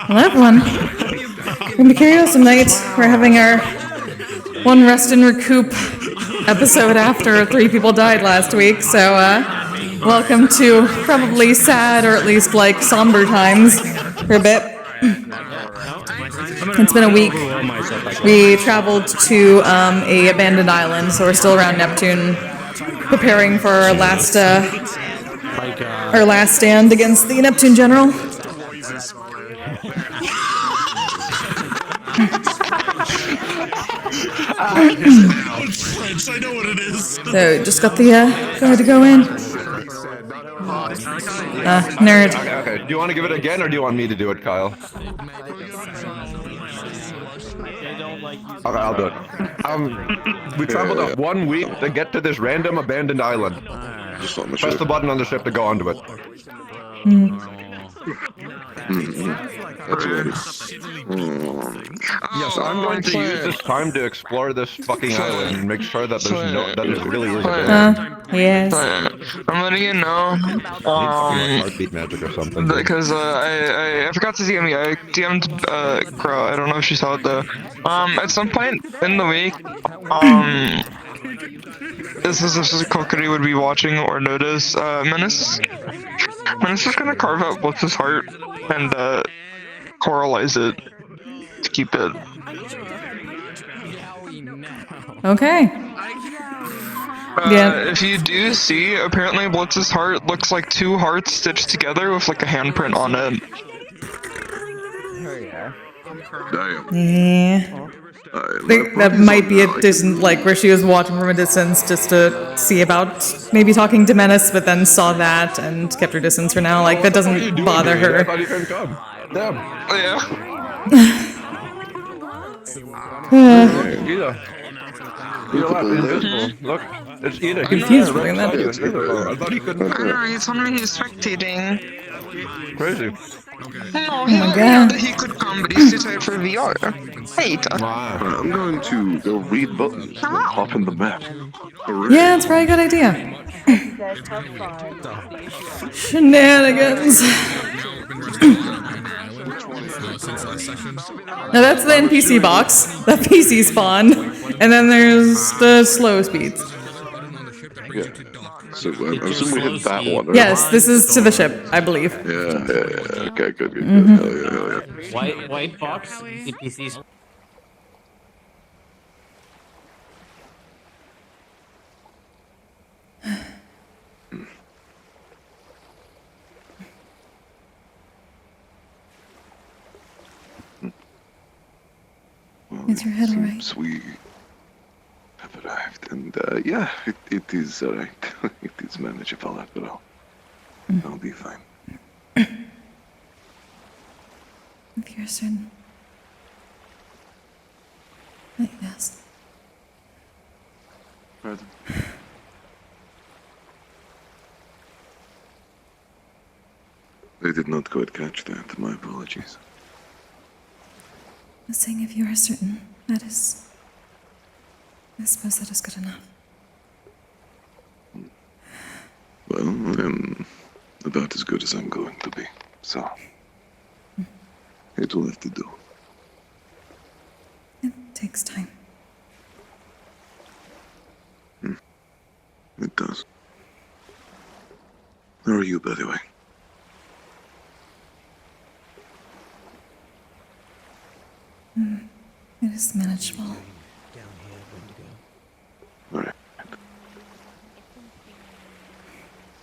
Well, everyone, in the Curiosum night, we're having our one rest and recoup episode after 3 people died last week, so welcome to probably sad or at least like somber times for a bit. It's been a week. We traveled to a abandoned island, so we're still around Neptune, preparing for our last stand against the Neptune general. I know what it is. So just got the go to go in. Nerd. Okay. Do you want to give it again, or do you want me to do it, Kyle? Okay, I'll do it. We traveled up 1 week to get to this random abandoned island. Press the button on the ship to go onto it. That's weird. Yes, I'm going to use this time to explore this fucking island and make sure that there's that it really is abandoned. Yes. I'm letting you know. Heartbeat magic or something. Because I forgot to DM you. I DM'd Crow. I don't know if she saw it though. At some point in the week, this is if Kokkuri would be watching or notice. Menace is gonna carve out Blitz's heart and coralize it to keep it. Okay. Yeah. If you do see, apparently Blitz's heart looks like 2 hearts stitched together with like a handprint on it. Damn. Yeah. I think that might be a distant, like, where she was watching from a distance just to see about maybe talking to Menace, but then saw that and kept her distance for now. Like, that doesn't bother her. I thought you couldn't come. Damn. Yeah. Ida left invisible. Look, it's Ida. Confused doing that. I thought he couldn't. I know, he told me he's spectating. Crazy. No, he already knew that he could come, but he's too tired for VR. Wait. I'm going to go read buttons and pop in the map. Yeah, it's probably a good idea. Shenanigans. Now that's the NPC box, the PC spawn, and then there's the slow speeds. Yeah. So I'm assuming we hit that one, right? Yes, this is to the ship, I believe. Yeah. Okay, good. Hell yeah. White box, NPCs. Is your head alright? Seems we have arrived, and yeah, it is alright. It is manageable after all. I'll be fine. If you're certain. Yes. Pardon? I did not quite catch that. My apologies. I was saying if you are certain, that is... I suppose that is good enough. Well, I'm about as good as I'm going to be, so... It will have to do. It takes time. It does. How are you, by the way? It is manageable. Alright.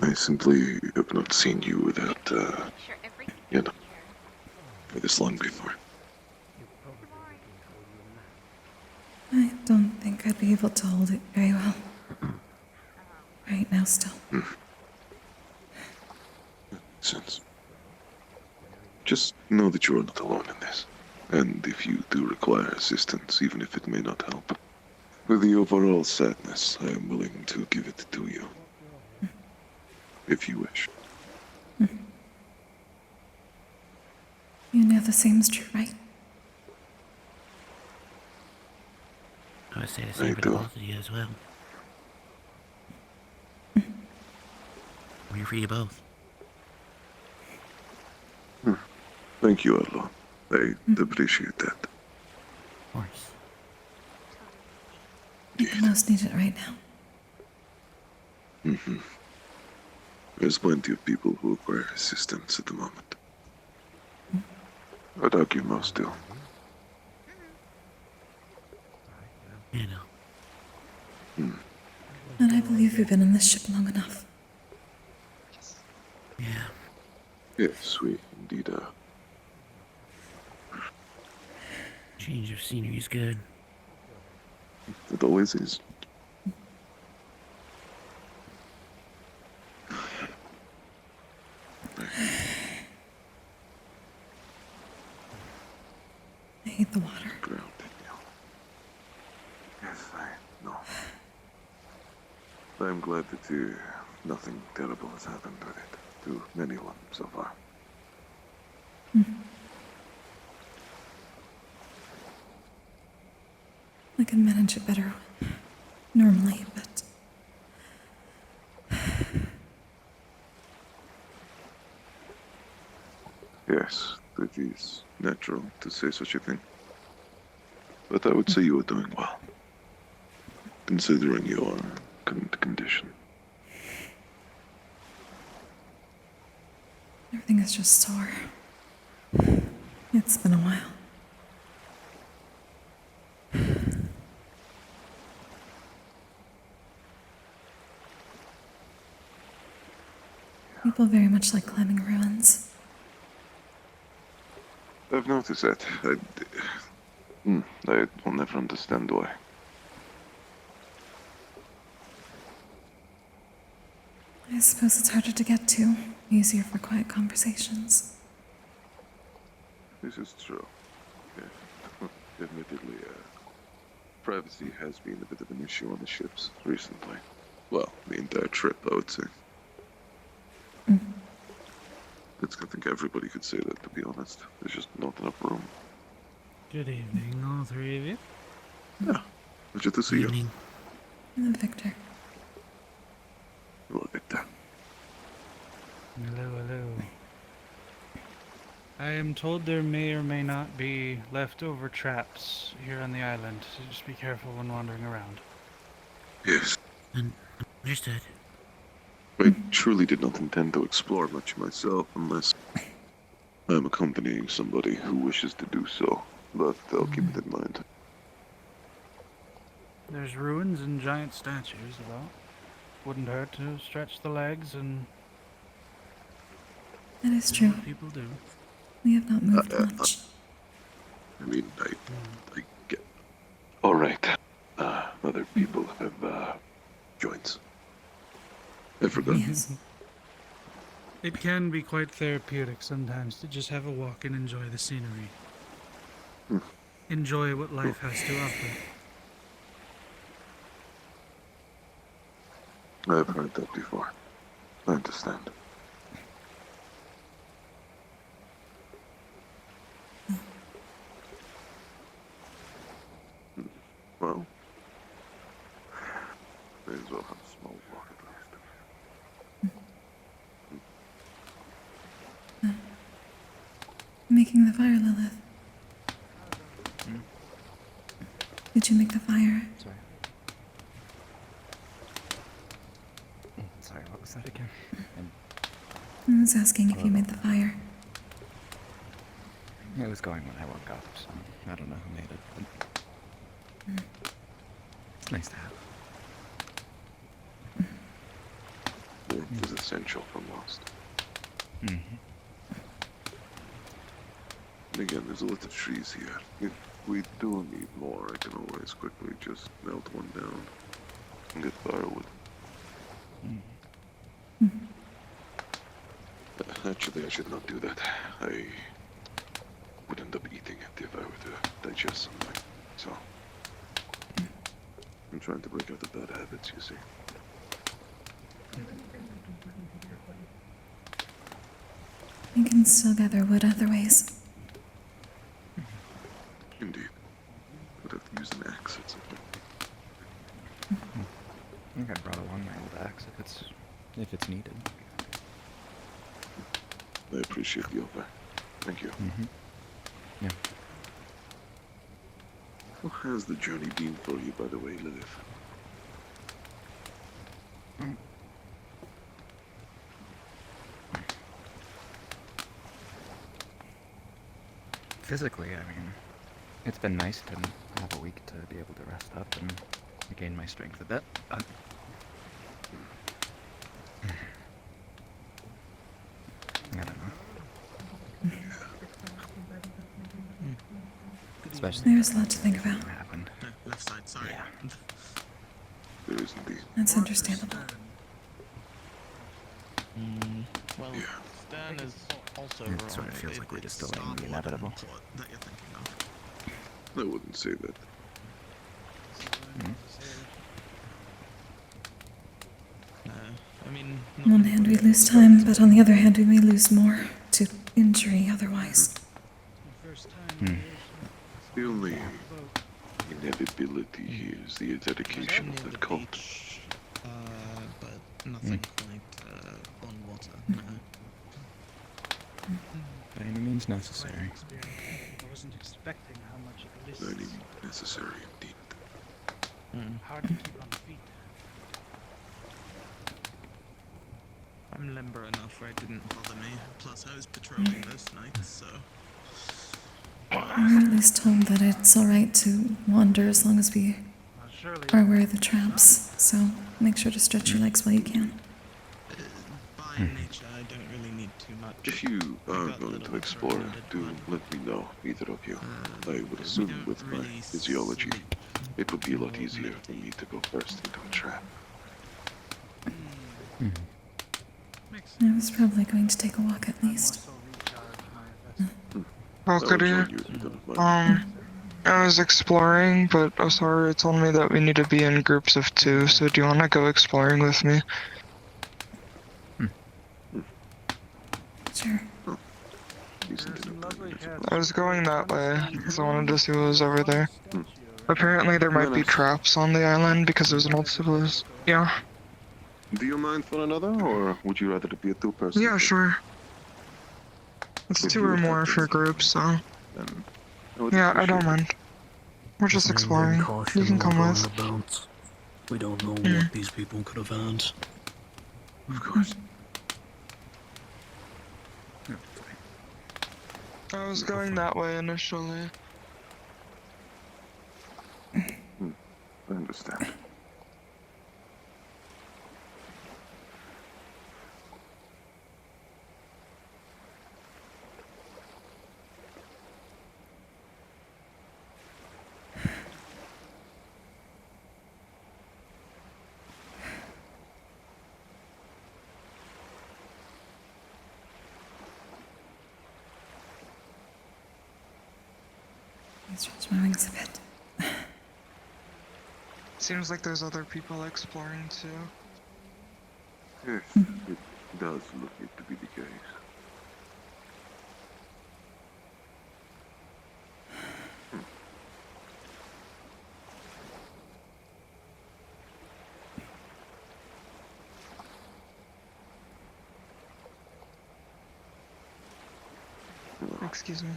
I simply have not seen you without, for this long before. I don't think I'd be able to hold it very well. Right now, still. Sense. Just know that you are not alone in this. And if you do require assistance, even if it may not help, with the overall sadness, I am willing to give it to you. If you wish. You know the same is true, right? I would say the same for the both of you as well. We're for you both. Thank you, Arlo. I appreciate that. Of course. I think the most need it right now. There's plenty of people who require assistance at the moment. I'd argue most do. You know. And I believe we've been on this ship long enough. Yeah. Yes, we indeed are. Change of scenery is good. It always is. I hate the water. Grounded, you. Yes, I know. I'm glad that nothing terrible has happened with it to anyone so far. I can manage it better normally, but Yes, it is natural to say such a thing. But I would say you are doing well, considering your current condition. everything is just sore. It's been a while. People very much like climbing ruins. I've noticed that. I will never understand why. I suppose it's harder to get to, easier for quiet conversations. This is true. Yeah. Admittedly, privacy has been a bit of an issue on the ships recently. Well, the entire trip, I would say. I think everybody could say that, to be honest. There's just not enough room. Good evening, all three of you. Yeah. Pleasure to see you. Evening. And Victor. Look at that. Hello, hello. I am told there may or may not be leftover traps here on the island, so just be careful when wandering around. Yes. Understood. I truly did not intend to explore much myself unless I'm accompanying somebody who wishes to do so. But I'll keep it in mind. There's ruins and giant statues about. Wouldn't hurt to stretch the legs and That is do true. what people do. We have not moved much. I mean, I get... Alright. Other people have, joints. I forgot. Yes. It can be quite therapeutic sometimes to just have a walk and enjoy the scenery. Enjoy what life has to offer. I've heard that before. I understand. Well, may as well have a small walk at least. Making the fire, Lilith. Did you make the fire? Sorry. Sorry, what was that again? I was asking if you made the fire. It was going when I woke up, so I don't know who made it, but it's nice to have. Warmth is essential from Lost. And again, there's a lot of trees here. If we do need more, I can always quickly just melt one down and get firewood. Actually, I should not do that. I would end up eating it if I were to digest something. So, I'm trying to break out the bad habits, you see. You can still gather wood other ways. Indeed. Would have to use an axe at some point. I think I brought along my old axe if it's needed. I appreciate the offer. Thank you. Yeah. How has the journey been for you, by the way, Lilith? Physically, I mean, it's been nice to have a week to be able to rest up and regain my strength a bit, but I don't know. Especially There's a lot to think about. what happened. Left side, sorry. Yeah. There is indeed. That's understandable. Well, Stern is also It wrong. sort of feels like we're just delaying the inevitable. That you're thinking of. I wouldn't say that. I mean, On one hand, we lose time, but on the other hand, we may lose more to injury otherwise. The only inevitability here is the dedication of that cult. but nothing quite on water. No. By any means necessary. I wasn't expecting how much it By any lists. means necessary indeed. Hard to keep on feet. I'm limber enough where it didn't bother me. Plus, I was patrolling most nights, so. We're at least told that it's alright to wander as long as we Surely. are aware of the traps, so make sure to stretch your legs while you can. By nature, I don't really need too much. If you are going to explore, do let me know, either of you. I would assume with my physiology, it would be a lot easier for me to go first into a trap. I was probably going to take a walk at least. I will Kokkuri, join you if you don't mind. I was exploring, but Osaru told me that we need to be in groups of 2, so do you want to go exploring with me? Sure. Decent enough. I was going that way, because I wanted to see what was over there. Apparently there might be traps on the island, because there's an old civilization. Yeah. Do you mind for another, or would you rather it be a two-person? Yeah, thing? sure. It's 2 or more for groups, so. Then I would Yeah, I appreciate don't it. mind. We're just exploring. You can come with. We don't know what these people could have earned. Of course. I was going that way initially. I understand. Stretch my wings a bit. Seems like there's other people exploring too. Yes, it does look it to be the case. Excuse me.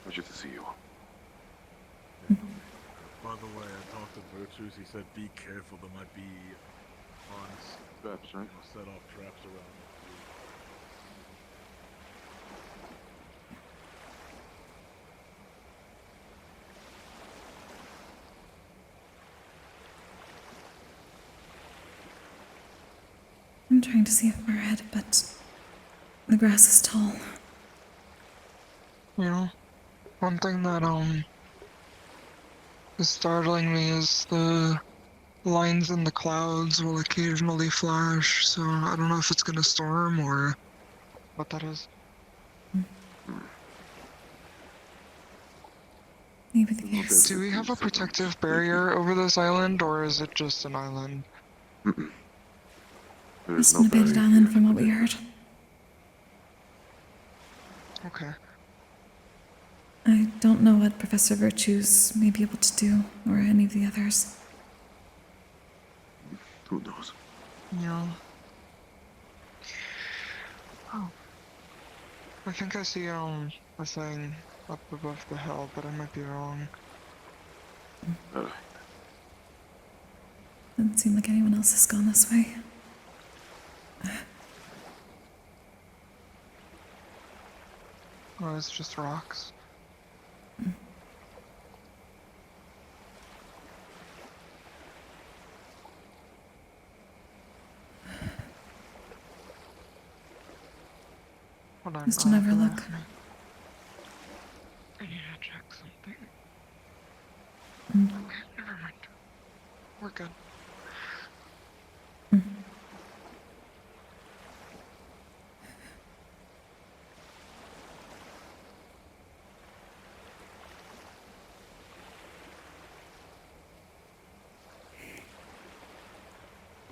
Pleasure to see you. By the way, I talked to Virtues. He said be careful. There might be pawns Traps, right? set off traps around. I'm trying to see if we're ahead, but the grass is tall. You know, one thing that is startling me is the lines in the clouds will occasionally flash, so I don't know if it's gonna storm or what that is. Maybe the case. Do we have a protective barrier over this island, or is it just an island? There It's is an no abandoned barrier. island from what we heard. Okay. I don't know what Professor Virtues may be able to do, or any of the others. Who knows? Yeah. Oh. I think I see, a thing up above the hill, but I might be wrong. Alright. Doesn't seem like anyone else has gone this way. Oh, it's just rocks. Hold on, Just I'll another have to look. ask me. I need to check something. Okay, never mind. We're good.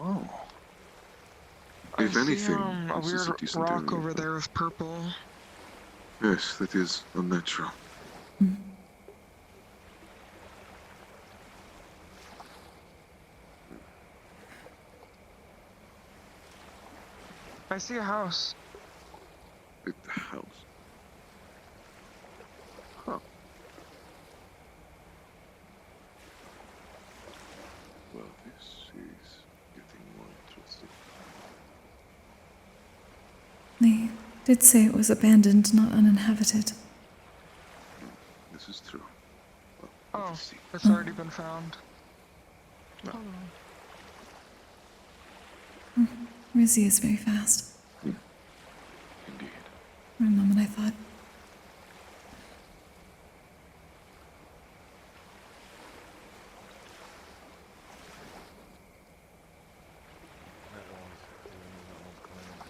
Oh. I If see, anything, a this is a weird decent rock area. over there with purple. Yes, that is unnatural. I see a house. The house. Huh. Well, this is getting more interesting. They did say it was abandoned, not uninhabited. This is true. Well, Oh, let us see. it's already been found. No. Hold on. Rizzy is very fast. Indeed. For a moment I thought,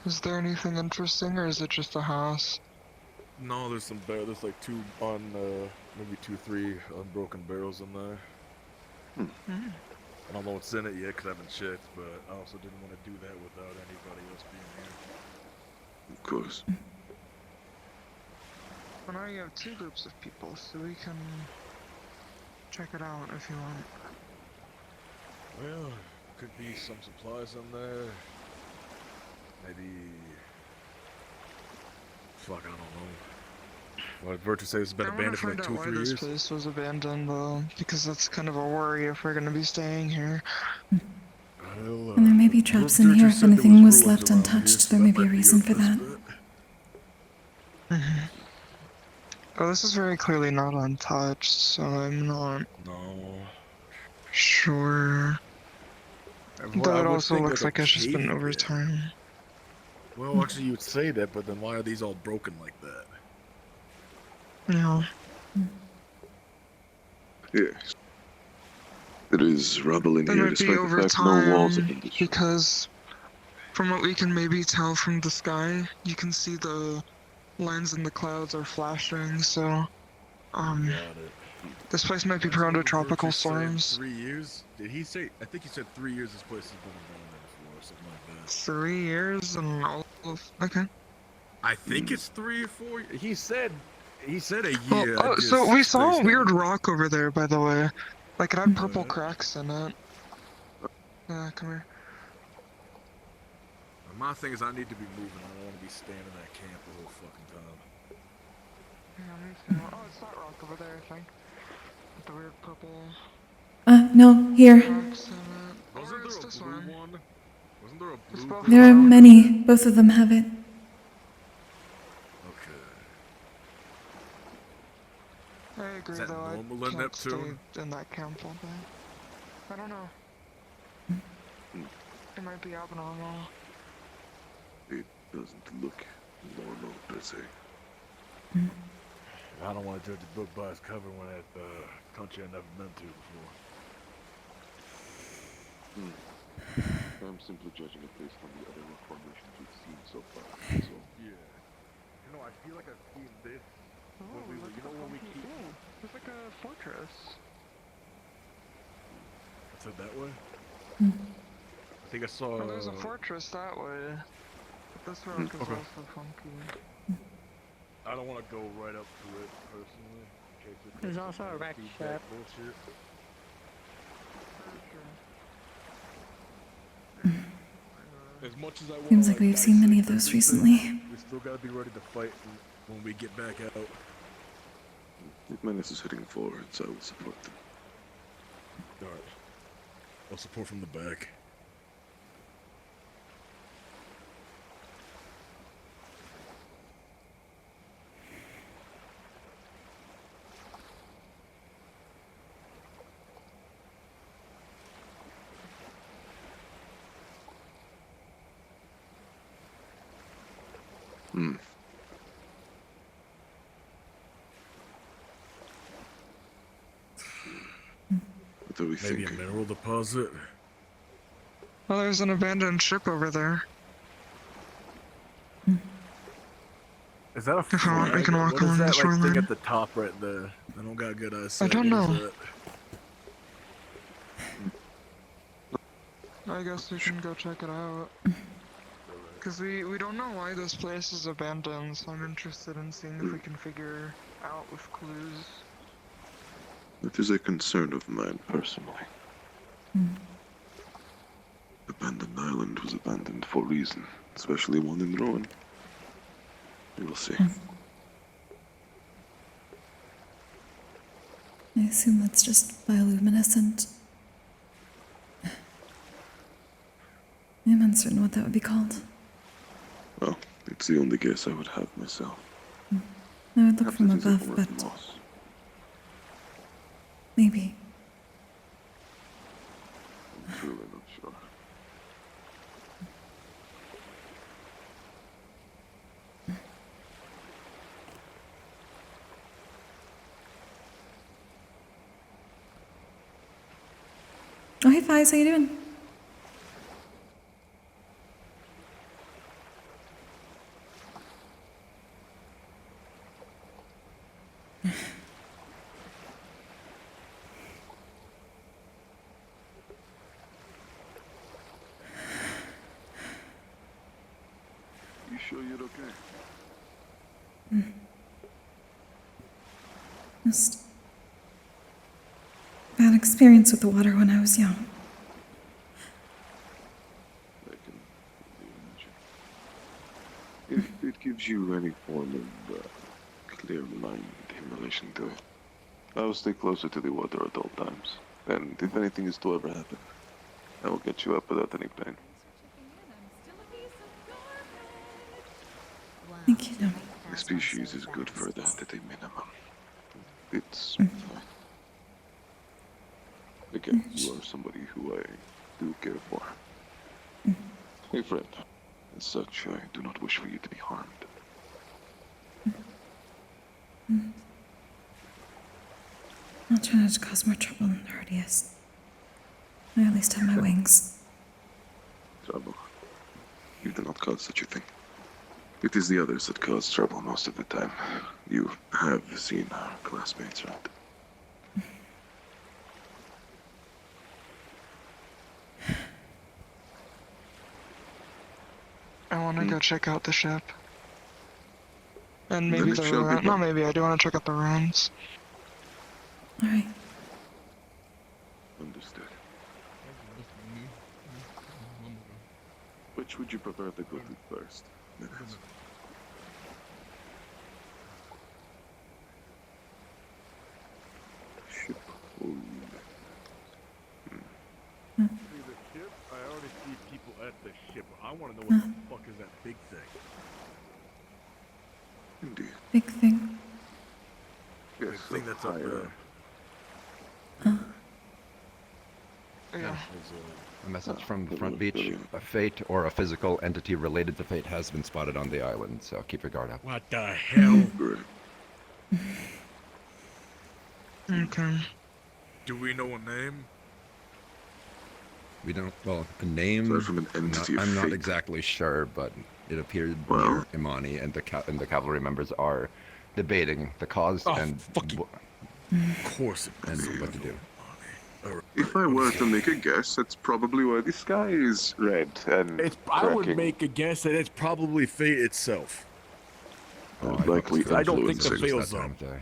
Is there anything interesting, or is it just a house? No, there's some there's like maybe 2-3 unbroken barrels in there. I don't know what's in it yet because I haven't checked, but I also didn't want to do that without anybody else being here. Of course. Well, now you have 2 groups of people, so we can check it out if you want. Well, could be some supplies in there. Maybe. Fuck, I don't know. What Virtue says has been I want to abandoned for find like out 2 why or 3 this years. place was abandoned, though, because that's kind of a worry if we're gonna be staying here. Well, and there may be traps in Virtue here if said there anything was ruins left around here, untouched. so There that may be a might reason our for best that. bet. Oh, this is very clearly not untouched, so I'm not No. sure. Well, Though I it would also think looks like it's just been cave over in. time. Well, actually, you would say that, but then why are these all broken like that? No. Yes. There is rubble in It here might be despite the over fact no walls have time, been destroyed. because from what we can maybe tell from the sky, you can see the lines in the clouds are flashing, so, Got it. this place might be That's prone to what tropical Virtue said, storms. 3 years? Did he say? I think he said 3 years this place has been abandoned for, or something like that. 3 years and all of, okay. I think it's 3 or 4. He said a Well, year. oh, I so just we saw spaced a weird on it. rock over there, by the way. Like, it had purple What? cracks in it. Yeah, come here. My thing is, I need to be moving. I don't want to be staying in that camp the whole fucking time. Yeah, me too. Oh, it's that rock over there, I think. With the weird purple No, here. cracks in it. Wasn't Or it's there a this blue one. one? Wasn't there a It's blue? both There are of them. many. Both of them have it. Okay. I agree, that though. I normal in can't Neptune? stay in that camp all day. I don't know. It might be abnormal. It doesn't look normal per se. I don't want to judge a book by its cover when at country I've never been to before. I'm simply judging it based on the other rock formations we've seen so far. So, Yeah. You know, I feel like I've seen this when we were, you know, when we keep. It's like a fortress. It's it that way? I think I saw. Oh, there's a fortress that way. But this rock is okay. also funky. I don't want to go right up to it personally. In case it There's does also some a wreck feedback ship. bullshit. As much as I want Seems like we've seen many of those recently. We still gotta be ready to fight when we get back out. If Menace is heading forwards, I will support them. Alright. I'll support from the back. What are we Maybe thinking? a mineral deposit? Well, there's an abandoned ship over there. Is that a If you want, we flag? can walk What is along that the like thing shoreline. at the top right there? I don't got good eyesight. I don't What is know. that? I guess we can go check it out. Cause we don't know why this place is abandoned, so I'm interested in seeing if we can figure out with clues. It is a concern of mine personally. Abandoned island was abandoned for a reason, especially one in ruin. We will see. I assume that's just bioluminescent. I'm uncertain what that would be called. Well, it's the only guess I would have myself. I would look Perhaps from it is a above, form but of moss. maybe. I'm truly not sure. Oh, hey, Fies, how you doing? You sure you're okay? Just bad experience with the water when I was young. I can imagine. If it gives you any form of clear mind in relation to it, I will stay closer to the water at all times. And if anything is to ever happen, I will get you up without any pain. Thank you, no. The species is good for that at a minimum. It's fine. Again, you are somebody who I do care for. A friend. As such, I do not wish for you to be harmed. I'll try not to cause more trouble than there already is. I at least have my wings. Trouble. You do not cause such a thing. It is the others that cause trouble most of the time. You have seen our classmates, right? I wanna go check out the ship. And maybe Then it the shall be ruins. done. No, maybe I do wanna check out the ruins. Alright. Understood. Which would you prefer to go to first? Minutes. Ship hold. See the ship? I already see people at the ship. I want to know what the fuck is that big thing. Indeed. Big thing. Yes, Big thing that's up higher there. Yeah. A message from the front beach. A fate or a physical entity related to fate has been spotted on the island, so keep your guard up. What the hell? Great. Okay. Do we know a name? We don't, well, a name, Aside from an entity of I'm not fate. exactly sure, but it appeared Well- near Imani, and the cavalry members are debating the cause Oh, and fucking- Of course it and is. what to do. If I were to make a guess, that's probably why the sky is red and I would cracking. make a guess that it's probably fate itself. And likely I don't think the influencing. veil's that time up. of day.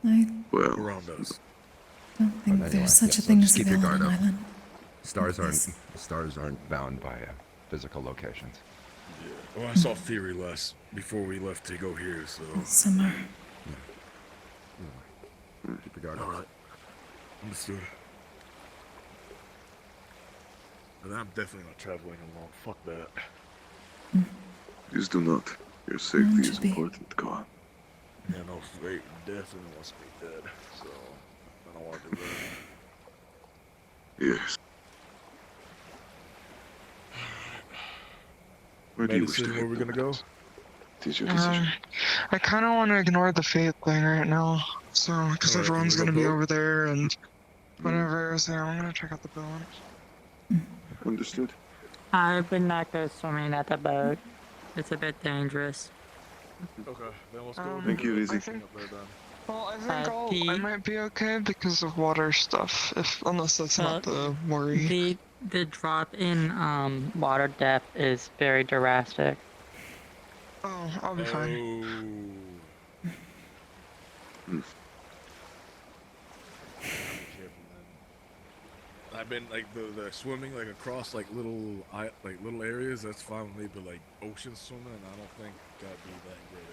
I Well, Around us. don't think But anyway, there's such yeah, a thing so just as a keep your veil on guard an up. island. Stars Yes. aren't bound by physical locations. Well, I saw Theory before we left to go here, so. Summer. Keep the guard quiet. Understood. And I'm definitely not traveling alone. Fuck that. Please do not. Your safety is important. Go on. Yeah, no, fate definitely wants me dead, so I don't want to do that. Yes. Where do you wish to Medicine, where head? we gonna go? It is your decision. I kind of want to ignore the fate thing right now, so because Alright, everyone's can we gonna go be boat? over there and whatever. So I'm gonna check out the building. Understood. I would not go swimming at the boat. It's a bit dangerous. Okay, then let's go. Thank you, Lizzie. I think, well, I think I Pete. might be okay because of water stuff, unless that's not the worry. The drop in water depth is very drastic. Oh, I'll be fine. I've been like the swimming like across like little areas. That's fine with me, but like ocean swimming, I don't think that'd be that great.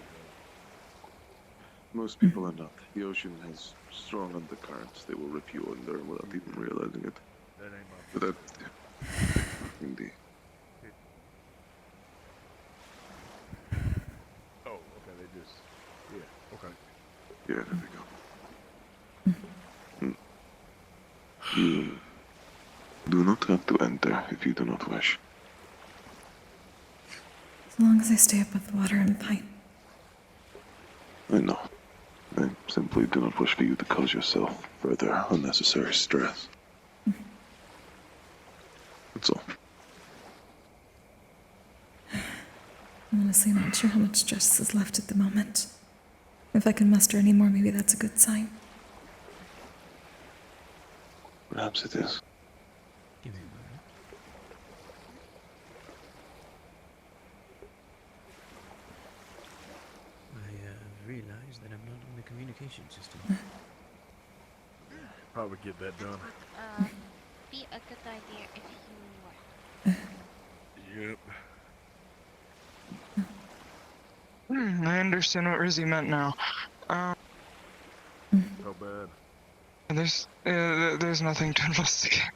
Most people are not. The ocean has strong undercurrents. They will rip you under without even realizing it. That ain't my. But that, indeed. Oh, okay. They just. Yeah. Okay. Yeah, there we go. You do not have to enter if you do not wish. As long as I stay above the water, I'm fine. I know. I simply do not wish for you to cause yourself further unnecessary stress. That's all. I'm honestly not sure how much stress is left at the moment. If I can muster any more, maybe that's a good sign. Perhaps it is. Give me a moment. I realize that I'm not on the communication system. Probably get that done. Be a good idea if you Yep. I understand what Rizzy meant now. How bad? There's nothing to investigate.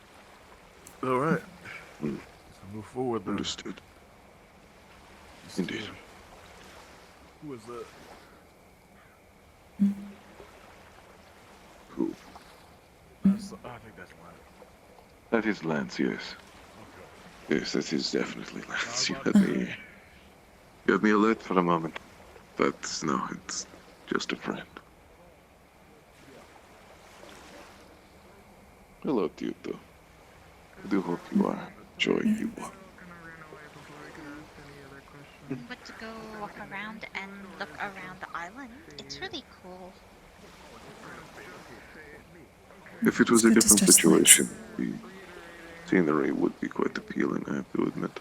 All right. Let's move forward then. Understood. Indeed. Who was that? Who? I think that's Lance. That is Lance, yes. Okay. Yes, that is definitely Lance. You had me alert for a moment. But no, it's just a friend. Hello, Tuto. I do hope you are enjoying you one. but to go walk around and look around the island, it's really cool. If it was It's a good to different stress Lance. situation, the scenery would be quite appealing, I have to admit.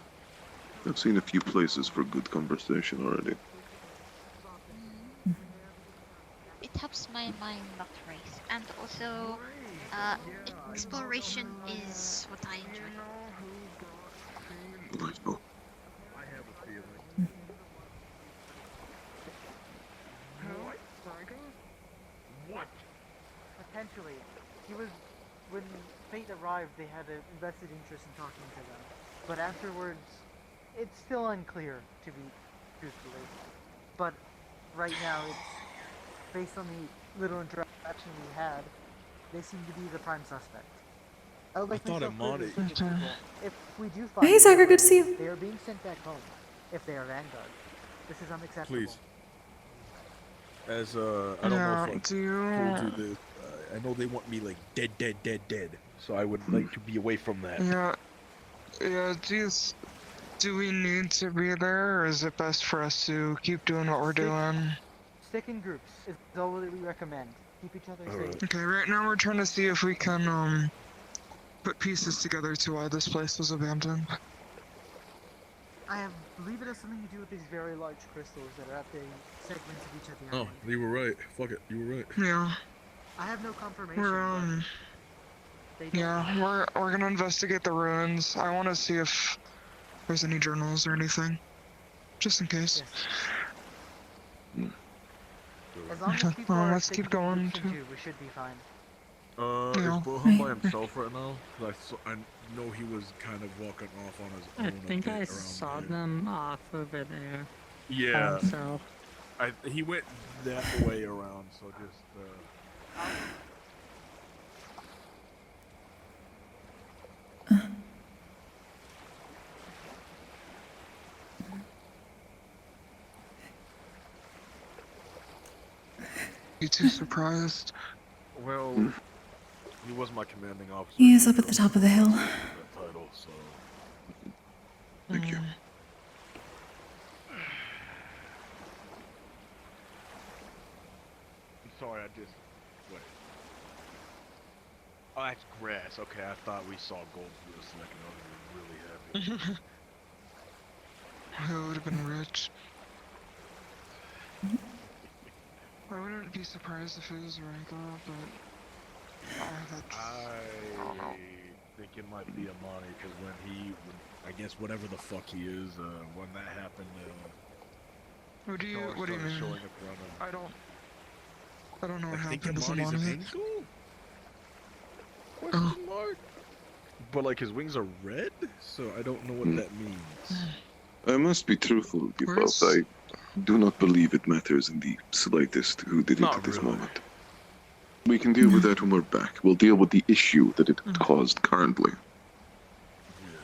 I've seen a few places for good conversation already. It helps my mind not race, and also exploration is what I enjoy. Delightful. I have a feeling. What? Potentially. When Fate arrived, they had an invested interest in talking to them. But afterwards, it's still unclear, to be truthfully. But right now, it's based on the little interaction we had, they seem to be the prime suspect. I would like I thought myself it to might. people, if we do find Hey, Zachary, good to see you. they are being sent back home. If they are Vanguard, this is unacceptable. Please. As I don't know if I told you this. I know they want me like dead. So I would like to be away from that. Yeah. Do we need to be there, or is it best for us to keep doing what we're doing? Stick in groups is all that we recommend. Keep each other safe. Okay, right now we're trying to see if we can put pieces together to why this place was abandoned. I believe it has something to do with these very large crystals that are at the segments of each of the Oh, islands. you were right. Fuck it, you were right. Yeah. I have no confirmation. We're They don't we're gonna investigate the ruins. I want to see if there's any journals or anything. just in case. As long as people Well, are let's keep going too, we should be fine. Yeah. Is Bohan by himself right now? 'Cause I know he was kind of walking off on his own. I think I around saw there. them off over there. Yeah. So. He went that way around, so just. You too surprised? Well, he was my commanding officer. He is up at the top of the hill. That title, so. Thank you. I'm sorry, I just. Wait. Oh, that's grass. Okay, I thought we saw gold for a second. I was really happy. It would have been rich. I wouldn't be surprised if it was regular, but I think it might be Amani, because I guess whatever the fuck he is, when that happened, what do you mean? showing up around him. I don't know what I think happened with Amani's an Amani. angel? Question mark? But like his wings are red, so I don't know what that means. I must be truthful with you both. I do not believe it matters in the slightest who did it at this moment. We can deal with that when we're back. We'll deal with the issue that it caused currently.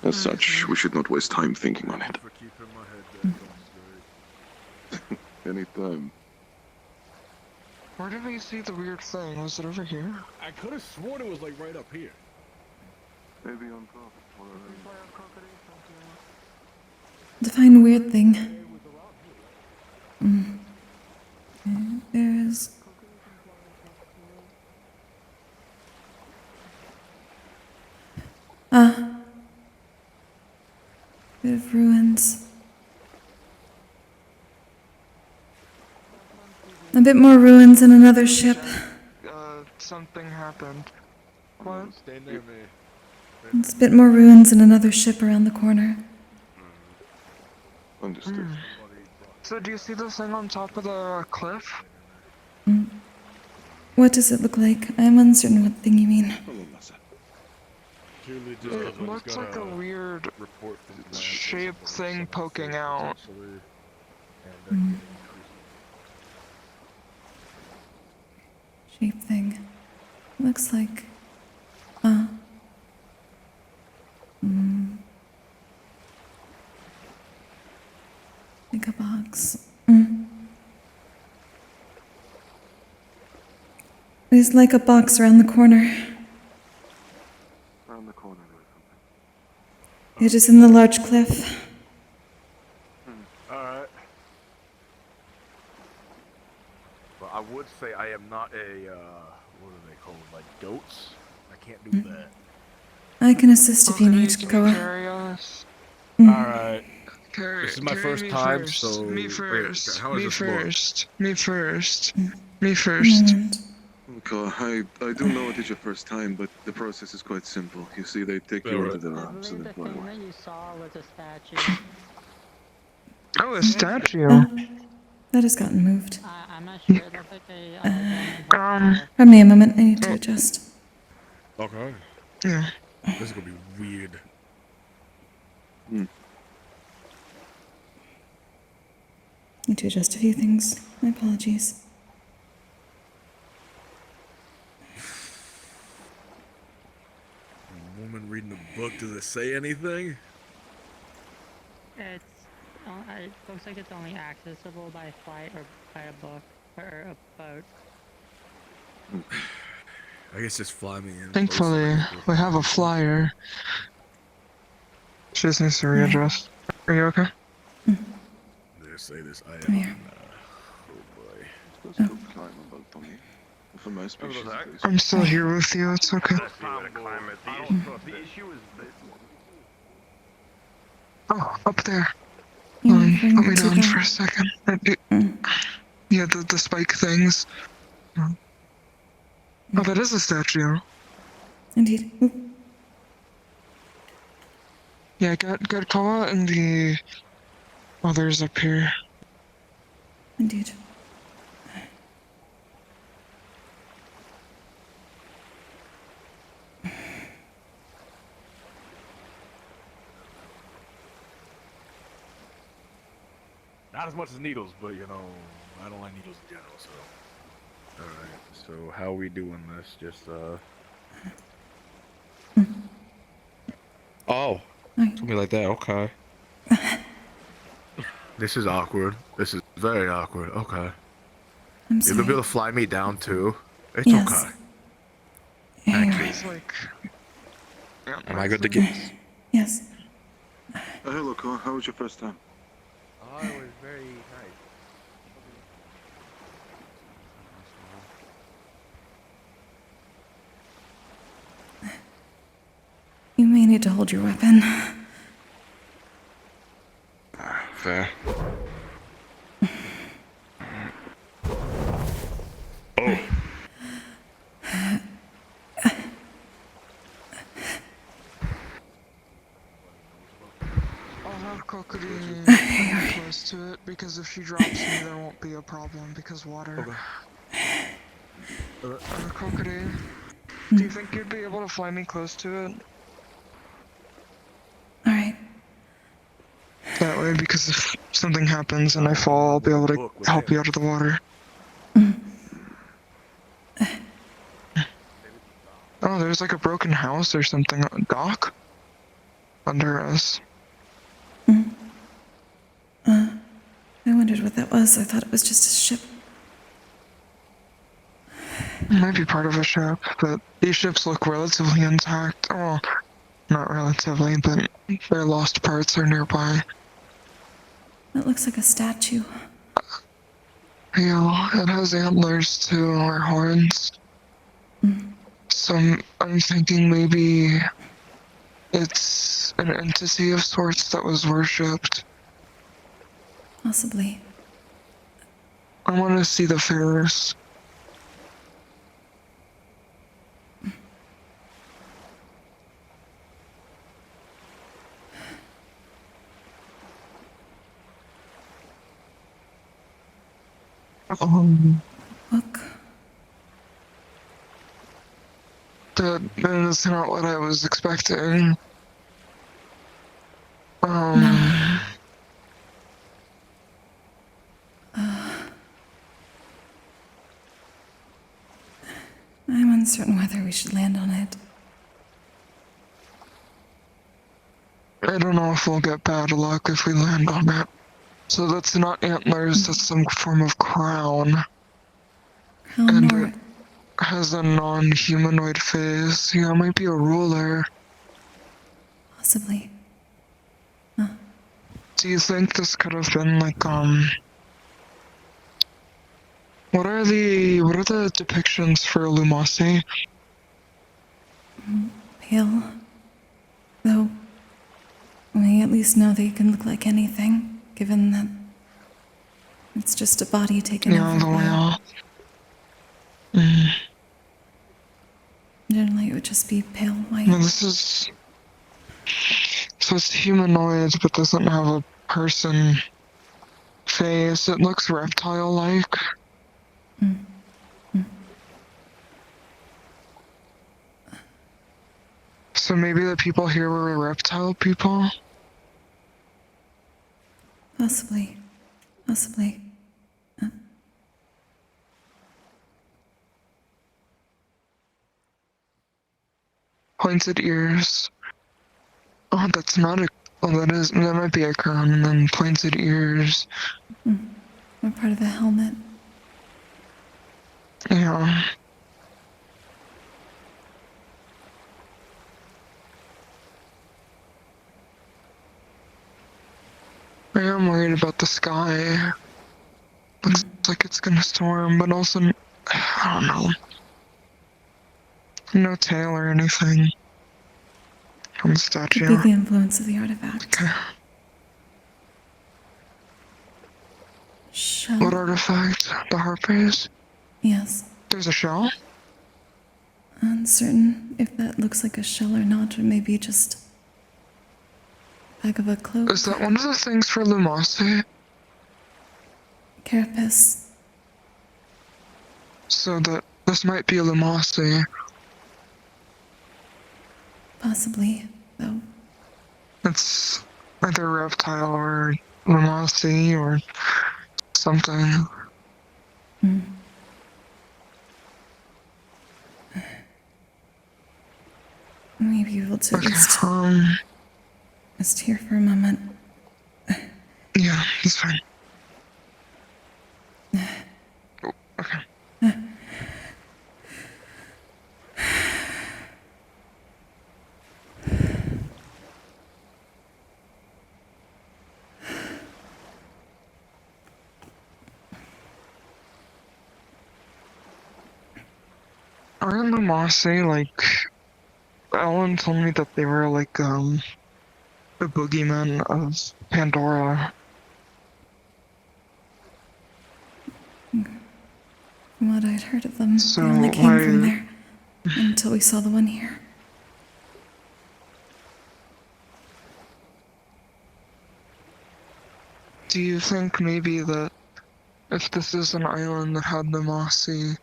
As such, we should not waste time thinking on it. For keeping my head down straight. Anytime. Where did we see the weird thing? Was it over here? I could have sworn it was like right up here. Maybe on top. Define weird thing. There's... Bit of ruins. A bit more ruins in another ship. Something happened. What? Stay near me. It's a bit more ruins in another ship around the corner. Understood. So do you see this thing on top of the cliff? What does it look like? I'm uncertain what thing you mean. It looks like a weird shaped thing poking out. Shape thing. Looks like... like a box. There's like a box around the corner. Around the corner there something. It is in the large cliff. Alright. But I would say I am not a, what are they called? Like goats? I can't do that. I can assist if you need, Koa. Alright. This is my first time, so... Me first. Wait, how is Me this first. Me first. Me first. Okay, I do know it is your first time, but the process is quite simple. You see, they take you into their arms and then fly away. You saw was a statue. Oh, a statue. That has gotten moved. I'm not sure. It looks like a. Pardon me a moment, I need to adjust. Okay. Yeah. This is gonna be weird. Need to adjust a few things. My apologies. A woman reading a book, does it say anything? It's. It looks like it's only accessible by flight or by a book or a boat. I guess just fly me in. Thankfully, we have a flyer. She just needs to readjust. Are you okay? Let's say this. I am. Oh boy. For my species, I'm still here with you. It's okay. Oh, up there. Put me down for a second. Yeah, the spike things. Oh, that is a statue. Indeed. Oop. 'Yeah, get Koa in the Others up here. Indeed. Not as much as needles, but you know, I don't like needles in general, so. Alright, so how we doing this? Just, Oh, something like that, okay. This is awkward. This is very awkward, okay. I'm You're sorry. gonna be able to fly me down too? It's Yes. okay. Yeah, you're Thank you. right. Am I good to get? Yes. Hello, Cole. How was your first time? Oh, it was very nice. You may need to hold your weapon. Fair. Oh. I'll have Kokkuri close to it because if she drops me, there won't be a problem because water. Kokkuri, do you think you'd be able to fly me close to it? Alright. That way, because if something happens and I fall, I'll be able to help you out of the water. Oh, there's like a broken house or something on a dock under us. I wondered what that was. I thought it was just a ship. It might be part of a ship, but these ships look relatively intact. Oh, not relatively, but their lost parts are nearby. It looks like a statue. Yeah, it has antlers too, or horns. So I'm thinking maybe it's an entity of sorts that was worshipped. Possibly. I want to see the Ferris. Look. That is not what I was expecting. No. I'm uncertain whether we should land on it. I don't know if we'll get bad luck if we land on it. So that's not antlers, that's some form of crown. And it has a non-humanoid face. Yeah, it might be a ruler. Possibly. Do you think this could have been like, what are the depictions for Lumasi? Pale. Though, we at least know they can look like anything, given that it's just a body taken over by... Generally, it would just be pale white. No, this is... So it's humanoid, but doesn't have a person face. It looks reptile-like. So maybe the people here were reptile people? Possibly. Possibly. Pointed ears. Oh, that's not a... Oh, that might be a crown, and then pointed ears. Or part of a helmet. Yeah. I am worried about the sky. Looks like it's gonna storm, but also, I don't know. No tail or anything on the statue. Could be the influence of the artifact. Okay. Shell. What artifact? The harpies? Yes. There's a shell? Uncertain if that looks like a shell or not, or maybe just Back of a cloak. Is that one of the things for Lumasi? Carapace. So that this might be a Lumasi. Possibly, though. It's either reptile or Lumasi or something. Hmm. Maybe we'll to just here for a moment. Yeah, it's fine. Oh, okay. Aren't Lumasi like... Ellen told me that they were like, the boogeyman of Pandora. From what I'd heard of them, So they only came from there until we saw the one here. Do you think maybe that if this is an island that had the Mossy,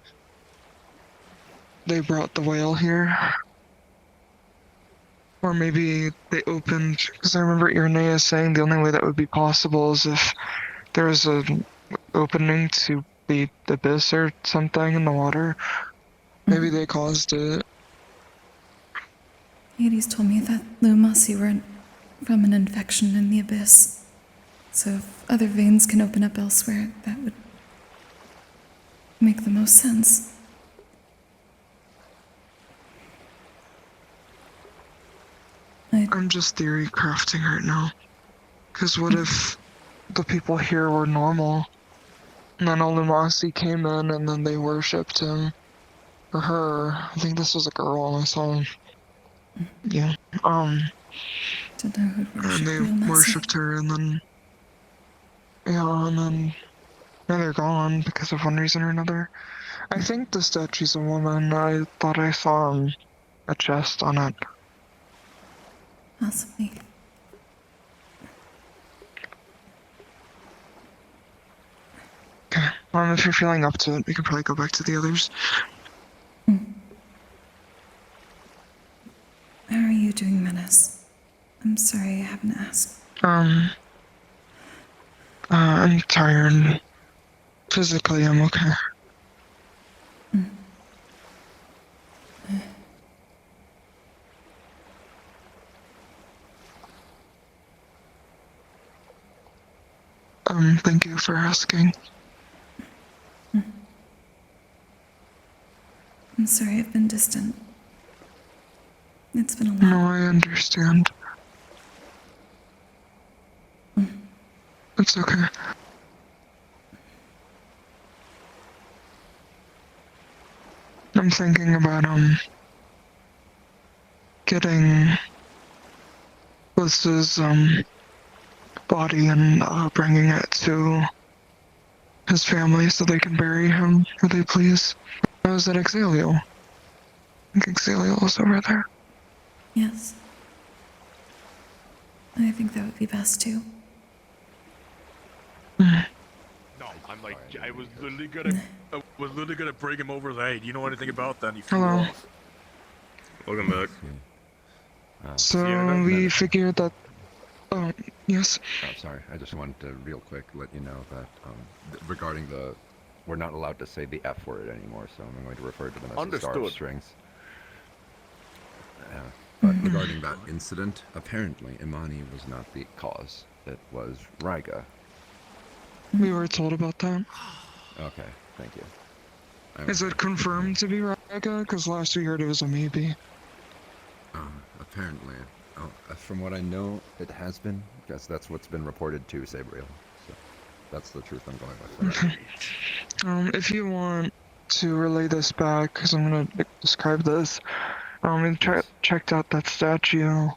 they brought the whale here? Or maybe they opened, because I remember Irenaea saying the only way that would be possible is if there was an opening to the abyss or something in the water. Maybe they caused it. Hades told me that Lumasi were from an infection in the abyss. So if other veins can open up elsewhere, that would make the most sense. I'm just theory crafting right now. Because what if the people here were normal? And then Lumasi came in and then they worshipped him. Or her. I think this was a girl and I saw him. Yeah. Don't know who'd And they Lumasi. worshipped her and then... Yeah, and then... Now they're gone because of one reason or another. I think the statue's a woman. I thought I saw a chest on it. Possibly. Okay. If you're feeling up to it, we can probably go back to the others. How are you doing, Menace? I'm sorry I haven't asked. I'm tired. Physically, I'm okay. Thank you for asking. I'm sorry I've been distant. It's been a lot. No, I understand. It's okay. I'm thinking about, getting Liz's, body and, bringing it to his family so they can bury him, would they please? I was at Exalio. I think Exalio was over there. Yes. I think that would be best too. No, I'm like, I was literally gonna bring him over there. Hey, do you know anything about that? And he flew Hello. off. Welcome back. So we figured that. Oh, yes. Oh, sorry. I just wanted to real quick let you know that regarding we're not allowed to say the F word anymore, so I'm going to refer to them as the star of strings. But regarding that incident, apparently Imani was not the cause. It was Ryga. We were told about that. Okay, thank you. Is it confirmed to be Ryga? Because last we heard it was a maybe. Apparently. From what I know, it has been, because that's what's been reported to Sabriel. So that's the truth I'm going with. Okay. If you want to relay this back, because I'm going to describe this, we checked out that statue.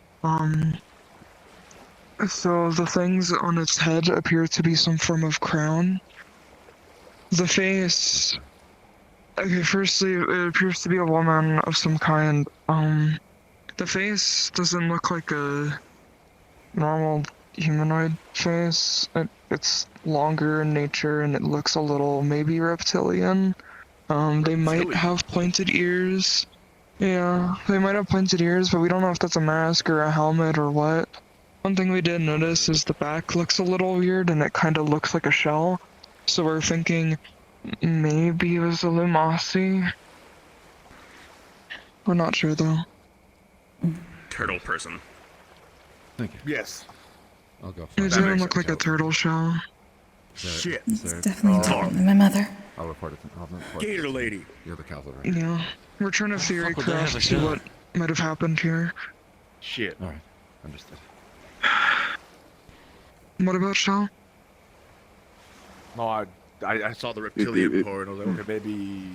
So the things on its head appear to be some form of crown. The face... Okay, firstly, it appears to be a woman of some kind. The face doesn't look like a normal humanoid face. It's longer in nature and it looks a little maybe reptilian. They might have pointed ears. Yeah, they might have pointed ears, but we don't know if that's a mask or a helmet or what. One thing we did notice is the back looks a little weird and it kind of looks like a shell. So we're thinking maybe it was a Lumasi. We're not sure though. Turtle person. Thank you. Yes. I'll go. It didn't look like a turtle shell. Shit. It's definitely different than my mother. I'll report it. I'll report Gator it. lady. You're the cavalry. Yeah, we're trying to theory craft to what might have happened here. Shit. All right. Understood. What about Shell? No, I saw the reptilian part and I was like, okay, maybe.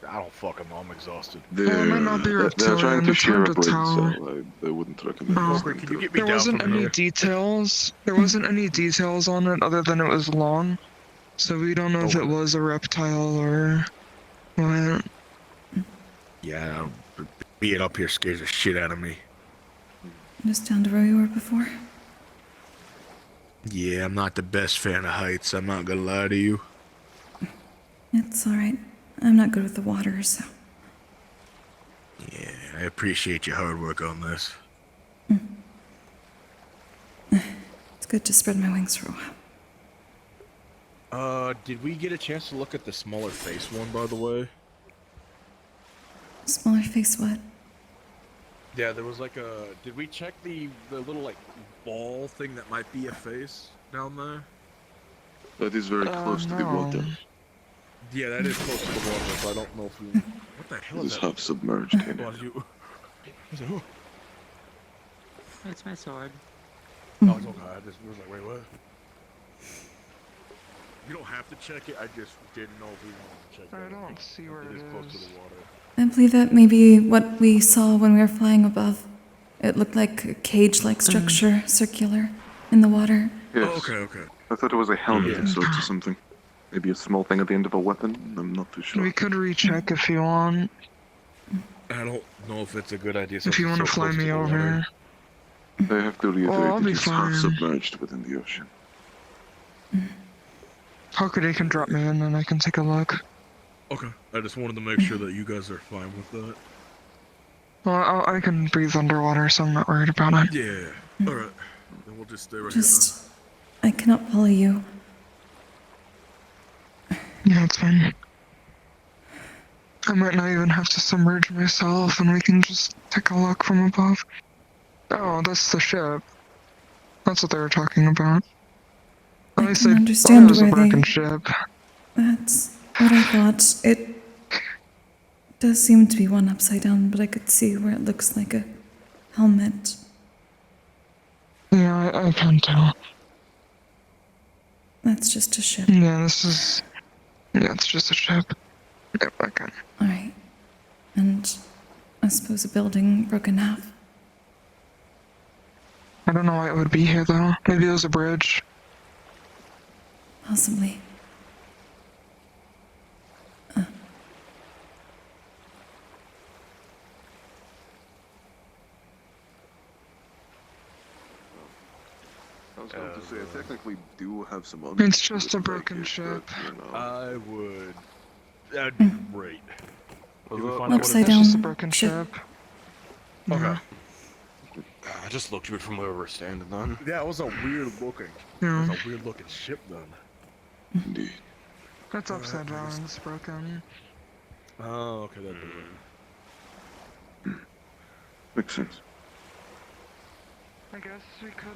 I don't fucking know. I'm exhausted. Well, it might not be They're trying reptilian. to It's share hard a to brain tell. cell. I wouldn't recommend No. listening Can to you it. get me There down wasn't from any here? details. There wasn't any details on it other than it was long. So we don't know if it was a reptile or what. Yeah, being up here scares the shit out of me. Just down to where we were before. Yeah, I'm not the best fan of heights. I'm not gonna lie to you. It's alright. I'm not good with the water, so. Yeah, I appreciate your hard work on this. It's good to spread my wings for a while. Did we get a chance to look at the smaller face one, by the way? Smaller face what? Yeah, there was like a... Did we check the little, like, ball thing that might be a face down there? That is very close to the water. Yeah, that is close to the water, so I don't know if we... What the hell It is is that? half submerged in it. It's my sword. Oh, it's okay. I just was like, wait, what? You don't have to check it. I just didn't know if we wanted to check it. I don't see where it is. Close to is. the water. I believe that maybe what we saw when we were flying above. It looked like a cage-like structure, circular, in the water. Yes. Oh, okay. I thought it was a helmet of Yeah. sorts or something. Maybe a small thing at the end of a weapon. I'm not too sure. We could recheck if you want. I don't know if it's a good idea. If you want to fly me over. I have to reiterate I'll it be is half fine. submerged within the ocean. Kokkuri can drop me in and I can take a look. Okay. I just wanted to make sure that you guys are fine with that. Well, I can breathe underwater, so I'm not worried about it. Yeah. Alright. Then we'll just stay right Just, I cannot follow you. Yeah, it's fine. I might not even have to submerge myself and we can just take a look from above. Oh, that's the ship. That's what they were talking about. At I least can they understand thought it was a where broken they- ship. That's what I thought. It does seem to be one upside down, but I could see where it looks like a helmet. Yeah, I can tell. That's just a ship. Yeah, this is... Yeah, it's just a ship. Yep, I can. Alright. And I suppose a building broken in half. I don't know why it would be here, though. Maybe it was a bridge. Possibly. I was going to say, I technically do have some other... It's just a broken ship. I would... That'd be great. Upside It's just a down broken ship. ship. Okay. I just looked weird from where we were standing then. Yeah, it was a weird looking. Yeah. It was a weird looking ship then. Indeed. It's upside down, it's broken. Oh, okay, that'd be it. Makes sense. I guess we could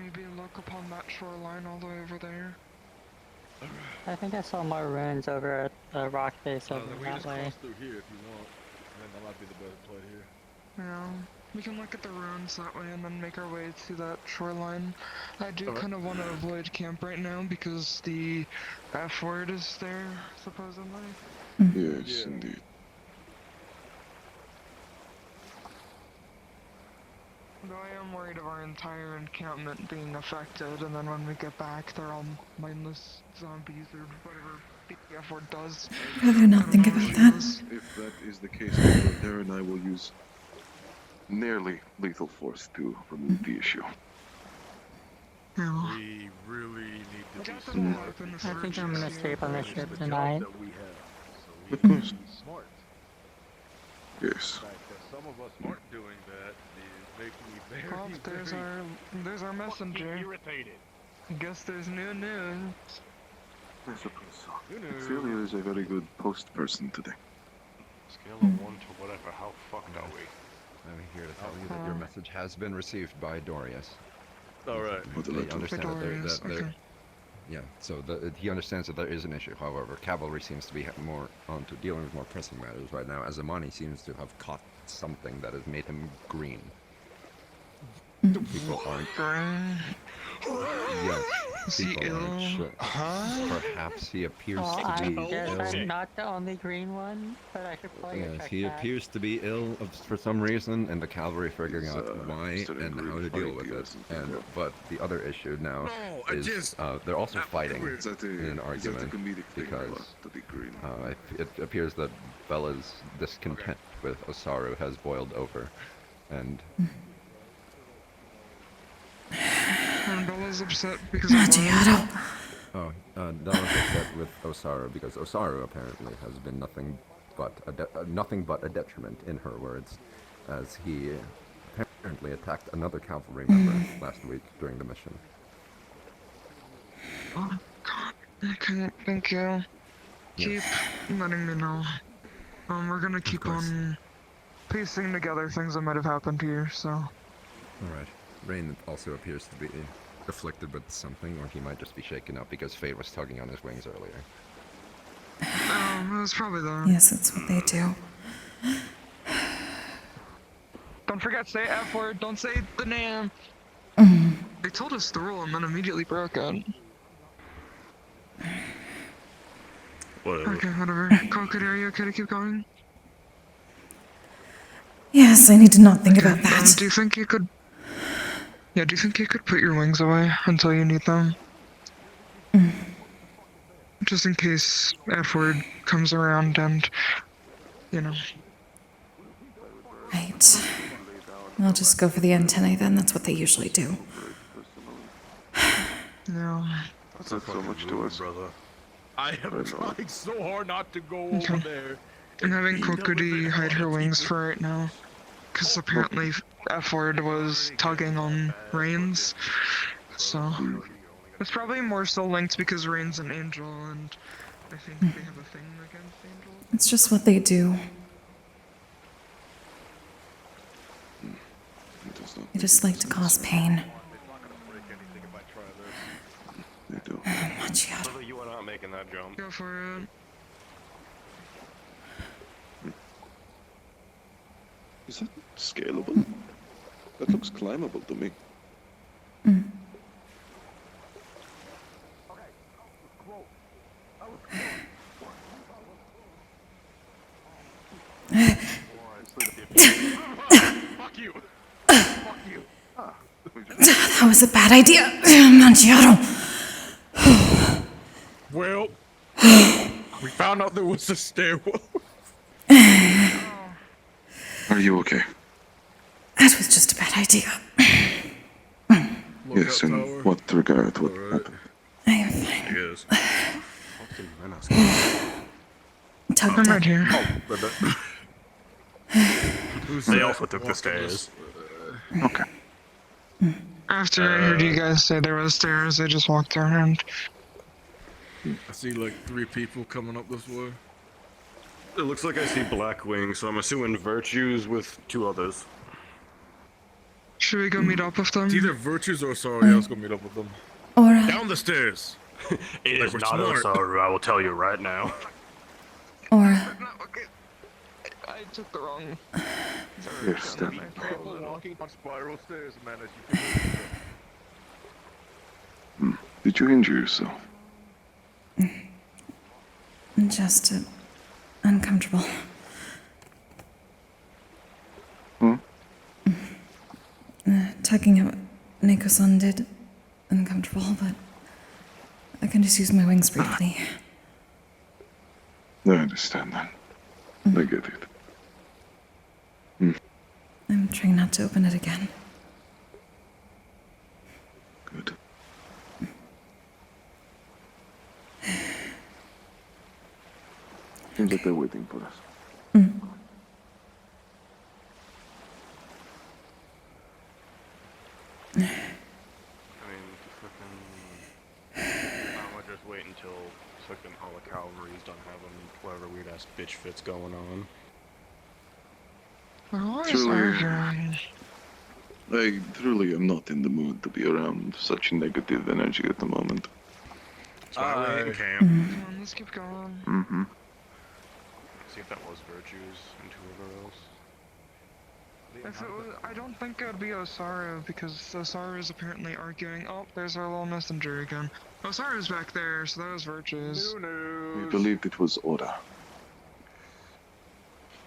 maybe look upon that shoreline all the way over there. I think I saw more ruins over at the rock face over Then we that just way. cross through here if you want. And then that might be the better play here. Yeah, we can look at the ruins that way and then make our way to that shoreline. I do kind of want to avoid camp right now because the F word is there, supposedly. Yes, indeed. Though I am worried of our entire encampment being affected, and then when we get back, they're all mindless zombies or whatever the F word does. I'd rather not think about that. If that is the case, then Darren and I will use nearly lethal force to remove the issue. Yeah. We really need to do I some think I'm gonna sleep on the ship tonight. that we have. So we Of course. need to be smart. Yes. The fact that some of us aren't doing that is making me very, Pops, there's our messenger. irritated. Guess there's new news. I suppose so. Celia is a very good post person today. Scale of 1 to whatever, how fucked are we? I'm here to tell you that your message has been received by Dorius. Alright. They understand that Dorius, okay. yeah, so he understands that there is an issue. However, cavalry seems to be more onto dealing with more pressing matters right now, as Amani seems to have caught something that has made him green. People aren't. Yes, Is he people aren't ill? sure. Perhaps he appears Well, to I be guess ill. I'm not the only green one, but I should probably Yes, check he that. appears to be ill for some reason, and the cavalry figuring out why and how to deal with it. But the other issue now is they're also fighting in an argument because it appears that Bella's discontent with Osaru has boiled over, and And Bella's upset because of what? Bella's upset with Osaru because Osaru apparently has been nothing but a detriment, in her words, as he apparently attacked another cavalry member last week during the mission. Oh, God. Okay, thank you. Keep letting me know. We're gonna keep on piecing together things that might have happened here, so. Alright. Rain also appears to be afflicted with something, or he might just be shaken up because Fate was tugging on his wings earlier. It was probably that. Yes, that's what they do. Don't forget, say F word, don't say the name. They told us the rule and then immediately broke it. Whatever. Okay, whatever. Kokkuri, are you okay to keep going? Yes, I need to not think about that. Do you think you could... Yeah, do you think you could put your wings away until you need them? Just in case F word comes around and, you know. Right. I'll just go for the antennae then, that's what they usually do. No. That's not so much to us, brother. I am trying so hard not to go Okay. over there. I'm having Kokkuri hide her wings for right now. Because apparently F word was tugging on Rain's. So it's probably more so linked because Rain's an angel and I think they have a thing against angels. It's just what they do. They just like to cause pain. They do. Macchiato. You are not making that jump. Go for it. Is that scalable? That looks climbable to me. Fuck you. Fuck you. That was a bad idea, Macchiato. Well, we found out there was a stairwell. Are you okay? That was just a bad idea. Yes, in what regard? What happened? I am fine. Yes. Tugged I'm up. right here. They also took the stairs. Okay. After I heard you guys say there was stairs, I just walked around. I see like 3 people coming up this way. It looks like I see black wings, so I'm assuming Virtues with 2 others. Should we go meet up with them? It's either Virtues or Sorry, I was gonna meet up with them. Or Down the stairs! It is we're not smart. Osaru, I will tell you right now. or No, okay. I took the wrong. Yes, then. People walking on spiral stairs, man, as you can. Did you injure yourself? just uncomfortable. Tugging up Neko-san did uncomfortable, but I can just use my wings briefly. I understand that. I get it. I'm trying not to open it again. Good. Seems like they're waiting for us. I mean, I'm gonna just wait until fucking all the cavalry's done having whatever weird ass bitch fits going on. I truly am not in the mood to be around such negative energy at the moment. So I wait in camp. Come on, let's keep going. Mm-hmm. See if that was virtues and whoever else. If it was, I don't think it would be Osaru, because Osaru is apparently arguing. Oh, there's our little messenger again. Osaru's back there, so that was Virtues. I believed it was Ora.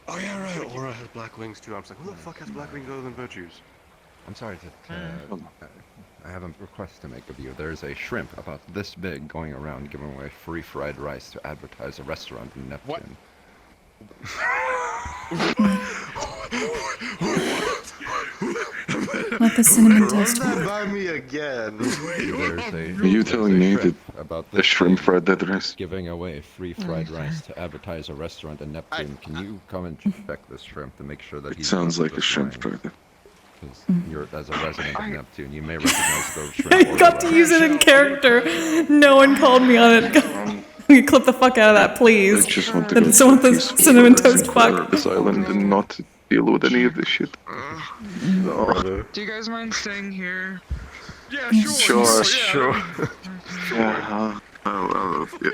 Oh yeah, right. Aura has black wings too. I was like, who the fuck has black wings other than virtues? I'm sorry to, I have a request to make of you. There's a shrimp about this big going around giving away free fried rice to advertise a restaurant in Neptune. Not the cinnamon toast Run one. that by me again. Are you telling me that the shrimp fried that rice? Giving away free fried rice to advertise a restaurant in Neptune. Can you come and check this shrimp to make sure that It sounds like a shrimp fried. Because you're, as a resident of Neptune, you may recognize those shrimp. I got to use it in character. No one called me on it. You clip the fuck out of that, please. I just want to go Someone with peaceful cinnamon toast corner fuck. of this island and not deal with any of this shit. Do you guys mind staying here? Yeah, Sure. Yeah.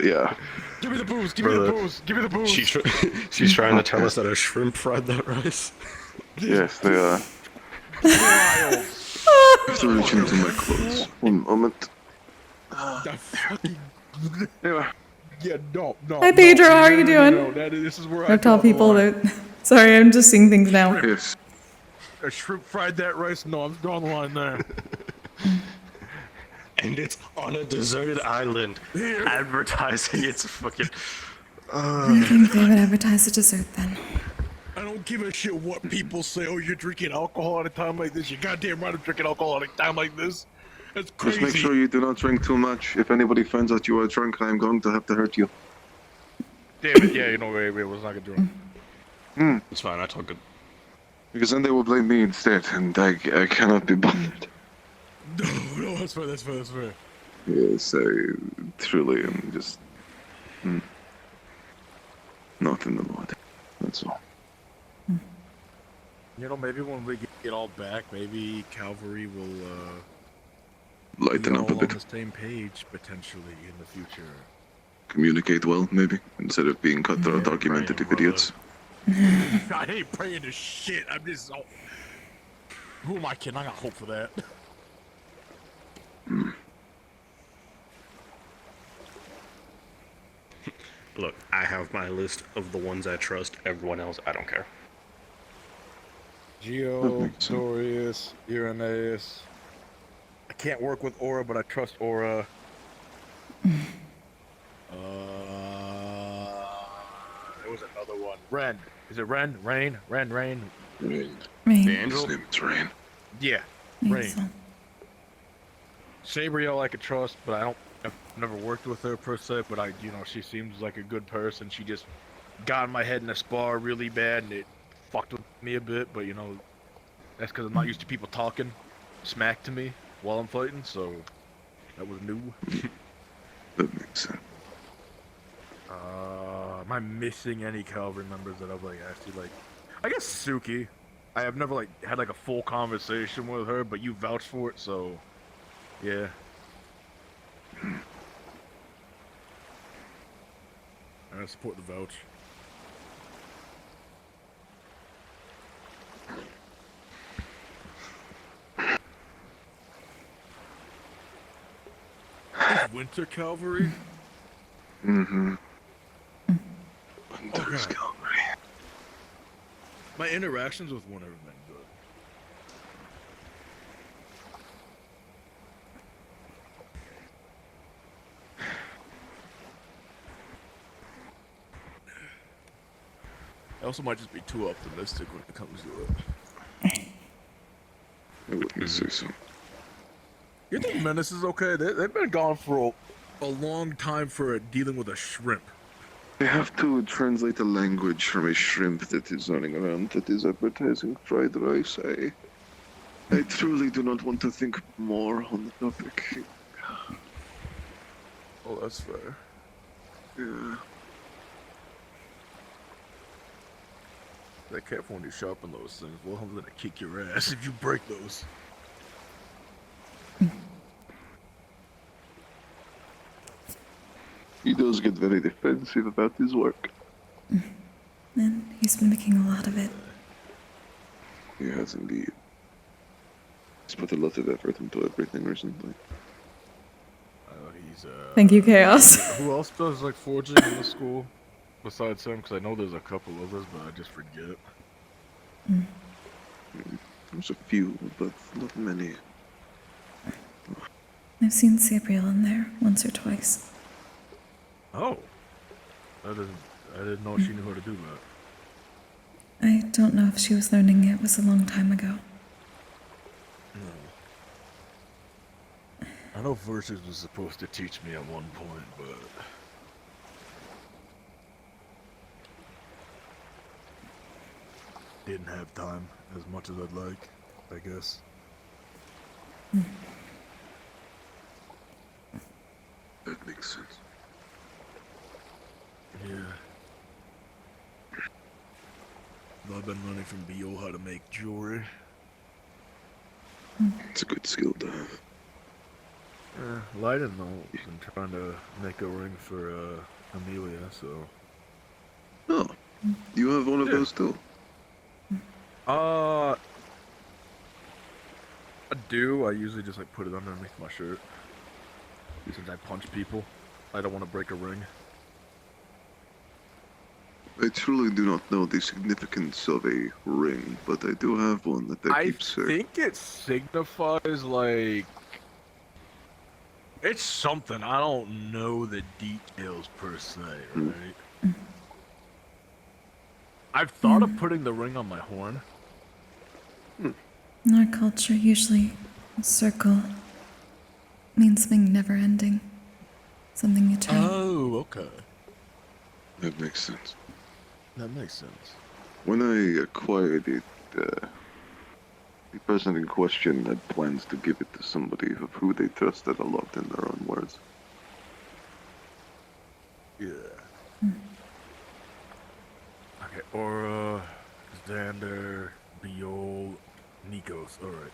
Yeah. Give me the booze. Give me the booze. Give me the booze. She's trying to tell us that a shrimp fried that rice. Yes, they are. I have to reach into my clothes. One moment. Yeah, no. Hi, Pedro. How are you doing? No, this is where I Reptile draw the people. line. Sorry, I'm just seeing things now. Yes. A shrimp fried that rice? No, I'm drawing the line there. And it's on a deserted island. Advertising its fucking... I don't think they would advertise a dessert then. I don't give a shit what people say. Oh, you're drinking alcohol at a time like this. You're goddamn right I'm drinking alcohol at a time like this. That's crazy. Just make sure you do not drink too much. If anybody finds out you are drunk, I am going to have to hurt you. Damn it, yeah, you know, wait, was not gonna drink. It's fine, I took it. Because then they will blame me instead, and I cannot be bothered. No, that's fair. Yes, I truly am just not in the mood. That's all. You know, maybe when we get all back, maybe Calvary will Lighten up a bit. On the same page potentially in the future. Communicate well, maybe, instead of being cutthroat, argumentative idiots. I ain't praying to shit. I'm just. Who am I kidding? I got hope for that. Look, I have my list of the ones I trust. Everyone else, I don't care. Geo, Dorius, Uranus. I can't work with Aura, but I trust Aura. There was another one. Ren. Is it Ren? Rain? Ren. Rain. The angel? His name is Rain. Yeah, Rain. Sabriel I could trust, but I've never worked with her per se, but she seems like a good person. She just got in my head in a spar really bad, and it fucked with me a bit, but that's because I'm not used to people talking smack to me while I'm fighting, so that was new. That makes sense. Am I missing any Calvary members that I've actually I guess Suki. I have never had a full conversation with her, but you vouched for it, so yeah. I support the vouch. Winter Calvary? Mm-hmm. Winter's Calvary. My interactions with one have been good. I also might just be too optimistic when it comes to it. I wouldn't say so. You think Menace is okay? They've been gone for a long time for dealing with a shrimp. I have to translate a language from a shrimp that is running around that is advertising fried rice. I truly do not want to think more on the topic. Oh, that's fair. Yeah. Be careful when you sharpen those things. Well, I'm gonna kick your ass if you break those. He does get very defensive about his work. And he's been making a lot of it. He has indeed. He's put a lot of effort into everything recently. He's Thank you, Chaos. Who else does like forging in the school besides him? Because I know there's a couple others, but I just forget. There's a few, but not many. I've seen Gabriel in there once or twice. Oh, I didn't know she knew how to do that. I don't know if she was learning it. It was a long time ago. No. I know VRChat was supposed to teach me at one point, but didn't have time as much as I'd like, I guess. That makes sense. Yeah. I've been learning from BO how to make jewelry. It's a good skill to have. Well, I didn't know. I'm trying to make a ring for Amelia, so. Oh, you have one of those too? I do. I usually just like put it underneath my shirt. Since I punch people, I don't want to break a ring. I truly do not know the significance of a ring, but I do have one that I keep safe. I think it signifies like it's something. I don't know the details per se, right? I've thought of putting the ring on my horn. In our culture, usually a circle means something never ending. Something eternal. Oh, okay. That makes sense. That makes sense. When I acquired it, the person in question had plans to give it to somebody of who they trusted a lot in their own words. Yeah. Okay, Aura, Xander, Biol, Nikos, alright.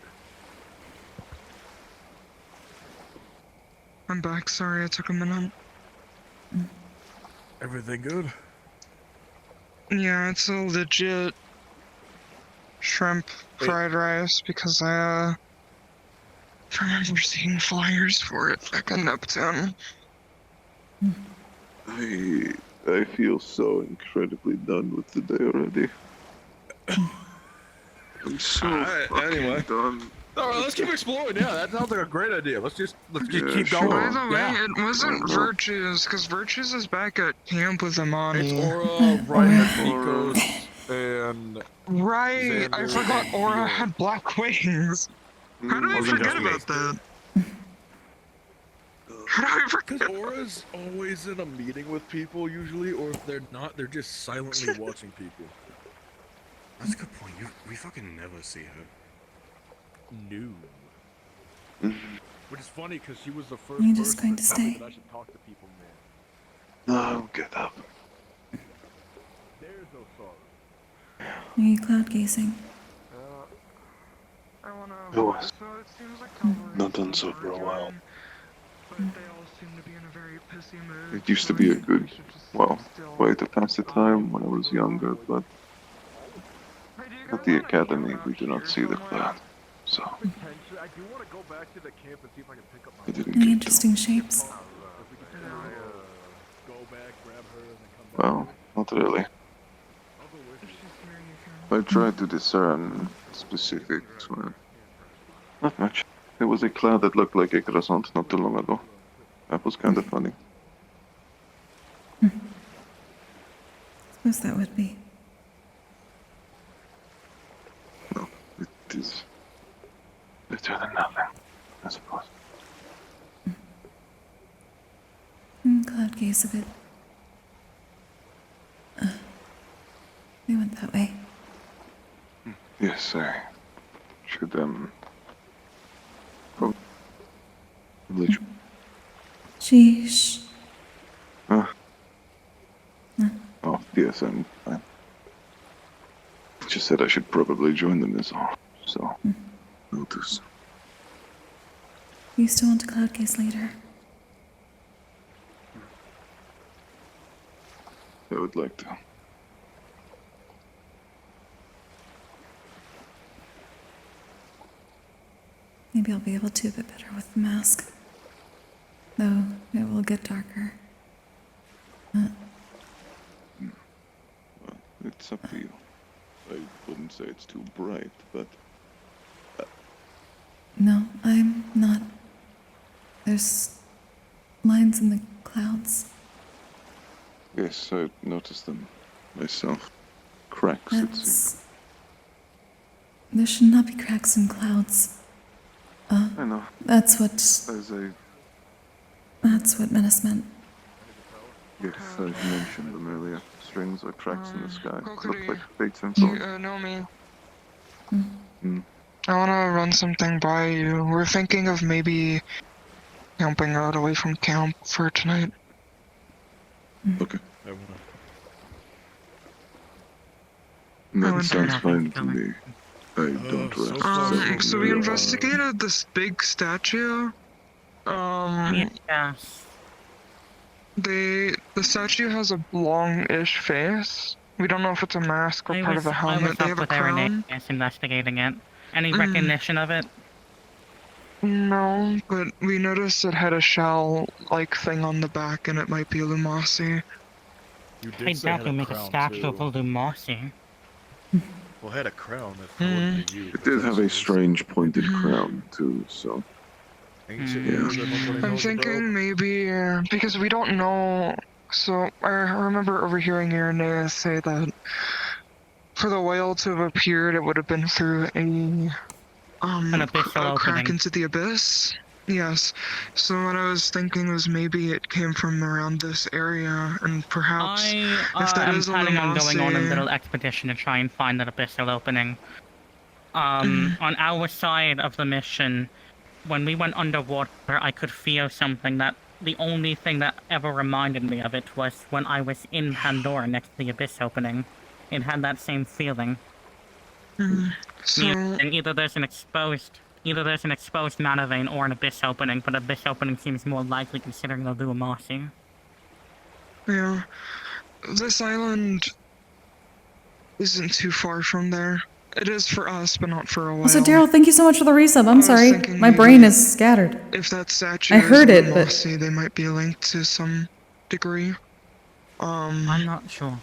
I'm back, sorry it took a minute. Everything good? Yeah, it's a legit shrimp fried rice because I remember seeing flyers for it back in Neptune. I feel so incredibly done with the day already. I'm so fucking done. Alright, let's keep exploring. Yeah, that sounds like a great idea. Let's just keep sure. going. By the way, it wasn't VRChat, because VRChat is back at camp with Amani. It's Aura, Ryan, Nikos, and Right, I Xander forgot and Aura Biol. had black wings. How did I forget about that? How did I forget? Because Aura's always in a meeting with people usually, or if they're not, they're just silently watching people. That's a good point. We fucking never see her. No. Which is funny because she was the first You're just person going to to tell me stay? that I should talk to people more. No, get up. There's no sorry. Are you cloud gazing? I wanna. It was. So it seems like Calvary's Not done so for a while. but they all seem to be in a very pissy mood. It used to be a good, well, way to pass the time when I was younger, but at the academy we do not see the cloud, so I do want to go back to the camp and see if I can pick up I didn't Any get interesting shapes? If we can go back, grab her, and then come back. Well, not really. I tried to discern specifics, well, not much. There was a cloud that looked like a croissant not too long ago. That was kind of funny. Suppose that would be. No, it is better than nothing, I suppose. Cloud gaze a bit. went that way. Yes, I should, probably... Sheesh. Oh, yes, I'm fine. Just said I should probably join them is all, so... Notice. You still want to cloud gaze later? I would like to. Maybe I'll be able to a bit better with the mask. Though it will get darker. Well, it's up to you. I wouldn't say it's too bright, but... No, I'm not. There's lines in the clouds. Yes, I noticed them myself. Cracks, it seems. There should not be cracks in clouds. I know. That's what Menace meant. Yes, I mentioned them earlier. Strings or cracks in the sky. Kokkuri, Look like fates and you know me. I want to run something by you. We're thinking of maybe camping out away from camp for tonight. Okay. That sounds fine to me. I don't rest. So we investigated this big statue. Yeah. The statue has a long-ish face. We don't know if it's a mask or part of a helmet. They have a crown. Investigating it. Any recognition of it? No, but we noticed it had a shell-like thing on the back, and it might be Lumasi. I doubt you'll make a statue of a Lumasi. Well, it had a crown. It did have a strange pointed crown, too, so... I'm thinking maybe, because we don't know, so I remember overhearing Irenaeus say that for the whale to have appeared, it would have been through a crack into the abyss. Yes, so what I was thinking was maybe it came from around this area, and perhaps if that is a planning on going on a Lumasi... little expedition to try and find that abyssal opening. On our side of the mission, when we went underwater, I could feel something that the only thing that ever reminded me of it was when I was in Pandora next to the abyss opening. It had that same feeling. And either there's an exposed mana vein or an abyss opening, but abyss opening seems more likely considering the Lumasi. Yeah. This island isn't too far from there. It is for us, but not for a while. Also, Daryl, thank you so much for the resub. I'm sorry. My brain is scattered. If that statue I heard it, but... they might be linked to some degree. I'm not sure.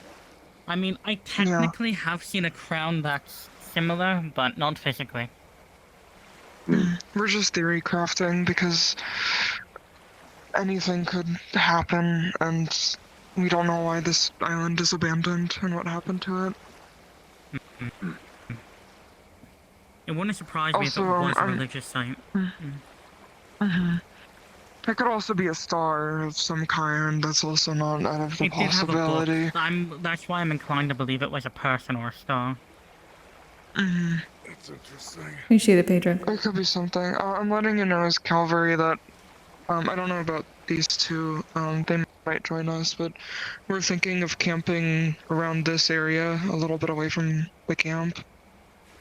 I mean, I technically have seen a crown that's similar, but not physically. We're just theory crafting because anything could happen, and we don't know why this island is abandoned and what happened to it. It wouldn't surprise me if it was a religious site. It could also be a star of some kind. That's also not out of the possibility. That's why I'm inclined to believe it was a person or a star. That's interesting. Appreciate it, Pedro. It could be something. I'm letting you know as Calvary that I don't know about these two. They might join us, but we're thinking of camping around this area, a little bit away from the camp.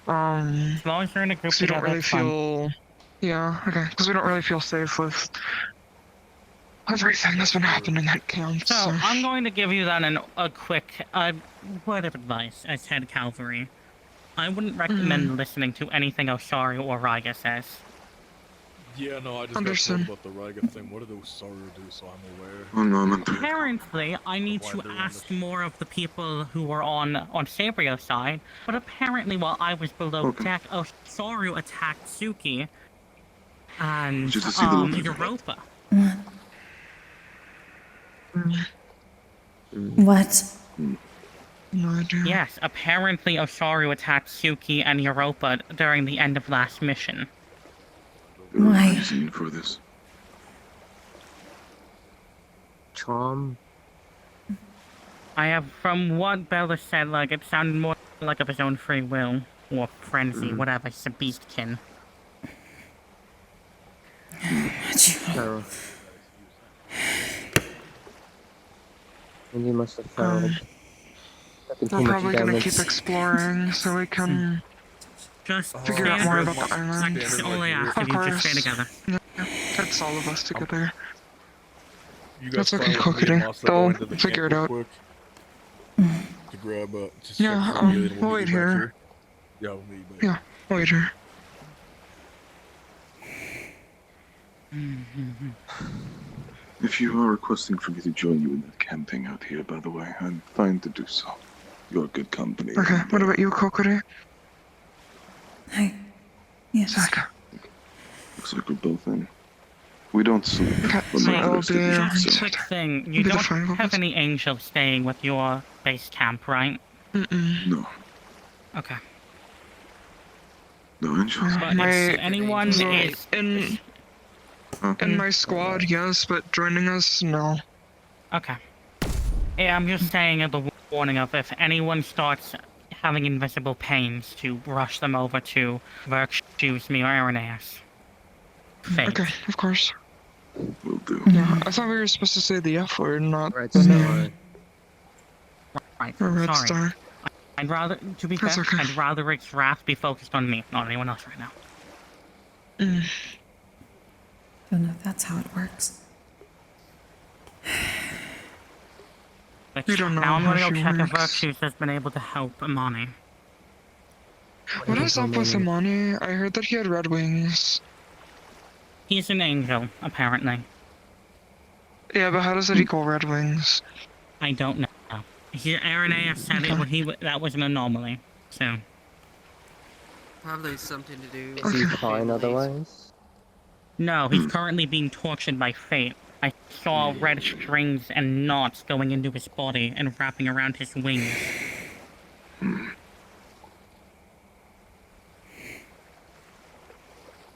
As long as you're in a group we don't really feel... Yeah, okay, because we don't really feel safe with everything that's been happening at camp. So, I'm going to give you then a quick word of advice as head cavalry. I wouldn't recommend listening to anything Osaru or Raiga says. Yeah, no, I just got told about the Raiga thing. What did Osaru do, so I'm aware? Apparently, I need to ask more of the people who were on Sabrio's side, but apparently while I was below deck, Osaru attacked Suki and Europa. What? No idea. Yes, apparently Osaru attacked Suki and Europa during the end of last mission. Why? Reason for this? I have, from what Bella said, like, it sounded more like of his own free will. Or frenzy, whatever, he's a beastkin. So, and you must have found we're probably gonna keep exploring so we can Just figure out more about the island. That's all I ask Of of you, just course. stay together. Yeah, that's all of us together. You guys That's okay, fine with me and Kokkuri. Masa going to They'll the figure camp it real out. quick? To grab to check Yeah, for Amelia and we'll we'll wait meet you back here. here. Yeah, we'll meet you back. Yeah, we'll wait here. If you are requesting for me to join you in that camping out here, by the way, I'm fine to do so. You're good company. Okay, what about you, Kokkuri? Hi. Yes. Zach. Looks like we're both in. We don't sleep. Okay, We're so not I'll rested be yet, Just so- a quick thing, you Be the don't five of have us. any angels staying with your base camp, right? No. Okay. No angels. But My- if anyone so, is... in my squad, yes, but joining us, no. Okay. Yeah, I'm just saying the warning of if anyone starts having invisible pains to rush them over to VRChat or Irenaeus. Fate. Okay, of course. Will do. Yeah, I thought we were supposed to say the F word, not Red the Star. name. Right, Or Red sorry. Star. I'd rather, to be fair, That's okay. I'd rather its wrath be focused on me, not anyone else right now. Don't know if that's how it works. Which, We don't know now I'm how gonna go she check if works. VRChat has been able to help Amani. What is up with Amani? I heard that he had red wings. He's an angel, apparently. Yeah, but how does that equal red wings? I don't know. Irenaeus said that was an anomaly, so... Probably something to do Is with he the fine fate otherwise? No, he's currently being tortured by fate. I saw red strings and knots going into his body and wrapping around his wings.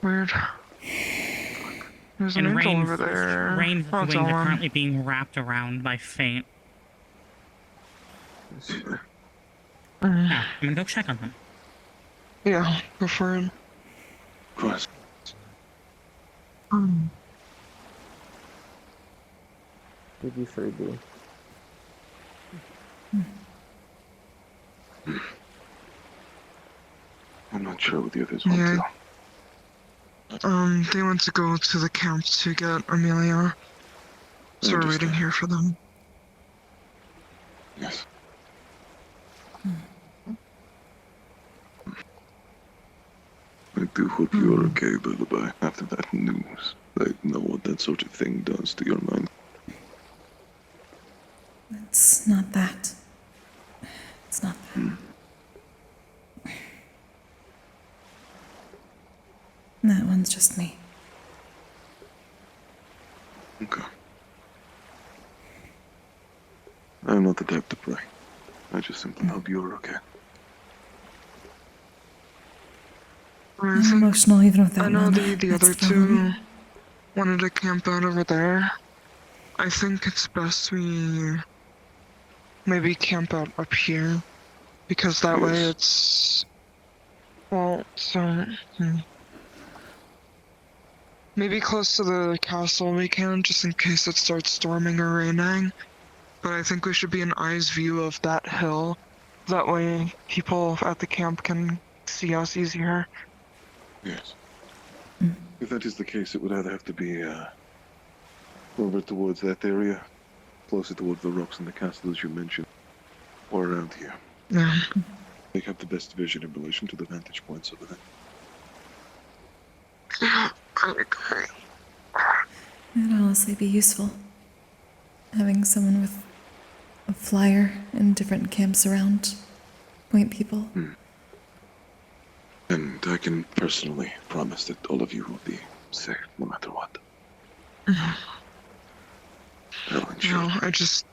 Weird. There's an And angel Rain's, over there. Rain's Oh, wings it's are on. currently being wrapped around by fate. Now, I'm gonna go check on them. Yeah, go for it. Christ. Did you freebie? I'm not sure what the others want Yeah. to. They went to go to the camp to get Amelia. So we're waiting here for them. Yes. I do hope you're okay, by the way, after that news. I know what that sort of thing does to your mind. It's not that. It's not that. That one's just me. Okay. I'm not the type to pray. I just simply hope you're okay. I I'm think- emotional even without I know Mama. the That's other problem. two wanted to camp out over there. I think it's best we maybe camp out up here. Because that way Yes. it's... Well, so... Maybe close to the castle we can, just in case it starts storming or raining. But I think we should be in eyes view of that hill. That way people at the camp can see us easier. Yes. If that is the case, it would either have to be over towards that area, closer towards the rocks and the castle as you mentioned, or around here. Yeah. They have the best vision in relation to the vantage points over there. Yeah, I agree. It'd honestly be useful. Having someone with a flyer in different camps around. Point people. And I can personally promise that all of you will be safe no matter what. I'll ensure. No, I just...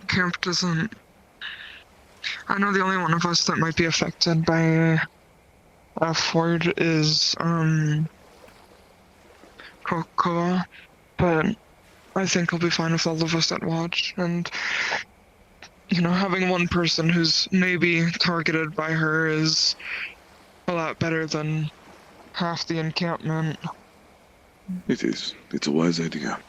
Camp doesn't... I know the only one of us that might be affected by Ford is, Kokoa, but I think he'll be fine with all of us at watch, and you know, having one person who's maybe targeted by her is a lot better than half the encampment. It is. It's a wise idea.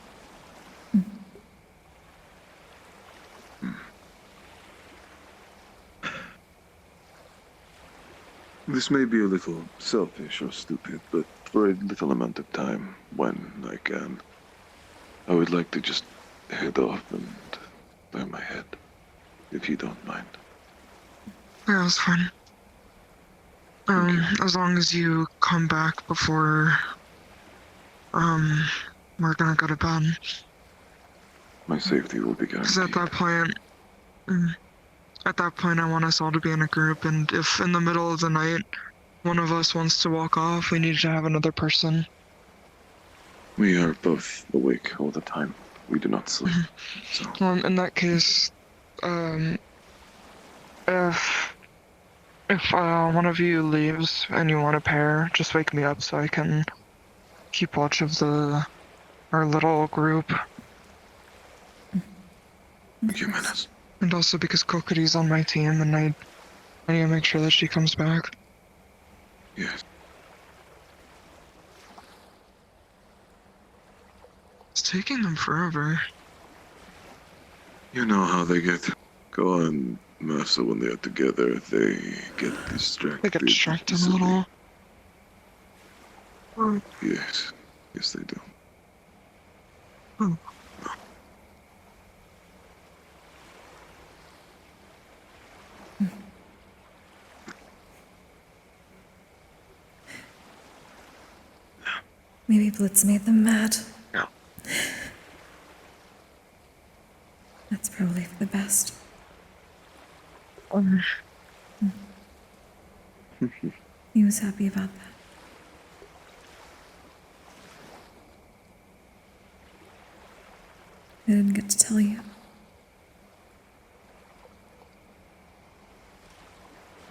This may be a little selfish or stupid, but for a little amount of time, when I can, I would like to just head off and clear my head, if you don't mind. Yeah, that's fine. As long as you come back before, we're gonna go to bed. My safety will be Because guaranteed. at that point, I want us all to be in a group, and if in the middle of the night, one of us wants to walk off, we need to have another person. We are both awake all the time. We do not sleep, so... In that case, if one of you leaves and you want a pair, just wake me up so I can keep watch of our little group. Thank you, Menace. And also because Kokkuri's on my team, and I need to make sure that she comes back. Yes. It's taking them forever. You know how they get. Go on, Massa, when they are together, they get distracted. They get distracted a little. Yes. Yes, they do. Maybe Blitz made them mad. No. That's probably for the best. He was happy about that. I didn't get to tell you.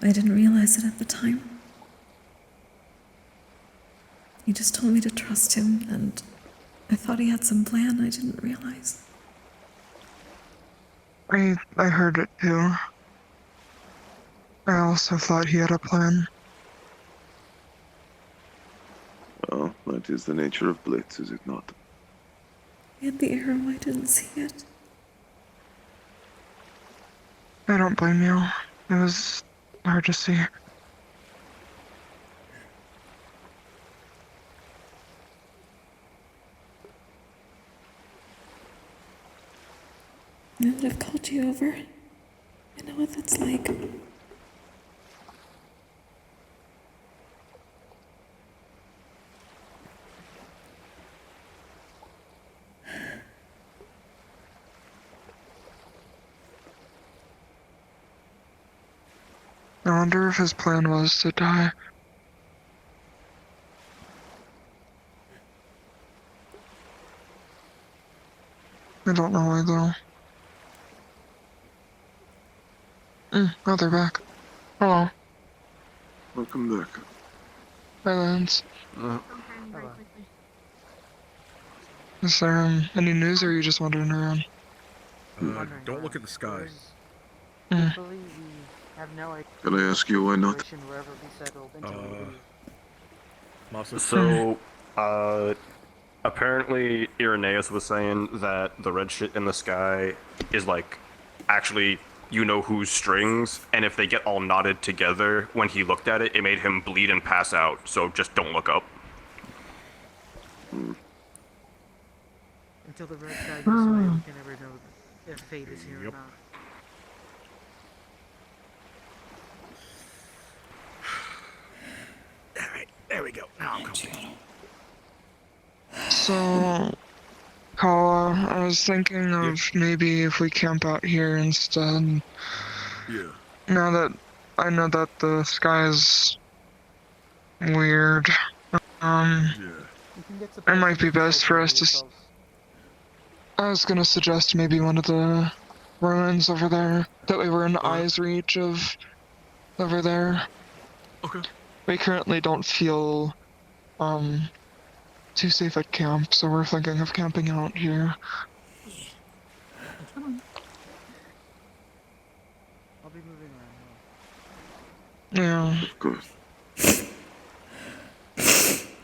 I didn't realize it at the time. He just told me to trust him, and I thought he had some plan I didn't realize. I heard it too. I also thought he had a plan. Well, that is the nature of Blitz, is it not? He had the arrow, I didn't see it. I don't blame you. It was hard to see. I would have called you over. I know what that's like. I wonder if his plan was to die. I don't know why though. Oh, they're back. Hello. Welcome back. Hi, Lance. Is there any news, or are you just wandering around? Don't look at the skies. Can I ask you why not? So, apparently Irenaeus was saying that the red shit in the sky is like, actually, you know whose strings, and if they get all knotted together, when he looked at it, it made him bleed and pass out, so just don't look up. Until the red sky goes away, we can never know if fate is here or not. Alright, there we go. Now I'm comfortable. So, Kawa, I was thinking of maybe if we camp out here instead. Yeah. Now that I know that the sky is weird, it might be best for us to... I was gonna suggest maybe one of the ruins over there. That way we're in eye's reach of over there. Okay. We currently don't feel too safe at camp, so we're thinking of camping out here. Yeah. Of course.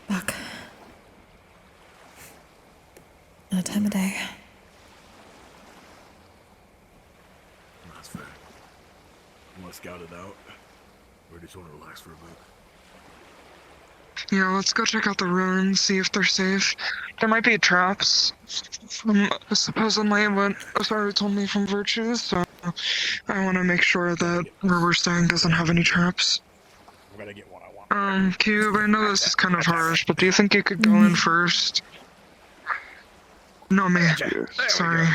Fuck. That time of day. That's fair. You want to scout it out? Or just want to relax for a bit? Yeah, let's go check out the ruins, see if they're safe. There might be traps, supposedly what Osaru told me from Virtue, so I want to make sure that where we're staying doesn't have any traps. I'm gonna get what I want. Cube, I know this is kind of harsh, but do you think you could go in first? No, me. Sorry.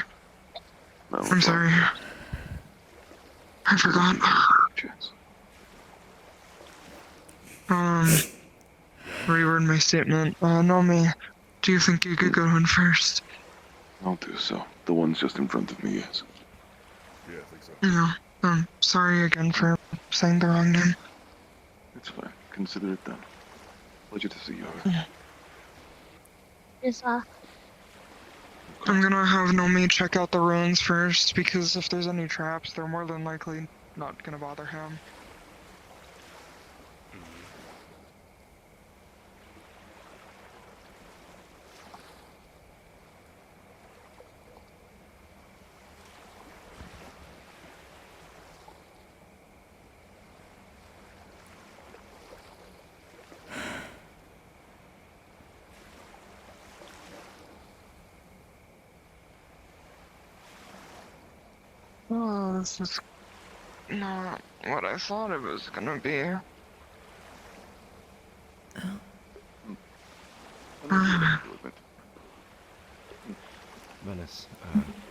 I'm sorry. I forgot. Reword my statement. No, me. Do you think you could go in first? I'll do so. The one's just in front of me, yes. Yeah, I think so. Yeah. Sorry again for saying the wrong name. It's fine. Consider it done. Pleasure to see you. Yes, I'm gonna have Nomi check out the ruins first, because if there's any traps, they're more than likely not gonna bother him. Oh, this is not what I thought it was gonna be. Menace,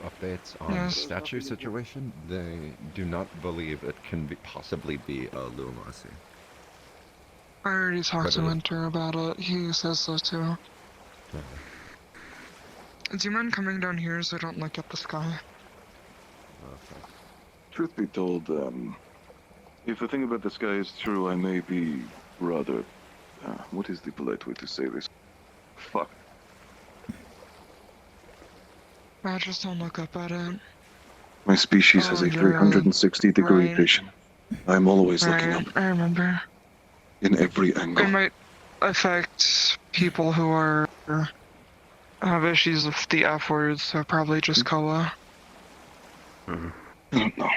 updates on the statue situation. They do not believe it can possibly be a Luomasi. I already talked to Winter about it. He says so too. Do you mind coming down here so I don't look at the sky? Truth be told, if the thing about the sky is true, I may be rather, what is the polite way to say this? Fuck. I just don't look up at it. My species has a 360-degree vision. I'm always looking up. I remember. In every angle. It might affect people who have issues with the F words, so probably just Koa. No.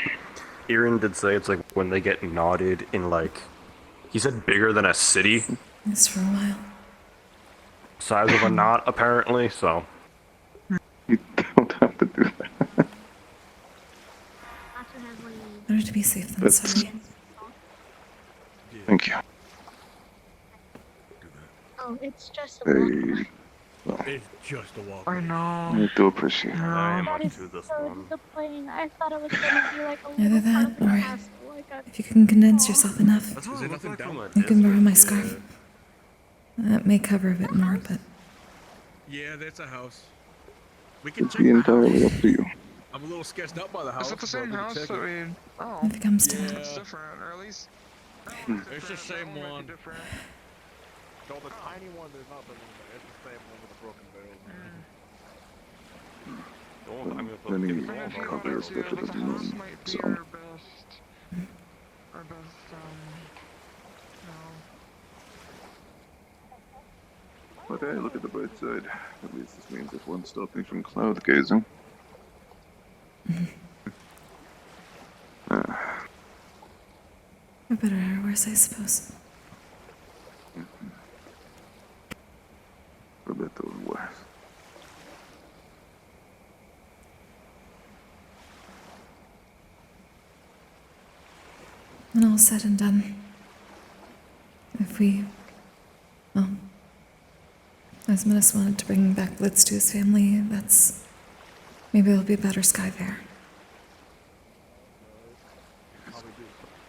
Erin did say it's like when they get knotted in like, he said bigger than a city. It's for a while. Size of a knot apparently, so. You don't have to do that. Better to be safe than sorry. Thank you. Oh, it's just a Hey. Well, It's just a walk. I know. I do appreciate it. I am That up is to this so one. disappointing. I thought it was gonna be like a Either little that part of the or castle, like a... if you can condense yourself enough, That's what it looked like from a you can borrow my distance. scarf. That may cover a bit more, but Yeah, that's a house. We can It's check be the house. entirely up to you. I'm a little sketched up by the house. Is it the but same we can house check that it. we... Oh. if it comes to it. It's different, or at least... It's the same one. Different. So the tiny one, there's nothing in there. It's the same one with the broken barrels. Many others better The than house none, might be so. our best... But hey, look at the bright side. At least this means it won't stop me from cloud gazing. For better or worse, I suppose. For better or worse. When all said and done, if we, well, as Menace wanted to bring back Blitz to his family, maybe there'll be a better sky there. Probably do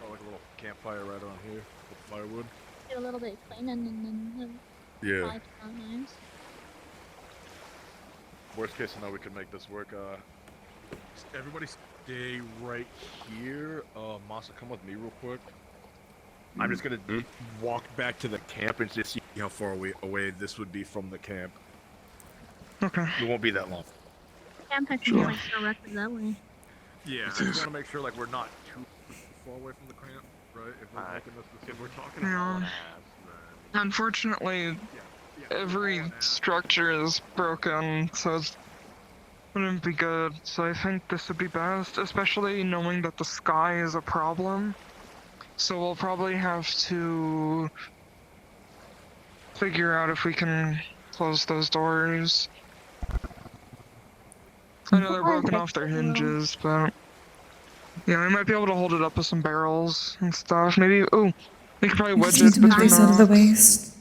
like a little campfire right around here with firewood. Get a little bit cleaning and then have Yeah. 5 times. Worst case scenario, we could make this work. Everybody stay right here. Masa, come with me real quick. I'm just gonna walk back to the camp and just see how far away this would be from the camp. Okay. It won't be that long. Camp has to be like directed that way. Yeah, I just want to make sure like we're not too far away from the camp. right? If they're making us the if we're talking Yeah. haul ass, then Unfortunately, every structure is broken, so it wouldn't be good. So I think this would be best, especially knowing that the sky is a problem. So we'll probably have to figure out if we can close those doors. I know they're broken off their hinges, but yeah, we might be able to hold it up with some barrels and stuff. Maybe, oh, we could probably We wedge just need it to move between these the out of the way. rocks.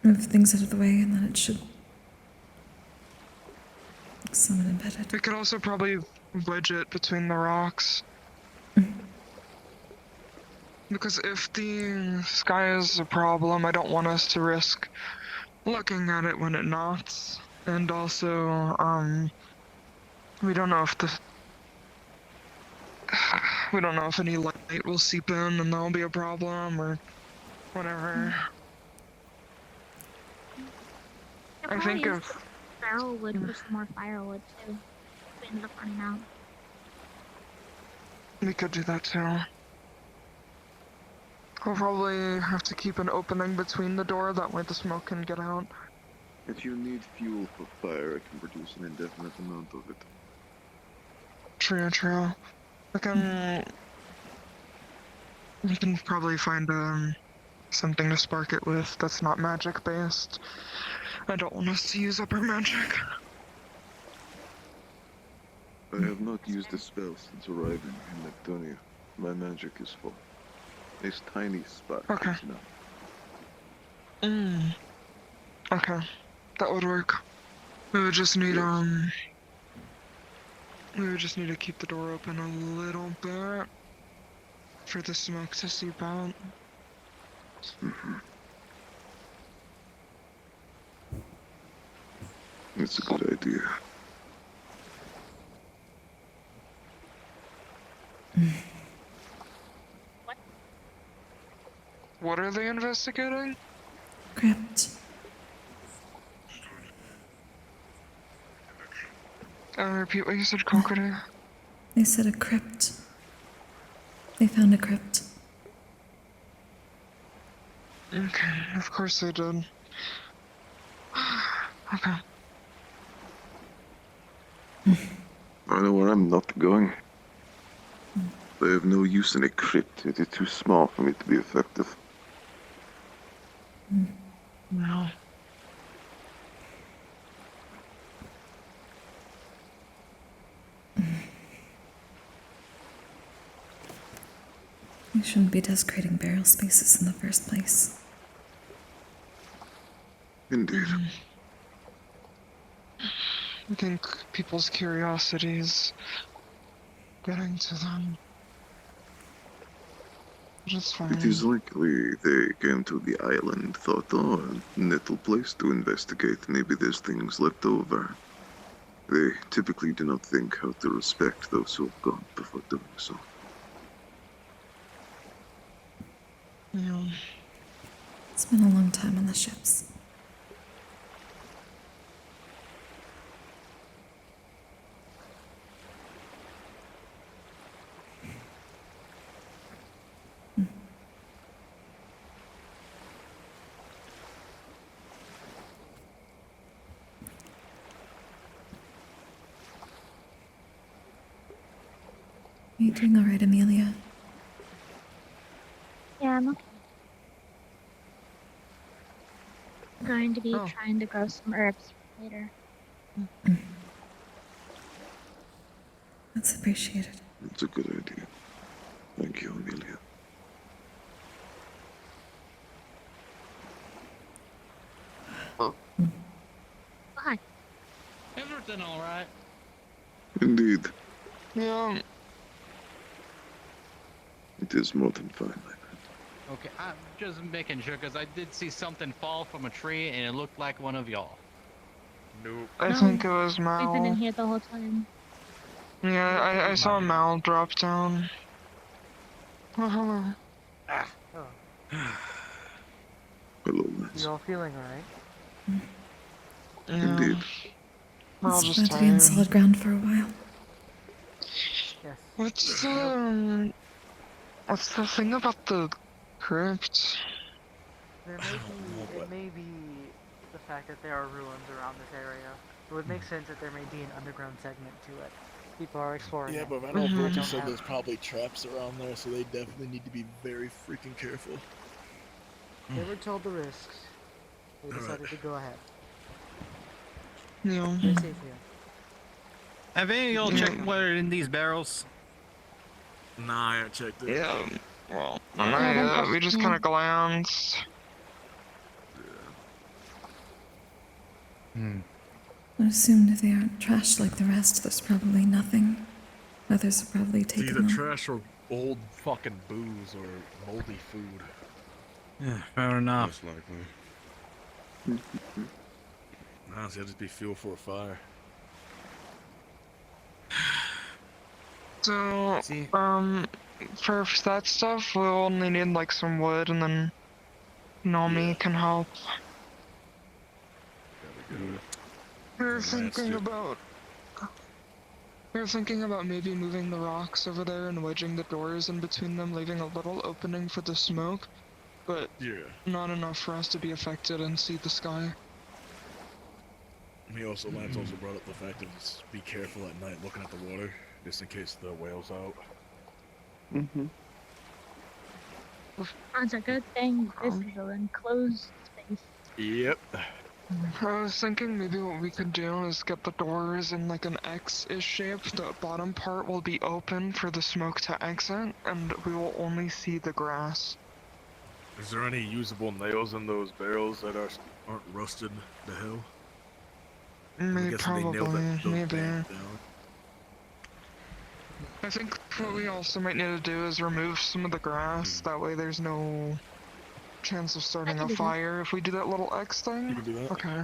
Move things out of the way, and then it should summon embedded. We could also probably wedge it between the rocks. Because if the sky is a problem, I don't want us to risk looking at it when it knots. And also, we don't know if we don't know if any light will seep in and that'll be a problem or whatever. I think if barrel wood for some more firewood too. We ended up running out. we could do that too. We'll probably have to keep an opening between the door, that way the smoke can get out. If you need fuel for fire, I can produce an indefinite amount of it. True, true. We can probably find something to spark it with that's not magic based. I don't want us to use up our magic. I have not used a spell since arriving in Neptune. My magic is full. This tiny spark Okay. is enough. Okay. That would work. We would just need to keep the door open a little bit for the smoke to seep out. It's a good idea. What are they investigating? Crypt. Repeat what you said, Kokkuri. They said a crypt. They found a crypt. Okay, of course they did. Okay. I know where I'm not going. I have no use in a crypt. It is too small for me to be effective. No. We shouldn't be desecrating barrel spaces in the first place. Indeed. I think people's curiosities getting to them. It's fine. It is likely they came to the island, thought, oh, a little place to investigate. Maybe there's things left over. They typically do not think how to respect those who have gone before doing so. Yeah. It's been a long time on the ships. Are you doing all right, Amelia? Yeah, I'm okay. I'm going to be Oh. trying to grow some herbs later. That's appreciated. It's a good idea. Thank you, Amelia. Hi. Everything all right? Indeed. Yeah. It is more than fine, my friend. Okay, I'm just making sure because I did see something fall from a tree and it looked like one of y'all. Nope. I No. think it was We've been in Mal. here the whole time. Yeah, I saw Mal drop down. Oh, hello. Oh, Hello, Lance. you all feeling alright? Yeah. Indeed. We're all It's just glad to be on tired. solid ground for a while. Yes. What's What's the thing about the crypt? There may be, it may be the fact that there are ruins around this area. It would make sense that there may be an underground segment to it. People are exploring Yeah, it. but I know Bertie don't said have- there's probably traps around there, so they definitely need to be very freaking careful. They were told the risks. They Alright. decided to go ahead. Yeah. They're safe here. Have any of y'all Yeah. checked what are in these barrels? Nah, I haven't checked it. Yeah. Well, Yeah, we just kind of glanced. I assumed if they aren't trashed like the rest, there's probably nothing. Others have probably It's taken either them. trash or old fucking booze or moldy food. Yeah, fair enough. Most likely. Honestly, it'd just be fuel for a fire. So, for that stuff, we'll only need like some wood, and then Nomi can help. We're thinking about maybe moving the rocks over there and wedging the doors in between them, leaving a little opening for the smoke, but not enough for us to be affected and see the sky. Lance also brought up the fact that just be careful at night looking at the water, just in case the whale's out. That's a good thing. This is an enclosed space. Yep. I was thinking maybe what we could do is get the doors in like an X-ish shape. The bottom part will be open for the smoke to exit, and we will only see the grass. Is there any usable nails in those barrels that aren't rusted to hell? Maybe, probably, maybe. Down. I think what we also might need to do is remove some of the grass. That way there's no chance of starting a fire if we do that little X thing. You can do that? Okay.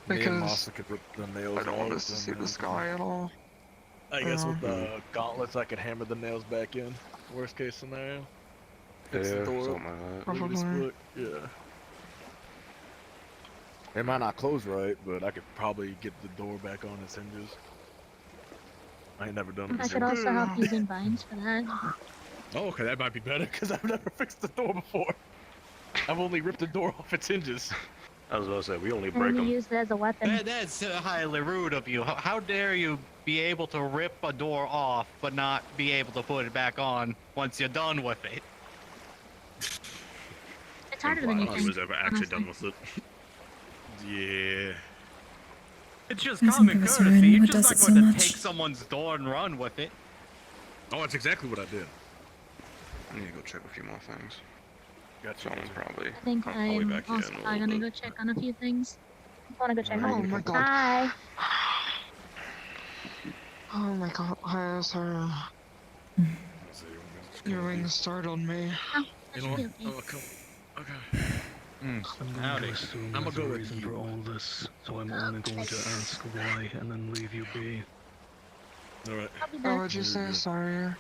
Because I don't want us to see the sky at all. I guess with the gauntlets I could hammer the nails back in. Worst case scenario. Fix the door something like that. Probably. split. Yeah. It might not close right, but I could probably get the door back on its hinges. I ain't never done it I before. could also help using vines for that. Oh, okay, that might be better, because I've never fixed the door before. I've only ripped the door off its hinges. I was about to say, we only And break you them. use it as a weapon. That's highly rude of you. How dare you be able to rip a door off, but not be able to put it back on once you're done with it? It's harder than you I think. was ever actually honestly. done with it. Yeah. It's just Some common of us are courtesy. in You're what just does not it going so to much. take someone's door and run with it. Oh, that's exactly what I did. I need to go check a few more things. Gotcha. Someone's probably. I think I'll be I'm back here also in a probably little gonna bit. go check on a few things. I wanna go check Oh on my god. Hi. Oh my god, hi, sorry. Your wings startled me. Oh, that You should know be what? okay. Oh, okay. I'm going to assume I'm there's gonna a go with reason you. for all this, so I'm only going to ask why and then leave you be. Alright. I'll be Oh, back. what'd you say? Sorry.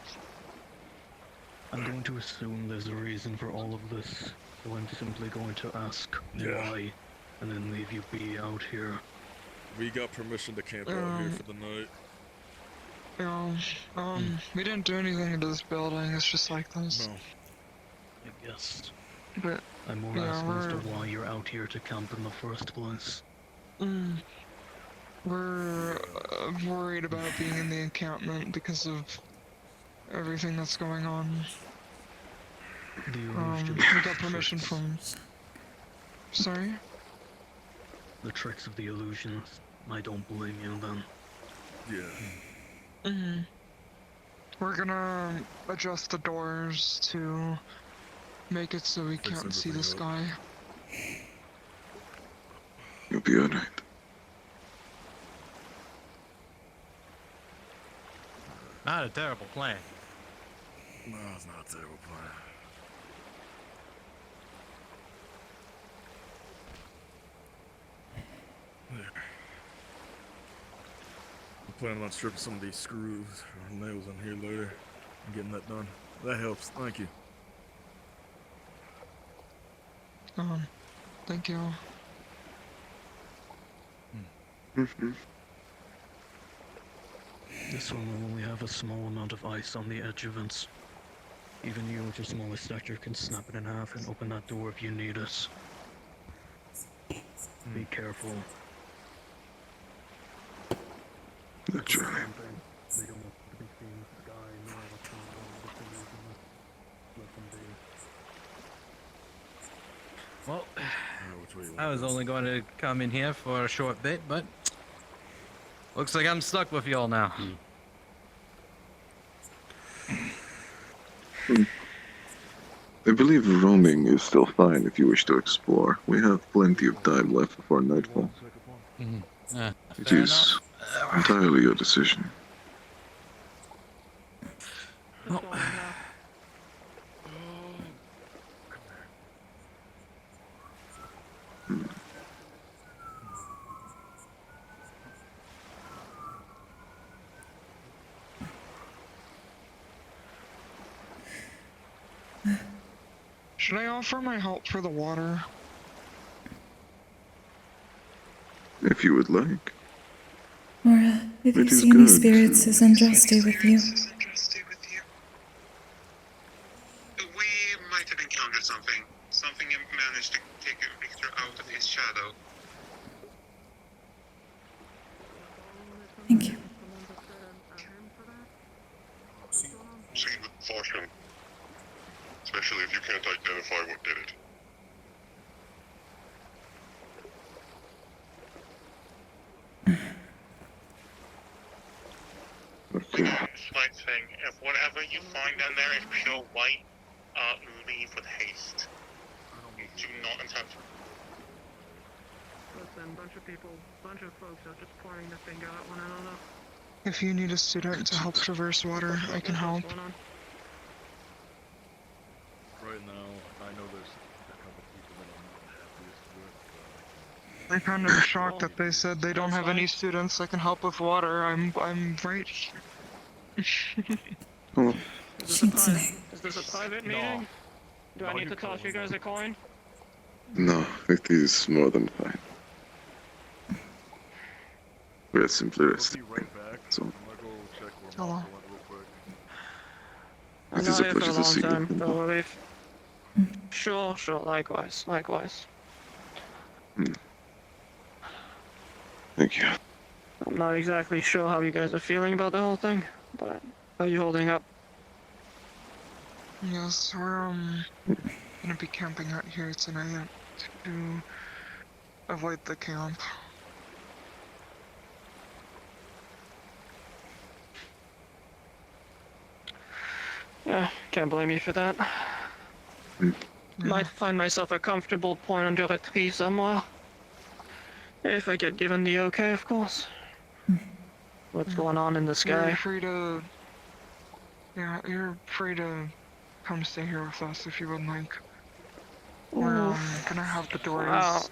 I'm going to assume there's a reason for all of this, so I'm simply going to ask Yeah. why and then leave you be out here. We got permission to camp out here for the night. We didn't do anything into this building, it's just like this. No. I guess. But, I'm more yeah, asking as to we're- why you're out here to camp in the first place. We're worried about being in the encampment because of everything that's going on. The We illusion got permission from... Sorry? The tricks of the illusions. I don't blame you then. Yeah. We're gonna adjust the doors to make it so we Fix can't see the everything sky. You'll be alright. Not a terrible plan. No, it's not a terrible plan. There. I'm planning on stripping some of these screws or nails in here later and getting that done. That helps. Thank you. Thank you. This one will only have a small amount of ice on the edge of it. Even you with your smallest stature can snap it in half and open that door if you need it. Be careful. Naturally. We don't want to be seeing the sky nor what's going on with the illusion. Let them be. Well, I was only going to come in here for a short bit, but looks like I'm stuck with y'all now. I believe roaming is still fine if you wish to explore. We have plenty of time left before nightfall. It is entirely your decision. Well, Should I offer my help for the water? If you would like. Or if you It is see any good. spirits, is Andras stay with you? We might have encountered something. Something managed to take Victor out of his shadow. Thank you. Proceed with caution. Especially if you can't identify what did it. Slight thing, if whatever you find down there is pure white, leave with haste. Do not attempt. Listen, bunch of folks are just pointing the finger at one another. If you need a student to help traverse water, I can help. Right now, I know there's a couple people that I'm not happiest with. I'm kind of shocked that they said they don't have any students that can help with water. I'm right here. Is this a private meeting? Do I need to toss you guys a coin? No, it is more than fine. We are simply resting. So, Hello. I it is know a you for pleasure a to long see time, you. Bill Relief. Sure, likewise. Thank you. I'm not exactly sure how you guys are feeling about the whole thing, but how are you holding up? Yes, we're gonna be camping out here tonight to avoid the camp. Yeah, can't blame you for that. Might find myself a comfortable point under a tree somewhere. If I get given the okay, of course. What's going on in the sky? You're free to... Yeah, you're free to come stay here with us if you would like. We're gonna have the doors... Wow.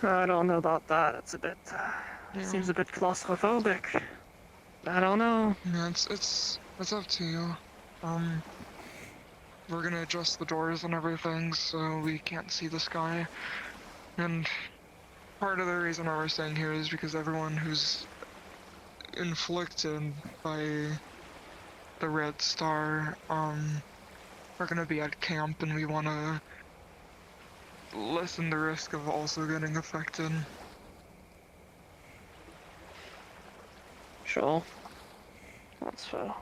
I don't know about that. It's a bit... seems a bit claustrophobic. I don't know. Yeah, it's up to you. We're gonna adjust the doors and everything so we can't see the sky. And part of the reason why we're staying here is because everyone who's inflicted by the Red Star, are gonna be at camp and we wanna lessen the risk of also getting affected. Sure. That's fair.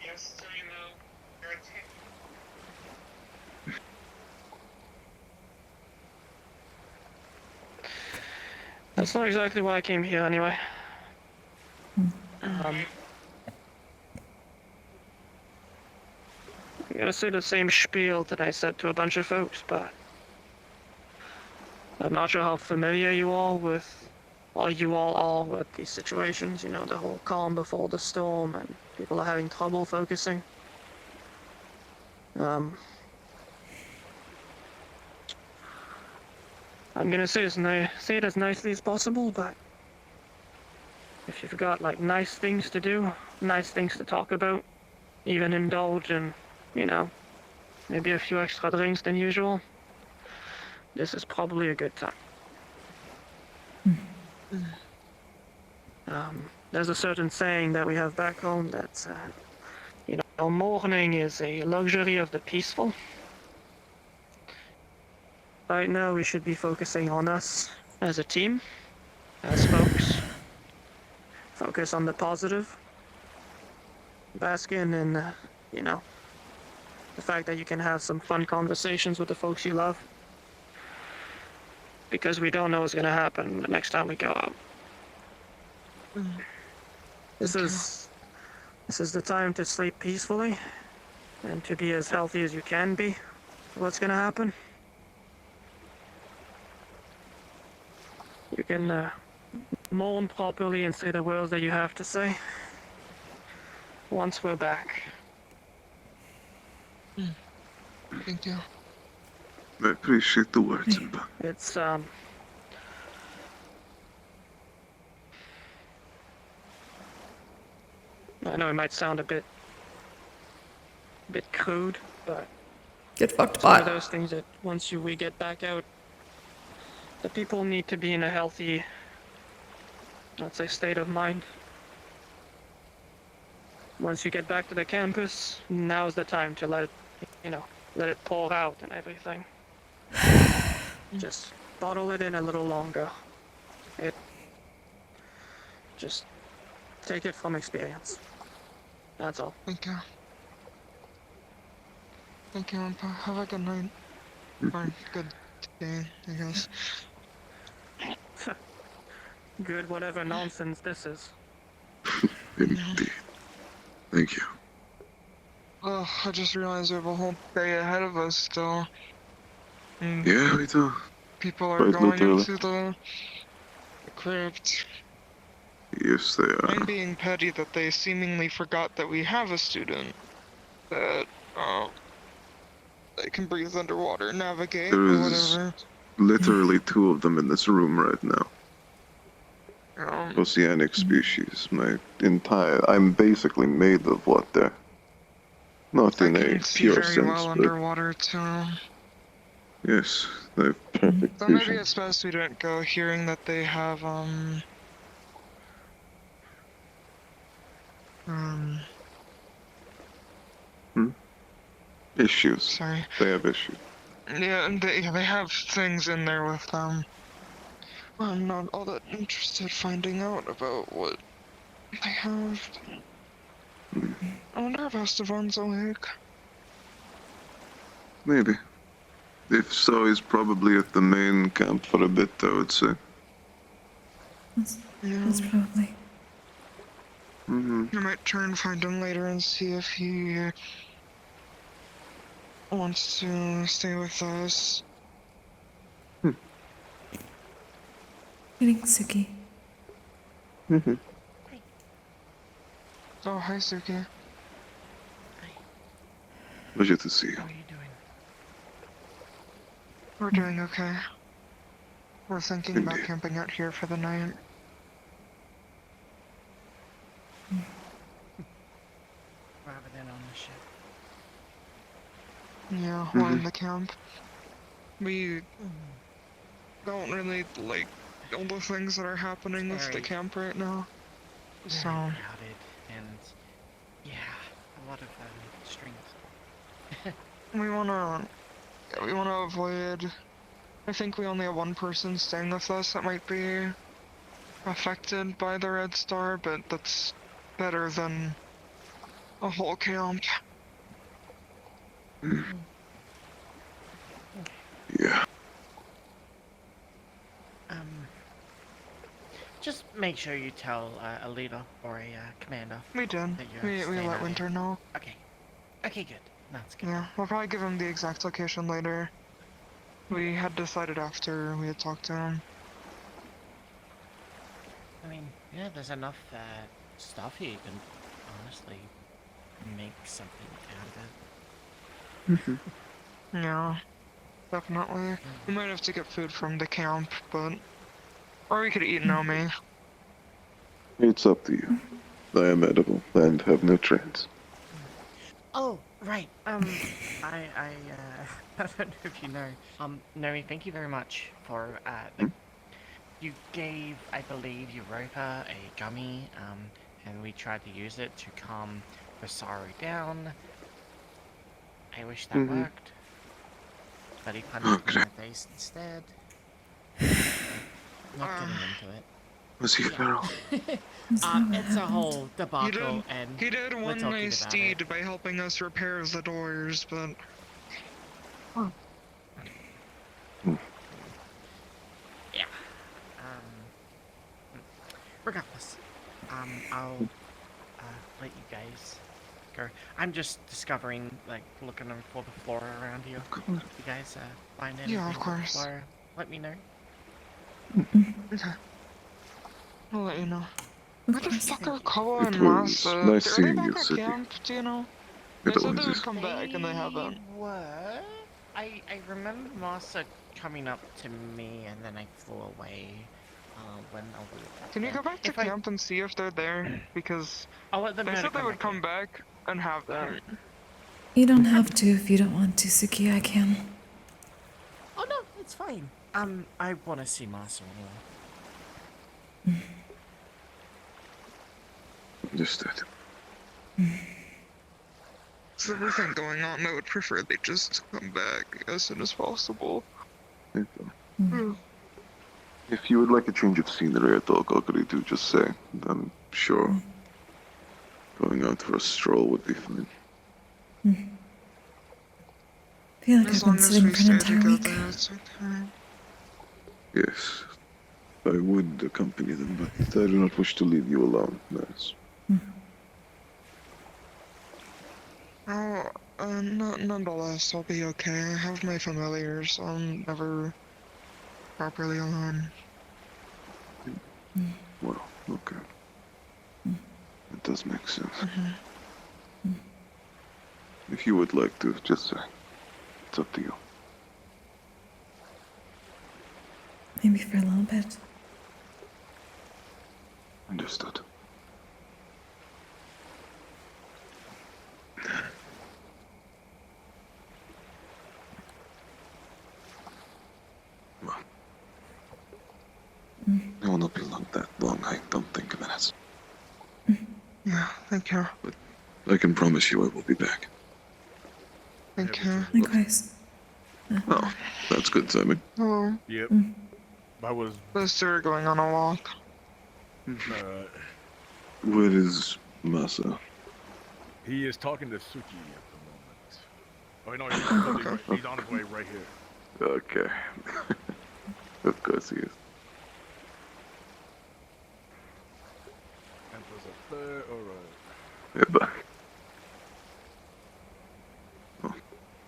Yes, I know. You're a That's not exactly why I came here anyway. I gotta say the same spiel that I said to a bunch of folks, but I'm not sure how familiar you all are with these situations, you know, the whole calm before the storm and people are having trouble focusing. I'm gonna say it as nicely as possible, but if you've got like nice things to do, nice things to talk about, even indulge in, you know, maybe a few extra drinks than usual, this is probably a good time. there's a certain saying that we have back home that's, you know, mourning is a luxury of the peaceful. Right now, we should be focusing on us as a team, as folks. Focus on the positive. Bask in, you know, the fact that you can have some fun conversations with the folks you love. Because we don't know what's gonna happen the next time we go out. This is the time to sleep peacefully and to be as healthy as you can be. What's gonna happen? You can mourn properly and say the words that you have to say. Once we're back. Thank you. I appreciate the words, Impa. It's I know it might sound a bit crude, but Get fucked, it's one of bot. those things that once we get back out, the people need to be in a healthy, let's say, state of mind. Once you get back to the campus, now's the time to let it pour out and everything. Just bottle it in a little longer. Just take it from experience. That's all. Thank you. Thank you, Impa. Have a good night. Or good day, I guess. Good whatever nonsense this is. Indeed. Thank you. Oh, I just realized we have a whole day ahead of us still. Yeah, we do. People are Quite going literally. into the crypt. Yes, they are. I'm being petty that they seemingly forgot that we have a student that they can breathe underwater, navigate, There or is whatever. literally 2 of them in this room right now. Um, Oceanic species. I'm basically made of water. Not I in a can see pure very sense, well but underwater too. yes, they have perfect So maybe vision. it's best we don't go hearing that they have Issues. Sorry. They have issues. Yeah, and they have things in there with I'm not all that interested finding out about what they have. I wonder if Esteban's awake. Maybe. If so, he's probably at the main camp for a bit, I would say. That's probably. I might try and find him later and see if he wants to stay with us. Getting Suki. Oh, hi, Suki. Pleasure to see you. How are you doing? We're doing okay. We're thinking about Indeed. camping out here for the night. Rather than on the ship. Yeah, we're in the camp. We don't really like all the things that are happening with the Very- camp right now. Very So, crowded and yeah, a lot of strings. we wanna avoid. I think we only have one person staying with us that might be affected by the Red Star, but that's better than a whole camp. Yeah. Just make sure you tell a leader or a commander. We did. that you're We staying let out Winter here. know. Okay. Okay, good. That's good. Yeah, we'll probably give him the exact location later. We had decided after we had talked to him. I mean, yeah, there's enough stuff here you can honestly make something out of it. Yeah, definitely. We might have to get food from the camp, but... Or we could eat Nomi. It's up to you. I am edible and have nutrients. Oh, right. I don't know if you know. Nomi, thank you very much for you gave, I believe, Europa a gummy, and we tried to use it to calm Vasari down. I wish that worked. But he punched me in the face instead. Not getting into it. Was he feral? It's a whole debacle, and he did we're one talking nice about deed it. by helping us repair the doors, but... Yeah. Regardless, I'll let you guys go. I'm just discovering, like, looking for the flora around here. If you guys find anything Yeah, of course. flora, let me know. Okay. I'll let you know. Of Where the course. fuck are Koa and It was Masa? nice Are they seeing back you, at City. camp, do you know? It They said always they would is. come back and they haven't. What? I remember Masa coming up to me and then I flew away when I was back Can you there. go back to camp and see if they're there? Because I'll let them they know to said they come would back come back and have them. You don't have to if you don't want to, Suki. I can. Oh no, it's fine. I want to see Masa anyway. Understood. With everything going on, I would prefer they just come back as soon as possible. If you would like a change of scenery at all, Kokkuri, do just say. I'm sure going out for a stroll would be fine. I feel like As I've been long as sitting we for an stay entire week. together, it's okay. Yes, I would accompany them, but I do not wish to leave you alone, nurse. Oh, nonetheless, I'll be okay. I have my familiars. I'm never properly alone. Well, okay. That does make sense. If you would like to, just say. It's up to you. Maybe for a little bit. Understood. Well, I will not be that long, I don't think, minutes. Yeah, thank you. But I can promise you I will be back. Thank you. Likewise. Oh, that's good timing. Hello. Yep. I was. Those two are going on a walk. Where is Masa? He is talking to Suki at the moment. Oh no, he's on his way right here. Okay. Of course he is. Emperor's up there, alright. Yeah, back. Oh,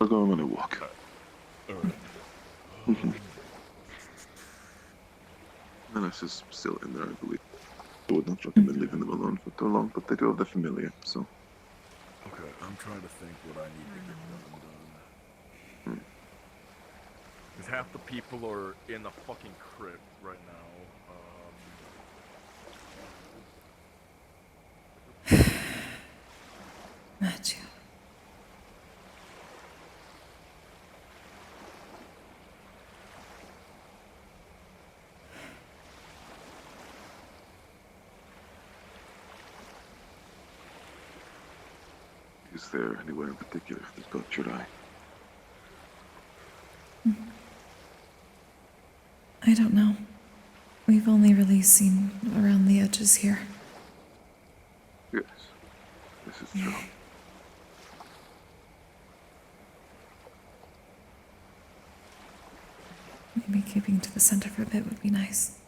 I'll go on a walk. Alright. Menace is still in there, I believe. I would not recommend leaving them alone for too long, but they do have the familiar, so. Okay, I'm trying to think what I need to get done. Because half the people are in the fucking crypt right now. Matthew. Is there anywhere in particular that caught your eye? I don't know. We've only really seen around the edges here. Yes, this is true. Maybe keeping to the center for a bit would be nice.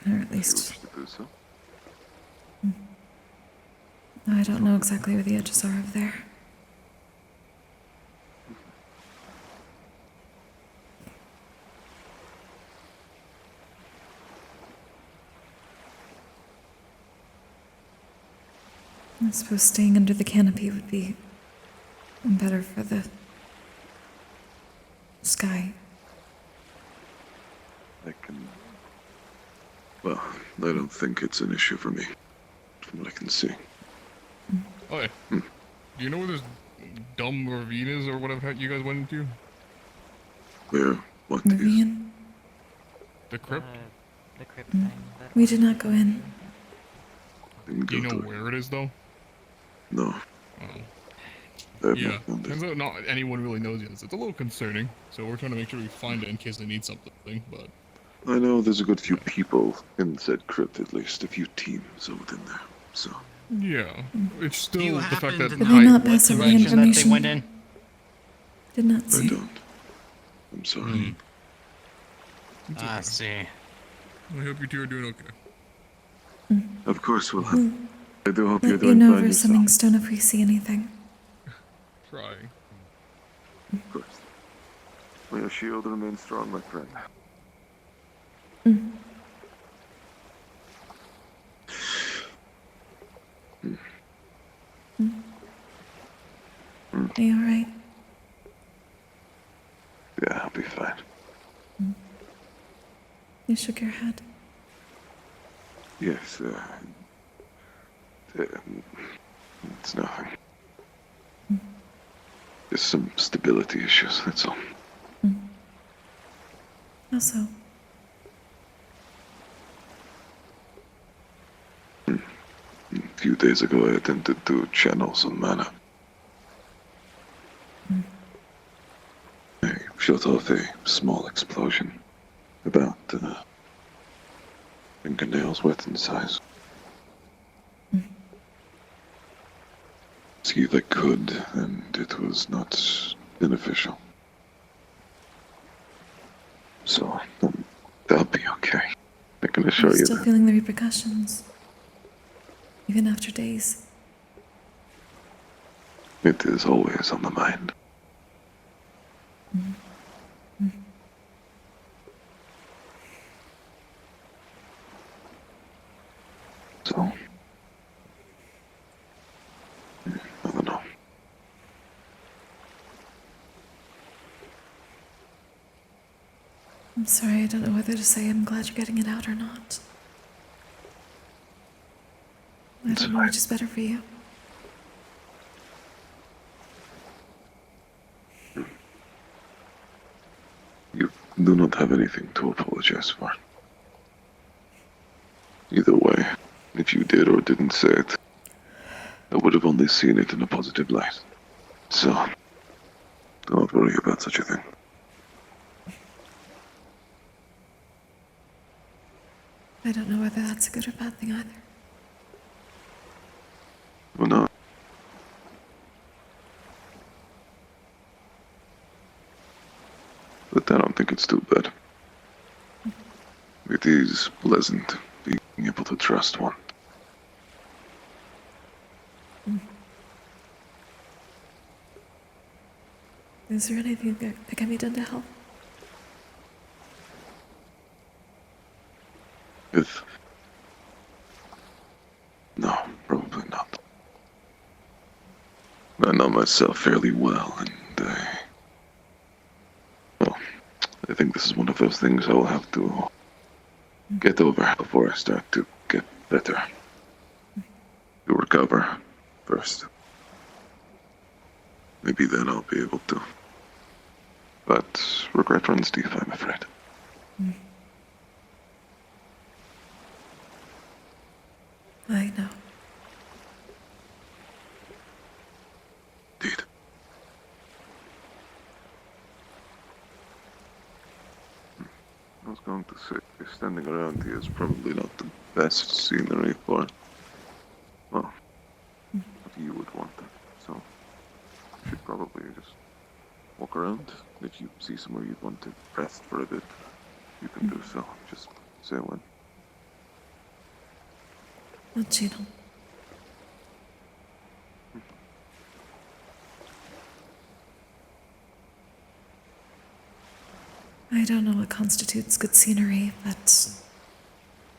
Or at least... I don't know exactly where the edges are of there. I suppose staying under the canopy would be better for the sky. I can... Well, I don't think it's an issue for me, from what I can see. Oh, yeah. Do you know where this dumb ravine is or whatever you guys went into? Where? What Ravine? The crypt? The crypt thing. that We did not go in. Do you know where it is, though? No. Yeah, turns out not anyone really knows yet. It's a little concerning, so we're trying to make sure we find it in case they need something, but... I know there's a good few people in said crypt, at least a few teams within there, so... Yeah, it's still the fact that... Did they not pass over the information? went in? Did not see. I don't. I'm sorry. I see. I hope you two are doing okay. Of course we'll We'll I do hope you're let you doing know fine over yourself. Summing Stone if we see anything. Trying. Of course. May your shield remain strong, my friend. Are you alright? Yeah, I'll be fine. You shook your head. Yes, it's nothing. Just some stability issues, that's all. How so? A few days ago, I attempted to channel some mana. I shot off a small explosion, about fingernails worth in size. See if I could, and it was not beneficial. So, that'll be okay. I can assure You're you still that. feeling the repercussions, even after days. It is always on the mind. So, I don't know. I'm sorry, I don't know whether to say I'm glad you're getting it out or not. I don't know which is better for you. You do not have anything to apologize for. Either way, if you did or didn't say it, I would have only seen it in a positive light. So, don't worry about such a thing. I don't know whether that's a good or bad thing either. Well, no. But I don't think it's too bad. It is pleasant being able to trust one. Is there anything that can be done to help? No, probably not. I know myself fairly well, and well, I think this is one of those things I'll have to get over before I start to get better. To recover first. Maybe then I'll be able to. But regret runs deep, I'm afraid. I know. Indeed. I was going to say, standing around here is probably not the best scenery for, well, what you would want. So, you should probably just walk around. If you see somewhere you'd want to rest for a bit, you can do so. Just say when. I'll cheat on. I don't know what constitutes good scenery, but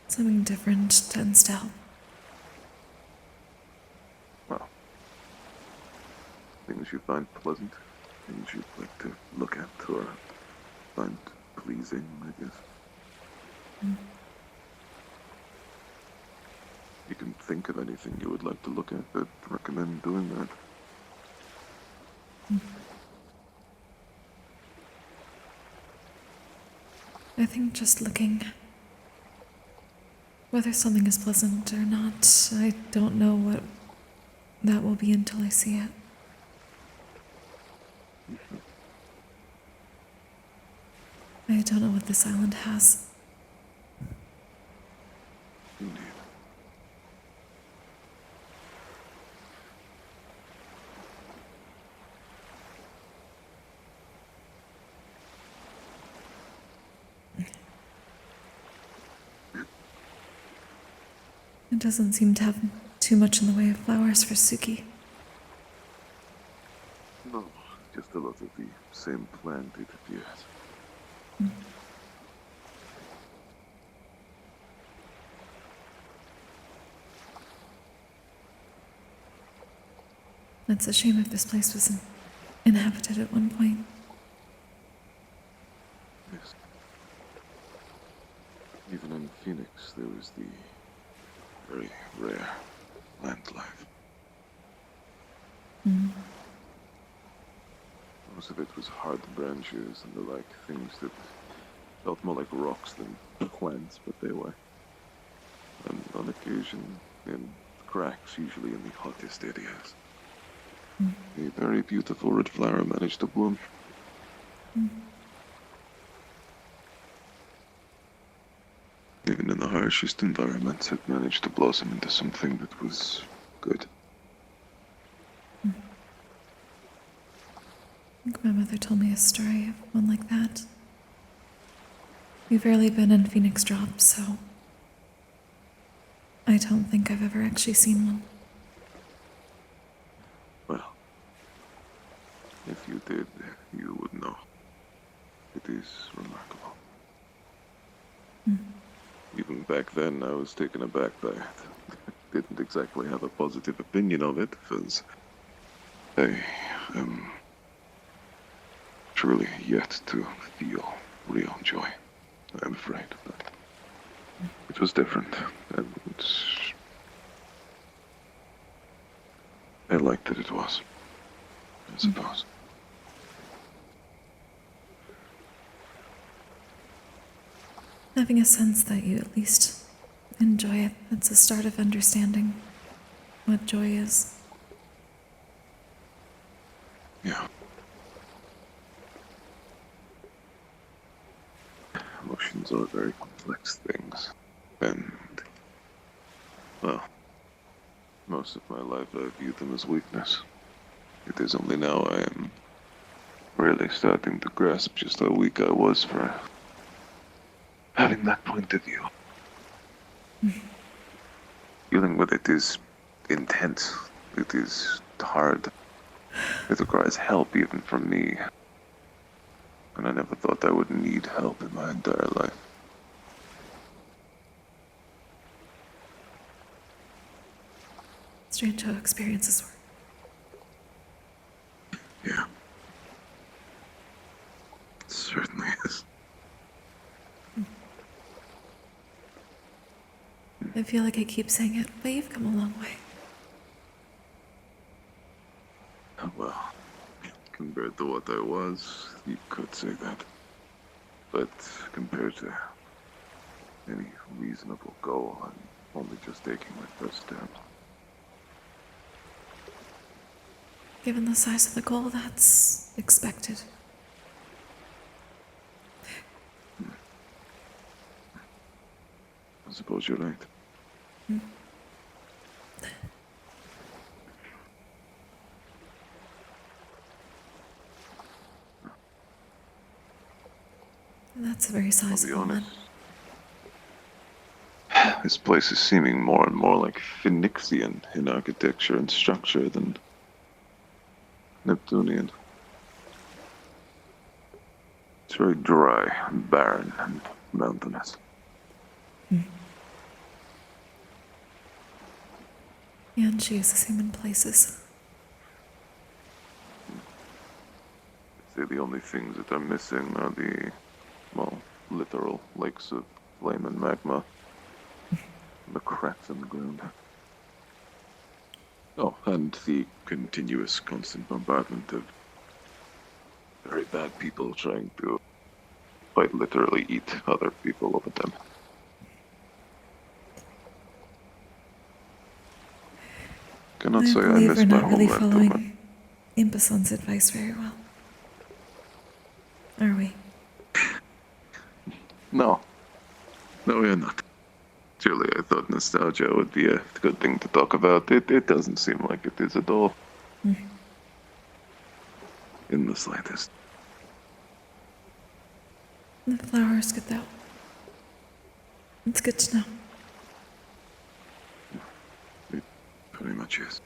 something different tends to help. Well, things you find pleasant, things you'd like to look at or find pleasing, I guess. You can think of anything you would like to look at, I'd recommend doing that. I think just looking. Whether something is pleasant or not, I don't know what that will be until I see it. I don't know what this island has. Indeed. It doesn't seem to have too much in the way of flowers for Suki. No, just a lot of the same plant, it appears. It's a shame if this place was inhabited at one point. Yes. Even in Phoenix, there was the very rare plant life. Most of it was hard branches and the like, things that felt more like rocks than plants, but they were. And on occasion, in cracks, usually in the hottest areas. A very beautiful red flower managed to bloom. Even in the harshest environments, it managed to blossom into something that was good. I think my mother told me a story of one like that. We've rarely been in Phoenix Drop, so I don't think I've ever actually seen one. Well, if you did, you would know. It is remarkable. Even back then, I was taken aback by it. Didn't exactly have a positive opinion of it, because I am truly yet to feel real joy, I'm afraid. But it was different, and I liked that it was, I suppose. Having a sense that you at least enjoy it, that's a start of understanding what joy is. Yeah. Emotions are very complex things, and, well, most of my life I viewed them as weakness. It is only now I am really starting to grasp just how weak I was for having that point of view. Dealing with it is intense. It is hard. It requires help even from me. And I never thought I would need help in my entire life. Strange how experiences work. Yeah. It certainly is. I feel like I keep saying it, but you've come a long way. Well, compared to what I was, you could say that. But compared to any reasonable goal, I'm only just taking my first step. Given the size of the goal, that's expected. I suppose you're right. That's a very sizable one. This place is seeming more and more like Phoenixian in architecture and structure than Neptunian. It's very dry and barren and mountainous. Yeah, and she is the same in places. I'd say the only things that are missing are the, well, literal lakes of flame and magma. The cracks in the ground. Oh, and the continuous, constant bombardment of very bad people trying to quite literally eat other people over them. Cannot say I believe miss we're my not really homeland too much. following Impason's advice very well. Are we? No. No, we are not. Surely I thought nostalgia would be a good thing to talk about. It doesn't seem like it is at all. In the slightest. The flower is good though. It's good to know. It pretty much is.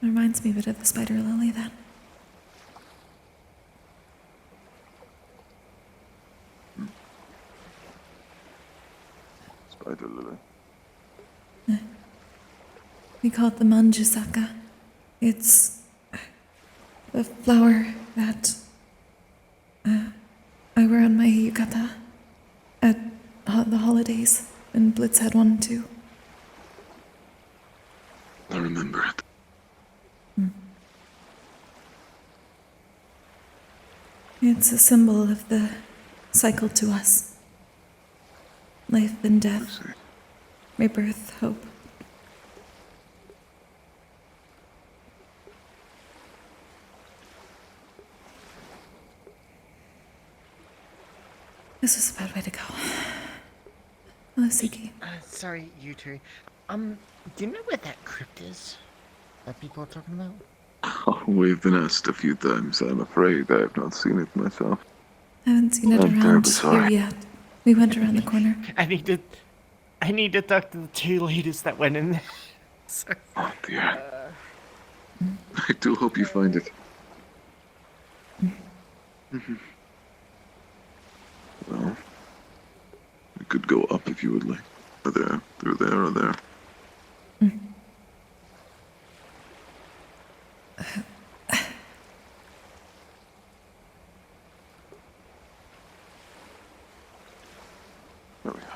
Reminds me a bit of the spider lily then. Spider lily. We call it the manjusaka. It's the flower that I wear on my yukata at the holidays when Blitz had one too. I remember it. It's a symbol of the cycle to us. Life and death. Rebirth, hope. This was a bad way to go. Hello, Suki. Sorry, you two. Do you know where that crypt is that people are talking about? Oh, we've been asked a few times. I'm afraid I have not seen it myself. I haven't seen it I'm around terribly here sorry. yet. We went around the corner. I need to talk to the two ladies that went in there. Sorry. Oh dear. I do hope you find it. Well, we could go up if you would like. There, through there, or there. There we go.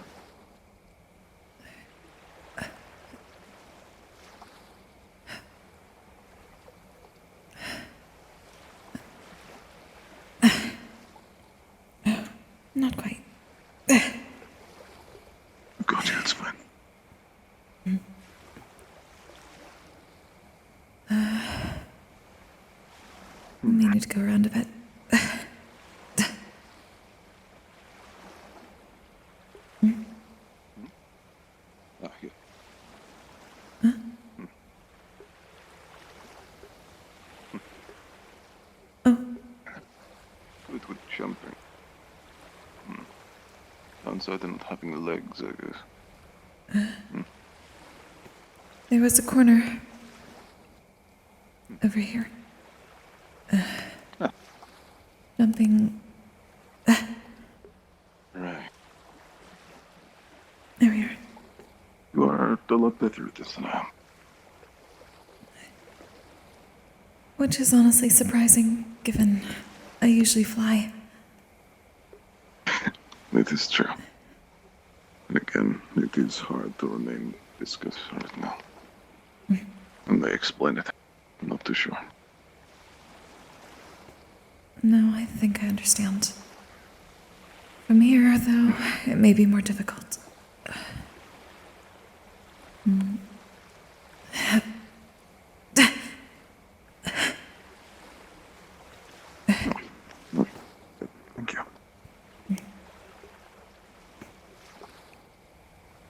Not quite. Gotcha, it's fine. We may need to go around a bit. Ah, here. Good with jumping. Downside and not having legs, I guess. There was a corner over here. Jumping. Right. There we are. You are a lot better at this than I am. Which is honestly surprising, given I usually fly. It is true. And again, it is hard to remain viscous right now. And they explain it. I'm not too sure. No, I think I understand. From here, though, it may be more difficult. Thank you.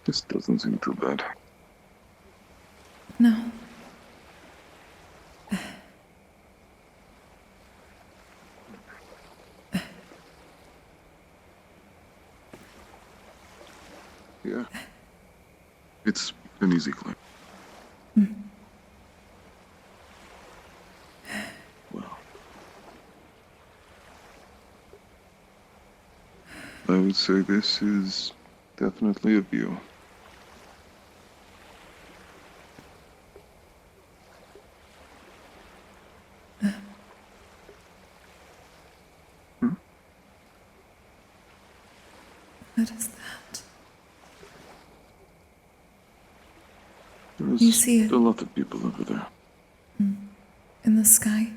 This doesn't seem too bad. No. Yeah. It's an easy climb. Well. I would say this is definitely a view. What is that? You see it a lot of people over there. in the sky?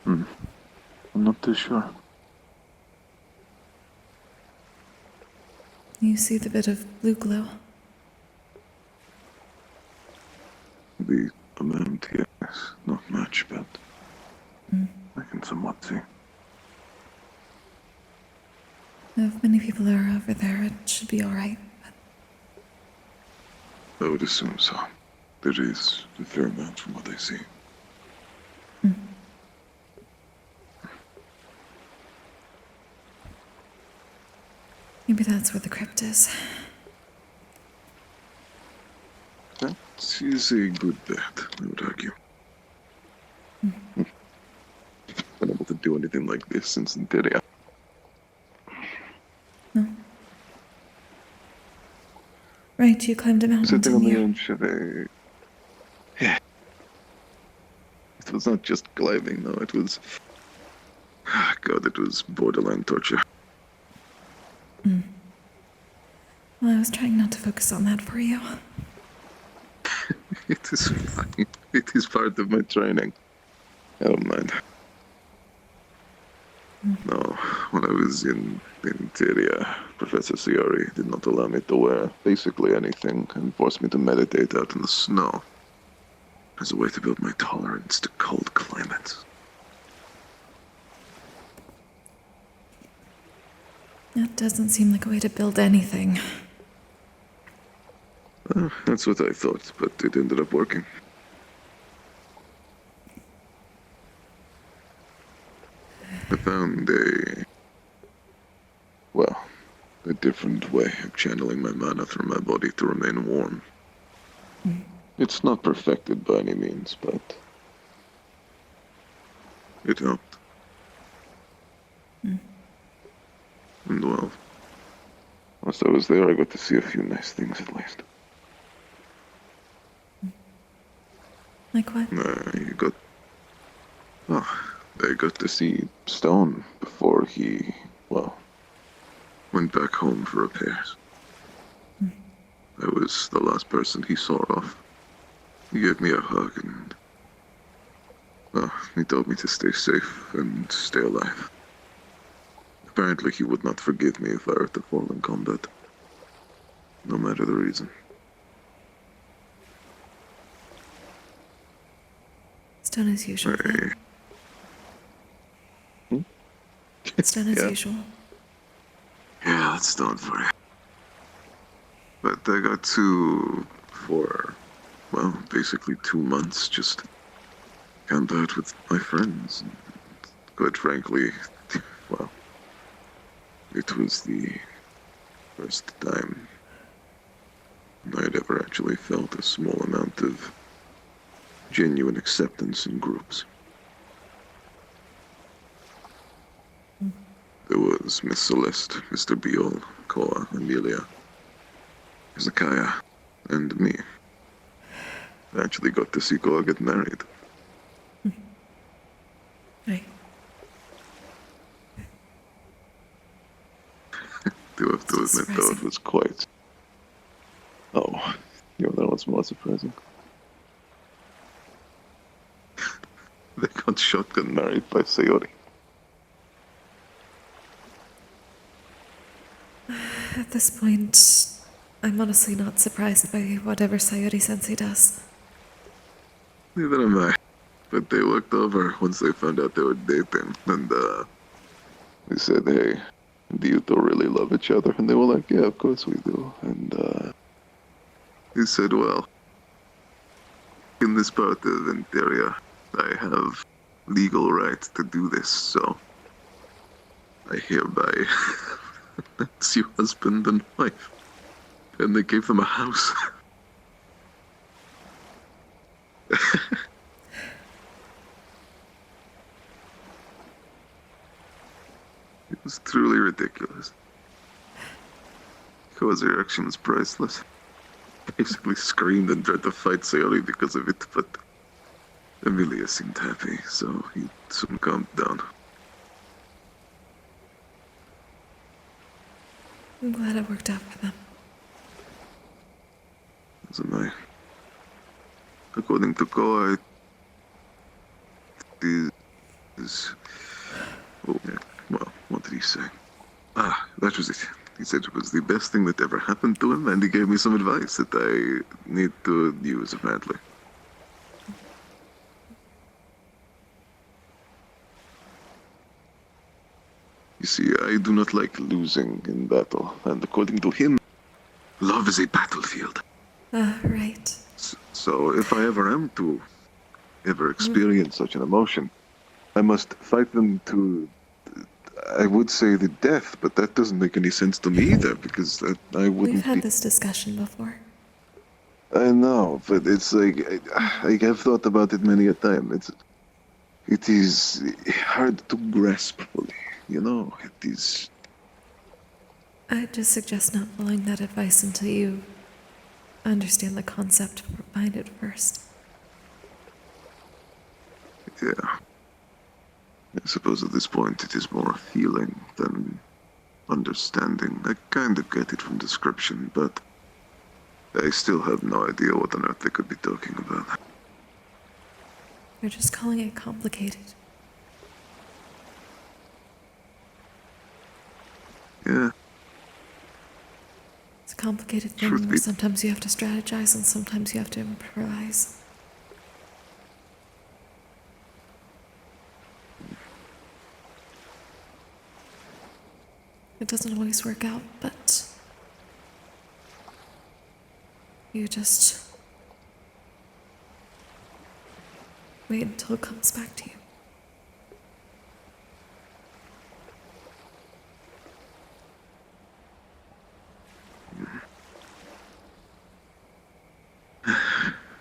I'm not too sure. You see the bit of blue glow? The amount, yes, not much, but I can somewhat see. If many people are over there, it should be alright. I would assume so. There is a fair amount from what I see. Maybe that's where the crypt is. That is a good bet, I would argue. Been able to do anything like this since Interior. No. Right, you climbed a mountain, Sitting on didn't the you? edge of a... Yeah. It was not just climbing, though. It was... God, it was borderline torture. Well, I was trying not to focus on that for you. It is fine. It is part of my training. I don't mind. No, when I was in Interior, Professor Ciori did not allow me to wear basically anything and forced me to meditate out in the snow as a way to build my tolerance to cold climates. That doesn't seem like a way to build anything. That's what I thought, but it ended up working. I found a different way of channeling my mana through my body to remain warm. It's not perfected by any means, but it helped. And well, whilst I was there, I got to see a few nice things at least. Like what? I got to see Stone before he, went back home for repairs. I was the last person he saw off. He gave me a hug and, he told me to stay safe and stay alive. Apparently he would not forgive me if I were to fall in combat, no matter the reason. It's done as usual. It's done as usual. Yeah, that's done for you. But I got for basically 2 months, just camp out with my friends. And quite frankly, it was the first time I'd ever actually felt a small amount of genuine acceptance in groups. There was Miss Celeste, Mr. Beal, Koa, Amelia, Zakaya, and me. I actually got to see Koa get married. Right. Do have to admit, though, it was quite... Oh, that was more surprising. They got shotgun married by Sayori. At this point, I'm honestly not surprised by whatever Sayori-sensei does. Neither am I. But they looked over once they found out they were dating, and they said, "Hey, do you two really love each other?" And they were like, "Yeah, of course we do." And he said, "Well, in this part of Interior, I have legal right to do this, so I hereby announce you husband and wife." And they gave them a house. It was truly ridiculous. Koa's reaction was priceless. Basically screamed and tried to fight Sayori because of it, but Emilia seemed happy, so he soon calmed down. I'm glad it worked out for them. as am I. According to Koa, it is... Oh, yeah. Well, what did he say? Ah, that was it. He said it was the best thing that ever happened to him, and he gave me some advice that I need to use, apparently. You see, I do not like losing in battle, and according to him, love is a battlefield. Right. So if I ever am to experience such an emotion, I must fight them to, I would say the death, but that doesn't make any sense to me either, because I wouldn't We've had be... this discussion before. I know, but it's like, I have thought about it many a time. It is hard to grasp fully, you know? It is... I just suggest not following that advice until you understand the concept behind it first. Yeah. I suppose at this point it is more a feeling than understanding. I kind of get it from description, but I still have no idea what on earth they could be talking about. You're just calling it complicated. Yeah. It's a complicated thing where sometimes you have to strategize and sometimes you have to improvise. It doesn't always work out, but you just wait until it comes back to you.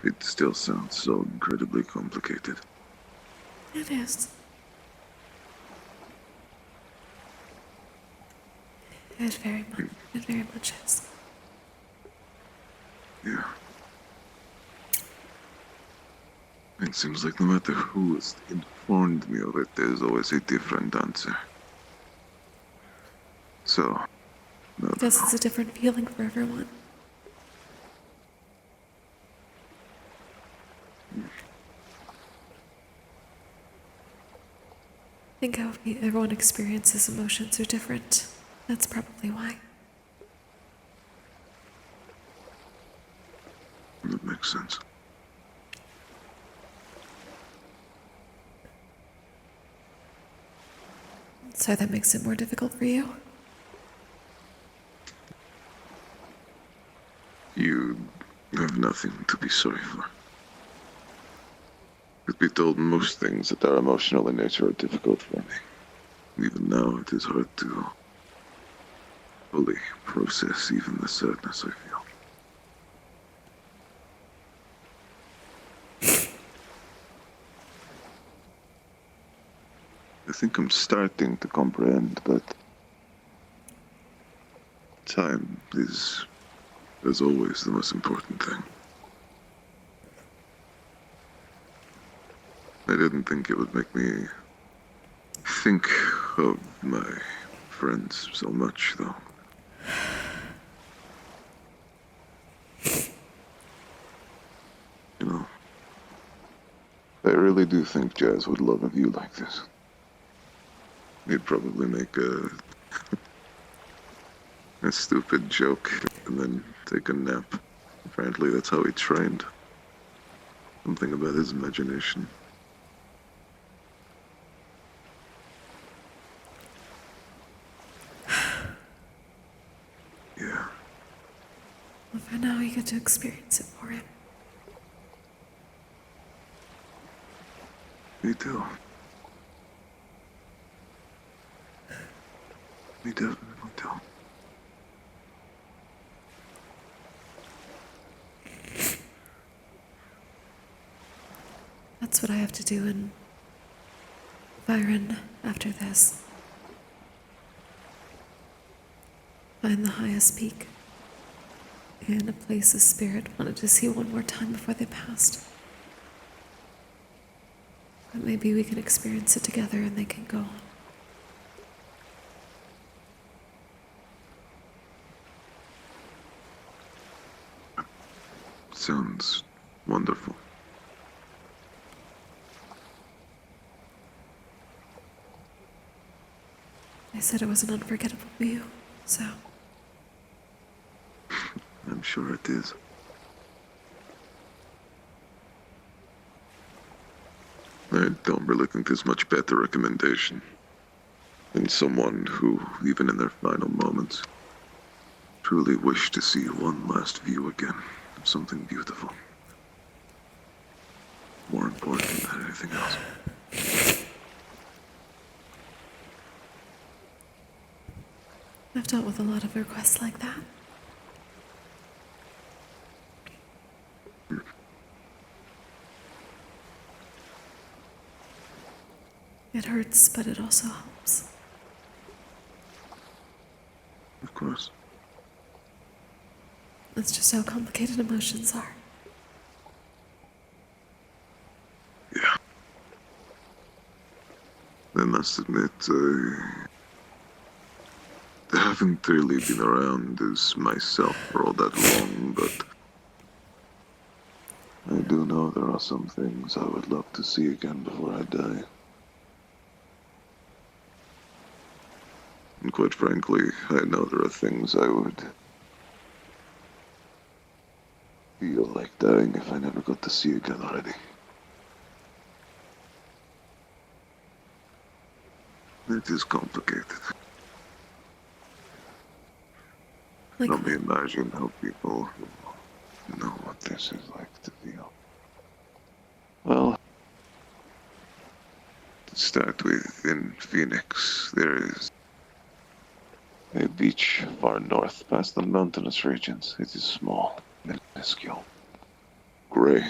It still sounds so incredibly complicated. It is. It very much is. Yeah. It seems like no matter who has informed me of it, there's always a different answer. So, I guess it's a different feeling for everyone. I think how everyone experiences emotions are different. That's probably why. That makes sense. So that makes it more difficult for you? You have nothing to be sorry for. Truth be told, most things that are emotional in nature are difficult for me. Even now, it is hard to fully process even the sadness I feel. I think I'm starting to comprehend, but time is, as always, the most important thing. I didn't think it would make me think of my friends so much, though. You know, I really do think Jazz would love a view like this. He'd probably make a stupid joke and then take a nap. Apparently that's how he trained. Something about his imagination. Yeah. Well, for now, you get to experience it for him. Me too. Me definitely do. That's what I have to do in Byron after this. Find the highest peak and a place the spirit wanted to see one more time before they passed. But maybe we can experience it together and they can go on. sounds wonderful. I said it was an unforgettable view, so... I'm sure it is. I don't really think there's much better recommendation than someone who, even in their final moments, truly wished to see one last view again of something beautiful. More important than anything else. I've dealt with a lot of requests like that. It hurts, but it also helps. Of course. That's just how complicated emotions are. Yeah. I must admit, I haven't really been around as myself for all that long, but I do know there are some things I would love to see again before I die. And quite frankly, I know there are things I would feel like dying if I never got to see again already. It is complicated. Like Let me imagine how people who know what this is like to feel. Well, to start with, in Phoenix, there is a beach far north past the mountainous regions. It is small, minuscule, gray.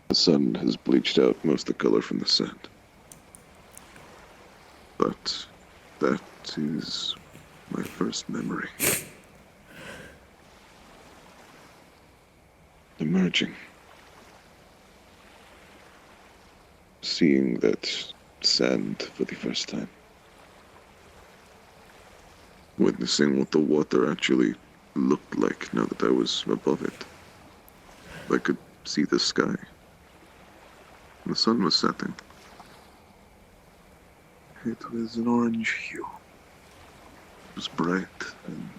The sun has bleached out most of the color from the sand. But that is my first memory. Emerging. Seeing that sand for the first time. Witnessing what the water actually looked like now that I was above it. I could see the sky. The sun was setting. It was an orange hue. It was bright, and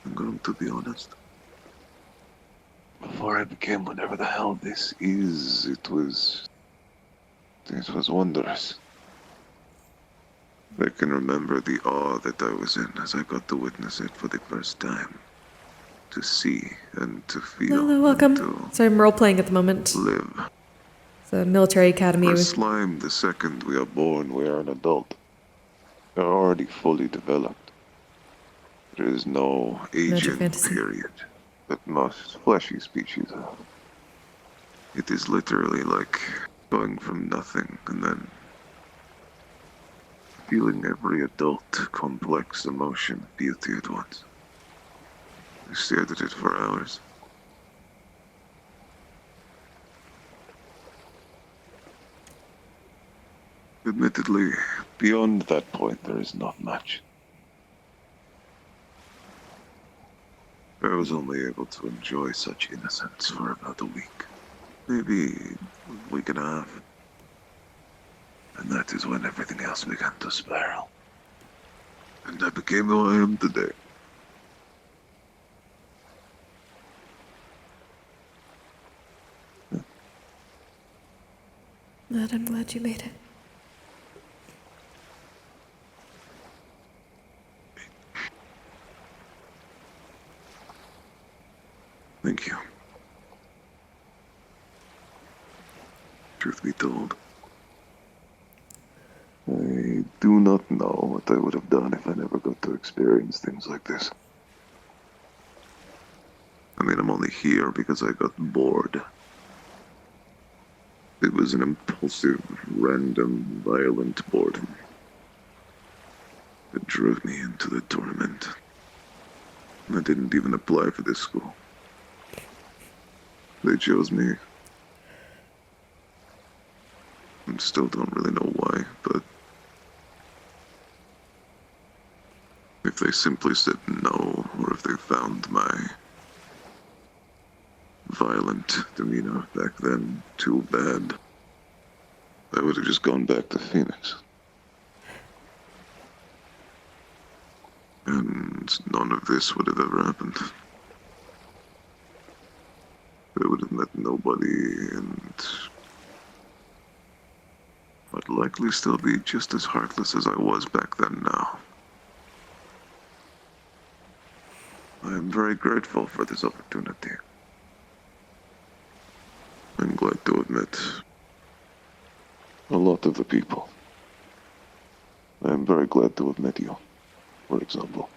I'm going to be honest. Before I became whatever the hell this is, it was wondrous. I can remember the awe that I was in as I got to witness it for the first time. To see and to feel. Hello, welcome. So I'm role-playing at the moment. Live. It's a military academy. For slime, the second we are born, we are an adult. We are already fully developed. There is no aging period that most fleshy species have. It is literally like going from nothing and then feeling every adult complex emotion, beauty at once. I stared at it for hours. Admittedly, beyond that point, there is not much. I was only able to enjoy such innocence for about a week. Maybe a week and a half. And that is when everything else began to spiral. And I became who I am today. But I'm glad you made it. Thank you. Truth be told, I do not know what I would have done if I never got to experience things like this. I mean, I'm only here because I got bored. It was an impulsive, random, violent boredom that drove me into the tournament. I didn't even apply for this school. They chose me. I still don't really know why, but I if they simply said no, or if they found my violent demeanor back then too bad, I would have just gone back to Phoenix. And none of this would have ever happened. I would have met nobody, and I'd likely still be just as heartless as I was back then now. I am very grateful for this opportunity. I'm glad to have met a lot of the people. I am very glad to have met you, for example.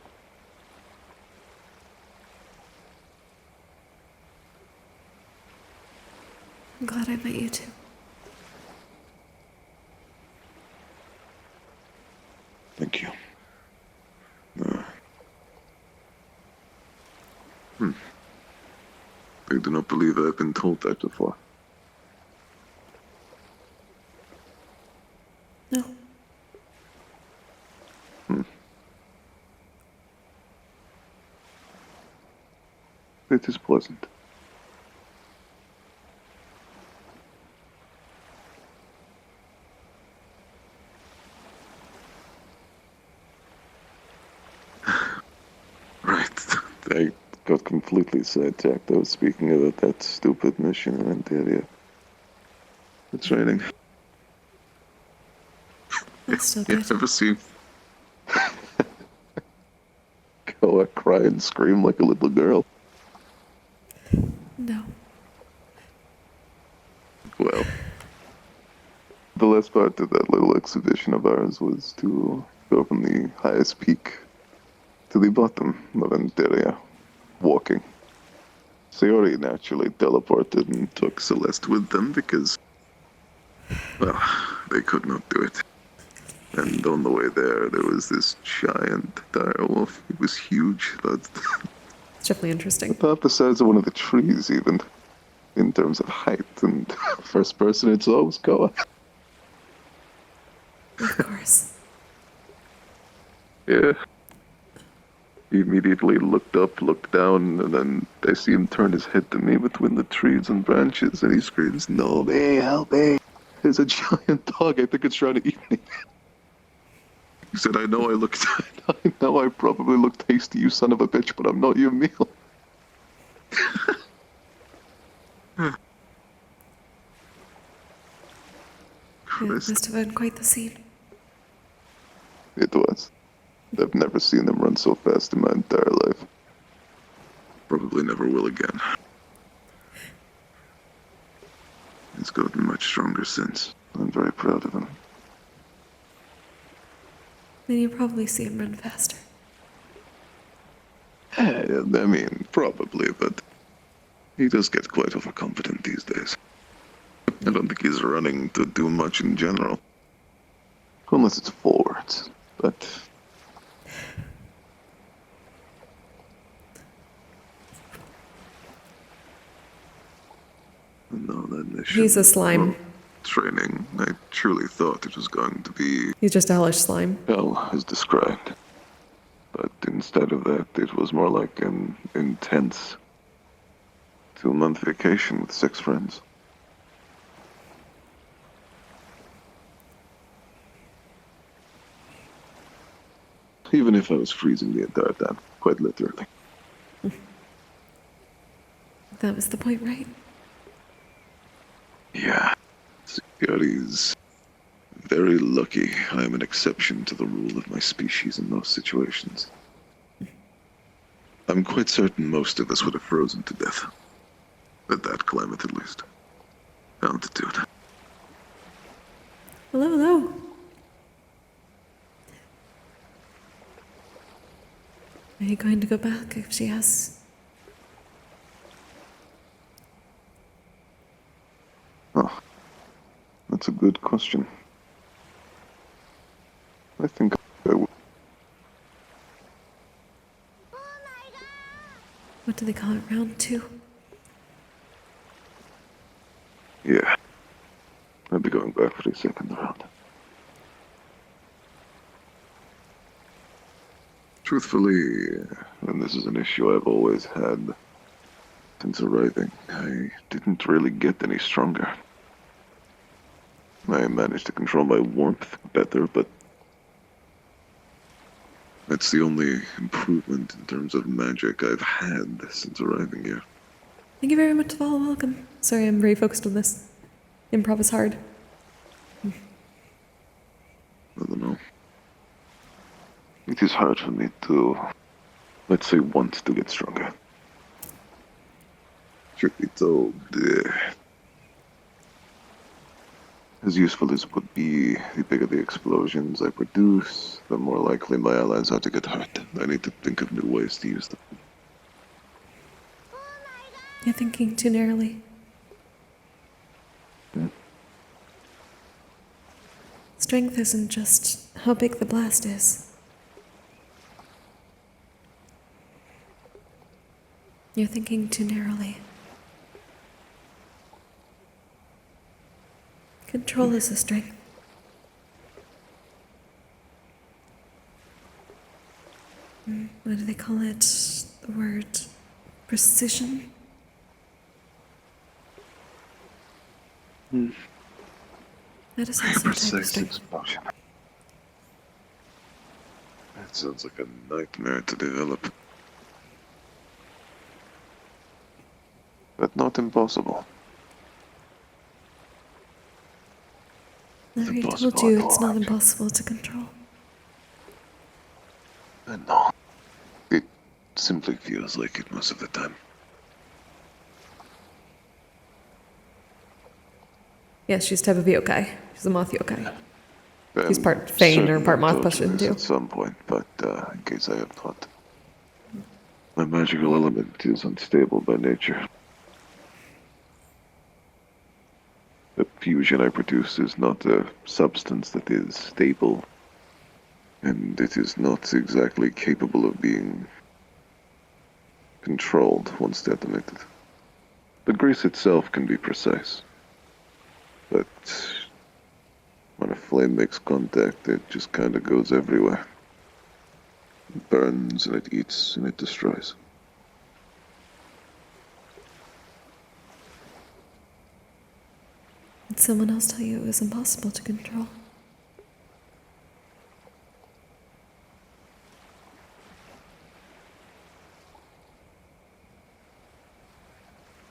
I'm glad I met you too. Thank you. I do not believe I've been told that before. No. It is pleasant. Right. I got completely sidetracked. I was speaking about that stupid mission in Ontario. It's raining. That's still You good. ever seen Koa cry and scream like a little girl? No. Well, the last part of that little exhibition of ours was to go from the highest peak to the bottom of Ontario, walking. Sayori naturally teleported and took Celeste with them because, well, they could not do it. And on the way there was this giant dire wolf. It was huge. It's definitely interesting. About the size of one of the trees, even, in terms of height. And first person it saw was Koa. Of course. Yeah. He immediately looked up, looked down, and then I see him turn his head to me between the trees and branches, and he screams, "No, me, help me! There's a giant dog, I think it's trying to eat me." He said, I know I probably look tasty, you son of a bitch, but I'm not your meal. It must have been quite the scene. It was. I've never seen them run so fast in my entire life. Probably never will again. He's gotten much stronger since. I'm very proud of him. Then you probably see him run faster. I mean, probably, but he does get quite overconfident these days. I don't think he's running to do much in general. Unless it's forwards, but... No, that mission... He's a slime. Training, I truly thought it was going to be... He's just hellish slime. Hell as described. But instead of that, it was more like an intense 2-month vacation with 6 friends. Even if I was freezing the entire time, quite literally. That was the point, right? Yeah. Security's very lucky I am an exception to the rule of my species in most situations. I'm quite certain most of us would have frozen to death. At that climate, at least. Altitude. Hello, hello. Are you going to go back if she asks? Oh, that's a good question. I think I will. What do they call it? Round 2? Yeah. I'll be going back for the second round. Truthfully, and this is an issue I've always had since arriving, I didn't really get any stronger. I managed to control my warmth better, but that's the only improvement in terms of magic I've had since arriving here. Thank you very much for the welcome. Sorry, I'm very focused on this. Improv is hard. I don't know. It is hard for me to, let's say, want to get stronger. Truth be told, as useful as it would be, the bigger the explosions I produce, the more likely my allies are to get hurt. I need to think of new ways to use them. You're thinking too narrowly. Strength isn't just how big the blast is. You're thinking too narrowly. Control is a strength. What do they call it? The word precision? That is also a type of strength. Explosion. That sounds like a nightmare to develop. But not impossible. I already told you it's not impossible to control. No. It simply feels like it most of the time. Yes, she's type of yokai. She's a moth yokai. She's And part Fane or part moth certainly person too. at some point, but in case I have not. My magical element is unstable by nature. The fusion I produce is not a substance that is stable, and it is not exactly capable of being controlled once detonated. The grease itself can be precise, but when a flame makes contact, it just kind of goes everywhere. It burns, and it eats, and it destroys. Did someone else tell you it was impossible to control?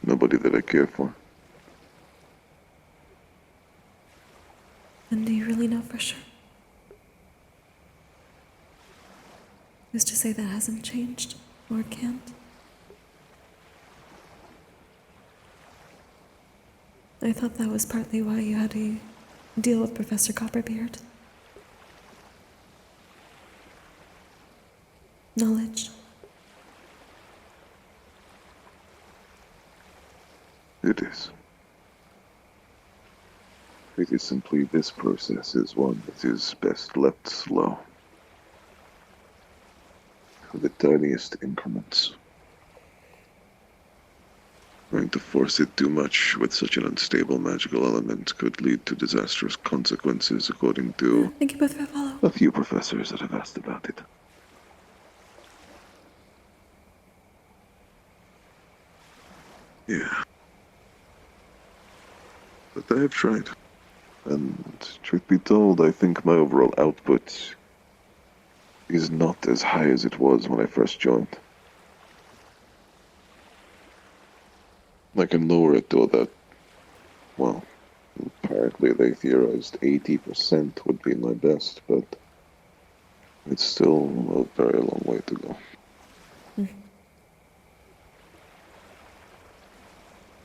Nobody that I care for. And do you really know for sure? Who's to say that hasn't changed, or can't? I thought that was partly why you had to deal with Professor Copperbeard. Knowledge. It is. It is simply this process is one that is best left slow. For the tiniest increments. Trying to force it too much with such an unstable magical element could lead to disastrous consequences, according to Thank you both for a follow. a few professors that have asked about it. Yeah. But I have tried. And truth be told, I think my overall output is not as high as it was when I first joined. I can lower it to that, well, apparently they theorized 80% would be my best, but it's still a very long way to go.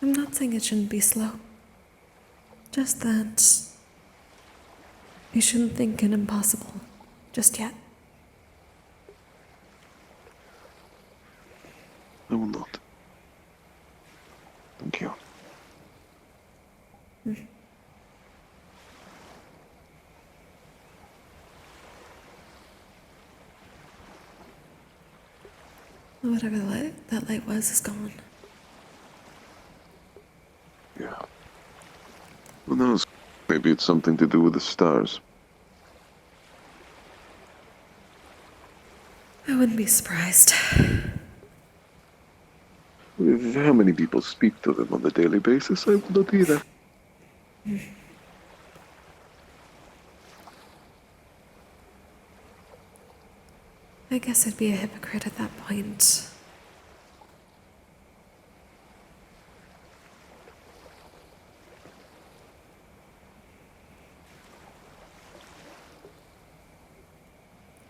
I'm not saying it shouldn't be slow. Just that you shouldn't think it impossible just yet. I will not. Thank you. Whatever that light was is gone. Yeah. Who knows? Maybe it's something to do with the stars. I wouldn't be surprised. With how many people speak to them on a daily basis, I would not either. I guess I'd be a hypocrite at that point.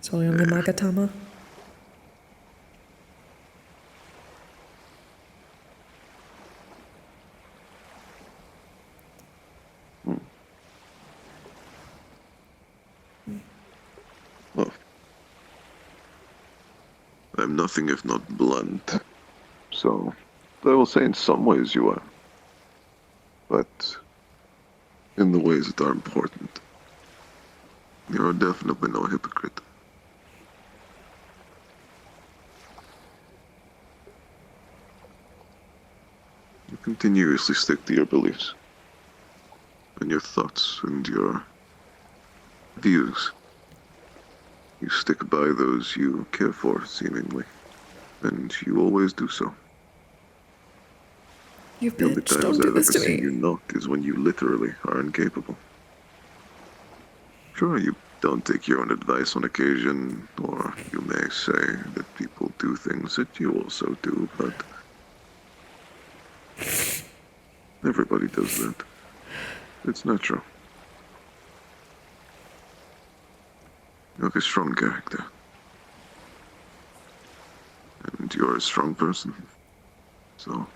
Soyonge Magatama. Well, I'm nothing if not blunt. So, I will say in some ways you are. But, in the ways that are important, you are definitely no hypocrite. You continuously stick to your beliefs, and your thoughts, and your views. You stick by those you care for, seemingly. And you always do so. You The only bitch, times don't do I've this ever to seen me. you not is when you literally are incapable. Sure, you don't take your own advice on occasion, or you may say that people do things that you also do, but everybody does that. It's natural. You have a strong character. And you're a strong person. So,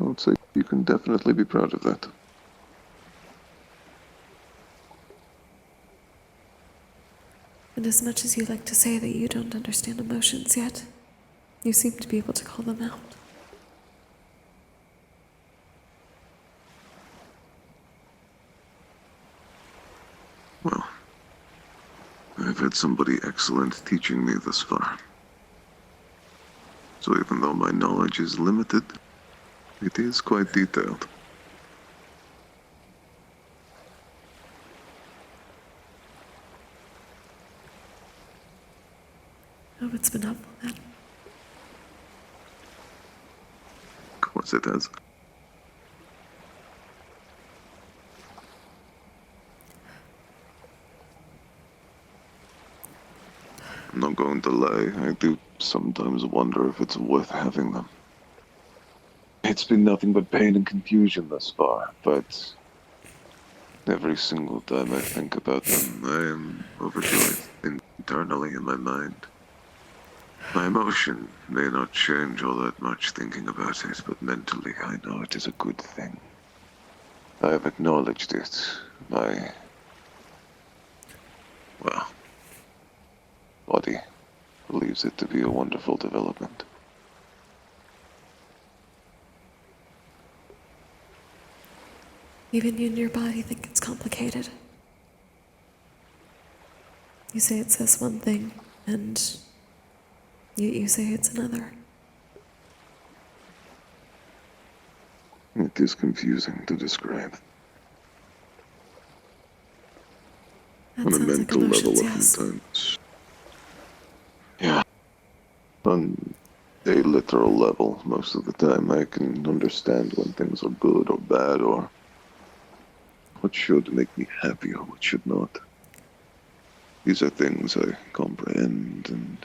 I would say you can definitely be proud of that. And as much as you like to say that you don't understand emotions yet, you seem to be able to call them out. Well, I've had somebody excellent teaching me thus far. So even though my knowledge is limited, it is quite detailed. Oh, it's been helpful then. Of course it has. I'm not going to lie, I do sometimes wonder if it's worth having them. It's been nothing but pain and confusion thus far, but every single time I think about them, I am overjoyed internally in my mind. My emotion may not change all that much thinking about it, but mentally I know it is a good thing. I have acknowledged it. My, well, body believes it to be a wonderful development. Even you and your body think it's complicated. You say it says one thing, and yet you say it's another. It is confusing to describe. That On a sounds like mental level, emotions, yes. oftentimes. Yeah. On a literal level, most of the time I can understand when things are good or bad, or what should make me happy or what should not. These are things I comprehend, and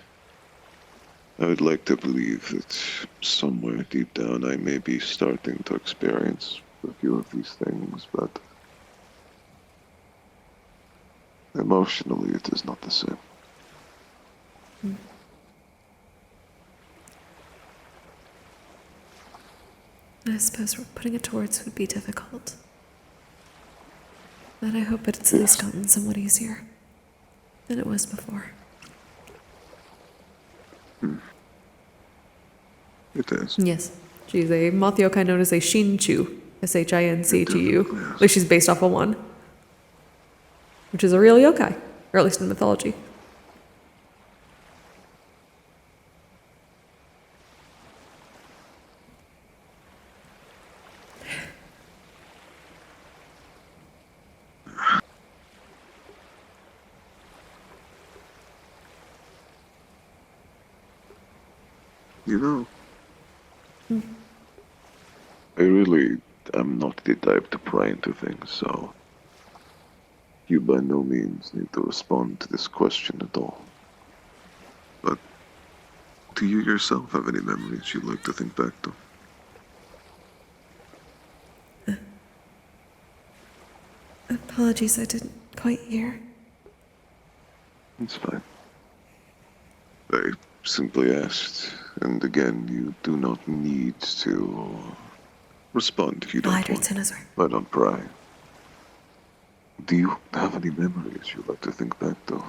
I would like to believe that somewhere deep down I may be starting to experience a few of these things, but emotionally it is not the same. I suppose putting it to words would be difficult. But I hope it's at least gotten somewhat easier than it was before. It is. Yes. She's a moth yokai known as a Shinchu. Shinchu. At least she's based off of one. Which is a real yokai. Or at least in mythology. You know, Hmm. I really am not the type to pry into things, so you by no means need to respond to this question at all. But do you yourself have any memories you'd like to think back to? Apologies, I didn't quite hear. It's fine. I simply asked, and again, you do not need to respond if you don't want. I don't pry. Do you have any memories you'd like to think back to?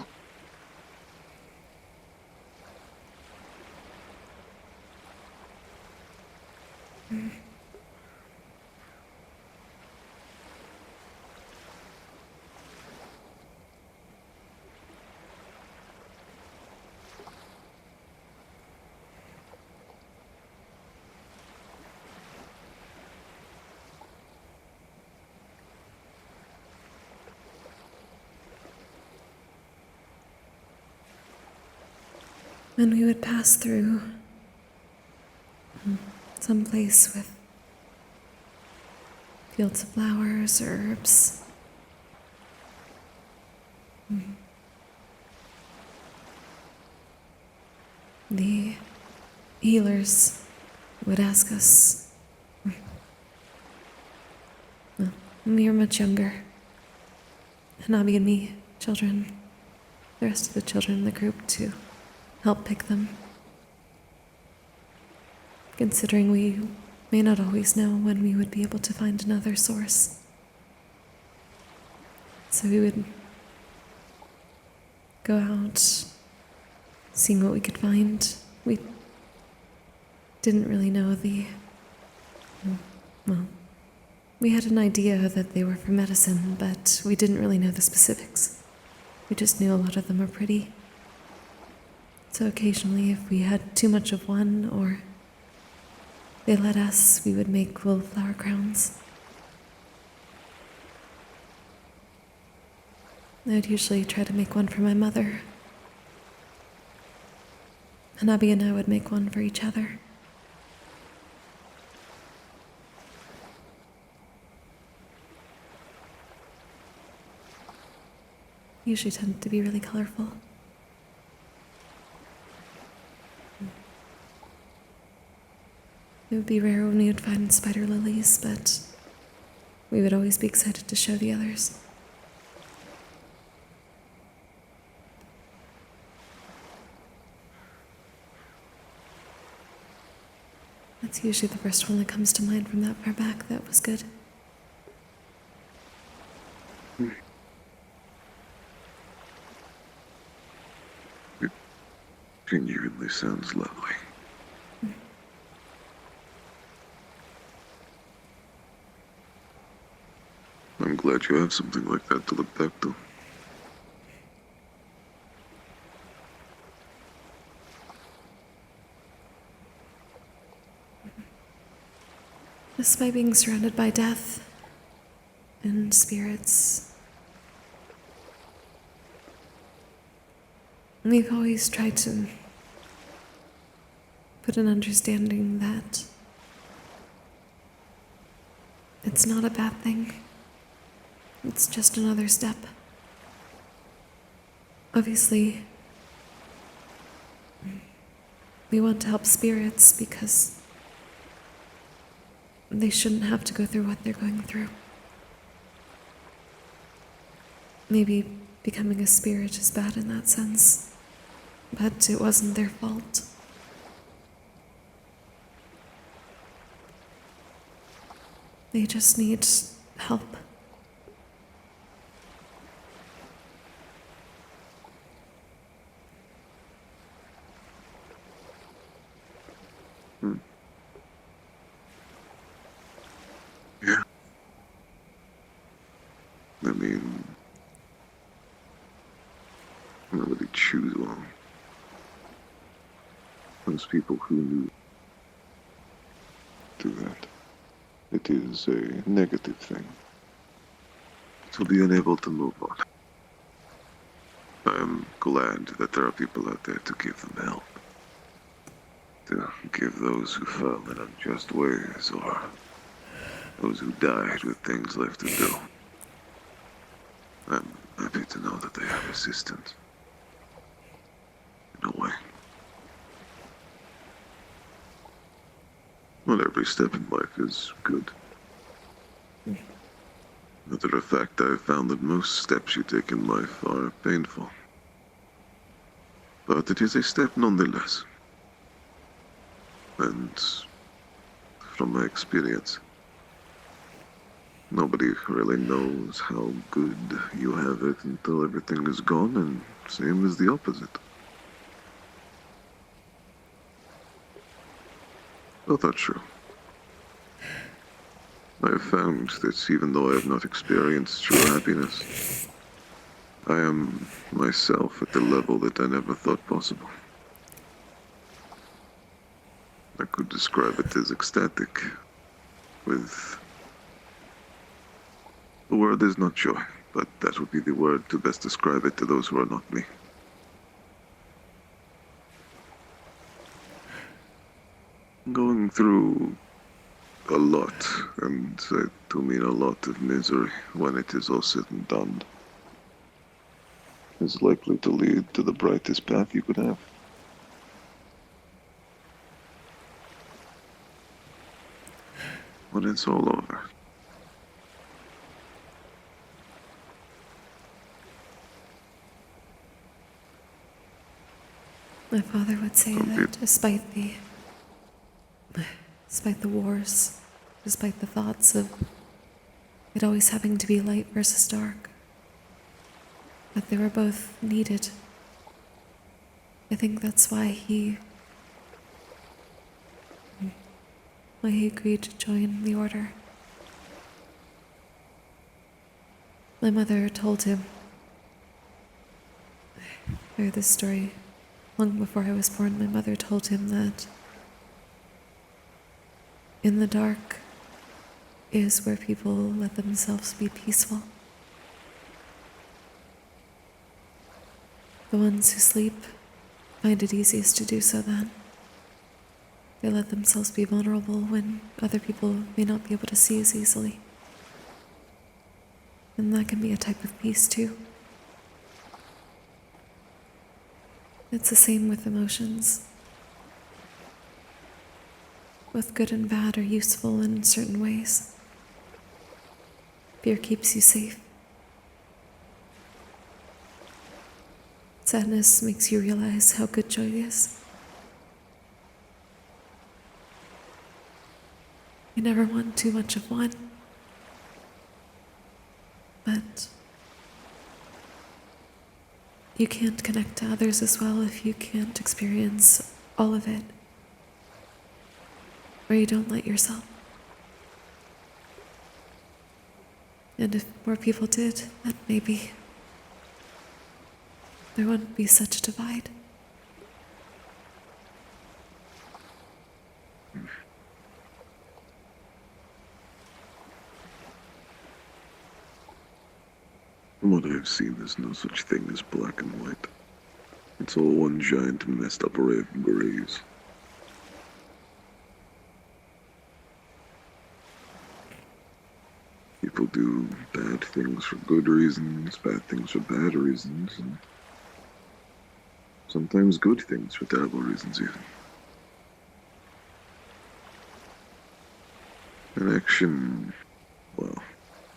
When we would pass through some place with fields of flowers, herbs. The healers would ask us, well, when we were much younger, Hanabi and me, children, the rest of the children in the group, to help pick them. Considering we may not always know when we would be able to find another source. So we would go out, seeing what we could find. We didn't really know well, we had an idea that they were for medicine, but we didn't really know the specifics. We just knew a lot of them were pretty. So occasionally, if we had too much of one, or they let us, we would make cool flower crowns. I'd usually try to make one for my mother. Hanabi and I would make one for each other. Usually tend to be really colorful. It would be rare when we would find spider lilies, but we would always be excited to show the others. That's usually the first one that comes to mind from that far back. That was good. It genuinely sounds lovely. I'm glad you have something like that to look back to. Despite being surrounded by death and spirits, we've always tried to put an understanding that it's not a bad thing. It's just another step. Obviously, we want to help spirits because they shouldn't have to go through what they're going through. Maybe becoming a spirit is bad in that sense, but it wasn't their fault. They just need help. Yeah. I mean, I don't really choose well. Those people who knew do that. It is a negative thing. To be unable to move on. I am glad that there are people out there to give them help. to give those who fell in unjust ways or those who died with things left to do. I'm happy to know that they have assistance. In a way. Not every step in life is good. Matter of fact, I've found that most steps you take in life are painful. But it is a step nonetheless. And from my experience, nobody really knows how good you have it until everything is gone, and same as the opposite. Both are true. I have found that even though I have not experienced true happiness, I am myself at the level that I never thought possible. I could describe it as ecstatic, with... The word is not joy, but that would be the word to best describe it to those who are not me. Going through a lot, and I do mean a lot of misery when it is all said and done, is likely to lead to the brightest path you could have. When it's all over. My father would say that despite the wars, despite the thoughts of it always having to be light versus dark, that they were both needed. I think that's why he agreed to join the order. My mother told him, I heard this story long before I was born. My mother told him that in the dark is where people let themselves be peaceful. The ones who sleep find it easiest to do so then. They let themselves be vulnerable when other people may not be able to see as easily. And that can be a type of peace too. It's the same with emotions. Both good and bad are useful in certain ways. Fear keeps you safe. Sadness makes you realize how good joy is. You never want too much of one, but you can't connect to others as well if you can't experience all of it, or you don't let yourself. And if more people did, then maybe there wouldn't be such a divide. From what I've seen, there's no such thing as black and white. It's all one giant messed up array of grays. People do bad things for good reasons, bad things for bad reasons, and sometimes good things for terrible reasons even. An action, well,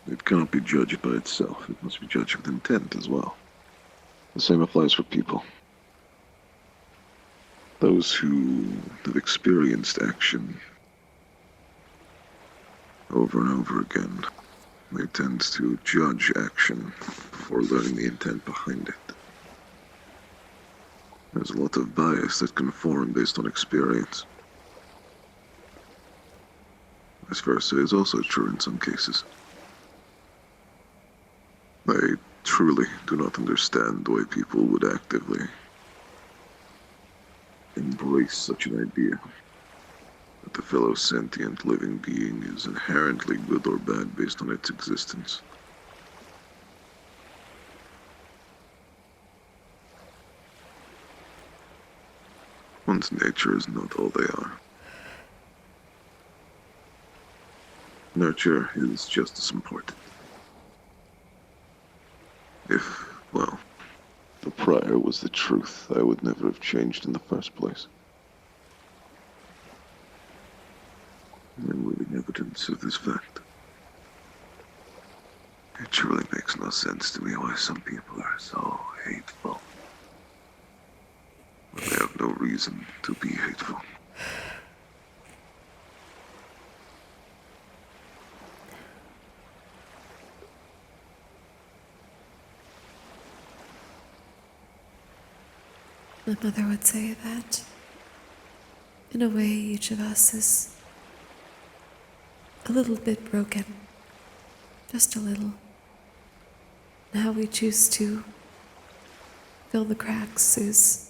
it cannot be judged by itself. It must be judged with intent as well. The same applies for people. Those who have experienced action over and over again, they tend to judge action before learning the intent behind it. There's a lot of bias that can form based on experience. Vice versa is also true in some cases. I truly do not understand why people would actively embrace such an idea that the fellow sentient living being is inherently good or bad based on its existence. One's nature is not all they are. Nurture is just as important. If, well, the prior was the truth, I would never have changed in the first place. I'm living evidence of this fact. It truly makes no sense to me why some people are so hateful. When they have no reason to be hateful. My mother would say that, in a way, each of us is a little bit broken. Just a little. And how we choose to fill the cracks is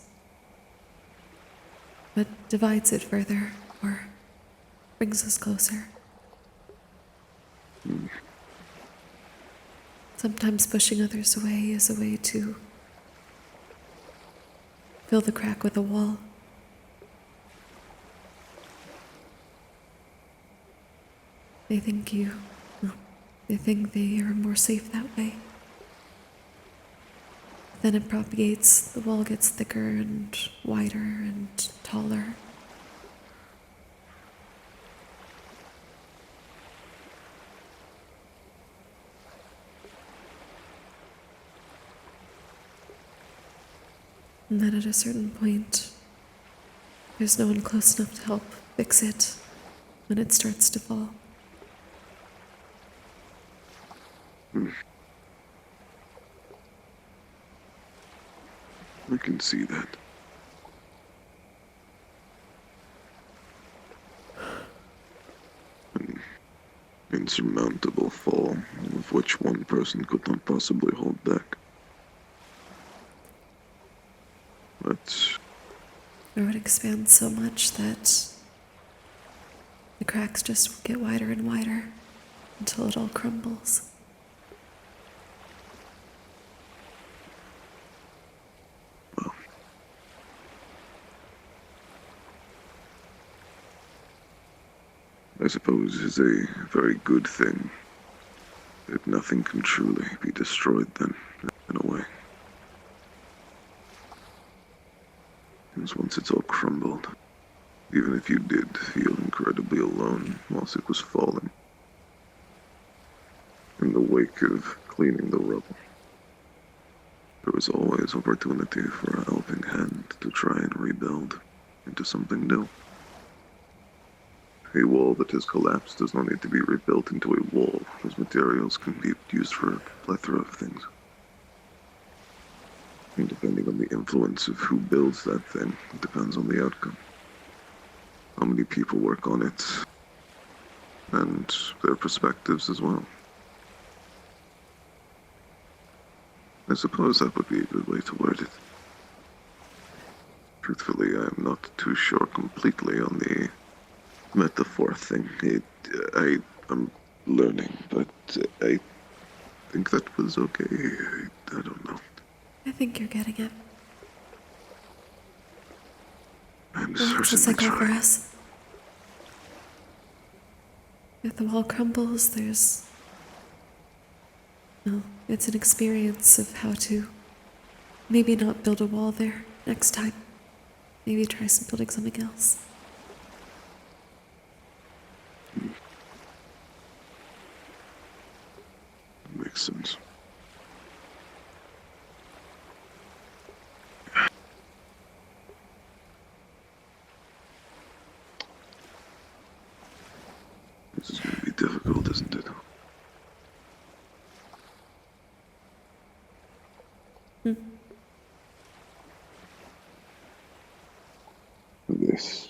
what divides it further or brings us closer. Sometimes pushing others away is a way to fill the crack with a wall. They think they think they are more safe that way. Then it propagates, the wall gets thicker and wider and taller. And then at a certain point, there's no one close enough to help fix it when it starts to fall. I can see that. An insurmountable fall, of which one person could not possibly hold back. But Or it expands so much that the cracks just get wider and wider until it all crumbles. I suppose it is a very good thing that nothing can truly be destroyed then, in a way. Because once it's all crumbled, even if you did feel incredibly alone whilst it was falling, in the wake of cleaning the rubble, there was always opportunity for a helping hand to try and rebuild into something new. A wall that has collapsed does not need to be rebuilt into a wall, as materials can be used for a plethora of things. And depending on the influence of who builds that thing, it depends on the outcome. How many people work on it, and their perspectives as well. I suppose that would be a good way to word it. Truthfully, I am not too sure completely on the metaphor thing. I am learning, but I think that was okay. I don't know. I think you're getting it. I'm Well, it's a certainly cycle for trying. us. If the wall crumbles, it's an experience of how to maybe not build a wall there next time. Maybe try building something else. Makes sense. This is going to be difficult, isn't it? This,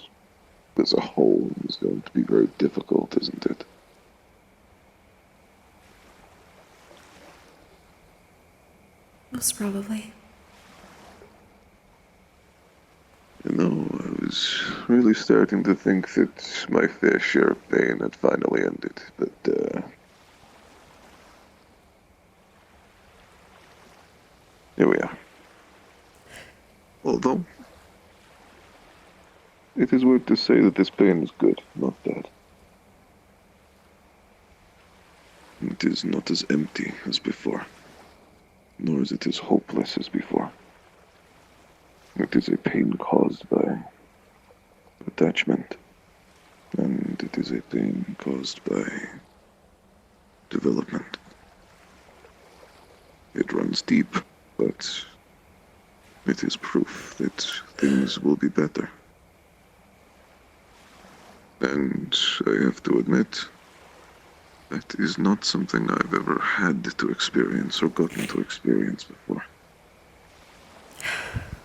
as a whole, is going to be very difficult, isn't it? Most probably. You know, I was really starting to think that my fair share of pain had finally ended, but, here we are. Although, It is weird to say that this pain is good, not bad. It is not as empty as before, nor is it as hopeless as before. It is a pain caused by attachment, and it is a pain caused by development. It runs deep, but it is proof that things will be better. And I have to admit, that is not something I've ever had to experience or gotten to experience before.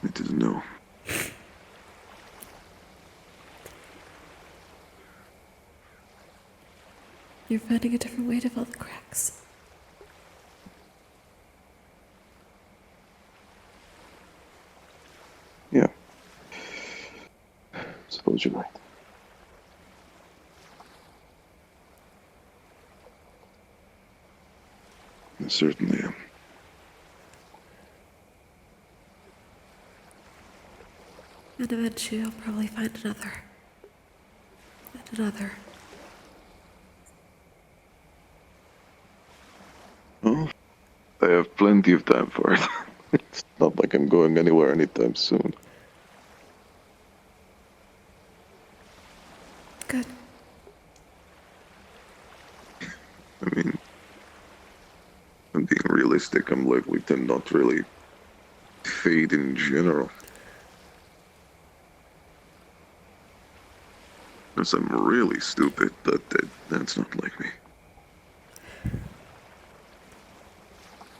It is no. You're finding a different way to fill the cracks. Yeah. Suppose you're right. I certainly am. And eventually I'll probably find another. And another. Oh, I have plenty of time for it. It's not like I'm going anywhere anytime soon. Good. I mean, I'm being realistic. I'm likely to not really fade in general. Unless I'm really stupid, but that's not like me. I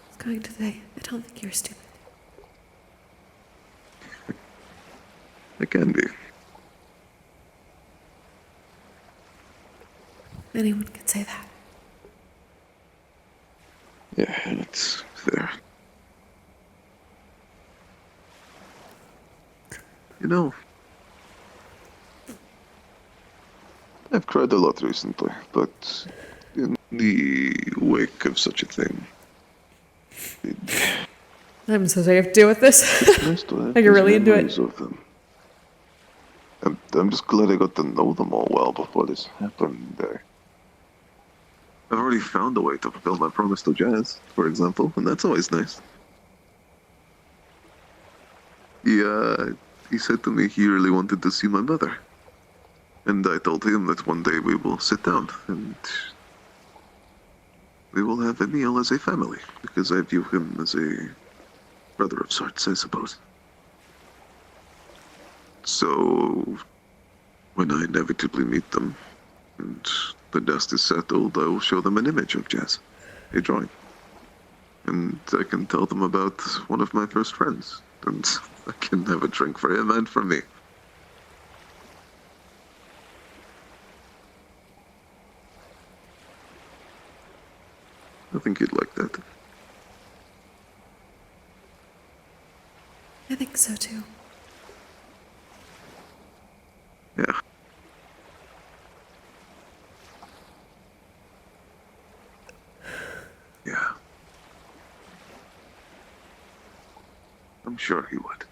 was going to say, I don't think you're stupid. I can be. Anyone could say that. Yeah, that's fair. You know, I've cried a lot recently, but in the wake of such a thing, I'm so sorry I have to deal with this. it's nice to have Like, you're these really into it. memories of them. I'm just glad I got to know them all well before this happened. I've already found a way to fulfill my promise to Jazz, for example, and that's always nice. He said to me he really wanted to see my mother. And I told him that one day we will sit down and we will have a meal as a family, because I view him as a brother of sorts, I suppose. So, when I inevitably meet them, and the dust is settled, I will show them an image of Jazz, a drawing. And I can tell them about one of my first friends, and I can have a drink for him and for me. I think he'd like that. I think so too. Yeah. Yeah. I'm sure he would.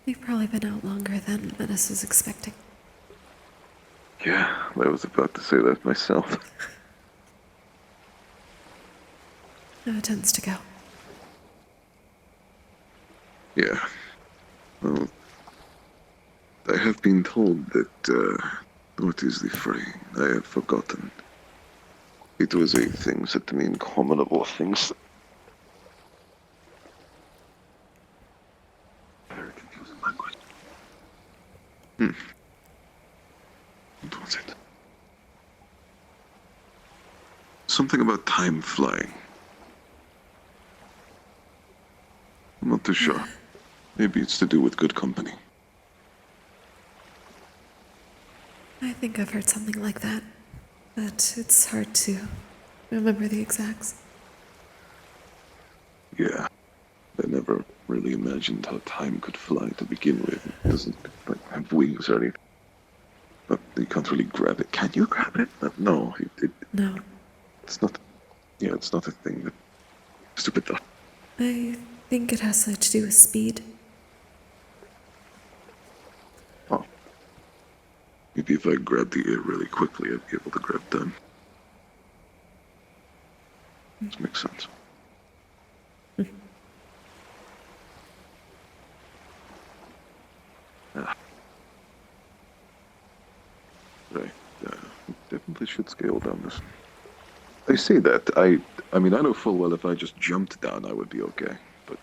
You've probably been out longer than Menace was expecting. Yeah, I was about to say that myself. How it tends to go. Yeah. Well, I have been told that, what is the phrase? I have forgotten. It was a thing said to me in commonable things. Very confusing language. What was it? Something about time flying. I'm not too sure. Maybe it's to do with good company. I think I've heard something like that. but it's hard to remember the exacts. Yeah. I never really imagined how time could fly to begin with. It doesn't have wings or anything. But you can't really grab it. Can you grab it? No. No. It's not. Yeah, it's not a thing that. Stupid stuff. I think it has to do with speed. Oh. Maybe if I grab the air really quickly, I'd be able to grab them. This makes sense. Right. Definitely should scale down this. I say that. I mean, I know full well if I just jumped down, I would be okay. But,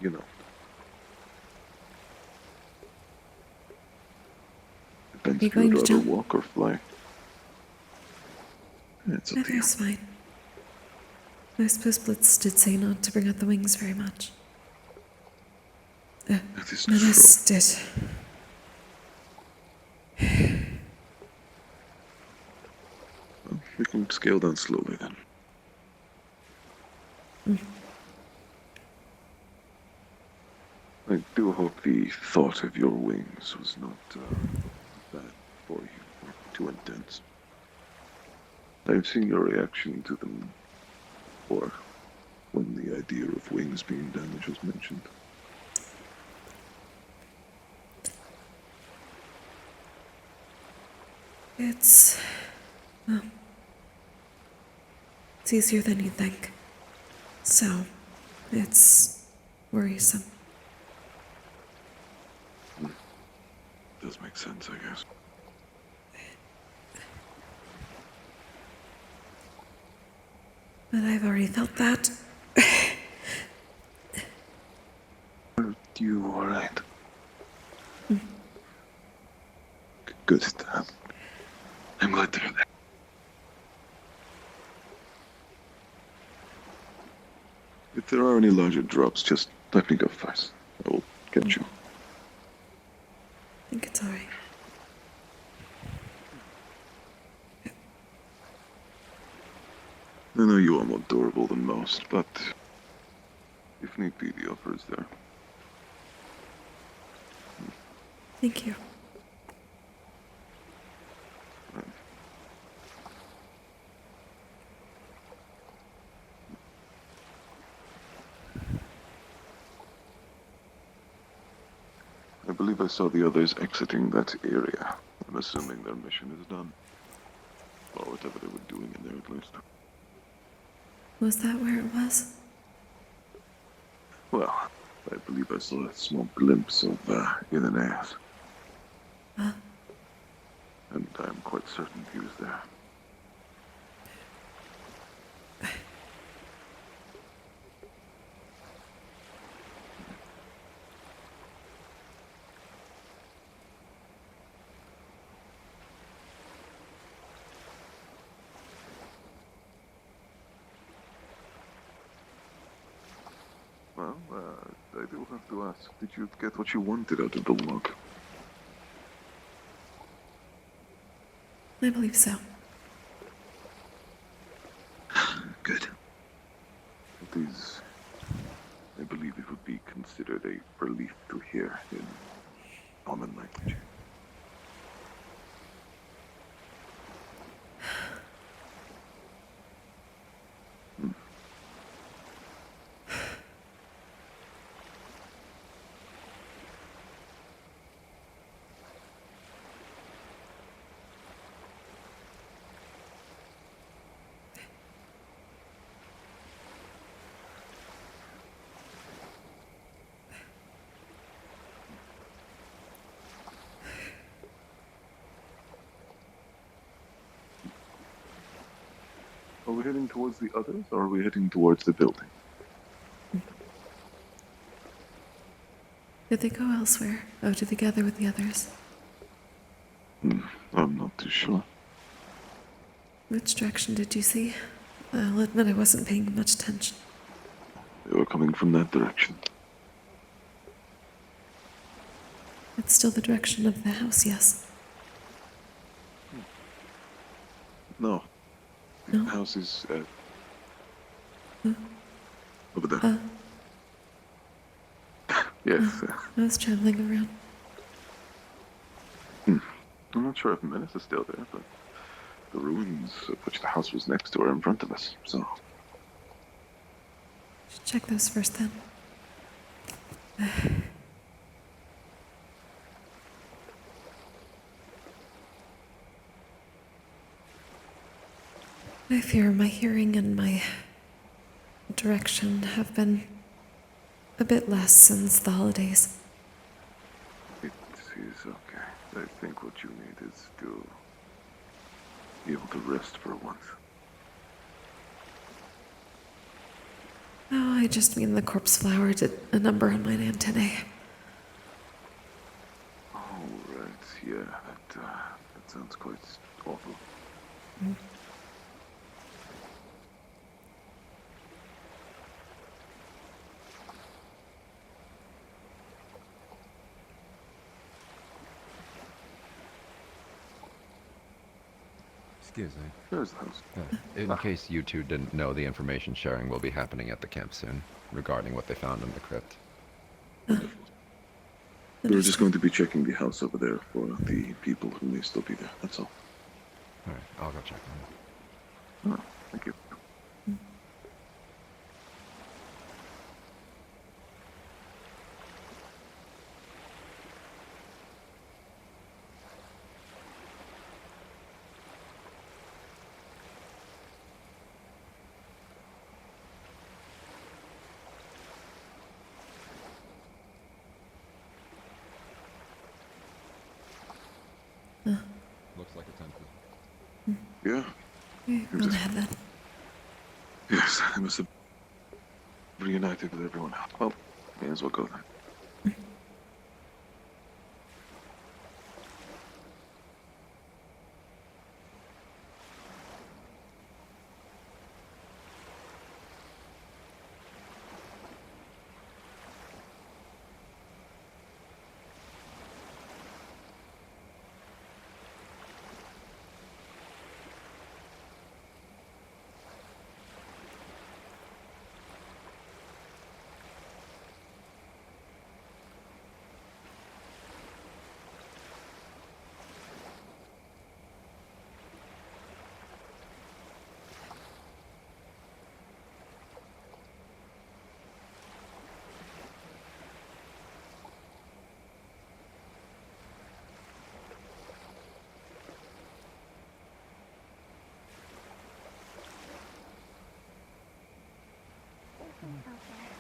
you know. Depends if you'd rather walk or fly. Yeah, it's up to you. Either's fine. I suppose Blitz did say not to bring out the wings very much. That is true. Menace did. Well, we can scale down slowly then. I do hope the thought of your wings was not bad for you, or too intense. I've seen your reaction to them before, when the idea of wings being damaged was mentioned. It's easier than you think. So, it's worrisome. Does make sense, I guess. But I've already felt that. Are you alright? Good. I'm glad to hear that. If there are any larger drops, just let me go first. I will get you. I think it's alright. I know you are more durable than most, but if need be, the offer is there. Thank you. I believe I saw the others exiting that area. I'm assuming their mission is done. Or whatever they were doing in there, at least. Was that where it was? Well, I believe I saw a small glimpse of in and out. And I'm quite certain he was there. Well, I do have to ask, did you get what you wanted out of the log? I believe so. Good. It is, I believe it would be considered a relief to hear in common language. Are we heading towards the others, or are we heading towards the building? Did they go elsewhere? Oh, did they gather with the others? I'm not too sure. Which direction did you see? I'll admit I wasn't paying much attention. They were coming from that direction. It's still the direction of the house, yes. No. The house is over there. Yes. I was traveling around. I'm not sure if Menace is still there, but the ruins of which the house was next to are in front of us, so... Should check those first then. I fear my hearing and my direction have been a bit less since the holidays. It is okay. I think what you need is to be able to rest for once. Oh, I just mean the corpse flower did a number on my antennae. Oh, right. Yeah, that sounds quite awful. Excuse me. There's the house. In case you two didn't know, the information sharing will be happening at the camp soon regarding what they found in the crypt. We're just going to be checking the house over there for the people who may still be there. That's all. Alright, I'll go check on it. Oh, thank you. Looks like a temple. Yeah. Go ahead then. Yes, I must have reunited with everyone. Well, may as well go then.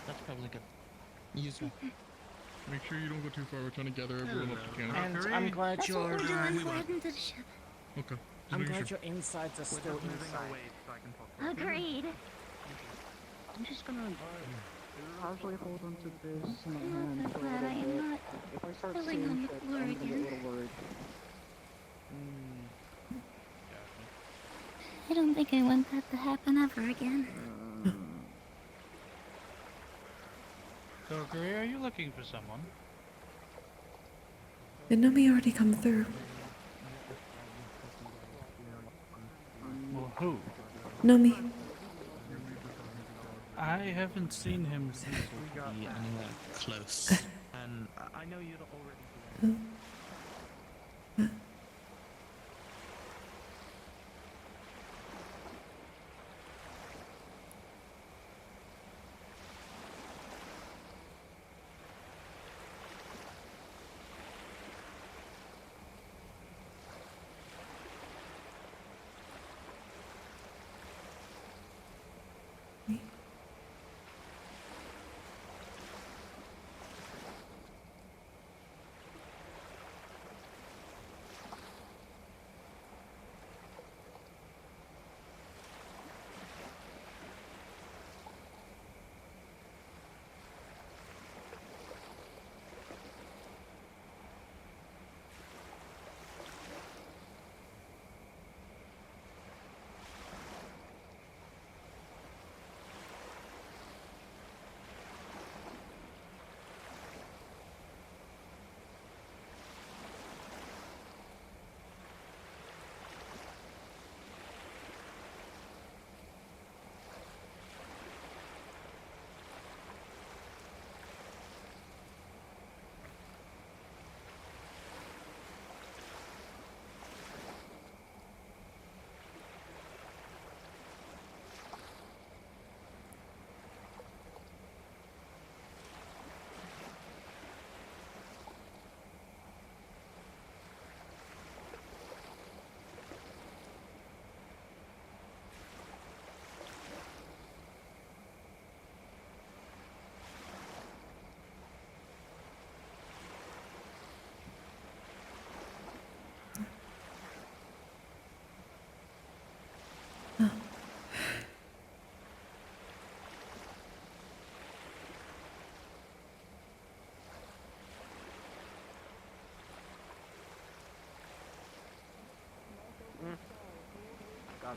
That's probably good. Useful. Make sure you don't go too far. We're trying to gather everyone up to camp. And I'm glad That's your what we're doing. We're heading to the ship. Okay. I'm glad your insides are still inside. Agreed. I'm just gonna casually hold on to this in my hand I'm for a glad I little am bit. not If I start filling seeing on the shit, floor I'm gonna get a again. little worried. I don't think I want that to happen ever again. Kokkuri, are you looking for someone? Did Nomi already come through? Well, who? Nomi. I haven't seen him since we got anywhere close. And I know you'd already...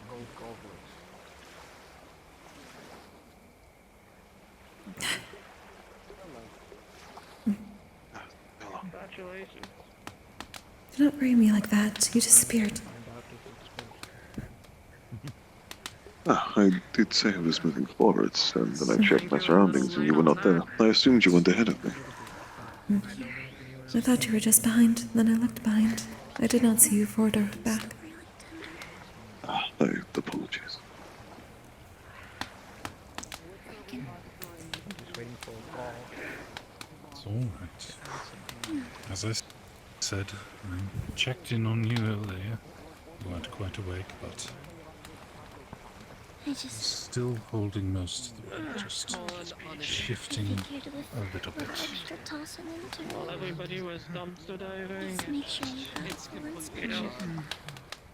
gold Congratulations. Do not worry me like that. You disappeared. I did say I was moving forwards, and then I checked my surroundings and you were not there. I assumed you went ahead of me. I thought you were just behind, then I looked behind. I did not see you forward or back. I apologize. It's alright. As I said, I checked in on you earlier. You weren't quite awake, but I just still holding most of the weight, just shifting a little bit. extra tossing into While everybody was dumpster diving, Just make sure you have balance. you know,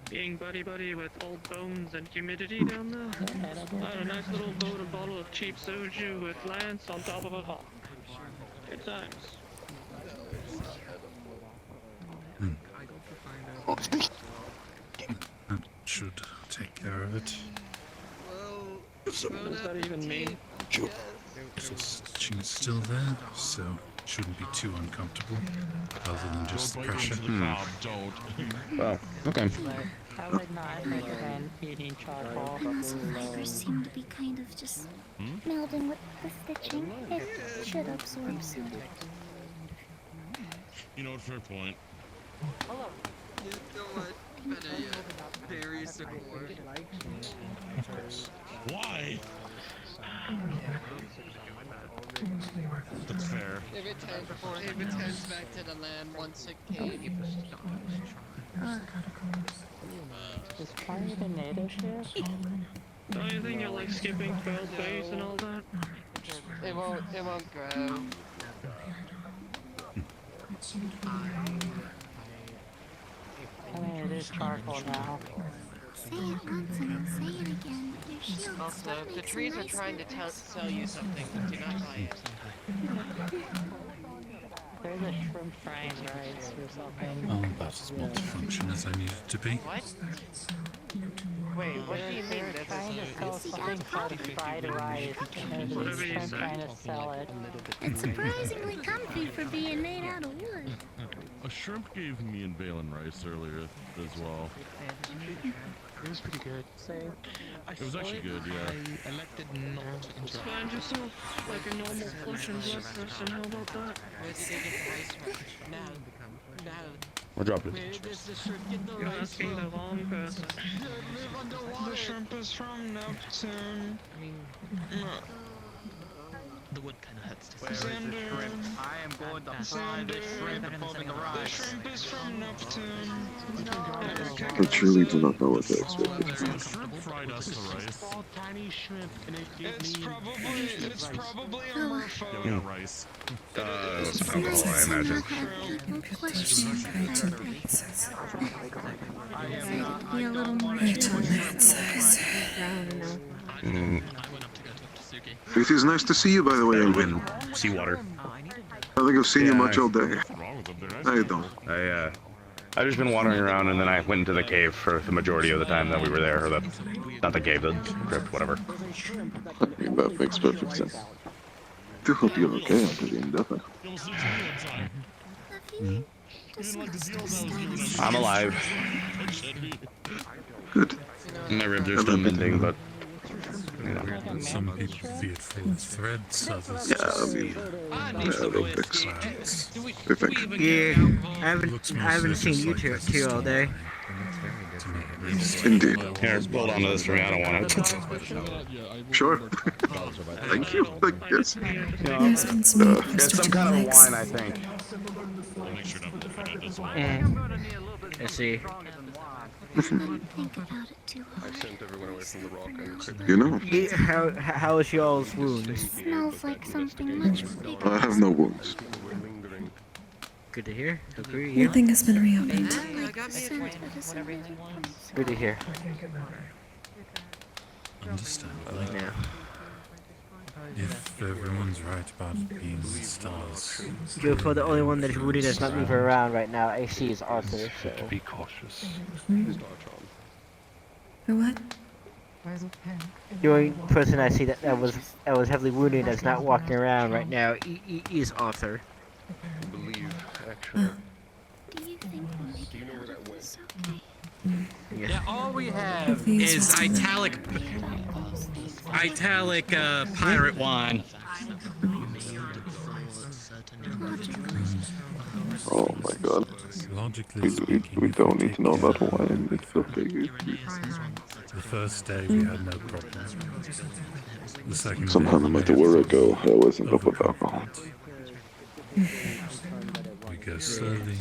being buddy-buddy with old bones and humidity down there. I had a nice little bottle of cheap soju with Lance on top of a hot. Good times. That should take care of it. What does that even mean? Just she's still there, so shouldn't be too uncomfortable, other than just the pressure. Wow, okay. I would not recommend feeding charcoal. Also, fibers seem to be kind of just melding with the stitching. It should absorb soon. You know what, fair point. Hello. You know what? Very similar. Of course. Why? That's fair. If it turns back to the land once it came. Is part of the native ship? Don't you think you're like skipping 12 days and all that? It won't grow. I mean, it is charcoal now. Say it once and I'll say it again. Your shield Also, stuff the makes trees a are nice trying to sell you something, but do not buy it. There's a shrimp frying rice or something. Oh, that's as multifunction as I need it to be. What? Wait, what do you mean? They're trying to sell something called fried rice, and there's a shrimp trying to sell it. It's surprisingly comfy for being made out of wood. A shrimp gave me and Valen rice earlier as well. It was pretty good. It was actually good, yeah. I elected not to interrupt. Find yourself like a normal flush and blood person, how about that? Where did they get the rice from? Now. We'll drop it. Where does the shrimp get the You're rice asking the from? wrong person. Live underwater. The shrimp is from Neptune. I mean, The wood kind of hurts to Where is the shrimp? I am going to fry this shrimp above in the The rice. shrimp is from Neptune. I truly do not know what to expect. Shrimp fried us the rice. Small tiny shrimp, and it gave It's me probably a merfolk. Yeah, rice. Alcohol, I imagine. Be a little more It is nice to see you, by the way, Elvin. Seawater. I think I've seen you much all day. I don't. I've just been wandering around, and then I went into the cave for the majority of the time that we were there, or not the cave, the crypt, whatever. I mean, that makes perfect sense. Do hope you're okay after being done. I'm alive. Good. My ribs are still mending, but you know. Some people see it full of threads, others Yeah, I mean, they'll fix. They think. Yeah, I haven't seen you two all day. Indeed. Here, hold on to this for me. I don't want it. Sure. Thank you. I guess. There's been some It's some kind of wine, I think. I see. Think about it too I hard. sent everyone away from the rock and You know, Yeah, how is y'all's wound? Smells like something much bigger. I have no wounds. Good to hear. Kokkuri, you? Nothing has been reopened. Good to hear. understandably. Yeah. If everyone's right about being the stars, Good for the only one that's wounded that's not moving around right now. AC is Arthur, so. be cautious. Or what? The only person I see that was heavily wounded that's not walking around right now is Arthur. I believe, actually. Do you think we'll make it out of this okay? Yeah, all we have is italic pirate wine. Oh my god. Logically speaking, we don't need to know about wine. It's okay. the first day we had no problems. The second Somehow, day, no matter where I go, I always end up with alcohol. we go slowly.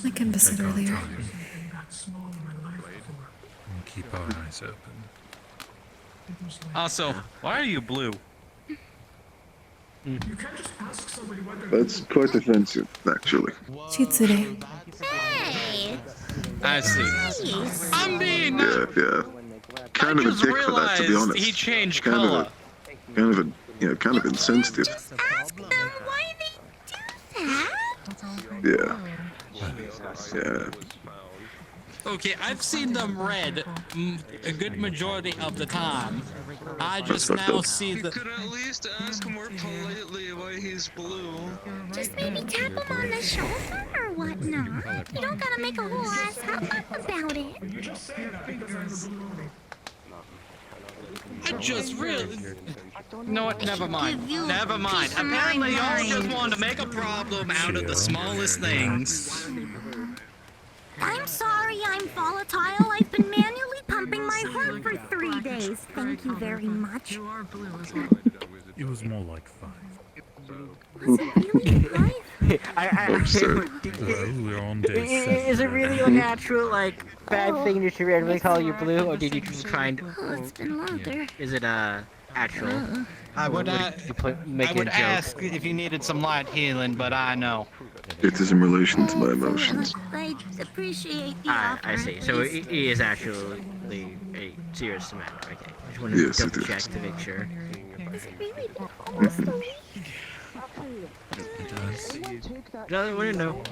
Like Emma said Take our earlier. time. And keep our eyes open. Also, why are you blue? That's quite offensive, actually. Chitsure. Hey! I see. I'm being Yeah. Kind of a just dick for that, to be realized honest. he changed kind color. Kind of insensitive. Ask them why they do that. Yeah. Okay, I've seen them red a good majority of the time. I just now see the. You could at least ask more politely why he's blue. Just maybe tap him on the shoulder or whatnot. You don't gotta make a whole ass hubbub about it. I just really. No, never mind. you Never mind. peace of Apparently, y'all mind. just wanted to make a problem out of the smallest things. I'm sorry I'm volatile. I've been manually pumping my heart for 3 days. Thank you very much. You are blue as well. It was more like 5. Was it really 5? Well, we're on day 7. Is it really a natural, like, bad thing to randomly call you blue, or did you just try and... Oh, it's been longer. Is it, actual? I would, make I a would joke? ask if you needed some light healing, but I know. It is in relation to my emotions. I appreciate the Ah, offer. I see. So he is actually a serious man. Okay. Just wanted Yes, to it double is. check to make sure. It's really been almost a week. No, I want to know.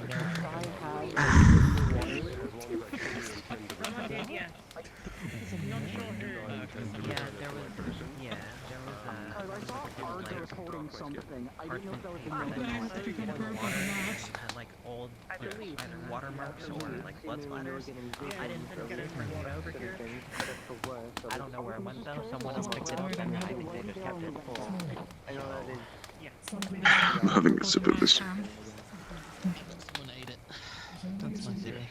holding something. I didn't know if that was had like old either watermarks or like blood splatters. I didn't get it from over here. I don't know where it went though. Someone else picked it up and I think they just kept it full. I'm having a sip of this. Someone ate it. That's my theory.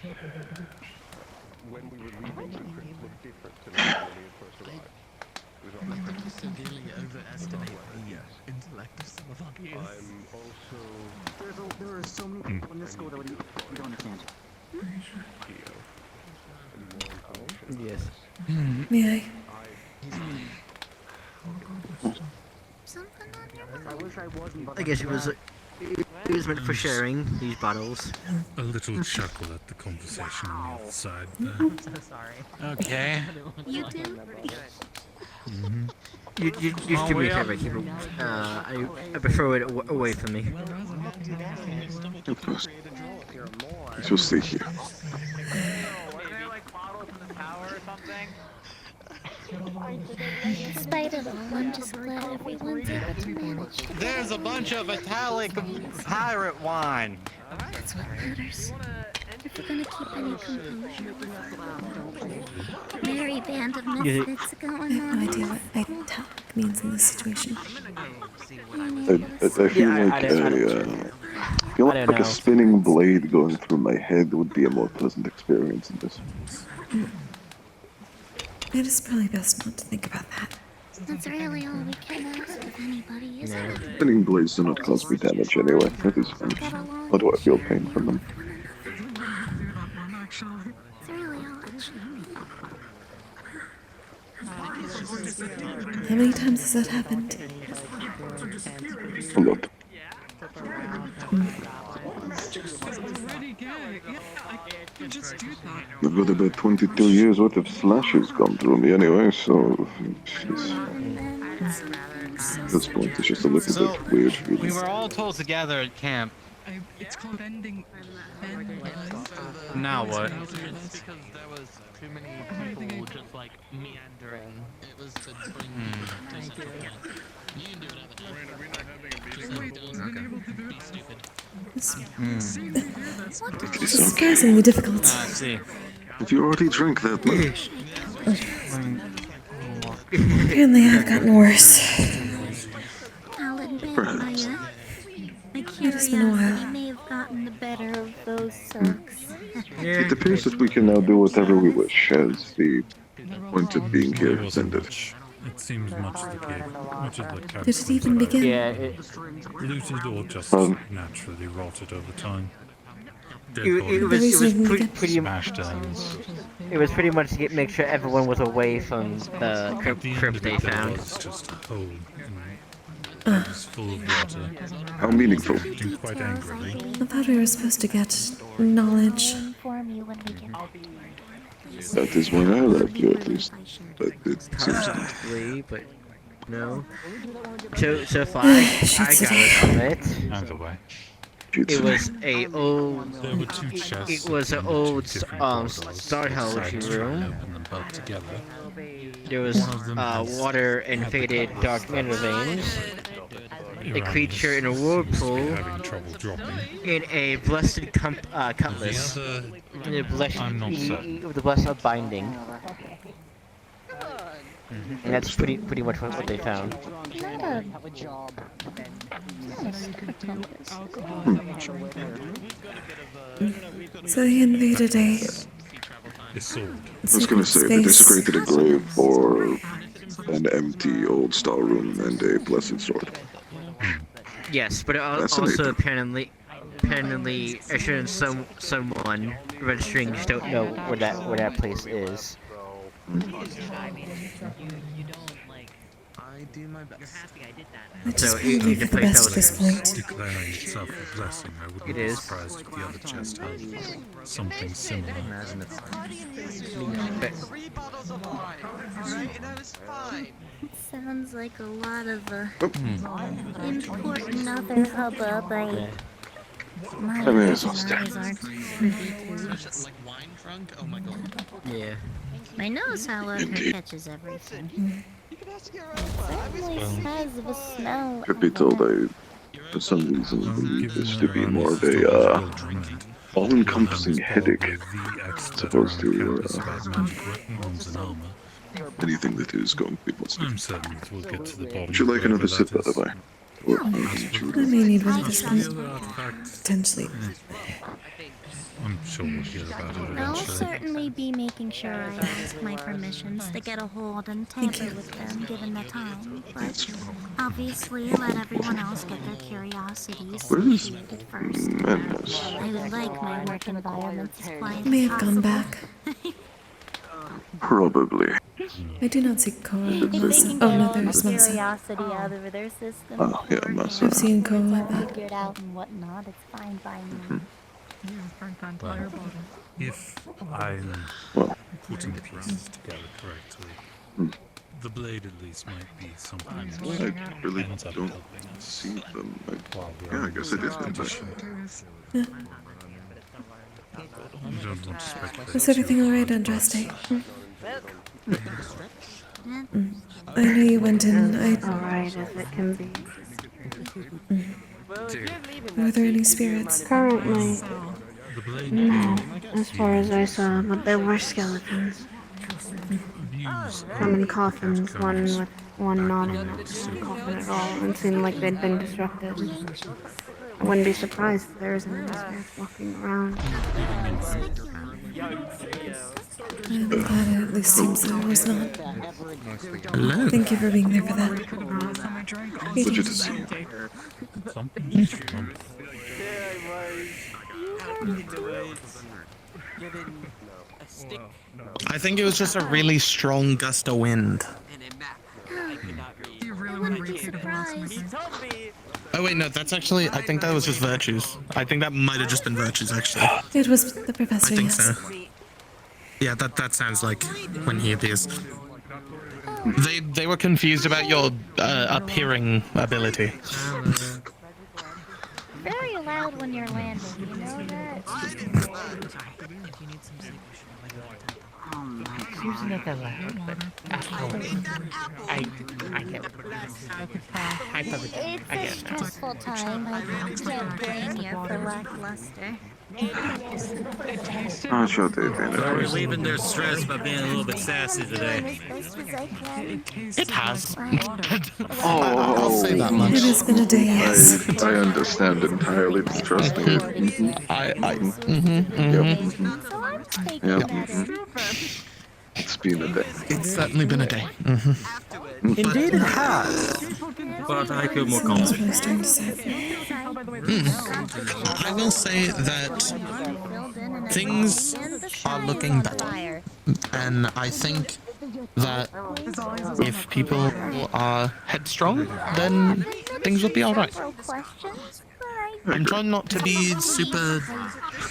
When we were leaving, the crypt looked different to when we had first arrived. I think you severely overestimate the intellect of some of our peers. I'm also... There are so many people in this school that you don't understand. Yes. May I? I wish I wasn't, but I guess it was meant for sharing these bottles. A little chuckle at the conversation on the other side there. I'm so sorry. Okay. You too? You just do me a favor, keep it. I prefer it away from me. Of course. You'll stay here. Despite it all, I'm just glad everyone's able to manage to There's a bunch of italic pirate wine. That's what matters. If we're gonna keep any composure. Merry band of misfits going No on. idea what italic means in this situation. I feel like a spinning blade going through my head would be a more pleasant experience in this. It is probably best not to think about that. That's really all we can ask of anybody, isn't it? Spinning blades do not cause me damage anyway. That is fine. How do I feel pain from them? It's really all How many times has that happened? A lot. I've got about 22 years worth of slashes gone through me anyway, so at this point it's just a little bit weird feeling. We were all told together at camp It's called bending. Now what? Because there was too many people just like meandering. It was to bring to such a point. You can do whatever. Just like don't be stupid. It's surprisingly difficult. I see. If you already drink that much. Apparently I've gotten worse. I'll admit, Perhaps. Maya, my It has been a while. curiosity may have gotten the better of those sucks. It appears that we can now do whatever we wish, as the point of being here has ended. It seems much the case. Much of the Did it even begin? Yeah, looted or just naturally rotted over time. Dead it bodies, was pretty smashed ends. It was pretty much to make sure everyone was away from the crypt they found. Was just a hole. It was full of water. How meaningful. Acting quite angrily. I thought we were supposed to get knowledge. Inform you when we get That is why I left you, at least. But it seems possibly, but no. So far, I got it from it. Either way. It was a old. There were two chests. It was an old startology room. Open them both together. There was water and faded dark matter veins. A creature in a whirlpool. In a blessed cutlass. In a blessed, with the blessed binding. And that's pretty much what they found. So he invaded a I was gonna say, they desecrated a grave for an empty old storeroom and a blessed sword. Yes, but it also apparently assuring someone registering just don't know where that place is. I do my best. I just believe for the best at this point. Declaring itself a blessing, I wouldn't be surprised if the other chest had something similar. Sounds like a lot of important other hubbub. My eyes aren't Like wine drunk? Oh my god. Yeah. My nose, however, catches everything. It certainly has a smell. Truth be told, I, for some reason, believe this to be more of a, all-encompassing headache, as opposed to, anything that is going to be positive. I'm certain we'll get to the bottom. Would you like another sip, by the way? Or I may need one of this one. Potentially. I'm sure we'll hear about it I'll eventually. certainly be making sure I ask my permissions to get a hold and tamper with them given the time, but obviously let everyone else get their curiosities satiated first. I would like my work environment as quiet May as have gone back. Probably. I do not see Koa. If they can Oh get no, all there's the Masa. curiosity out of their system, Oh, yeah, Masa. I've seen Koa like that. figured out and whatnot, it's fine by me. Well, if I'm putting the pieces together correctly, the blade at least might be something I that really ends up don't helping us. see them. While we're Yeah, I on guess this it is been expedition. You don't want to speculate. Is everything alright, Andraste? I know you went in. Alright as it can be. Were there any spirits? Currently, no, as far as I saw, but there were skeletons. Some in coffins, one with one not in a coffin at all, and seemed like they'd been disrupted. I wouldn't be surprised if there isn't any spirits walking around. I'm glad it at least seems there was not. Hello. Thank you for being there for that. Pleasure to see you. I think it was just a really strong gust of wind. Oh wait, no, that's actually, I think that was just virtues. I think that might have just been virtues, actually. It was the professor, I think yes. so. Yeah, that sounds like when he appears. They were confused about your appearing ability. Very loud loud when you're landing, you know that? It's usually not that loud, but I get It's a stressful time. I can't blame you for lackluster. How's your day been? They're relieving their stress by being a little bit sassy today. It has. Oh, I'll say that much. It has been a day, yes. I understand entirely. Trust me. It's been a day. It's certainly been a day. Indeed, it has. But I feel more confident. I will say that things are looking better. And I think that if people are headstrong, then things will be alright. I'm trying not to be super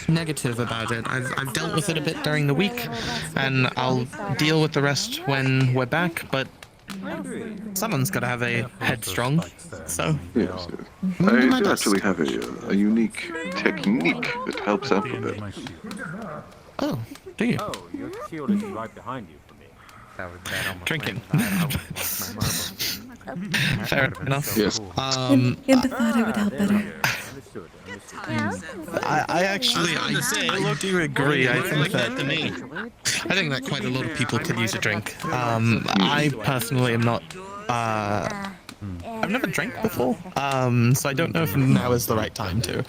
negative about it. I've dealt with it a bit during the week, and I'll deal with the rest when we're back, but someone's got to have a headstrong, so... Yes, I do actually have a unique technique that helps out a bit. Oh, do you? Oh, your shield is right behind you for me. Drinking. Fair enough. Yes. Impa thought I would help better. I actually, I do agree. I think that quite a lot of people could use a drink. I personally am not. I've never drank before, so I don't know if now is the right time to.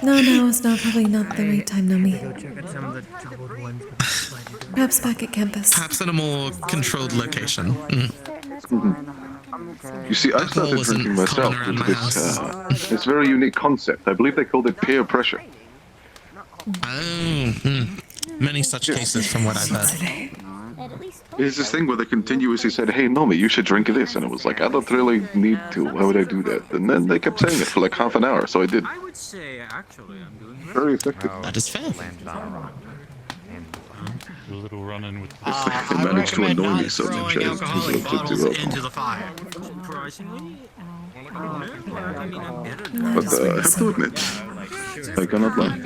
No, it's not probably not the right time, Nami. Perhaps back at campus. Perhaps in a more controlled location. You see, I started drinking myself due to this very unique concept. I believe they called it peer pressure. Many such cases from what I've heard. It's this thing where they continuously said, hey, Nomi, you should drink this. And it was like, I don't really need to. Why would I do that? And then they kept saying it for like half an hour, so I did. I would say, actually, I'm doing very effective. That is fair. A little running with It managed to annoy me so much I into the fire. But I have to admit, I cannot lie.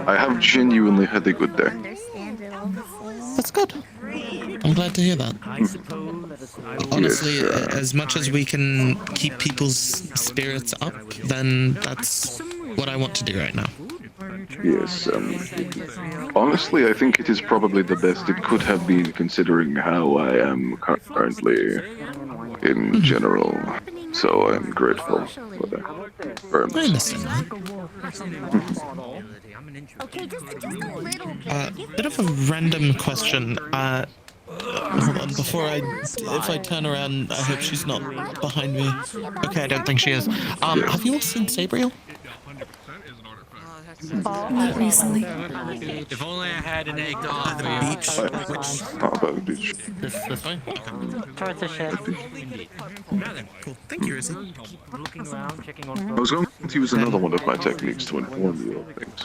I have genuinely had a good day. That's good. I'm glad to hear that. Honestly, as much as we can keep people's spirits up, then that's what I want to do right now. Yes, honestly, I think it is probably the best it could have been considering how I am currently in general. So I'm grateful for that. Very much. I understand that. Bit of a random question. Hold on, if I turn around, I hope she's not behind me. Okay, I don't think she is. Have you all seen Sabriel? Not recently. If only I had an egg dog. The beach. By the beach. This way? Towards the ship. Cool. Thank you, Izzy. Looking around, checking on I was going to use another one of my techniques to inform you of things.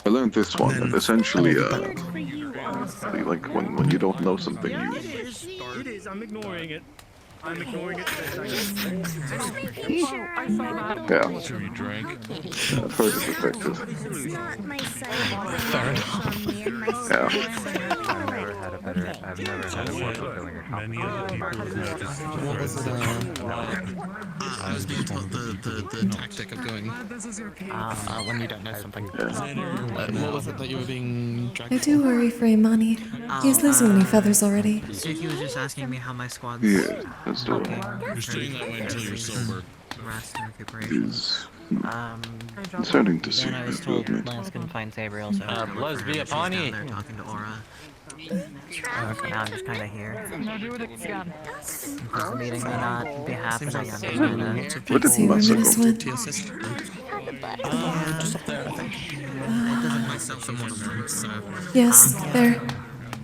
I learned this one, and essentially, like when you don't know something, you... It is, I'm ignoring it. I'm ignoring it. Yeah. Sure you drank. I've heard it's effective. Fair enough. Yeah. I've never had a more fulfilling accomplishment. What was it? I was being taught the tactic of going when you don't know something. What was it that you were being dragged I do worry for Imani. He's losing many feathers already. He was just asking me how my squad's Yeah, that's the one. You're staying that way until you're sober. rest and recuperation. Concerning to see. Then I was told Lance couldn't find Sabriel, so Lesbia Pawnee. they're talking to Aura. Now I'm just kind of here. This meeting may not be happening. I'm just gonna... See where Minas went. Just up there, I think. Myself and one of them, so... Yes, there.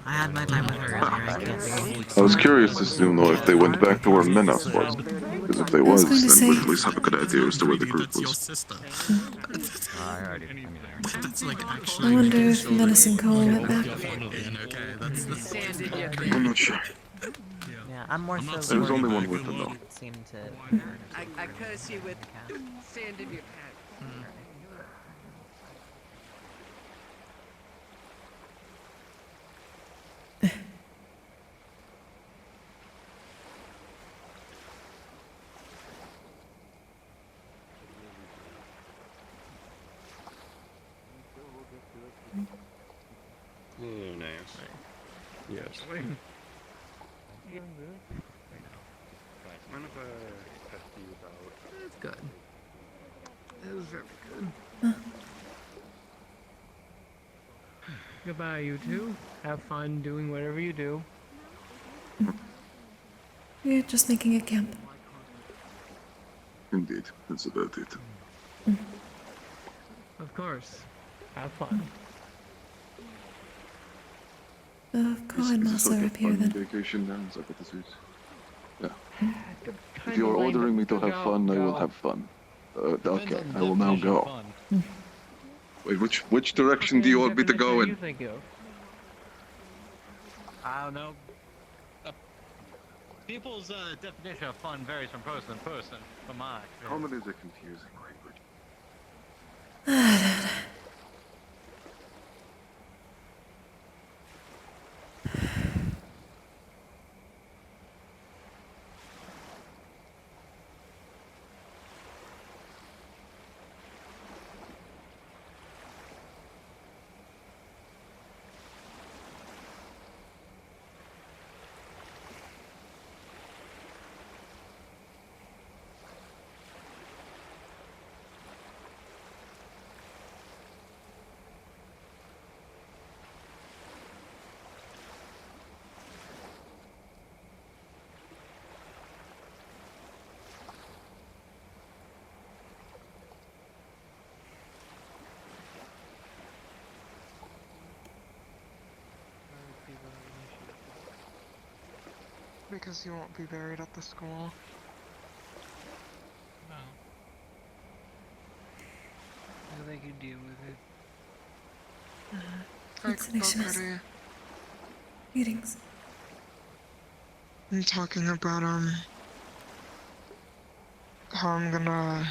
I had my time with her earlier. I can't think. I was curious to know if they went back to where Menas was. Because if they was, then we'd at least have a good idea as to where the group was. I wonder if Menace and Cole went back. I'm not sure. Yeah, I'm more so. There was only one word to know. Seem to. I curse you with sand in your pants. Oh, nice. Yes. Mind if I test you about? That's good. That was very good. Goodbye, you two. Have fun doing whatever you do. We're just making a camp. Indeed, that's about it. Of course. Have fun. Go ahead, Masa, up here then. Vacation now, is that what this is? Yeah. If you're ordering me to have fun, I will have fun. Okay, I will now go. Wait, which direction do you want me to go in? I don't know. People's definition of fun varies from person to person. From mine. Common is a confusing language. Because he won't be buried at the school. No. I think you deal with it. What's the next? Greetings. I'm talking about, how I'm gonna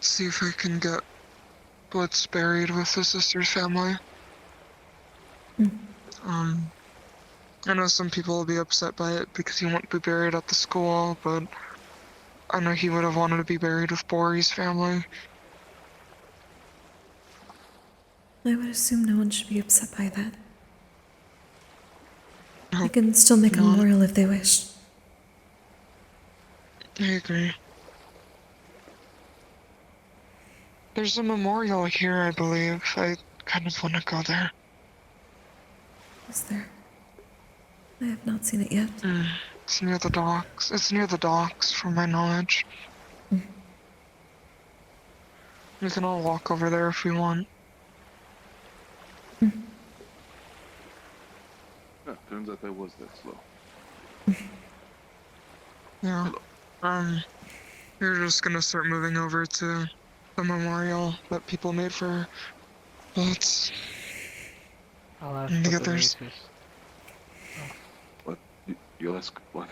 see if I can get Blitz buried with his sister's family. I know some people will be upset by it because he won't be buried at the school, but I know he would have wanted to be buried with Bori's family. I would assume no one should be upset by that. They can still make a memorial if they wish. I agree. There's a memorial here, I believe. I kind of want to go there. Is there? I have not seen it yet. It's near the docks. It's near the docks, from my knowledge. We can all walk over there if we want. Yeah, turns out I was that slow. Yeah. We're just gonna start moving over to the memorial that people made for Blitz. I'll ask And what get the theirs. race is. What? You ask what?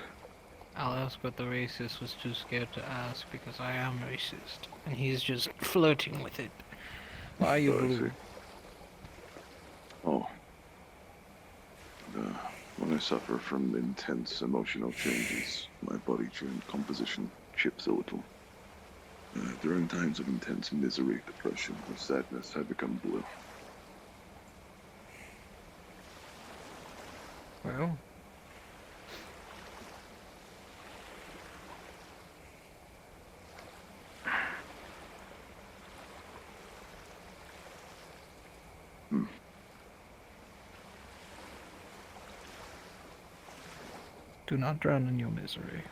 I'll ask what the racist was too scared to ask because I am racist. And he's just flirting with it. Why are you blue? Oh. When I suffer from intense emotional changes, my body composition shifts a little. During times of intense misery, depression, or sadness, I become blue. Well. Do not drown in your misery.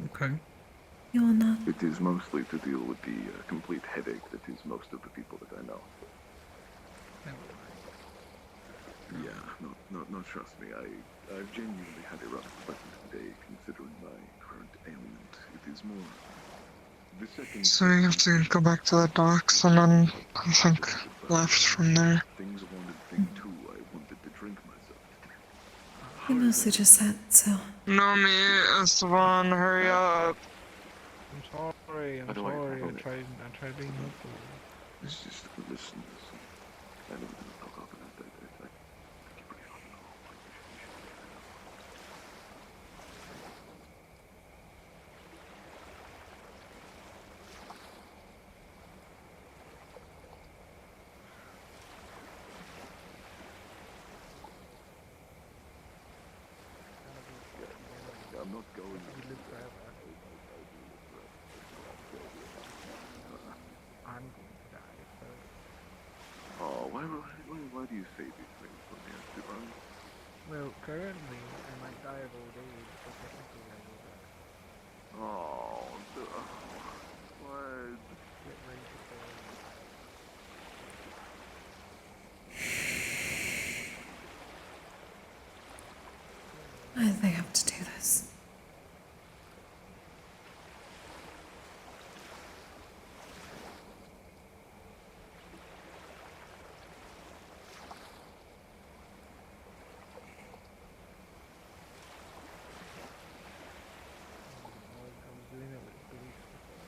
Okay. You will not. It is mostly to deal with the complete headache that is most of the people that I know. Yeah, no, trust me. I've genuinely had a rough day considering my current ailment. It is more the second. So you have to go back to the docks and then I think left from there. Things wanted thing two. I wanted He mostly just sat, so. No, me, Esteban, hurry up. I'm sorry, I tried being helpful. It's just, listen. I know we're gonna talk about that. I keep forgetting. I'm not going. You live forever. I'm going to die first. Oh, why do you say these things for me, Esteban? Well, currently, I might die of old age, but technically I will die. Oh, what? Get ready to fall. Why do they have to do this? I was doing it with beliefs before.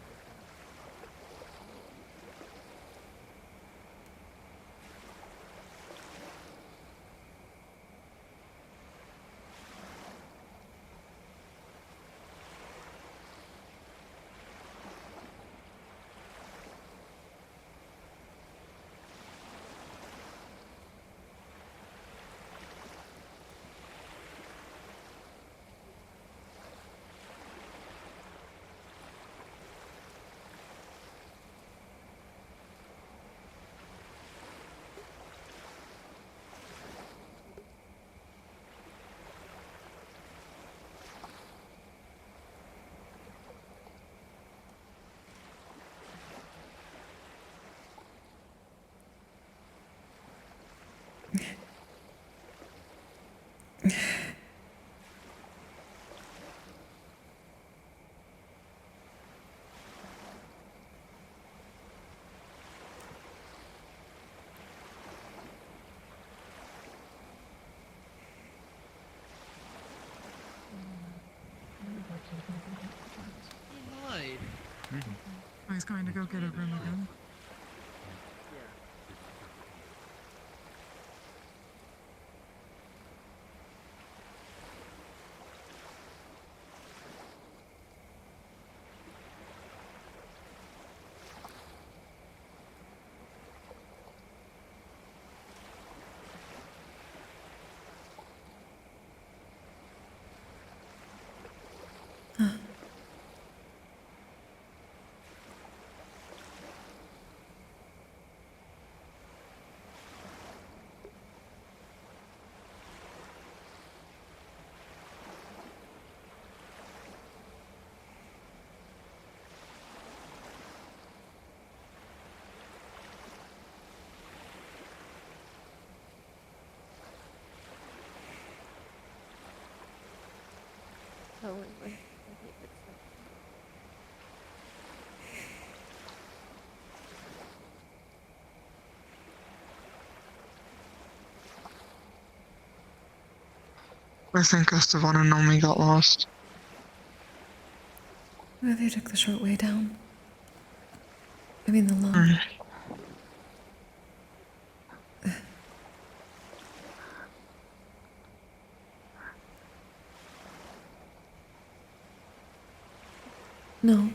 He lied. Oh, he's going to go get a room again. Totally. I think Esteban and Nomi got lost. Or they took the short way down. I mean the long. No.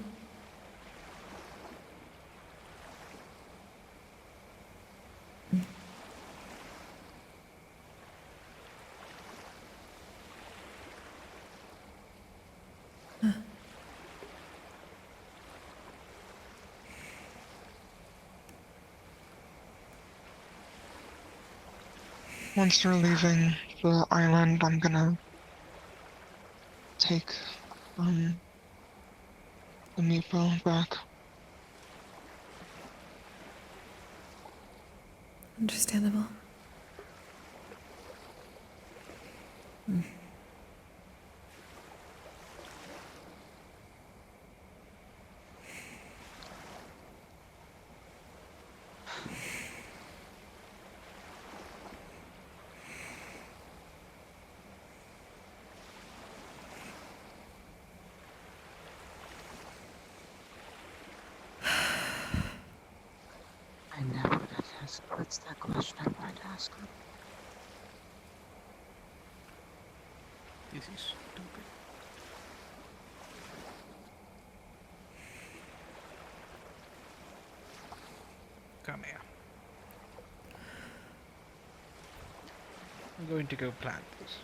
Once they're leaving the island, I'm gonna take, the meatball back. Understandable. I never would have asked Blitz that question. I'd ask her. This is stupid. Come here. I'm going to go plant this.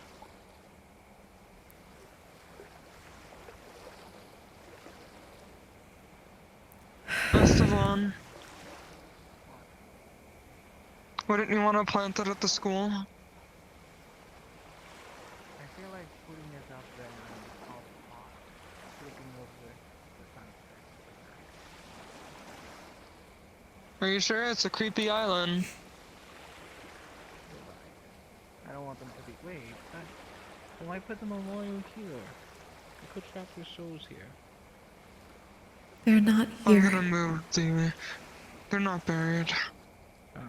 Esteban, wouldn't you want to plant it at the school? I feel like putting it up there and off flipping over the sunset. Are you sure? It's a creepy island. I don't want them to be. Wait, why put the memorial here? You could trap your souls here. They're not I'm here. gonna move the. They're not buried. Oh.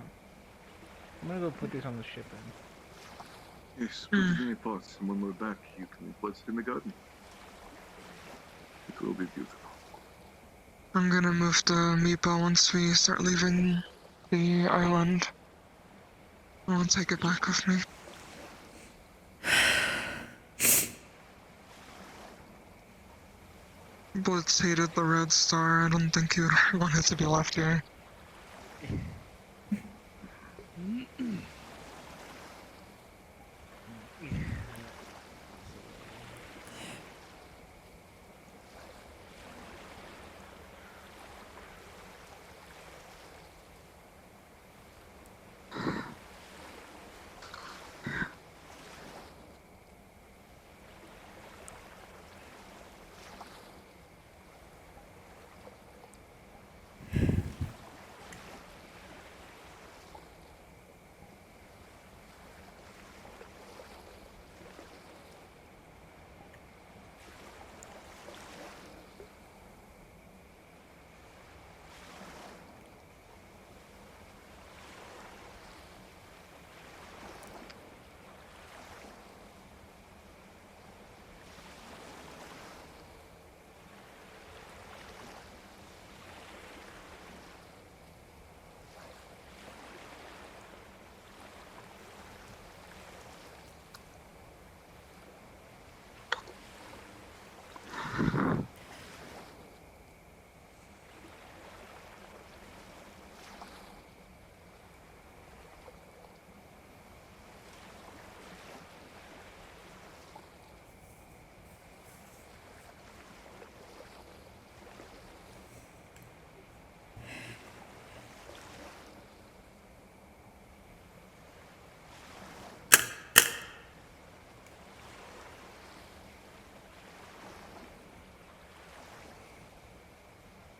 I'm gonna go put this on the ship then. Yes, put it in a pot, and when we're back, you can put it in the garden. It will be beautiful. I'm gonna move the meatball once we start leaving the island. I'll take it back with me. Blitz hated the red star. I don't think he would want it to be left here.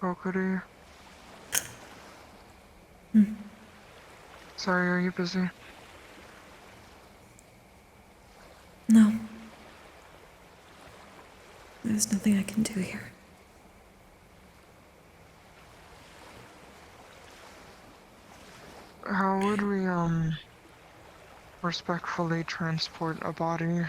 Kokkuri. Sorry, are you busy? No. There's nothing I can do here. How would we, respectfully transport a body?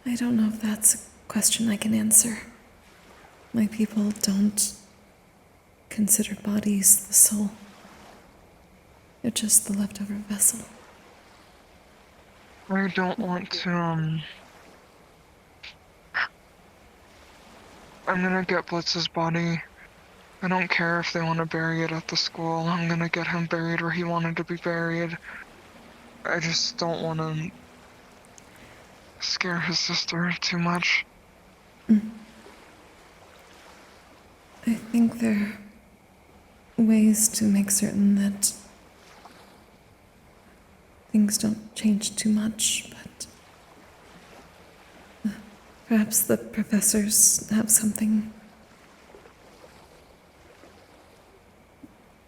I don't know if that's a question I can answer. My people don't consider bodies the soul. They're just the leftover vessel. I don't want to, I'm gonna get Blitz's body. I don't care if they want to bury it at the school. I'm gonna get him buried where he wanted to be buried. I just don't want to scare his sister too much. I think there are ways to make certain that things don't change too much, but perhaps the professors have something.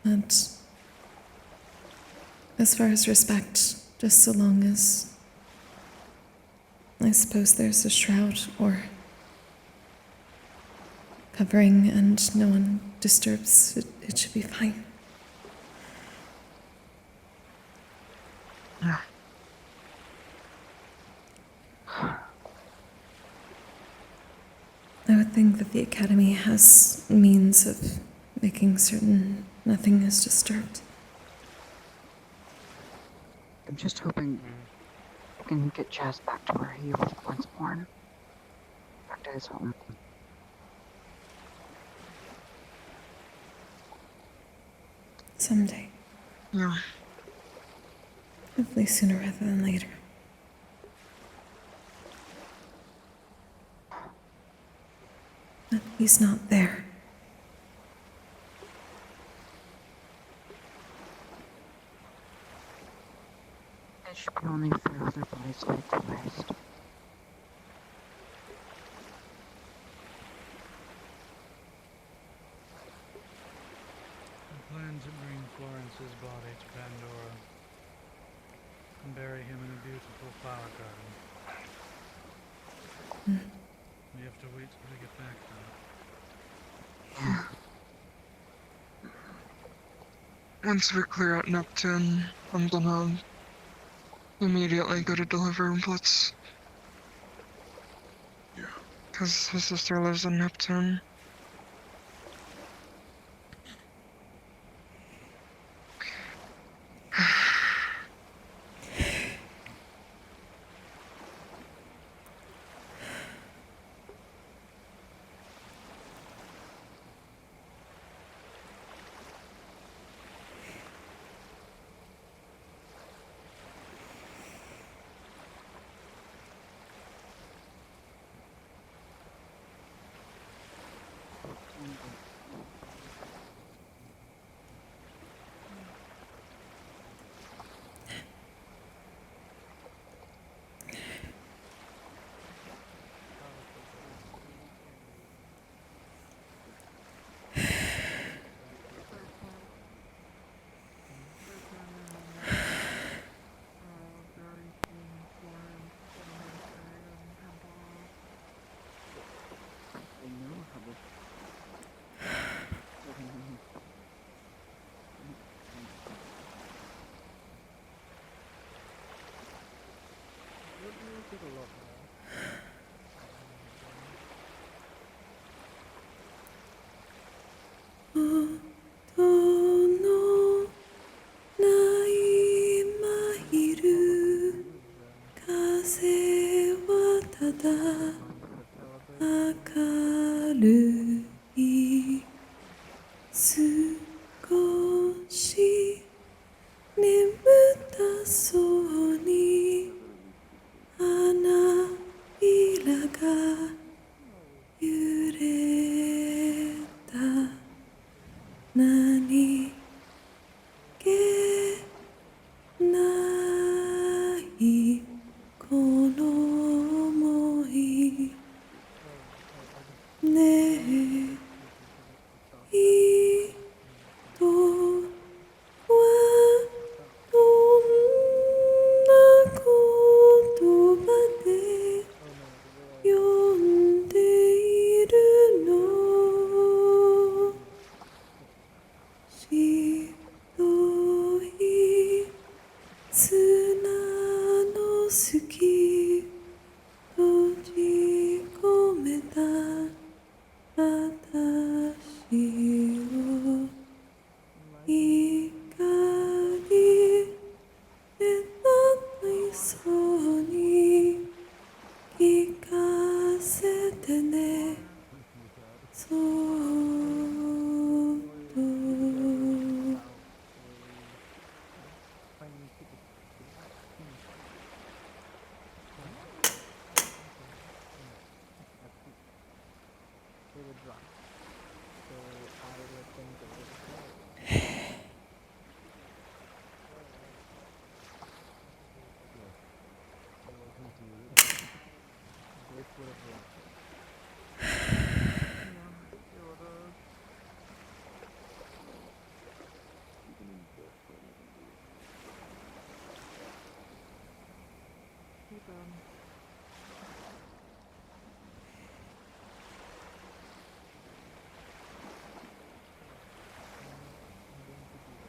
But as far as respect, just so long as I suppose there's a shroud or covering and no one disturbs, it should be fine. Yeah. I would think that the Academy has means of making certain nothing is disturbed. I'm just hoping I can get Chaz back to where he was once born. Back to his home. Someday. Yeah. Hopefully sooner rather than later. But he's not there. It should be only for other bodies like to rest. I plan to bring Florence's body to Pandora and bury him in a beautiful flower garden. We have to wait till we get back though. Once we clear out Neptune, I'm gonna immediately go to deliver Blitz. Yeah. Because his sister lives in Neptune.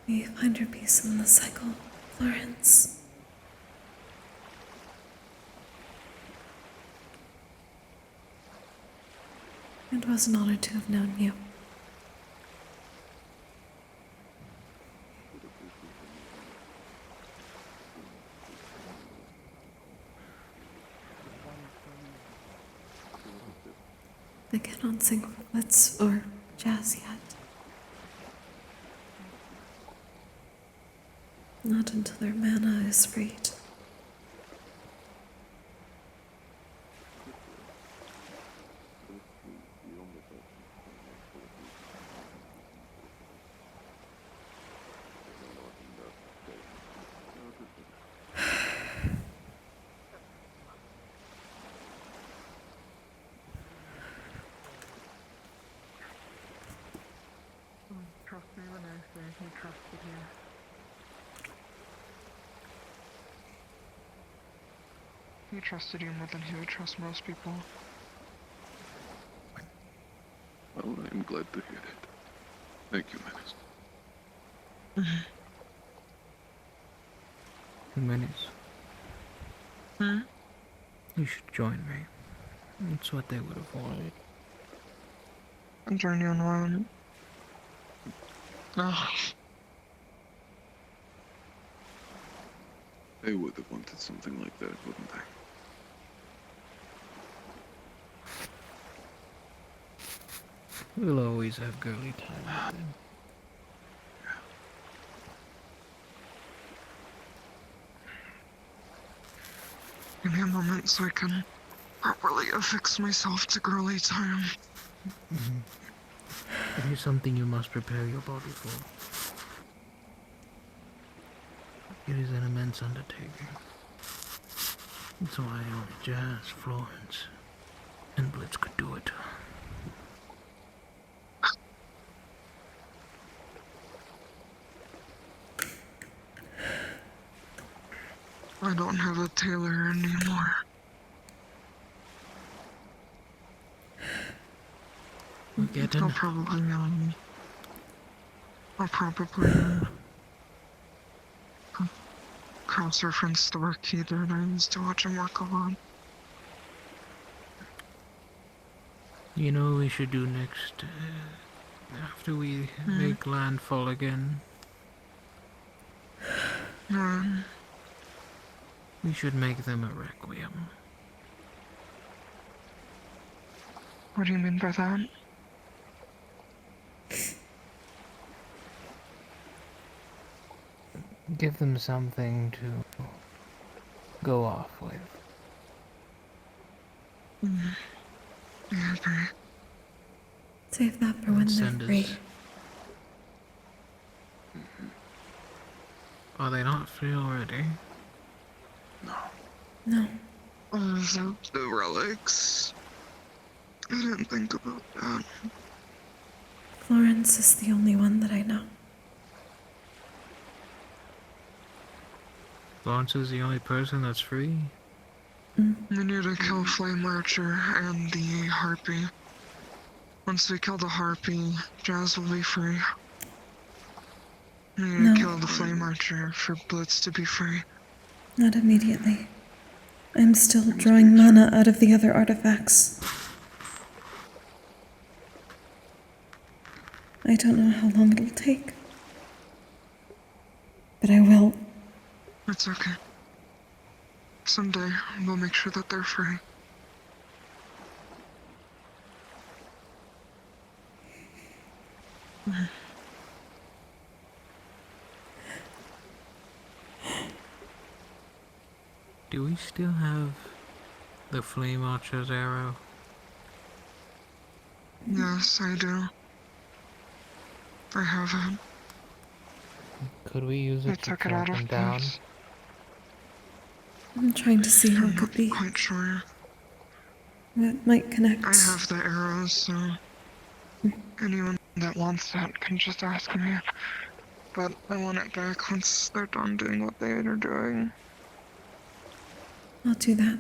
May you find your peace in the cycle, Florence. It was an honor to have known you. I cannot sing flutes or jazz yet. Not until their mana is freed. Trust me when I say he trusted you. He trusted you more than he would trust most people. Well, I'm glad to hear that. Thank you, Menace. Menace. Hmm? You should join me. That's what they would have wanted. I'll join you on one. Oh. They would have wanted something like that, wouldn't they? We'll always have girly time with them. Give me a moment so I can properly affix myself to girly time. It is something you must prepare your body for. It is an immense undertaking. That's why only Jazz, Florence, and Blitz could do it. I don't have a tailor anymore. Getting? I'll probably cross-reference the work he did. I used to watch him work a lot. You know what we should do next, after we make landfall again? We should make them a requiem. What do you mean by that? Give them something to go off with. Yeah, okay. Save that for when they're free. Are they not free already? No. The relics. I didn't think about that. Florence is the only one that I know. Florence is the only person that's free? We need to kill Flame Archer and the Harpy. Once we kill the Harpy, Jazz will be free. We need to kill the Flame Archer for Blitz to be free. Not immediately. I'm still drawing mana out of the other artifacts. I don't know how long it'll take. But I will. It's okay. Someday, we'll make sure that they're free. Do we still have the Flame Archer's arrow? Yes, I do. I have it. Could we use it to track them down? I'm trying to see who it could be. I'm not quite sure. What might connect. I have the arrows, so anyone that wants that can just ask me. But I want it back once they're done doing what they are doing. I'll do that.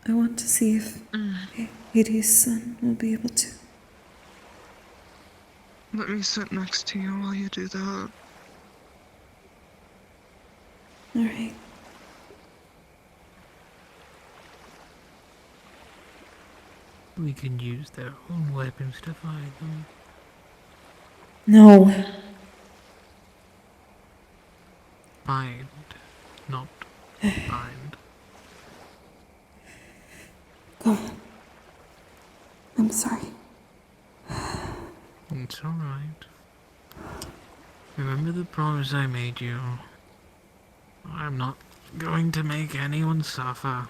I want to see if Hades' son will be able to. Let me sit next to you while you do that. Alright. We can use their own weapons to fight them. No. Find, not bind. Go on. I'm sorry. It's alright. Remember the promise I made you. I'm not going to make anyone suffer.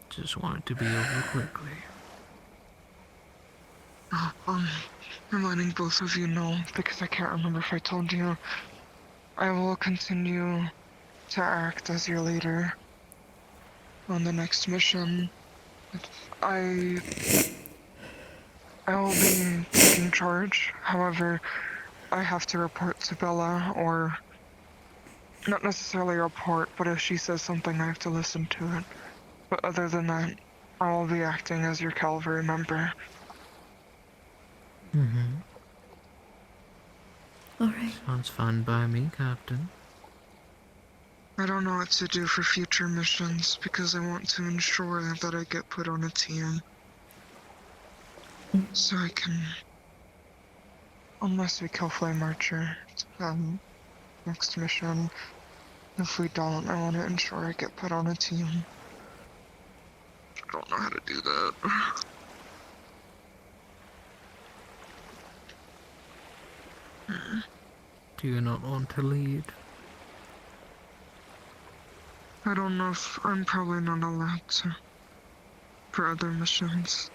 Just want it to be over quickly. I'm letting both of you know, because I can't remember if I told you. I will continue to act as your leader on the next mission. I will be taking charge. However, I have to report to Bella, or not necessarily report, but if she says something, I have to listen to it. But other than that, I will be acting as your cavalry member. Mm-hmm. Alright. Sounds fun by me, Captain. I don't know what to do for future missions because I want to ensure that I get put on a team. So I can, unless we kill Flame Archer, next mission. If we don't, I want to ensure I get put on a team. I don't know how to do that. Do you not want to lead? I don't know if I'm probably not allowed to. For other missions.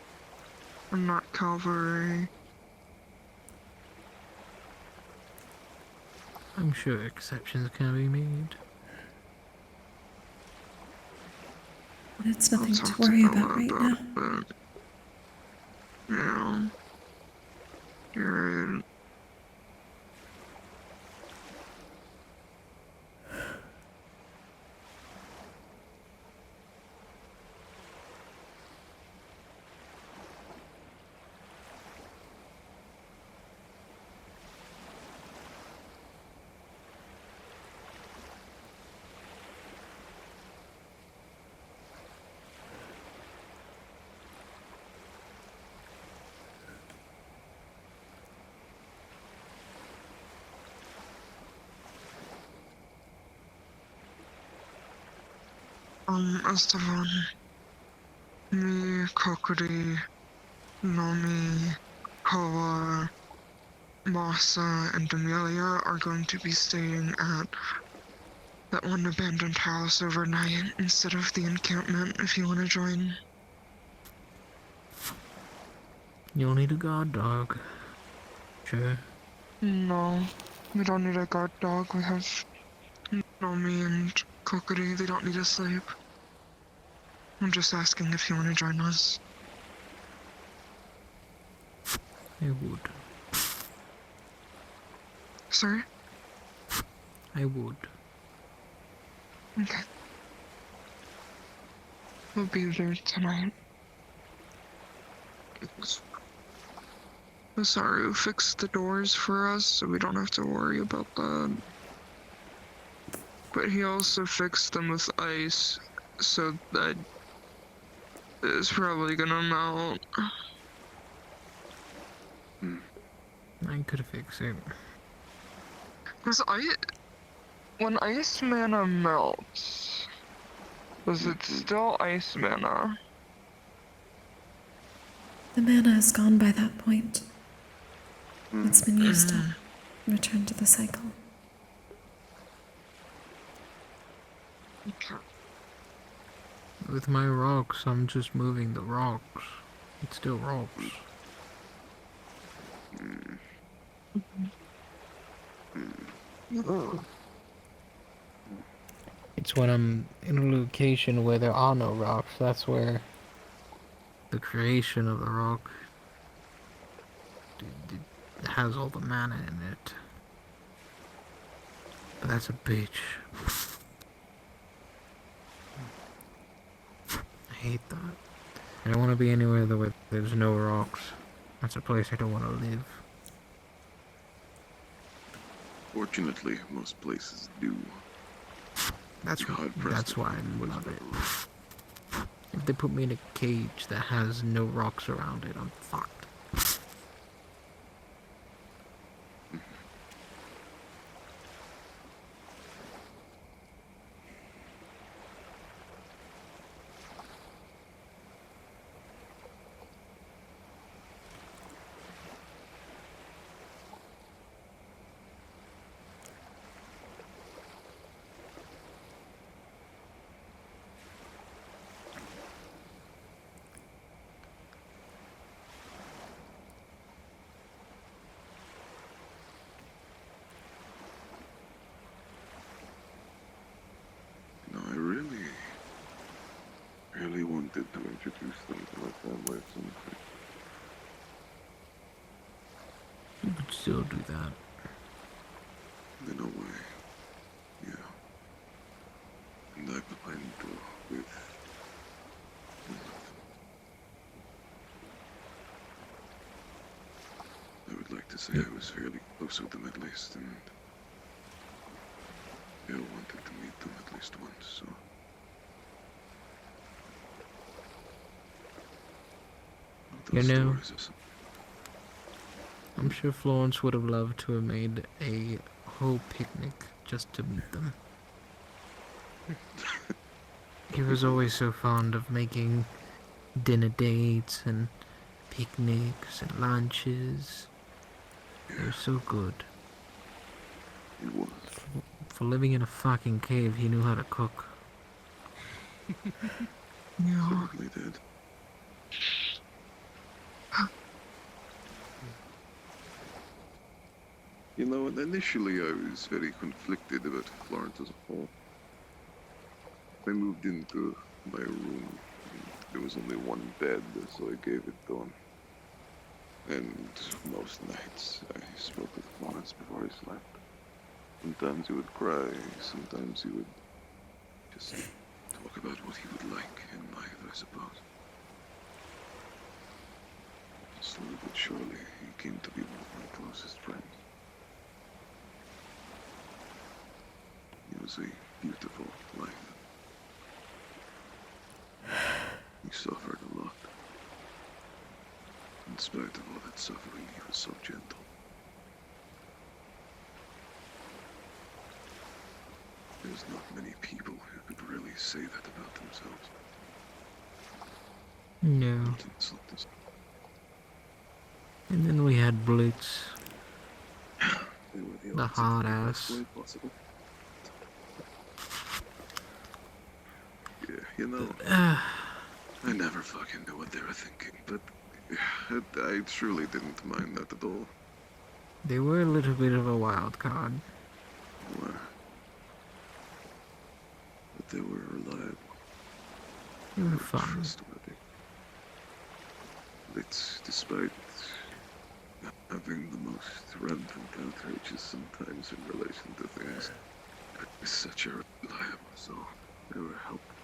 I'm not cavalry. I'm sure exceptions can be made. It's nothing to worry about right now. But, yeah. You're right. Esteban, me, Kokkuri, Nomi, Koa, Masa, and Amelia are going to be staying at that one abandoned house overnight instead of the encampment if you want to join. You'll need a guard dog. Sure. No, we don't need a guard dog. We have Nomi and Kokkuri. They don't need to sleep. I'm just asking if you want to join us. I would. Sorry? I would. Okay. We'll be there tonight. Masaru fixed the doors for us, so we don't have to worry about that. But he also fixed them with ice, so that it's probably gonna melt. I could fix it. When ice mana melts, was it still ice mana? The mana is gone by that point. It's been used up. Return to the cycle. Okay. With my rocks, I'm just moving the rocks. It's still rocks. It's when I'm in a location where there are no rocks, that's where the creation of the rock it has all the mana in it. But that's a bitch. I hate that. I don't want to be anywhere where there's no rocks. That's a place I don't want to live. Fortunately, most places do. That's why I love it. If they put me in a cage that has no rocks around it, I'm fucked. No, I really wanted to introduce them to my family at some point. You could still do that. In a way, yeah. And I plan to with I would like to say I was fairly close with them at least, and I wanted to meet them at least once, so. You know, I'm sure Florence would have loved to have made a whole picnic just to meet them. He was always so fond of making dinner dates and picnics and lunches. They were so good. It was. For living in a fucking cave, he knew how to cook. Yeah. Certainly did. You know, initially I was very conflicted about Florence as a whole. I moved into my room, and there was only one bed, so I gave it to him. And most nights I spoke with Florence before I slept. Sometimes he would cry, sometimes he would just talk about what he would like in life, I suppose. Slowly but surely, he came to be one of my closest friends. It was a beautiful life. He suffered a lot. In spite of all that suffering, he was so gentle. There's not many people who could really say that about themselves. No. And then we had Blitz. The hard ass. Yeah, you know, I never fucking knew what they were thinking, but I truly didn't mind that at all. They were a little bit of a wild card. They were. But they were reliable. They were fun. Trustworthy. It's despite having the most rampant outrages sometimes in relation to things, it's such a reliable soul. They were helpful.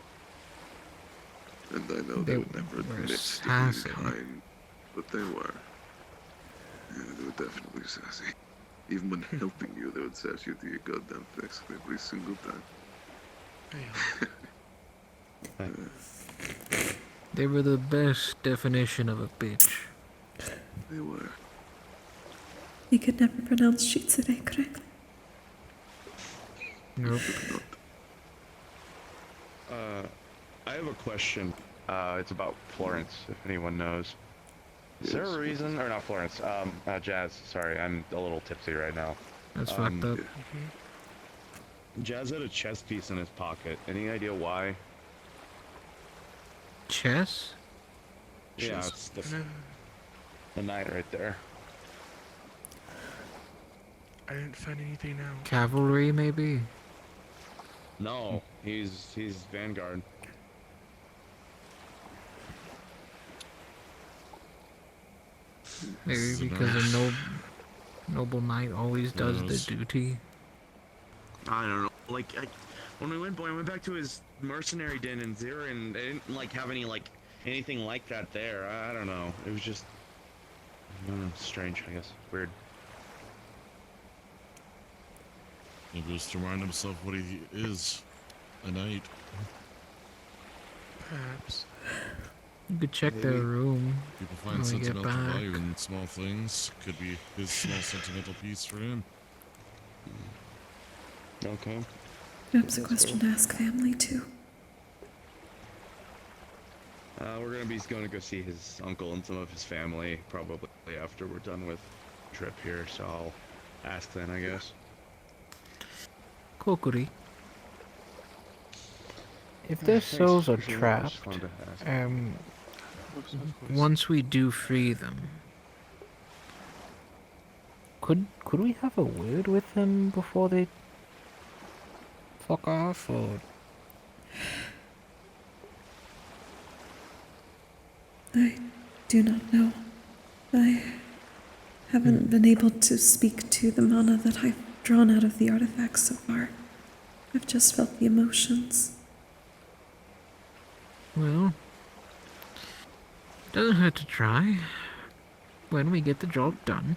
And I know they would never admit to being kind, but they were. Yeah, they were definitely sassy. Even when helping you, they would sass you to your goddamn face every single time. They were the best definition of a bitch. They were. You could never pronounce Shitsune correctly. Nope. I have a question. It's about Florence, if anyone knows. Is there a reason, or not Florence, Jazz, sorry, I'm a little tipsy right now. That's fucked up. Jazz had a chess piece in his pocket. Any idea why? Chess? Yeah, it's the knight right there. I didn't find anything now. Cavalry, maybe? No, he's Vanguard. Maybe because a noble knight always does the duty. I don't know. Like, when we went back to his mercenary den in Zirin, they didn't like have anything like that there. I don't know. It was just, I don't know, strange, I guess. Weird. Maybe just to remind himself what he is. a night. Perhaps. You could check their room People when find we get sentimental back. value in small things. Could be his small sentimental piece for him. Okay. Perhaps a question to ask family too. We're gonna be going to go see his uncle and some of his family probably after we're done with the trip here, so I'll ask then, I guess. Kokkuri. If their souls are trapped, once we do free them, could we have a word with them before they fuck off, or? I do not know. I haven't been able to speak to the mana that I've drawn out of the artifacts so far. I've just felt the emotions. Well, doesn't hurt to try. When we get the job done,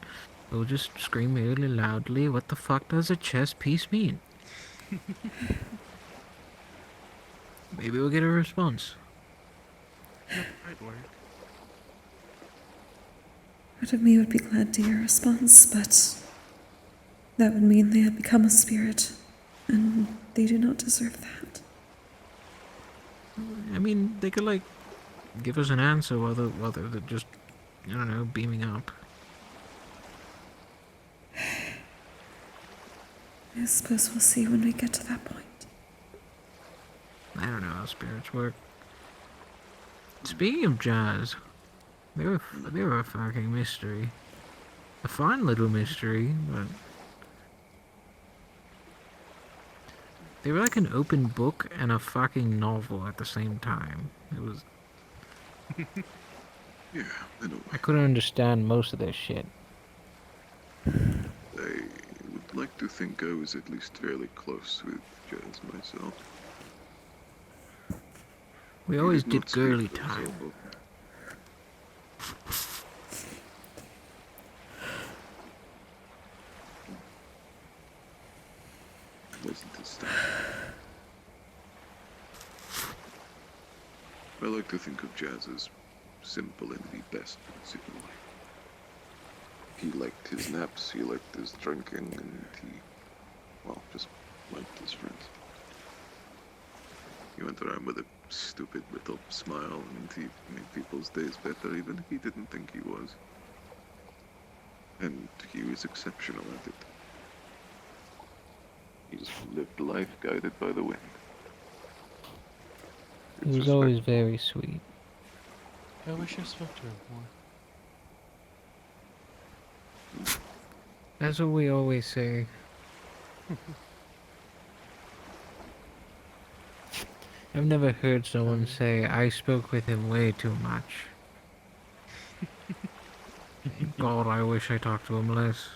we'll just scream really loudly, "What the fuck does a chess piece mean?" Maybe we'll get a response. Might work. Part of me would be glad to hear a response, but that would mean they had become a spirit, and they do not deserve that. I mean, they could, like, give us an answer while they're just, I don't know, beaming up. I suppose we'll see when we get to that point. I don't know how spirits work. Speaking of jazz, they were a fucking mystery. A fun little mystery, but they were like an open book and a fucking novel at the same time. It was. Yeah, I know. I couldn't understand most of their shit. I would like to think I was at least fairly close with Jazz myself. We always did girly time. Wasn't his style. I like to think of Jazz as simple in the best possible way. He liked his naps, he liked his drinking, and he, well, just liked his friends. He went around with a stupid little smile, and he made people's days better, even if he didn't think he was. And he was exceptional at it. He just lived life guided by the wind. He was always very sweet. I wish I spoke to him more. That's what we always say. I've never heard someone say, "I spoke with him way too much." God, I wish I talked to him less.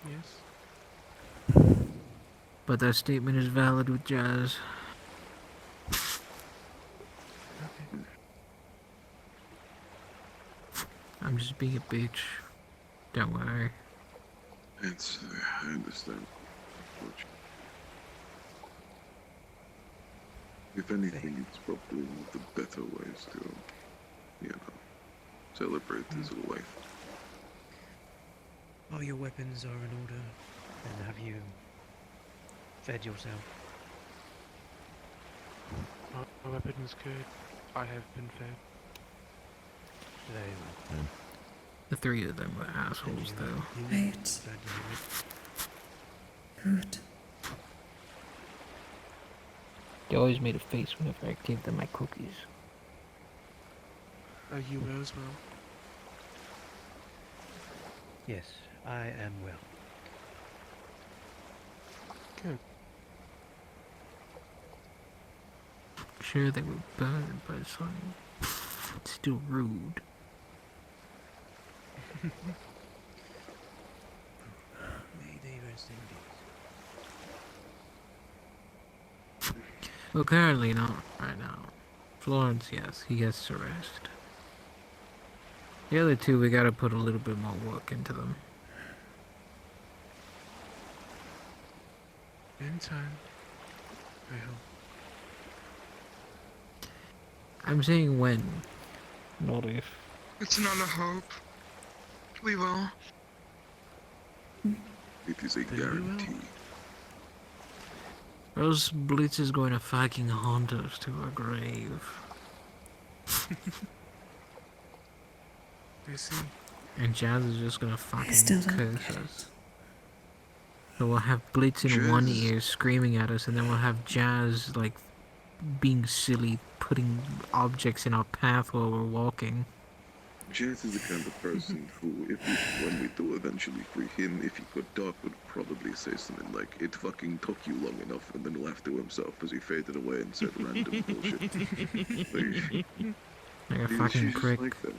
Yes. But that statement is valid with Jazz. Okay. I'm just being a bitch. Don't worry. I understand. If anything, it's probably one of the better ways to, celebrate his life. All your weapons are in order, and have you fed yourself? My weapon is good. I have been fed. Very well. The three of them were assholes, though. Right. Good. They always made a face whenever I gave them my cookies. Are you well as well? Yes, I am well. Good. Sure, they were burned by something. It's still rude. May they rest in peace. Well, currently not right now. Florence, yes, he gets to rest. The other two, we gotta put a little bit more work into them. In time. I hope. I'm saying when, not if. It's not a hope. We will. It is a guarantee. Those Blitz is going to fucking haunt us to our grave. You see? And Jazz is just gonna fucking still don't curse us. So we'll have Blitz in one ear screaming at us, and then we'll have Jazz, like, being silly, putting objects in our path while we're walking. Jazz is the kind of person who, when we do eventually free him, if he could talk, would probably say something like, "It fucking took you long enough," and then laughed to himself as he faded away and said random bullshit. Like a fucking prick. Like that.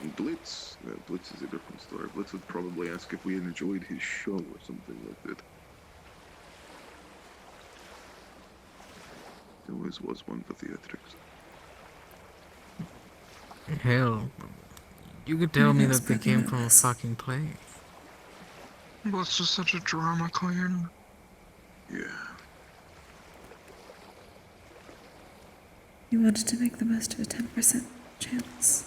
And Blitz is a different story. Blitz would probably ask if we enjoyed his show or something like that. There always was one for theatrics. Hell, you could tell me that they came from a fucking play. Blitz just such a drama queen. Yeah. You wanted to make the most of a 10% chance.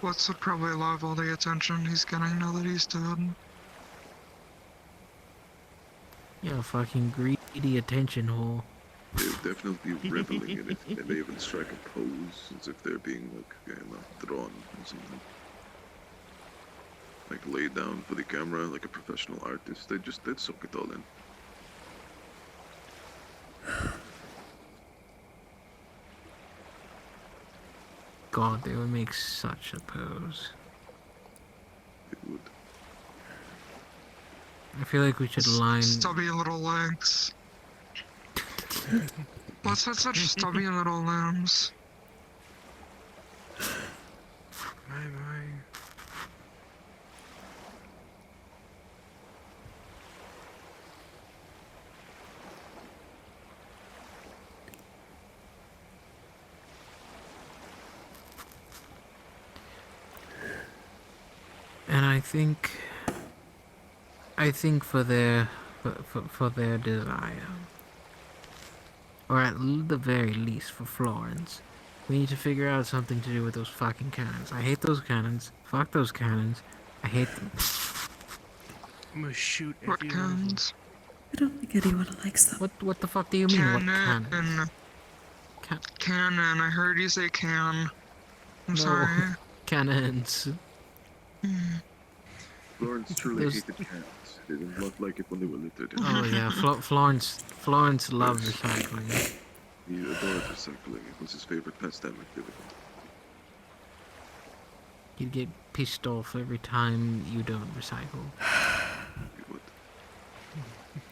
Blitz would probably love all the attention he's getting now that he's dead. Yeah, fucking greedy attention whore. They're definitely reveling in it, and they even strike a pose as if they're being, like, drawn or something. Like, laid down for the camera like a professional artist. They'd soak it all in. God, they would make such a pose. It would. I feel like we should line... Stubby little legs. Blitz had such stubby little limbs. My. And I think for their desire, or at the very least for Florence, we need to figure out something to do with those fucking cannons. I hate those cannons. Fuck those cannons. I hate them. I'm gonna shoot what every cannons? I don't think anyone likes them. What the fuck do you mean? What cannons? Cannon. I heard you say can. I'm sorry. Cannons. Florence truly hated cats. They didn't look like it when they were littered. Oh yeah, Florence loved recycling. He adored recycling. It was his favorite pastime activity. He'd get pissed off every time you don't recycle.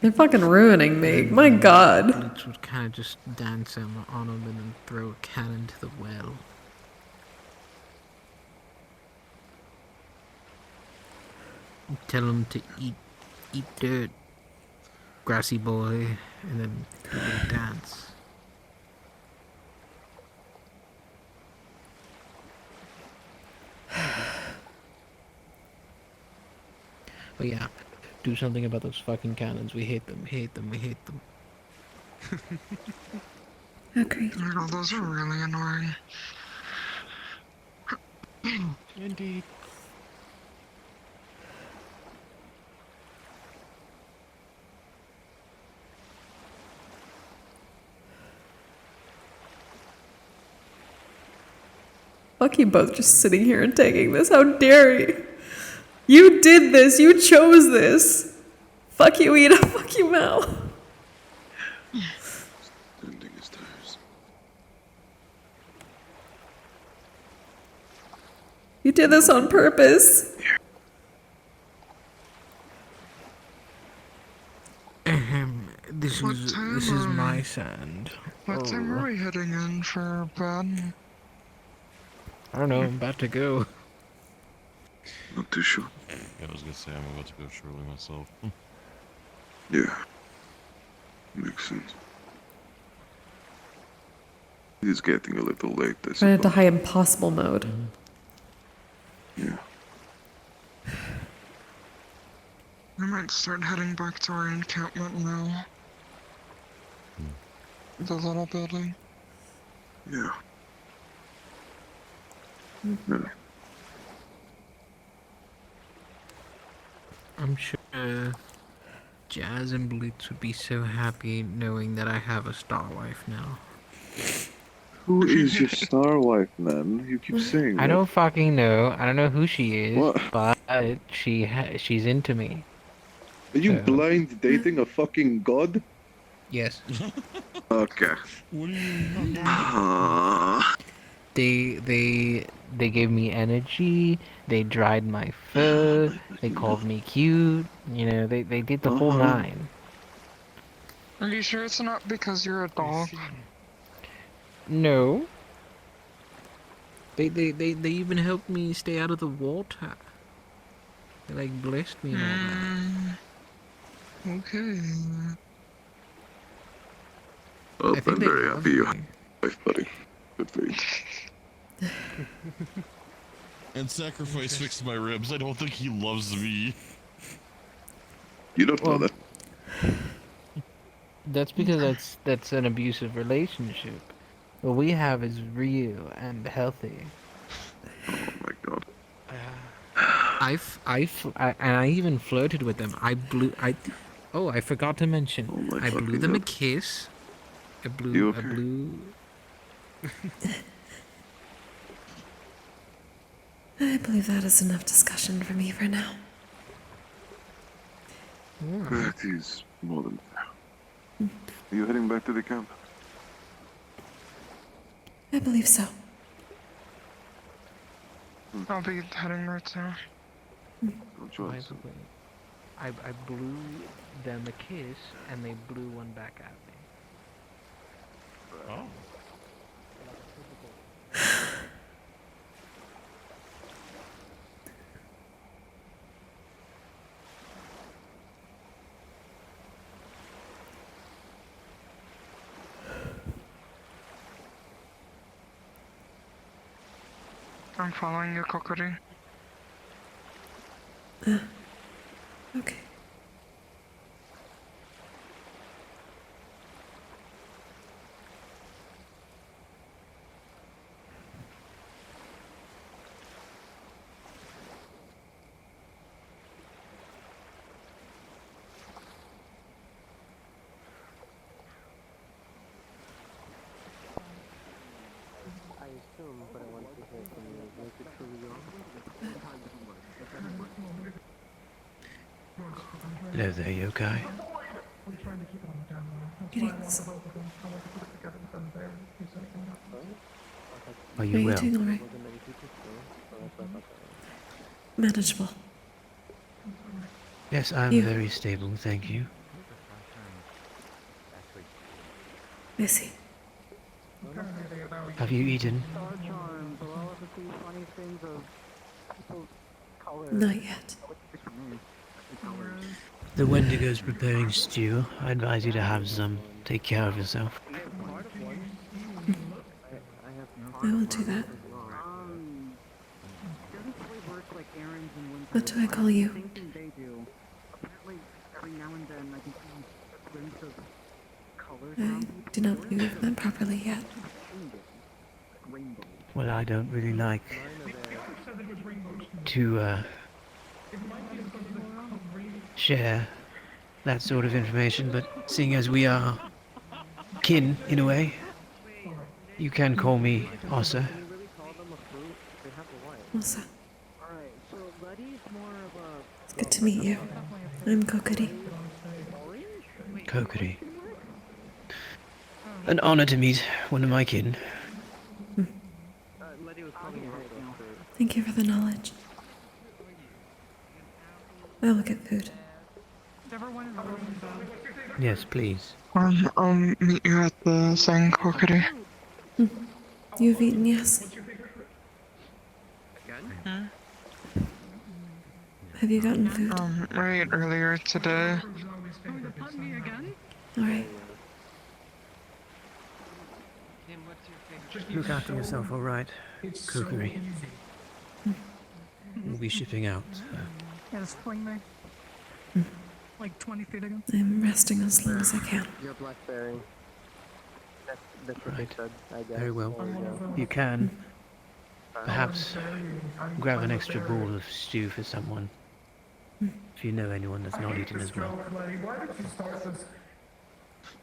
They're fucking ruining me. My God. Blitz would kind of just dance on him and then throw a cannon to the well. Tell him to eat dirt, grassy boy, and then do a little dance. But yeah, do something about those fucking cannons. We hate them, hate them, we hate them. Agreed. Oh, those are really annoying. Indeed. Fuck you both just sitting here and taking this. How dare you? You did this. You chose this. Fuck you, Ida. Fuck you, Mel. Ending his tires. You did this on purpose. This is my sand. What time are we heading in for bed? I don't know, I'm about to go. Not too sure. Yeah, I was gonna say I'm about to go shortly myself. Yeah. Makes sense. It is getting a little late, I Right suppose. into high impossible mode. Yeah. I might start heading back to our encampment now. The little building. Yeah. Yeah. I'm sure Jazz and Blitz would be so happy knowing that I have a star wife now. Who is your star wife, man? You keep saying that. I don't fucking know. I don't know who she is, What? but she's into me. Are you So- blind dating a fucking god? Yes. Okay. What do you mean? They gave me energy. They dried my fur. They called me cute. You know, they did the whole nine. Are you sure it's not because you're a dog? No. They even helped me stay out of the water. They like blessed me and all that. Okay. Well, I think I'm they very love happy you me. have a wife, buddy. Good for you. And sacrifice fixed my ribs. I don't think he loves me. You don't know that. That's because that's an abusive relationship. What we have is real and healthy. Oh my god. And I even flirted with them. Oh, I forgot to mention. I blew them a kiss. I blew. I believe that is enough discussion for me for now. That is more than fair. Are you heading back to the camp? I believe so. I'll be heading right now. I blew them a kiss, and they blew one back at me. Oh. I'm following you, Kokkuri. Okay. But I want to hear from you. Make it truly yours. Hello there, yokai. Greetings. Are you Are you well? doing all right? Manageable. Yes, I'm You- very stable, thank you. I see. Have you eaten? Not yet. The Wendigo's preparing stew. I advise you to have some. Take care of yourself. I will do that. What do I call you? I do not believe we've met properly yet. Well, I don't really like to share that sort of information, but seeing as we are kin in a way, you can call me Ossa. Also, it's good to meet you. I'm Kokkuri. Kokkuri. An honor to meet one of my kin. Thank you for the knowledge. I will get food. Yes, please. I'll meet you at the thing, Kokkuri. You've eaten, yes? Have you gotten food? Right earlier today. Alright. Look after yourself, alright? Kokkuri. We'll be shipping out. Yeah, just fling me. Like 20 feet ago. I'm resting as long as I can. Your blackberry. That's what Right. they said, I guess. Very well. There you go. You can perhaps grab an extra bowl of stew for someone. If you know anyone that's not eaten as well.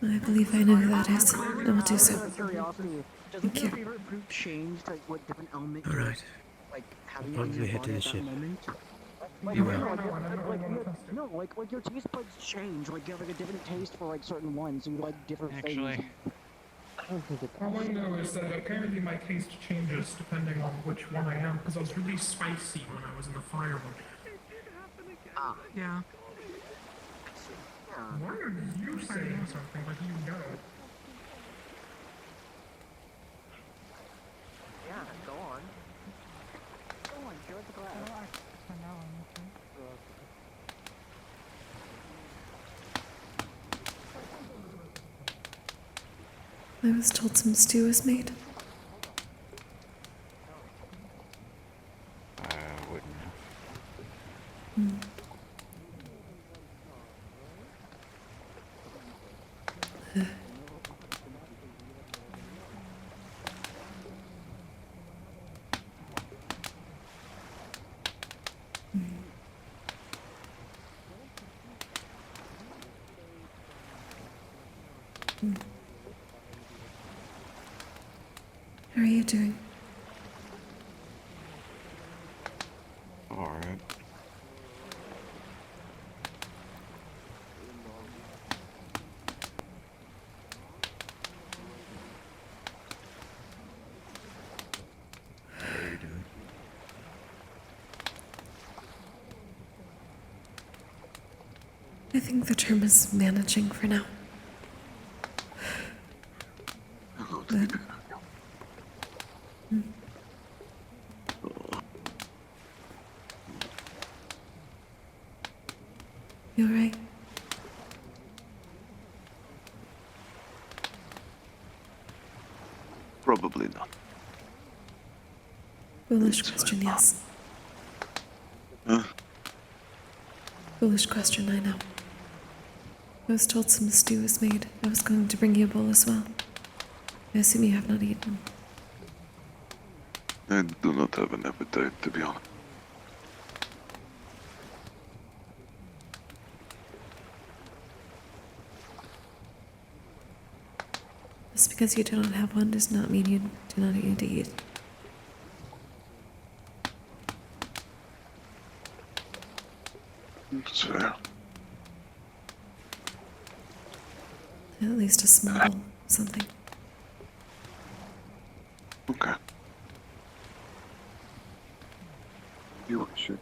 I believe I know who that is. I will do so. Curiosity. Doesn't your favorite fruit change like what different element you're Alright. like I'll having in probably your head to body the at that ship. moment? You will. No, like your taste buds change. Like you have like a different taste for like certain ones. So you like different Actually, things. I don't think it's. All I know is that apparently my taste changes depending on which one I am, because I was really spicy when I was in the fire one. Ah. Yeah. Why are you saying something like you know? Yeah, go on. Go on, share the glass. I was told some stew was made. I wouldn't know. How are you doing? Alright. How are you doing? I think the term is managing for now. But, you alright? Probably not. Foolish question, yes. Huh? Foolish question, I know. I was told some stew was made. I was going to bring you a bowl as well. I assume you have not eaten. I do not have an appetite, to be honest. Just because you do not have one does not mean you do not need to eat. That's fair. At least a small bowl, something. Okay. You wish it.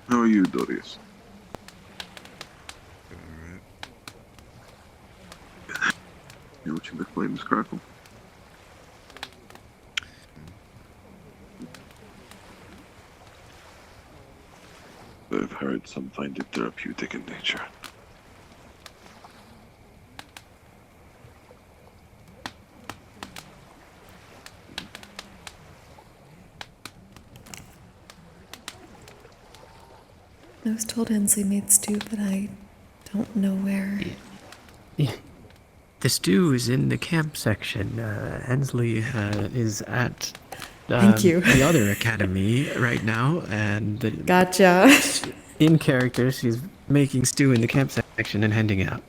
How are you, Dorius? You watching the flames crackle? I've heard some find it therapeutic in nature. I was told Hensley made stew, but I don't know where. Yeah. The stew is in the camp section. Hensley is at Thank you. the other academy right now, and Gotcha. in character, she's making stew in the camp section and handing it out.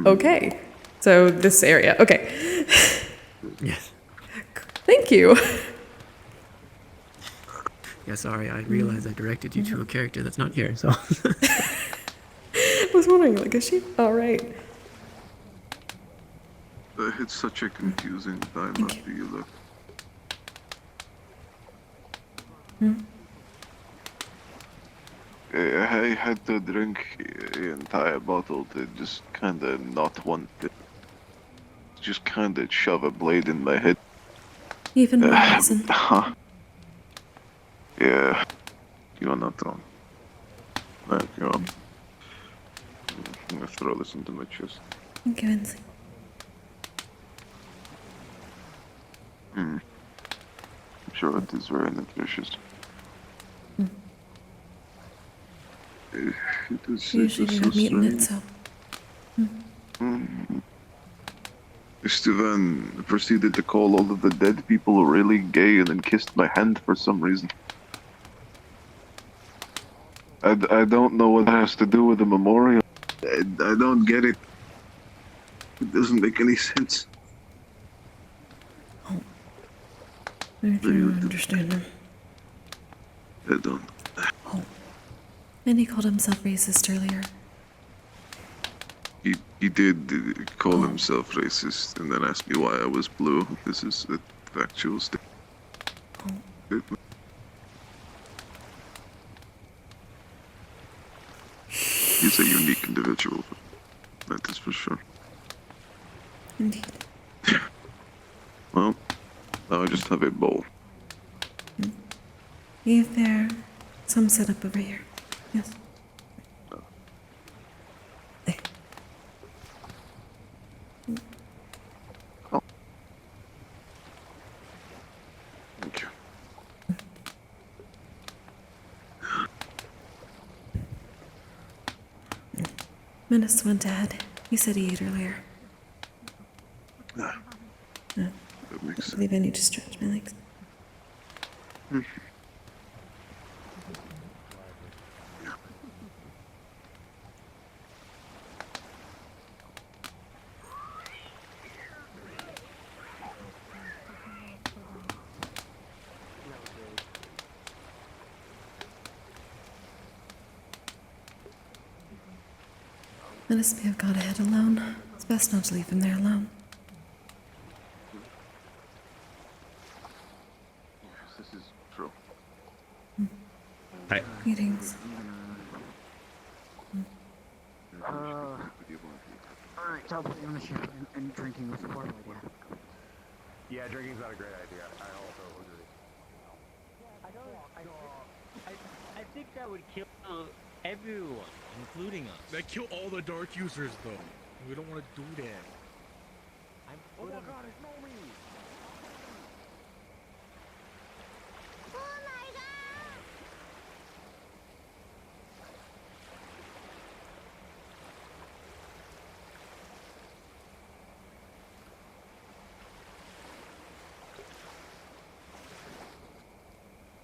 Okay. So this area. Okay. Yes. Thank you. Yeah, sorry, I realized I directed you to a character that's not here, so. I was wondering, like, is she alright? It's such a confusing time after you left. I had to drink the entire bottle to just kinda not want it. Just kinda shove a blade in my head. Even more reason. Yeah, you are not wrong. Like, I'm gonna throw this into my chest. Thank you, Ensign. I'm sure it is very nutritious. It is, Usually we so have meat in it, strange. so. Steven proceeded to call all of the dead people really gay and then kissed my hand for some reason. I don't know what that has to do with the memorial. I don't get it. It doesn't make any sense. I don't understand him. I don't. And he called himself racist earlier. He did call himself racist and then asked me why I was blue. This is a factual statement. He's a unique individual, that is for sure. Indeed. Well, now I just have a bowl. Is there some setup over here? Yes. Thank you. Menace went ahead. He said he ate earlier. That makes sense. I believe I need to stretch my legs. Menace may have gone ahead alone. It's best not to leave him there alone. This is true. Hi. Greetings. Alright, so I'll put you on the ship and drinking was a horrible idea. Yeah, drinking's not a great idea. I also agree. I think that would kill everyone, including us. That kill all the dark users, though. We don't want to do that. Oh my god, it's Nomi!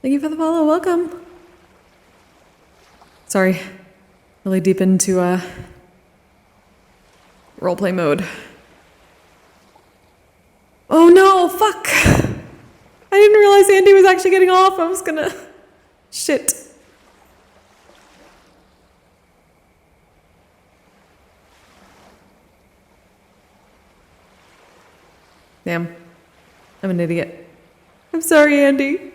Thank you for the follow. Welcome. Sorry. Really deep into roleplay mode. Oh no, fuck! I didn't realize Andy was actually getting off. I was gonna... Shit. Damn. I'm an idiot. I'm sorry, Andy.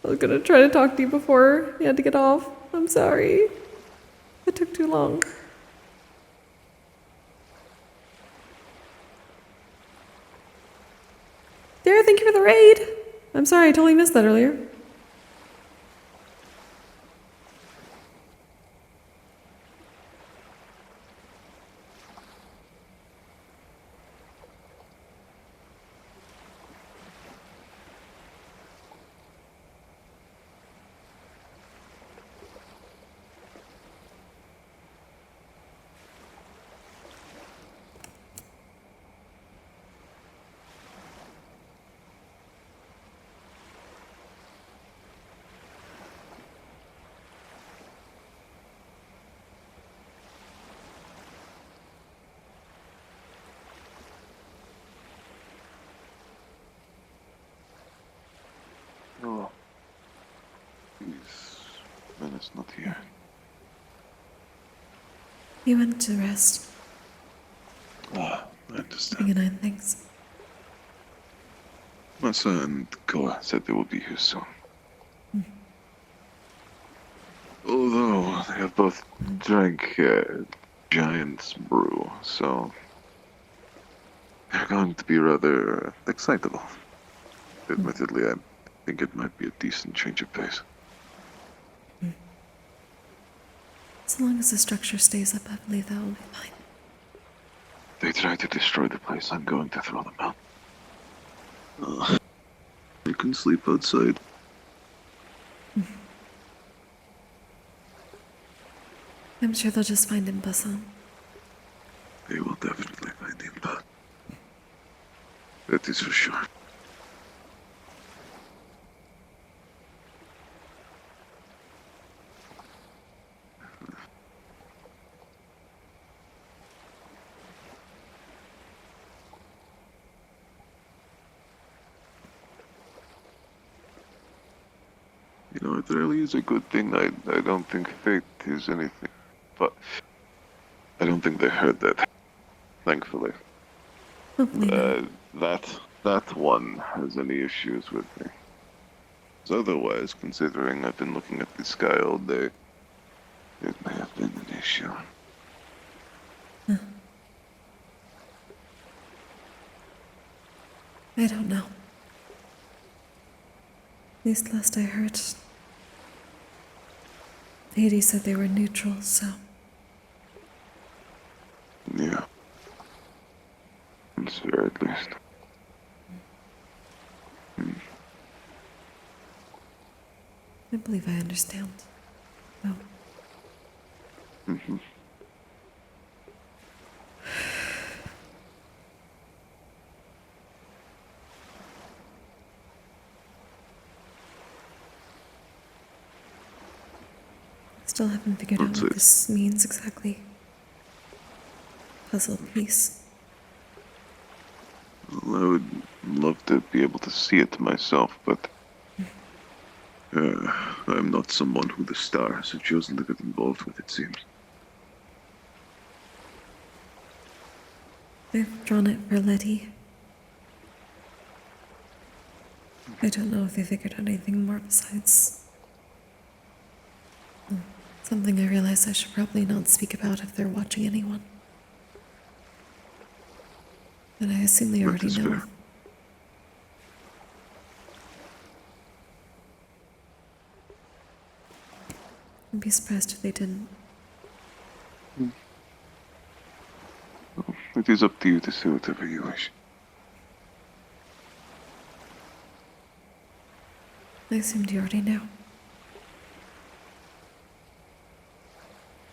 I was gonna try to talk to you before you had to get off. I'm sorry. It took too long. Dara, thank you for the raid. I'm sorry, I totally missed that earlier. Oh. He's Menace not here. He went to rest. Ah, I understand. Good night, thanks. Masa and Koa said they will be here soon. Although they have both drank Giant's brew, so they're going to be rather excitable. Admittedly, I think it might be a decent change of pace. As long as the structure stays up, I believe that will be fine. They try to destroy the place, I'm going to throw them out. You can sleep outside. I'm sure they'll just find him, Bassan. They will definitely find him, but that is for sure. You know, it really is a good thing. I don't think fate is anything, but I don't think they heard that, thankfully. That one has any issues with me. So otherwise, considering I've been looking at the sky all day, it may have been an issue. I don't know. At least last I heard, Hades said they were neutral, so... Yeah. It's fair, at least. I believe I understand. Oh. Still haven't figured out what this means exactly. Puzzle piece. Well, I would love to be able to see it myself, but I'm not someone who the stars have chosen to get involved with, it seems. I've drawn it for Letty. I don't know if they figured out anything more besides... something I realize I should probably not speak about if they're watching anyone. But I assume they already know. Fair. I'd be surprised if they didn't. Well, it is up to you to say whatever you wish. I assumed you already knew.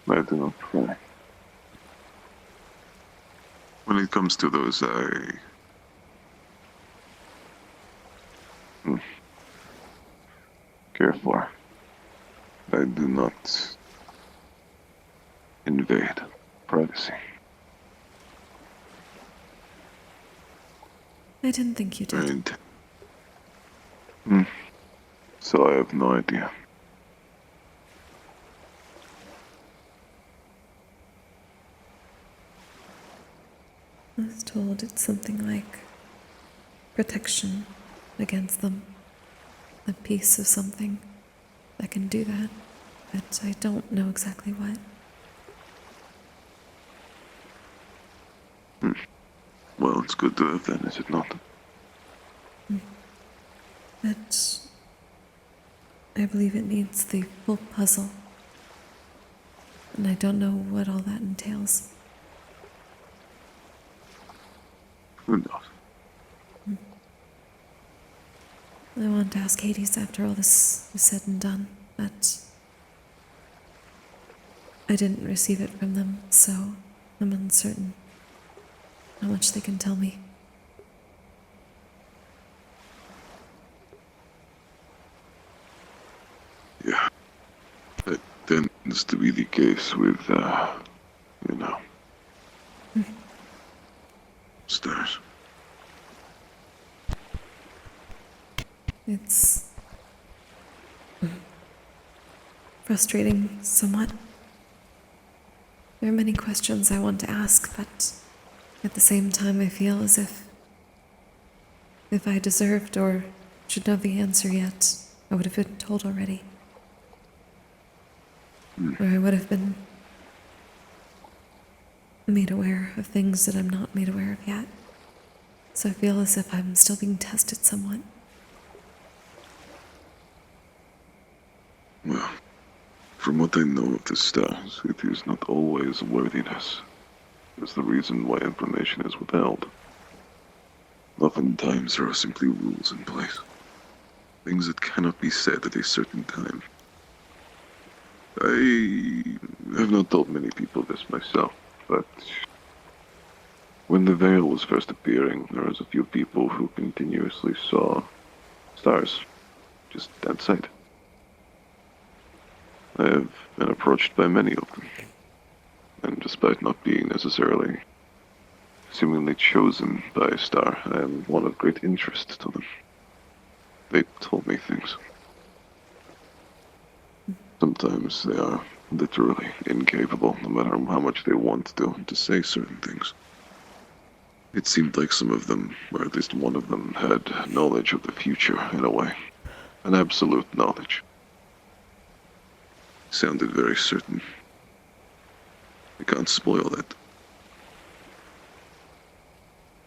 I do not try. When it comes to those, care for. I do not invade privacy. I didn't think you did. So I have no idea. I was told it's something like protection against them. A piece of something that can do that, but I don't know exactly what. Well, it's good to have then, is it not? But I believe it needs the full puzzle. And I don't know what all that entails. Who knows? I wanted to ask Hades after all this was said and done, but I didn't receive it from them, so I'm uncertain how much they can tell me. Yeah. That tends to be the case with, stars. It's frustrating somewhat. There are many questions I want to ask, but at the same time I feel as if I deserved or should know the answer yet, I would have been told already. Or I would have been made aware of things that I'm not made aware of yet. So I feel as if I'm still being tested somewhat. Well, From what I know of the stars, it is not always worthiness. It's the reason why information is withheld. Oftentimes there are simply rules in place. Things that cannot be said at a certain time. I have not told many people this myself, but when the veil was first appearing, there was a few people who continuously saw stars just outside. I have been approached by many of them, and despite not being necessarily seemingly chosen by a star, I am one of great interest to them. They told me things. Sometimes they are literally incapable, no matter how much they want to say certain things. It seemed like some of them, or at least one of them, had knowledge of the future in a way. An absolute knowledge. Sounded very certain. I can't spoil that.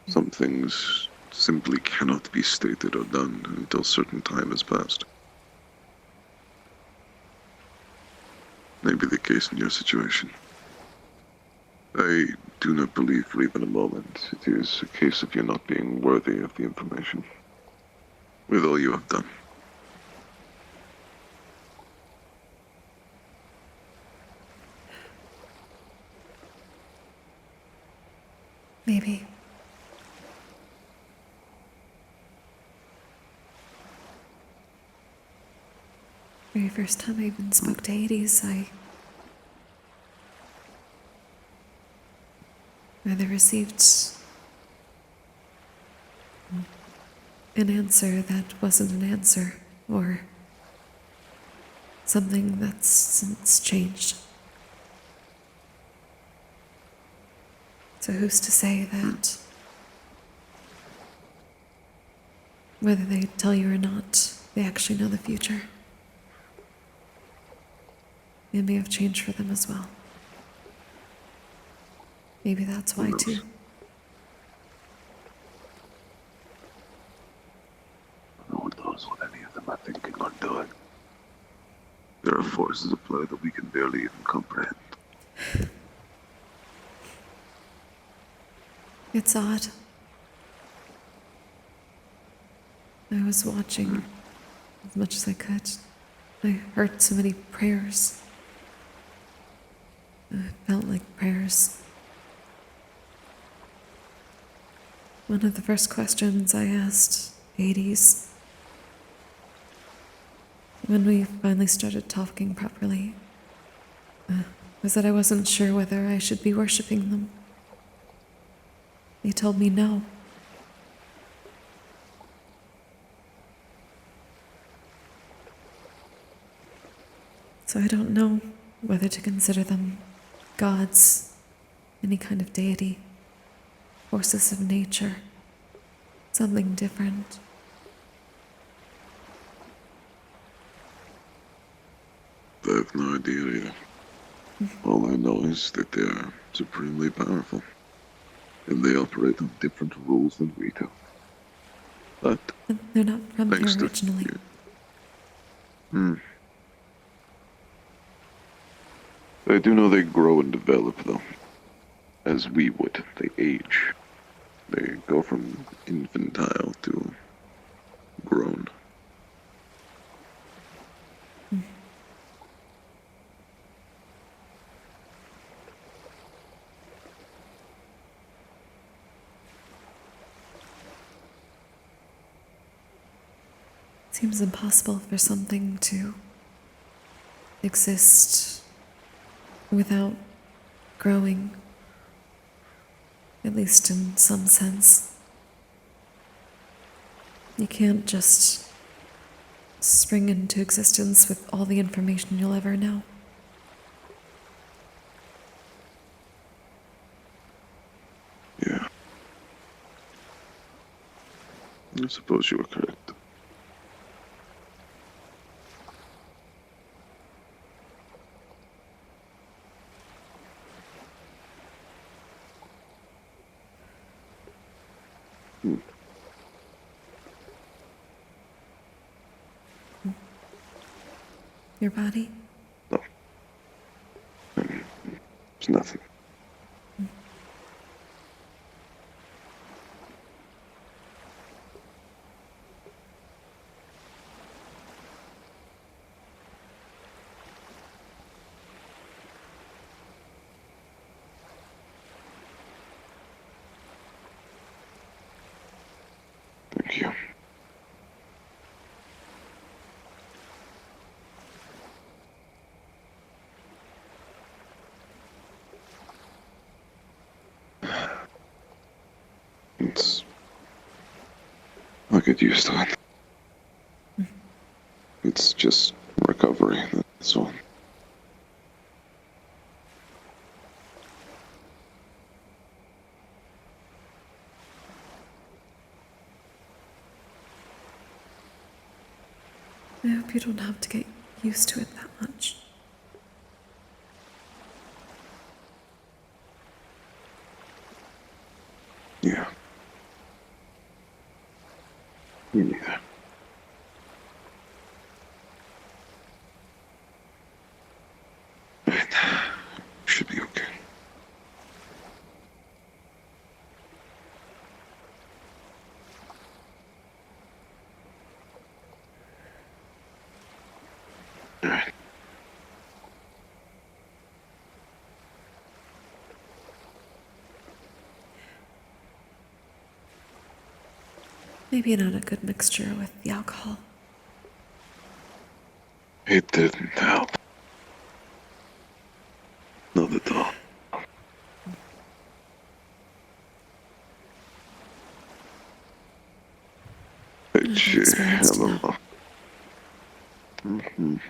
Some things simply cannot be stated or done until certain time has passed. Maybe the case in your situation. I do not believe for even a moment it is a case of you not being worthy of the information. With all you have done. Maybe. Very first time I even spoke to Hades, I either received an answer that wasn't an answer, or something that's since changed. So who's to say that whether they tell you or not, they actually know the future? It may have changed for them as well. Maybe that's why too. No one knows what any of them are thinking or doing. There are forces at play that we can barely even comprehend. It's odd. I was watching as much as I could. I heard so many prayers. It felt like prayers. One of the first questions I asked Hades, when we finally started talking properly, was that I wasn't sure whether I should be worshipping them. He told me no. So I don't know whether to consider them gods, any kind of deity, forces of nature, something different. I have no idea either. All I know is that they are supremely powerful, and they operate on different rules than we do. But they're not from here thanks to originally. I do know they grow and develop, though. As we would. They age. They go from infantile to grown. Seems impossible for something to exist without growing, at least in some sense. You can't just spring into existence with all the information you'll ever know. Yeah. I suppose you were correct. Your body? No, It's nothing. Thank you. I'll get used to it. It's just recovery, that's all. I hope you don't have to get used to it that much. Yeah. Me neither. Right. Should be okay. Alright. Maybe not a good mixture with the alcohol. It didn't help. Not at all. I don't know.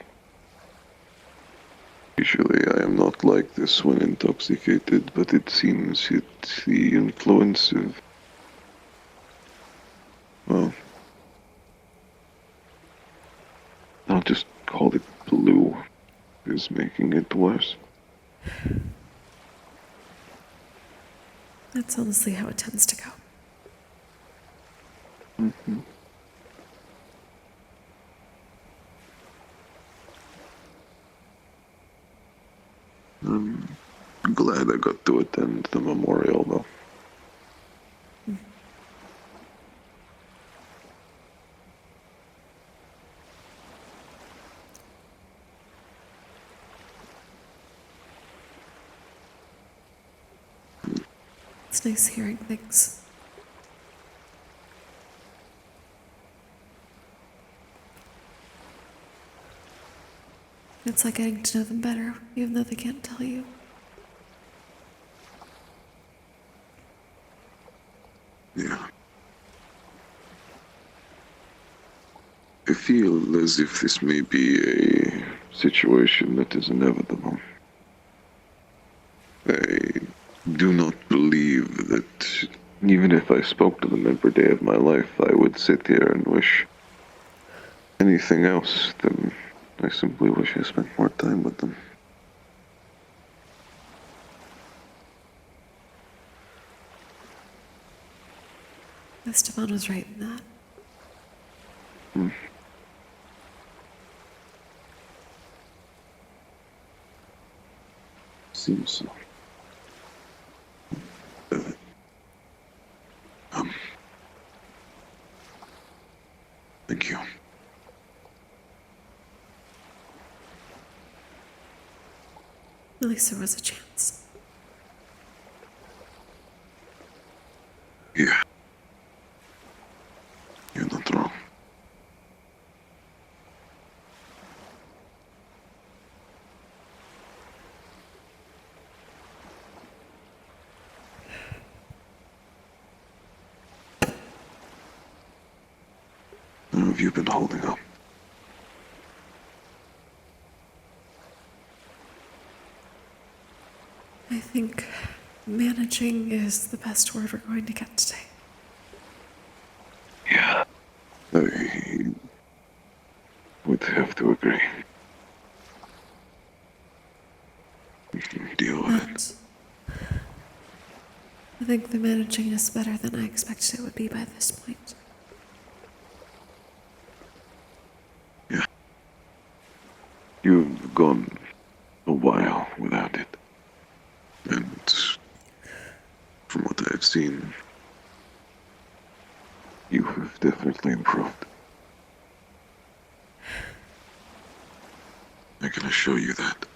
Usually I am not like this when intoxicated, but it seems it's the influence of, well, I'll just call it blue, is making it worse. That's honestly how it tends to go. I'm glad I got to attend the memorial, though. It's nice hearing things. It's like getting to know them better, even though they can't tell you. Yeah. I feel as if this may be a situation that is inevitable. I do not believe that even if I spoke to them every day of my life, I would sit here and wish anything else than I simply wish I spent more time with them. Esteban was right in that. Seems so. Thank you. At least there was a chance. Yeah. You're not wrong. How have you been holding up? I think managing is the best word we're going to get today. Yeah. I would have to agree. Deal with it. I think the managing is better than I expected it would be by this point. Yeah. You've gone a while without it. I've seen, you have definitely improved. I can assure you that.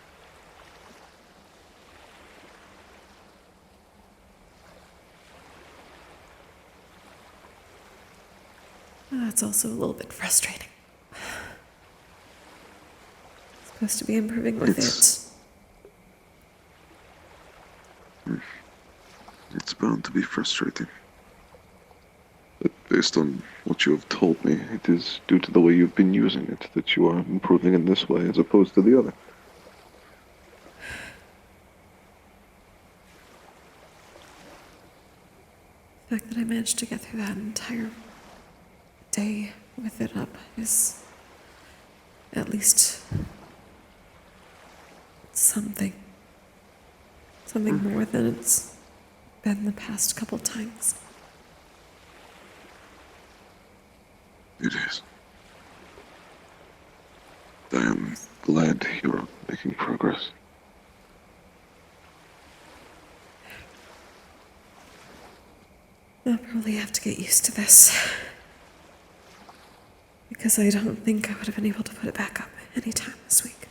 That's also a little bit frustrating. Supposed to be improving with It's bound to be frustrating. But based on what you have told me, it is due to the way you've been using it that you are improving in this way as opposed to the other. The fact that I managed to get through that entire day with it up is at least something. Something more than it's been the past couple times. It is. I am glad you're making progress. I'll probably have to get used to this. Because I don't think I would have been able to put it back up anytime this week.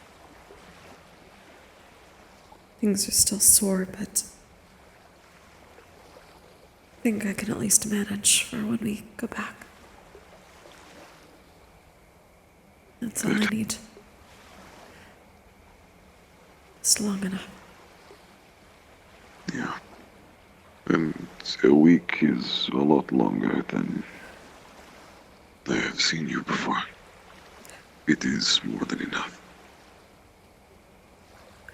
Things are still sore, but I think I can at least manage for when we go back. That's all I need. It's long enough. Yeah. And a week is a lot longer than I have seen you before. It is more than enough.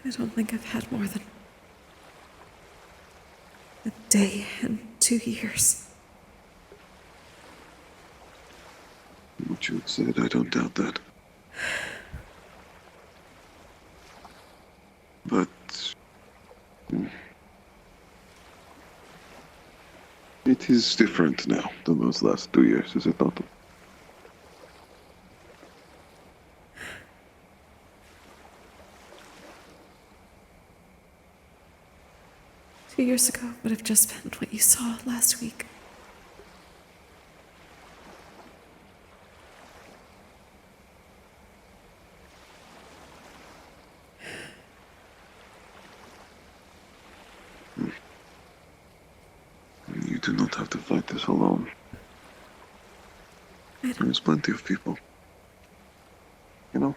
I don't think I've had more than a day in 2 years. What you have said, I don't doubt that. But it is different now than those last 2 years, is it not? 2 years ago would have just been what you saw last week. You do not have to fight this alone. There's plenty of people. You know?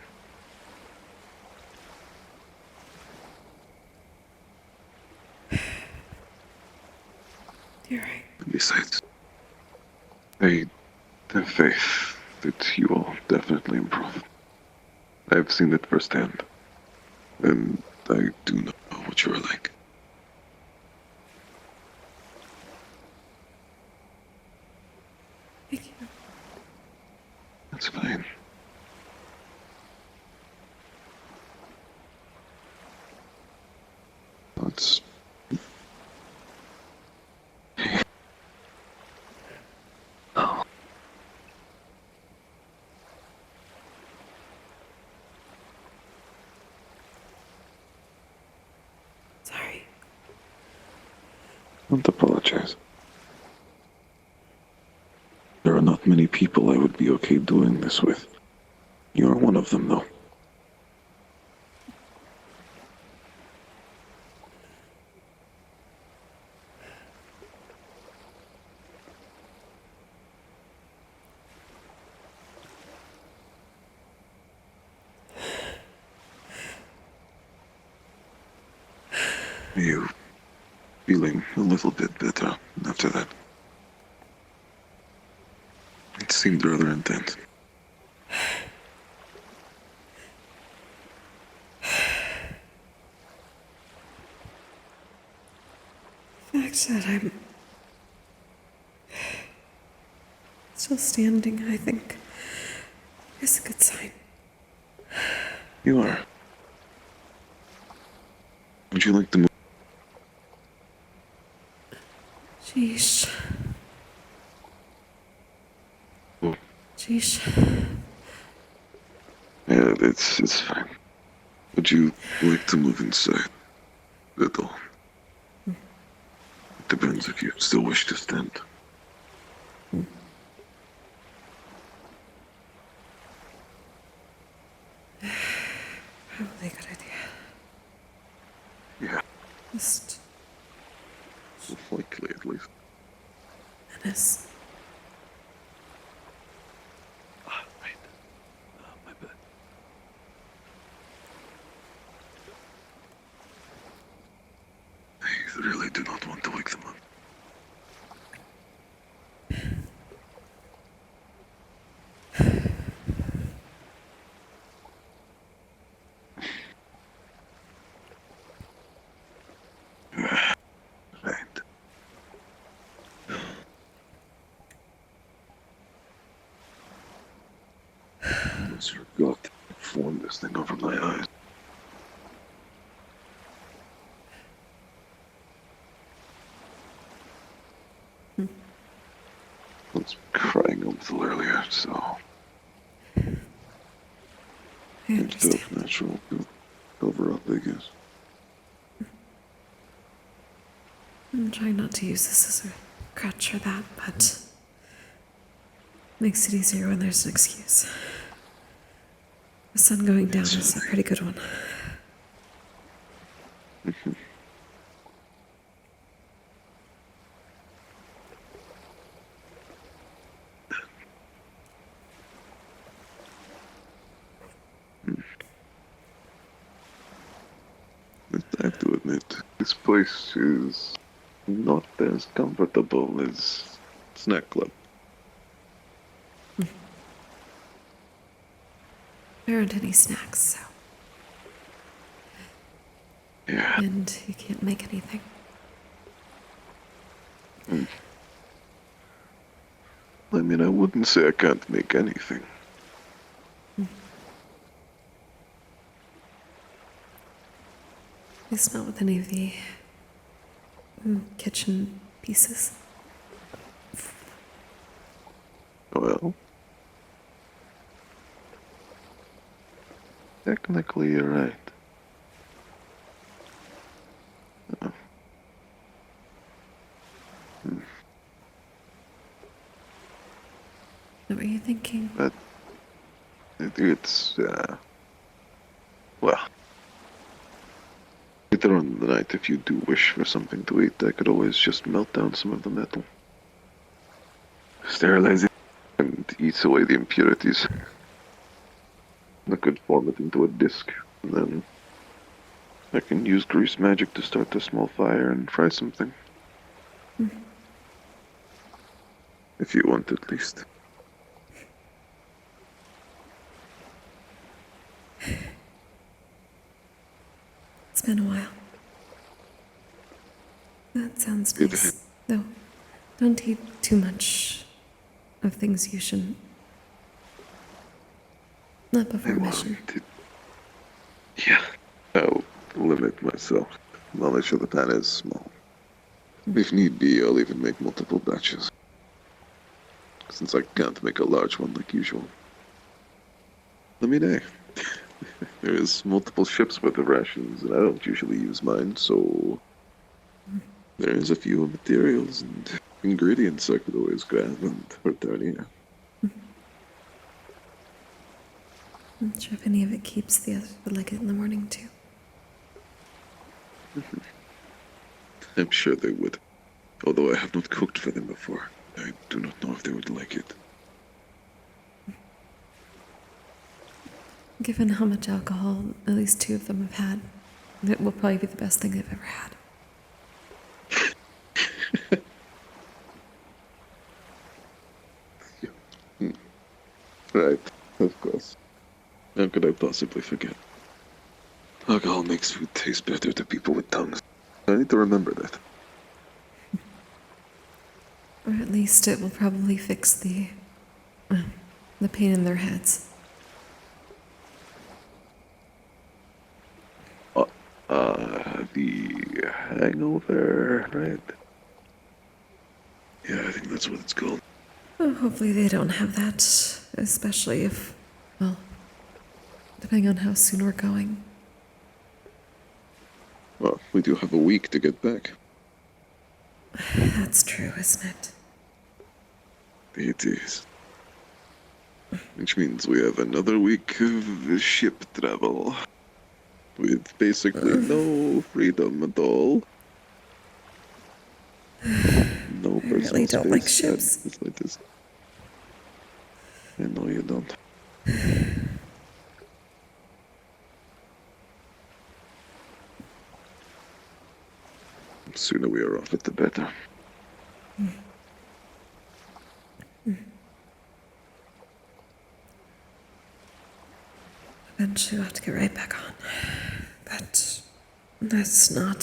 You're right. Besides, I have faith that you will definitely improve. I have seen it firsthand, and I do know what you are like. Thank you. That's fine. Let's... Oh. Sorry. Don't apologize. There are not many people I would be okay doing this with. You are one of them, though. Are you feeling a little bit better after that? It seemed rather intense. The fact that I'm still standing, I think, is a good sign. You are. Would you like to move? Sheesh. Oh. Sheesh. Yeah, it's fine. Would you like to move inside? At all? Depends if you still wish to stand. Probably a good idea. Yeah. Just likely, at least. Menace. Right. My bad. I really do not want to wake them up. Almost forgot to form this thing over my eyes. I was crying a little earlier, so it felt natural to cover up, I guess. I'm trying not to use this as a crutch for that, but makes it easier when there's an excuse. The sun going down is a pretty good one. I have to admit, this place is not as comfortable as Snack Club. There aren't any snacks, so. Yeah. And you can't make anything. I mean, I wouldn't say I can't make anything. At least not with any of the kitchen pieces. Well, technically you're right. What were you thinking? But it's, well, later on in the night, if you do wish for something to eat, I could always just melt down some of the metal. Sterilize it and eats away the impurities. I could form it into a disc, and then I can use grease magic to start a small fire and fry something. If you want, at least. It's been a while. That sounds nice. Though, don't eat too much of things you shouldn't. Not before mission. Yeah, I'll limit myself. Knowledge of the pan is small. If need be, I'll even make multiple batches. Since I can't make a large one like usual. I mean, hey, there's multiple ships worth of rations, and I don't usually use mine, so there's a few materials and ingredients I could always grab and return here. I'm not sure if any of it keeps the others would like it in the morning, too. I'm sure they would. Although I have not cooked for them before. I do not know if they would like it. Given how much alcohol at least two of them have had, it will probably be the best thing they've ever had. Right, of course. How could I possibly forget? Alcohol makes food taste better to people with tongues. I need to remember that. Or at least it will probably fix the pain in their heads. The hangover, right? Yeah, I think that's what it's called. Well, hopefully they don't have that, especially if, well, depending on how soon we're going. Well, we do have a week to get back. That's true, isn't it? It is. Which means we have another week of ship travel. With basically no freedom at all. No I personal really don't like space ships. like this. I know you don't. The sooner we are off it, the better. Eventually we'll have to get right back on. But that's not...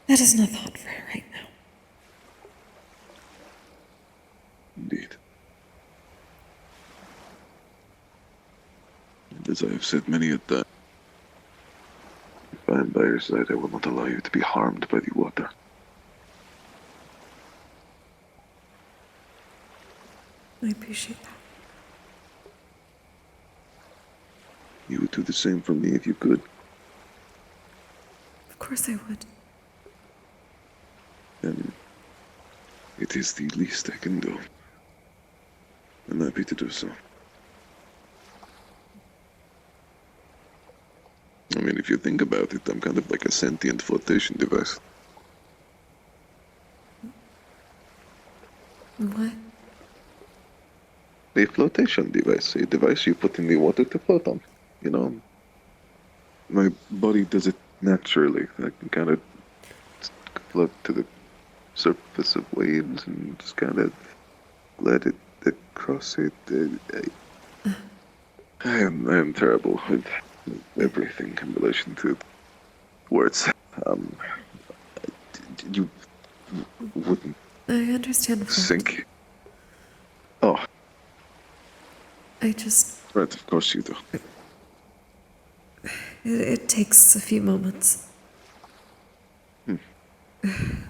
That is no thought for it right now. Indeed. And as I have said many a time, if I am by your side, I will not allow you to be harmed by the water. I appreciate that. You would do the same for me if you could. Of course I would. Then it is the least I can do. I'm happy to do so. I mean, if you think about it, I'm kind of like a sentient flotation device. What? A flotation device, a device you put in the water to float on. You know, my body does it naturally. I can kind of float to the surface of waves and just kind of let it cross it. I am terrible with everything in relation to words. You wouldn't I understand. think. Oh. I just... Right, of course you do. It takes a few moments.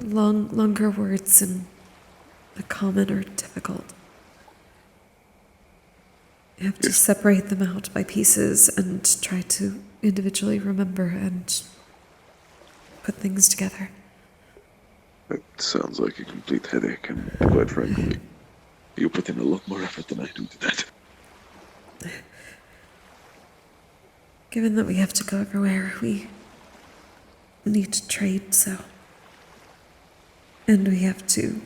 Longer words in a common are difficult. You have to separate them out by pieces and try to individually remember and put things together. That sounds like a complete headache, and quite frankly, you put in a lot more effort than I do to that. Given that we have to go everywhere, we need to trade, so... And we have to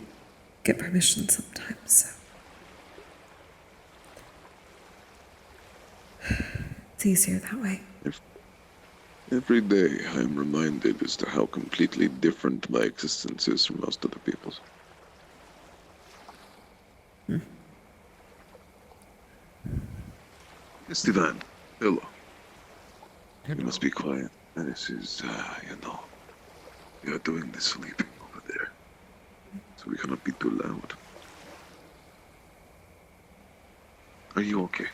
get permission sometimes, so... It's easier that way. Every day I am reminded as to how completely different my existence is from most other people's. Esteban, hello. You must be quiet. This is, you are doing the sleeping over there. So we cannot be too loud. Are you okay?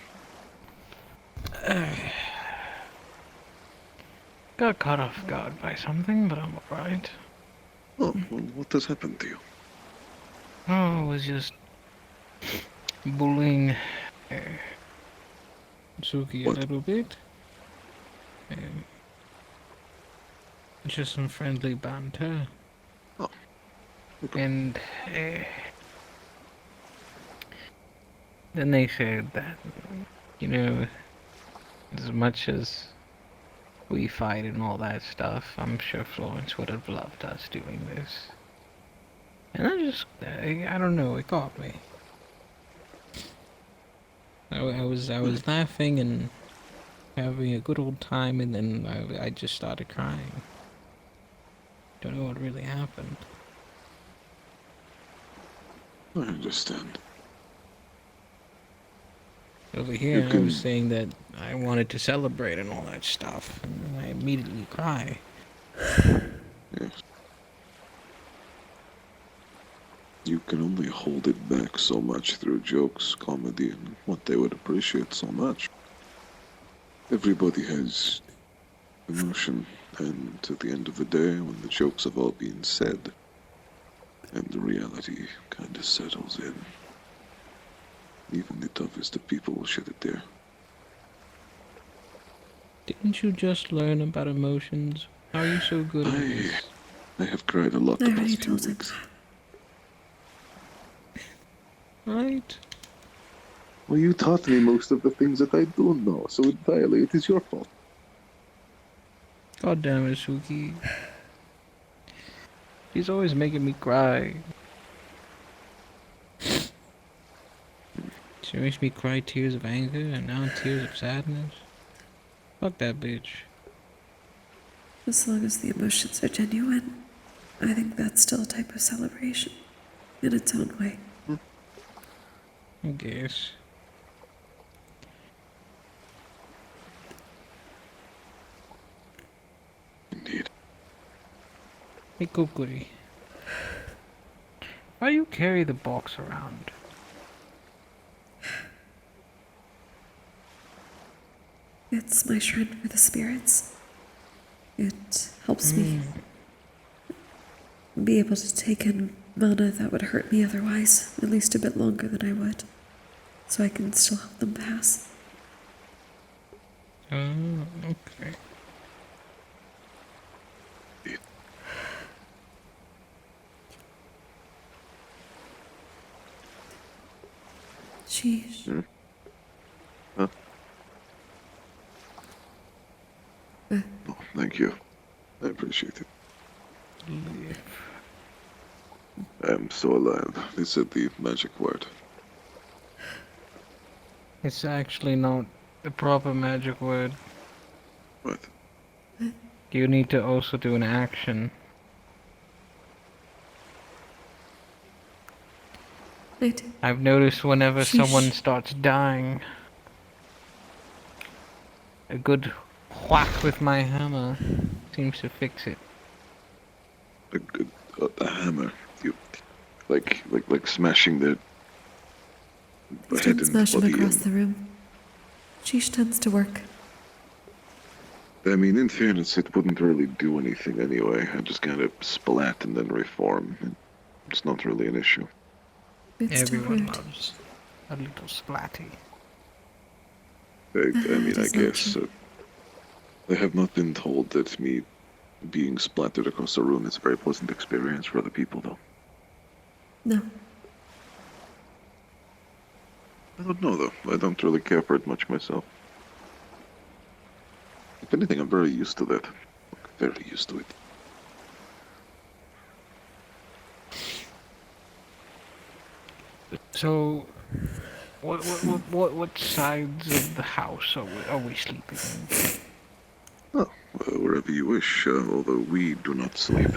Got caught off guard by something, but I'm alright. Oh, well, what has happened to you? Oh, I was just bullying Suki a little bit. Just some friendly banter. Oh. Okay. And then they said that, you know, as much as we fight and all that stuff, I'm sure Florence would have loved us doing this. And I don't know, it got me. I was laughing and having a good old time, and then I just started crying. Don't know what really happened. I understand. Over here, I was saying that I wanted to celebrate and all that stuff, and I immediately cry. Yes. You can only hold it back so much through jokes, comedy, and what they would appreciate so much. Everybody has emotion, and at the end of the day, when the jokes have all been said, and the reality kind of settles in, even the toughest of people will shed a tear. Didn't you just learn about emotions? How are you so good at this? I have cried a lot I the already past few told him weeks. Right? Well, you taught me most of the things that I don't know, so entirely it is your fault. God damn it, Suki. She's always making me cry. She makes me cry tears of anger and now tears of sadness. Fuck that bitch. As long as the emotions are genuine, I think that's still a type of celebration in its own way. I guess. Indeed. Hey, Kokkuri. Why do you carry the box around? It's my shrine for the spirits. It helps me be able to take in mana that would hurt me otherwise, at least a bit longer than I would, so I can still help them pass. Oh, okay. Sheesh. Huh? Oh, thank you. I appreciate it. I am so alive. They said the magic word. It's actually not the proper magic word. What? You need to also do an action. I've noticed whenever someone starts dying, a good whack with my hammer seems to fix it. A hammer. You, like smashing their Please head don't and smash him body across in. the room. Sheesh tends to work. I mean, in fairness, it wouldn't really do anything anyway. I just kind of splat and then reform. It's not really an issue. It's Everyone loves a little splatty. I mean, I Does not guess. I have not been told that me being splattered across a room is a very pleasant experience for other people, though. No. I don't know, though. I don't really care for it much myself. If anything, I'm very used to that. Very used to it. So, what sides of the house are we sleeping in? Oh, wherever you wish, although we do not sleep.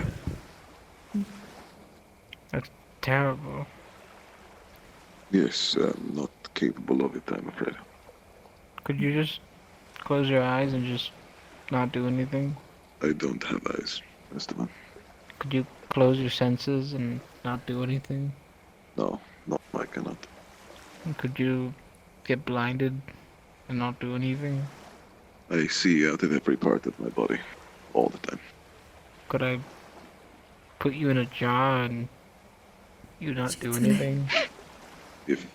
That's terrible. Yes, I'm not capable of it, I'm afraid. Could you just close your eyes and just not do anything? I don't have eyes, Esteban. Could you close your senses and not do anything? No, I cannot. Could you get blinded and not do anything? I see out of every part of my body, all the time. Could I put you in a jar and you not do anything? If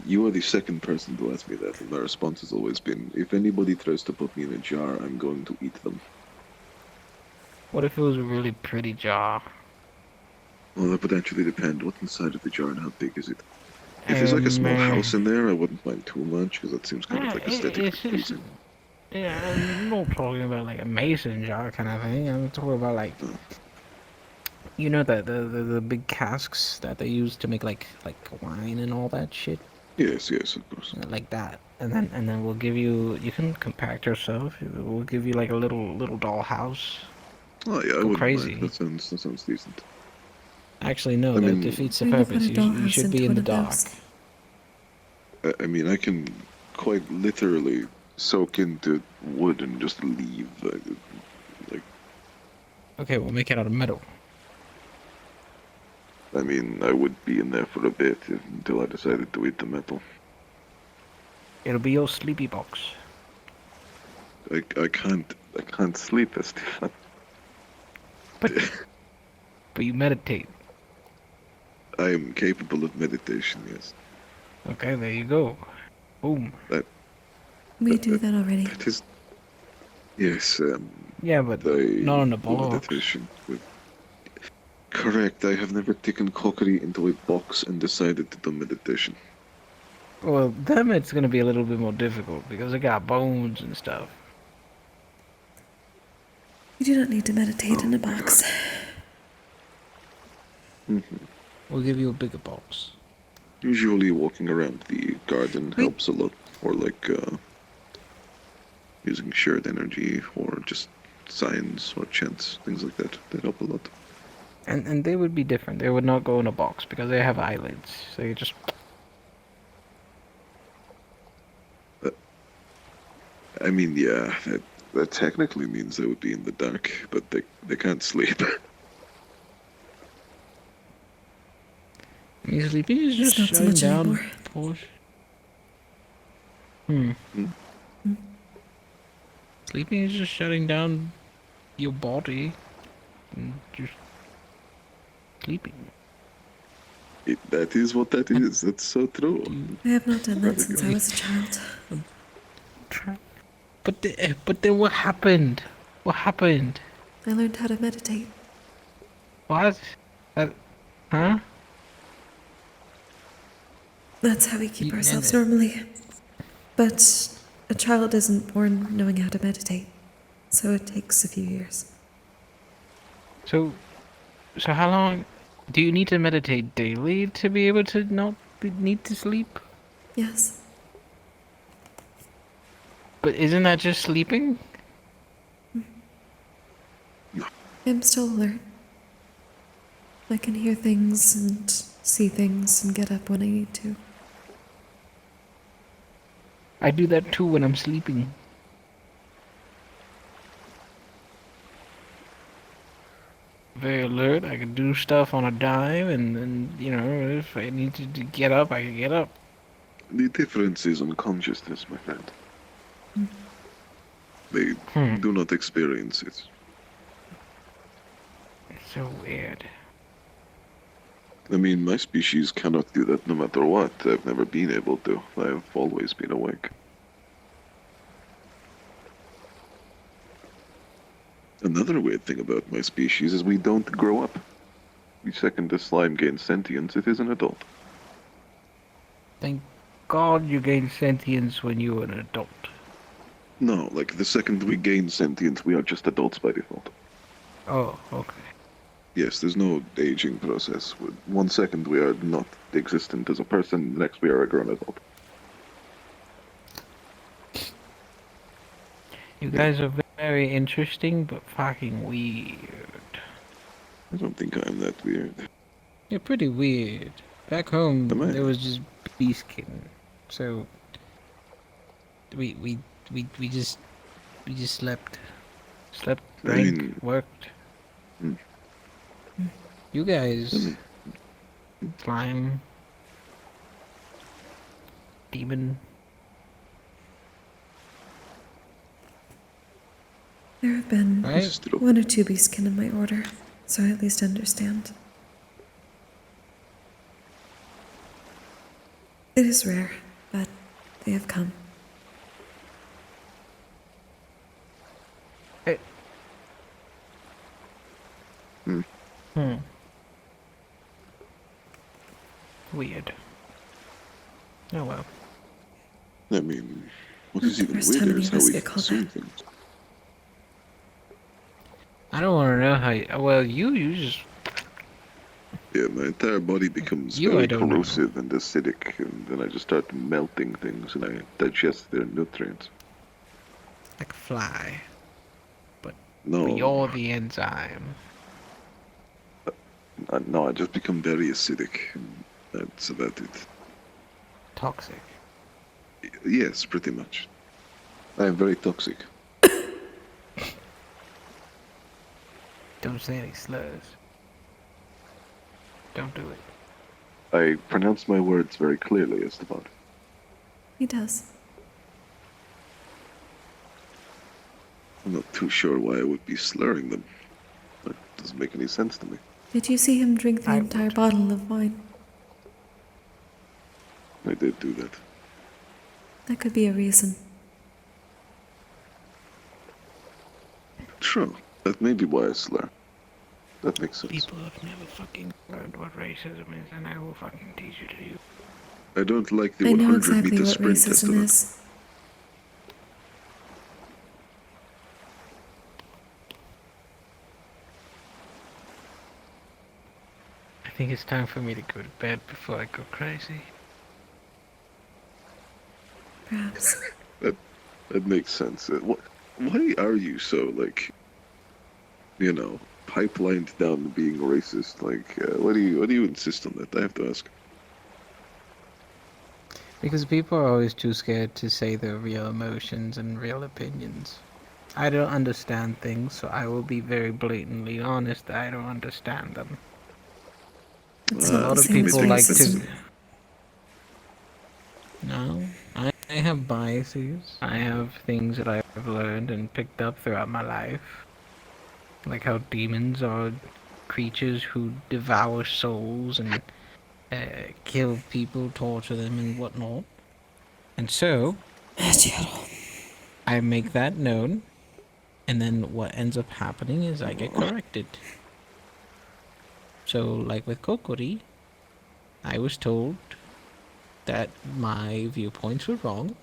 you are the second person to ask me that, and my response has always been, if anybody tries to put me in a jar, I'm going to eat them. What if it was a really pretty jar? Well, that would actually depend. What's inside of the jar and how big is it? If there's like a small house in there, I wouldn't mind too much, because that seems kind of like aesthetically pleasing. Yeah, I'm not talking about like a mason jar kind of thing. I'm talking about like, you know, the big casks that they use to make like wine and all that shit. Yes, of course. Like that, and then we'll give you. You can compact yourself. We'll give you like a little doll house. Oh yeah, I Go wouldn't crazy. mind. That sounds decent. Actually, no, I that mean, defeats the Why do you purpose. put a You dollhouse should be into in the one of dark. those? I mean, I can quite literally soak into wood and just leave. Like, Okay, we'll make it out of metal. I mean, I would be in there for a bit until I decided to eat the metal. It'll be your sleepy box. I can't sleep, Estefan. But you meditate. I am capable of meditation, yes. Okay, there you go. Boom. We do that already. That is... Yes, Yeah, but not on the box. Meditation with... Correct, I have never taken Kokkuri into a box and decided to do meditation. Well, them it's gonna be a little bit more difficult because they got bones and stuff. You do not need to meditate in a box. We'll give you a bigger box. Usually walking around the garden helps a lot, or like using shared energy, or just signs or chants, things like that. That help a lot. And they would be different. They would not go in a box because they have eyelids. So you just... I mean, yeah, that technically means they would be in the dark, but they can't sleep. I mean, sleeping is just It's not so shutting much down. Sleeping is just shutting down your body and just sleeping. That is what that is. That's so true. I have not done that since I was a child. But then what happened? What happened? I learned how to meditate. What? Huh? That's how we keep ourselves normally. But a child isn't born knowing how to meditate, so it takes a few years. So how long do you need to meditate daily to be able to not need to sleep? Yes. But isn't that just sleeping? I'm still alert. I can hear things and see things and get up when I need to. I do that too when I'm sleeping. Very alert. I can do stuff on a dime, and you know, if I need to get up, I can get up. The difference is unconsciousness, my friend. They do not experience it. It's so weird. I mean, my species cannot do that no matter what. I've never been able to. I've always been awake. Another weird thing about my species is we don't grow up. The second the slime gains sentience, it is an adult. Thank God you gained sentience when you were an adult. No, like the second we gain sentience, we are just adults by default. Oh, okay. Yes, there's no aging process. 1 second we are not existent as a person, the next we are a grown adult. You guys are very interesting, but fucking weird. I don't think I'm that weird. You're pretty weird. Back home, there was just beastkin, so we just slept, drank, worked. You guys, slime, demon. There have been 1 or 2 beastkin in my order, so I at least understand. It is rare, but they have come. Weird. Oh well. I mean, what is even First time weirder any is of how us we get called consume that. things. I don't want to know how. Well, you just. Yeah, my entire body becomes I very don't know. corrosive and acidic, and then I just start melting things, and I digest their nutrients. Like a fly. But No. you're the enzyme. No, I just become very acidic, and that's about it. Toxic. Yes, pretty much. I am very toxic. Don't say any slurs. Don't do it. I pronounce my words very clearly, Esteban. He does. I'm not too sure why I would be slurring them. That doesn't make any sense to me. Did you see him drink the entire bottle of wine? I did do that. That could be a reason. Sure, that may be why I slur. That makes sense. People have never fucking learned what racism is, and I will fucking teach it to you. I don't like the I know 100 exactly meter what sprint test racism of it. is. I think it's time for me to go to bed before I go crazy. Perhaps. That makes sense. Why are you so, like, you know, pipelined down to being racist? Like, why do you insist on that? I have to ask. Because people are always too scared to say their real emotions and real opinions. I don't understand things, so I will be very blatantly honest that I don't understand them. It's A not lot the of same as people like to... racism. No, I have biases. I have things that I've learned and picked up throughout my life. Like how demons are creatures who devour souls and kill people, torture them and whatnot. And so, I make that known, and then what ends up happening is I get corrected. So, like with Kokkuri, I was told that my viewpoints were wrong,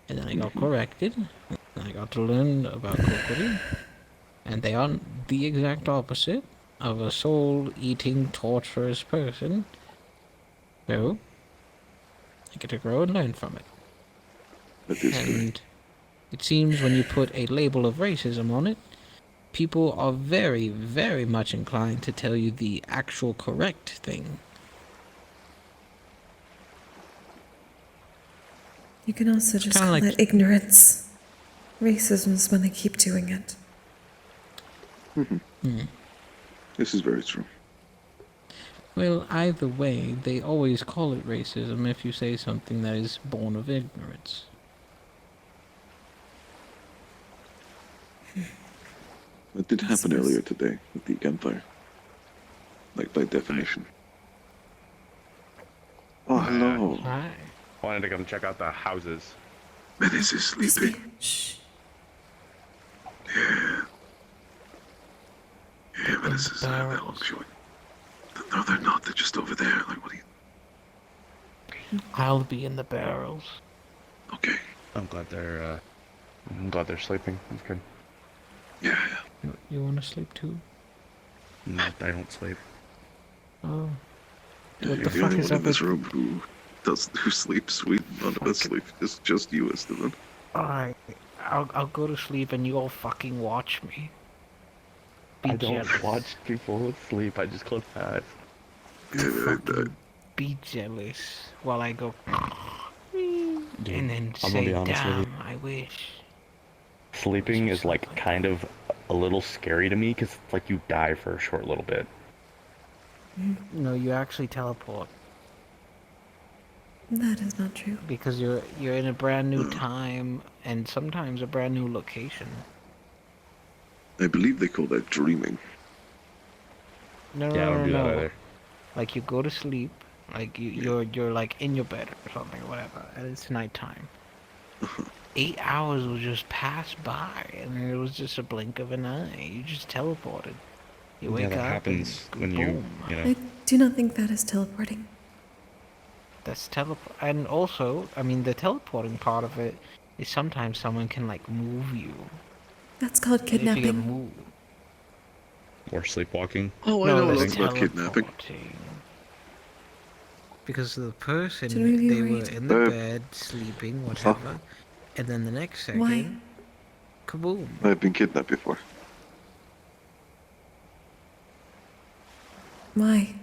and then I got corrected, and I got to learn about Kokkuri, and they are the exact opposite of a soul-eating, torturous person. So, I get to grow and learn from it. And it seems when you put a label of racism on it, people are very, very much inclined to tell you the actual correct thing. You can also just call like... it ignorance. Racism is when they keep doing it. This is very true. Well, either way, they always call it racism if you say something that is born of ignorance. That did happen earlier today with the gunfire. Like, by definition. Oh, hello. Hi. Wanted to come check out the houses. Menace is sleeping. Shh. Yeah, Menace is they're all showing. No, they're not. They're just over there. Like, what are you... I'll be in the barrels. Okay. I'm glad they're sleeping. That's good. Yeah. You want to sleep too? No, I don't sleep. Oh. You're the only one in this room who sleeps. None of us sleep. It's just you, Esteban. Alright. I'll go to sleep and you all fucking watch me. I don't watch people sleep. I just close my eyes. Be jealous while I go. Dude, and then I'm gonna say, be honest with you. damn, I wish. Sleeping is like kind of a little scary to me because like you die for a short little bit. No, you actually teleport. That is not true. Because you're in a brand new time and sometimes a brand new location. I believe they call that dreaming. No, Yeah, I don't do that either. Like you go to sleep, like you're like in your bed or something or whatever, and it's nighttime. 8 hours will just pass by, and it was just a blink of an eye. You just teleported. You wake that up. happens and when boom. I do not think that is teleporting. That's teleport, and also, I mean, the teleporting part of it is sometimes someone can like move you. That's called If you get kidnapping. moved. Or sleepwalking. Oh, I know a lot about kidnapping. Because the person, Should we be they were worried? in the bed, sleeping, whatever, and then the next second, Why? kaboom. I've been kidnapped before. Why?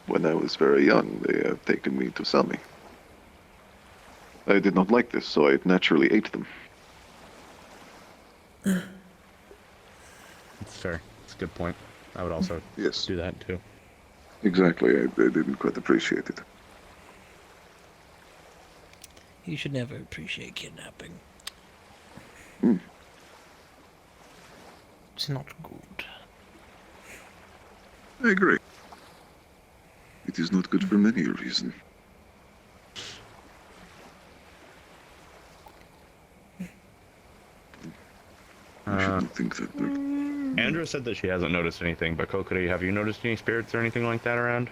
When I was very young, they have taken me to sell me. I did not like this, so I naturally ate them. It's fair. It's a good point. I would also do that too. Exactly. I didn't quite appreciate it. You should never appreciate kidnapping. It's not good. I agree. It is not good for many a reason. think that Andrew said that she hasn't noticed anything, but Kokkuri, have you noticed any spirits or anything like that around?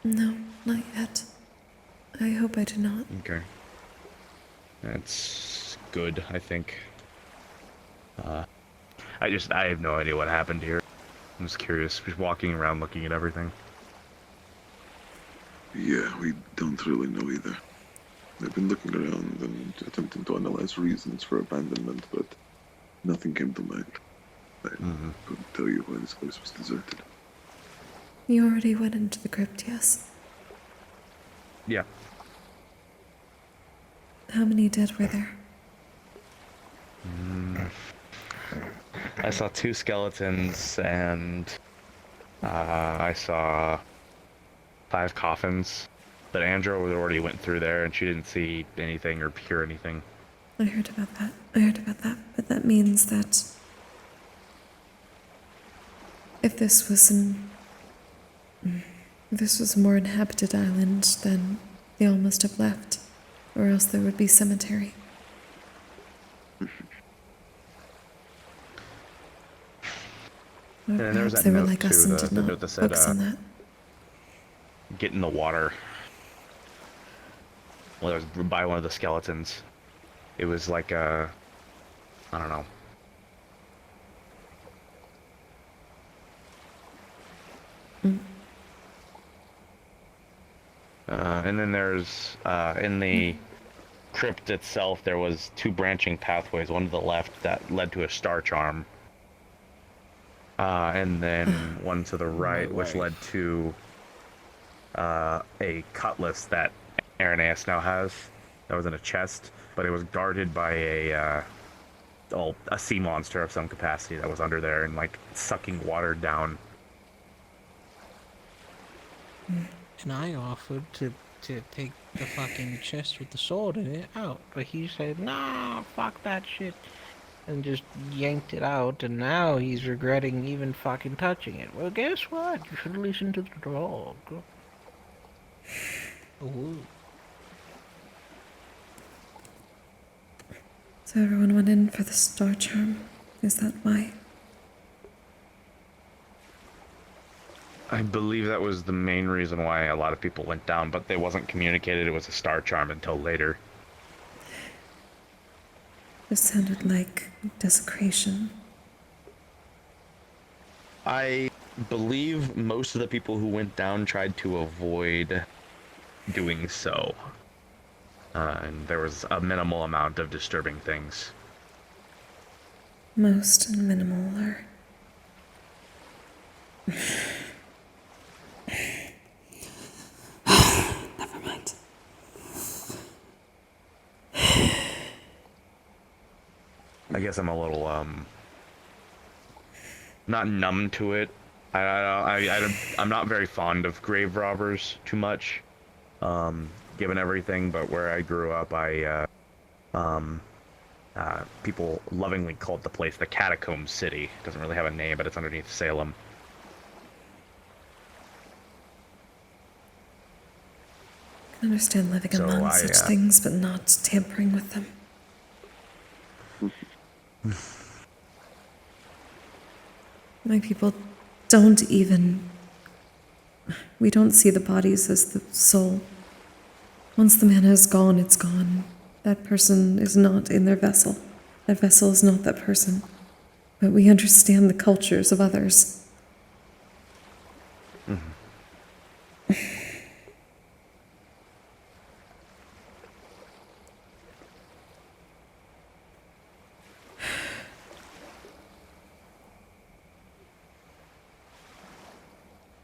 No, not yet. I hope I do not. Okay. That's good, I think. I have no idea what happened here. I'm just curious, just walking around looking at everything. Yeah, we don't really know either. I've been looking around and attempting to analyze reasons for abandonment, but nothing came to mind. I couldn't tell you why this place was deserted. You already went into the crypt, yes? Yeah. How many dead were there? I saw 2 skeletons, and I saw 5 coffins. But Andrew already went through there, and she didn't see anything or hear anything. I heard about that. But that means that if this was a more inhabited island, then they all must have left, or else there would be cemetery. And then there was Perhaps that they were note like us too, and did the not note that said, focus on that. get in the water. Well, it was by one of the skeletons. It was like a, I don't know. And then there's, in the crypt itself, there was 2 branching pathways, one to the left that led to a star charm. And then one to the right, which led to a cutlass that Irenaeus now has. That was in a chest, but it was guarded by a sea monster of some capacity that was under there and like sucking water down. And I offered to take the fucking chest with the sword in it out, but he said, nah, fuck that shit, and just yanked it out, and now he's regretting even fucking touching it. Well, guess what? You should listen to the dog. Ooh. So everyone went in for the star charm. Is that why? I believe that was the main reason why a lot of people went down, but they wasn't communicated it was a star charm until later. It sounded like desecration. I believe most of the people who went down tried to avoid doing so. And there was a minimal amount of disturbing things. Most and minimal are... Never mind. I guess I'm a little, not numb to it. I'm not very fond of grave robbers too much, given everything, but where I grew up, people lovingly called the place the Catacomb City. It doesn't really have a name, but it's underneath Salem. I can understand living among such things, but not tampering with them. My people don't even... We don't see the bodies as the soul. Once the mana is gone, it's gone. That person is not in their vessel. That vessel is not that person. But we understand the cultures of others.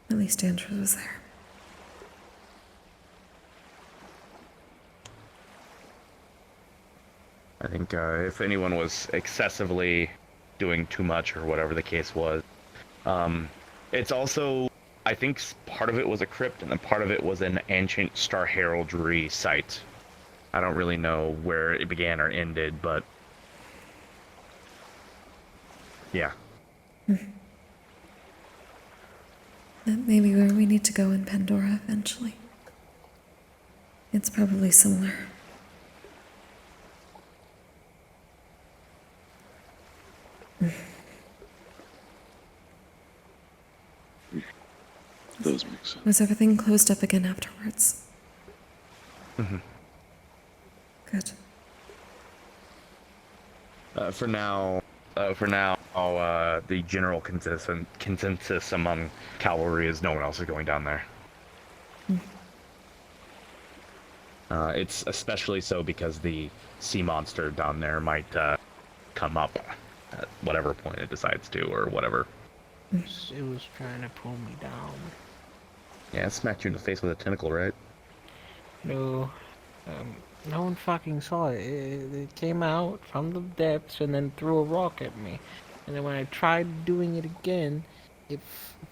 At least Andrew was there. I think if anyone was excessively doing too much or whatever the case was, it's also, I think part of it was a crypt and then part of it was an ancient star heraldry site. I don't really know where it began or ended, but yeah. That may be where we need to go in Pandora eventually. It's probably similar. Does make sense. Was everything closed up again afterwards? Mm-hmm. Good. For now, the general consensus among cavalry is no one else is going down there. It's especially so because the sea monster down there might come up at whatever point it decides to, or whatever. It was trying to pull me down. Yeah, it smacked you in the face with a tentacle, right? No, no one fucking saw it. It came out from the depths and then threw a rock at me. And then when I tried doing it again,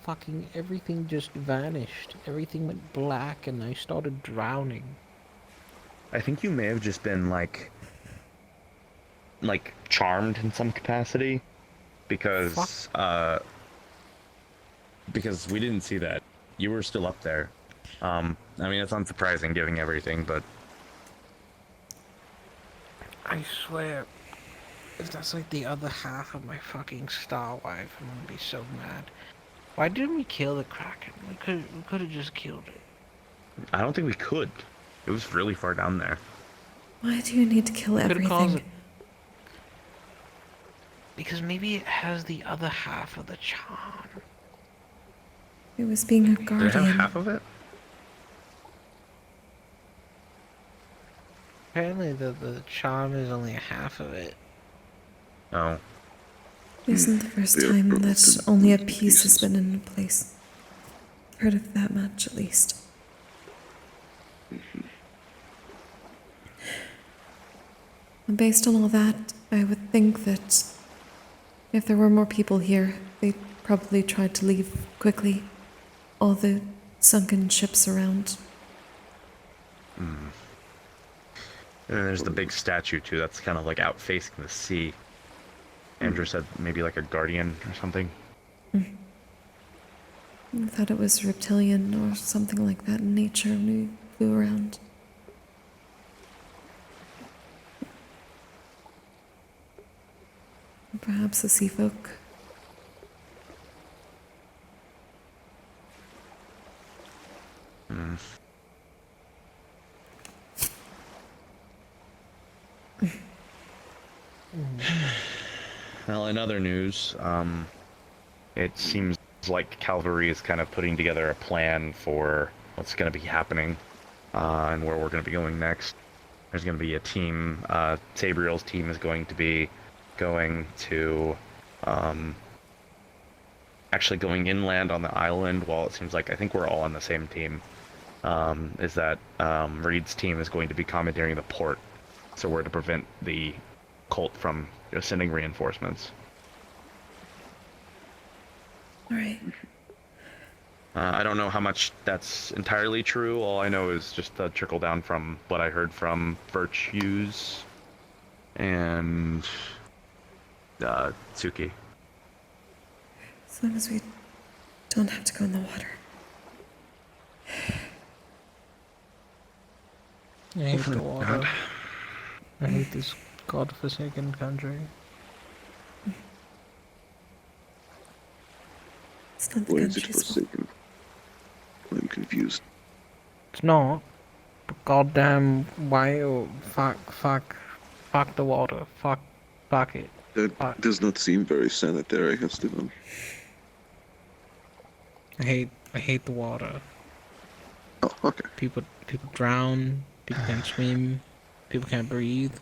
fucking everything just vanished. Everything went black and I started drowning. I think you may have just been like charmed in some capacity, because we didn't see that. You were still up there. I mean, it's unsurprising given everything, but I swear, if that's like the other half of my fucking star wife, I'm gonna be so mad. Why didn't we kill the Kraken? We could have just killed it. I don't think we could. It was really far down there. Why do you need to kill everything? Because maybe it has the other half of the charm. It was being a guardian. Did it have half of it? Apparently the charm is only a half of it. Oh. It isn't the first time that only a piece has been in place. I've heard of that much, at least. And based on all that, I would think that if there were more people here, they'd probably try to leave quickly. All the sunken ships around. And there's the big statue too, that's kind of like out facing the sea. Andrew said maybe like a guardian or something. I thought it was reptilian or something like that in nature when we flew around. Perhaps the sea folk. Well, in other news, it seems like Calvary is kind of putting together a plan for what's going to be happening and where we're going to be going next. There's going to be a team. Sabriel's team is going to be going to actually going inland on the island. While it seems like I think we're all on the same team. Is that Reed's team is going to be commandeering the port, so we're to prevent the cult from sending reinforcements. All right. I don't know how much that's entirely true. All I know is just a trickle down from what I heard from Virtues and Tsuki. As long as we don't have to go in the water. I hate the water. I hate this godforsaken country. It's not the Why is it country's forsaken? I'm confused. It's not. But goddamn, why? Fuck the water. Fuck it. That does not seem very sanitary, Esteban. I hate the water. Oh, okay. People drown. People can't swim. People can't breathe.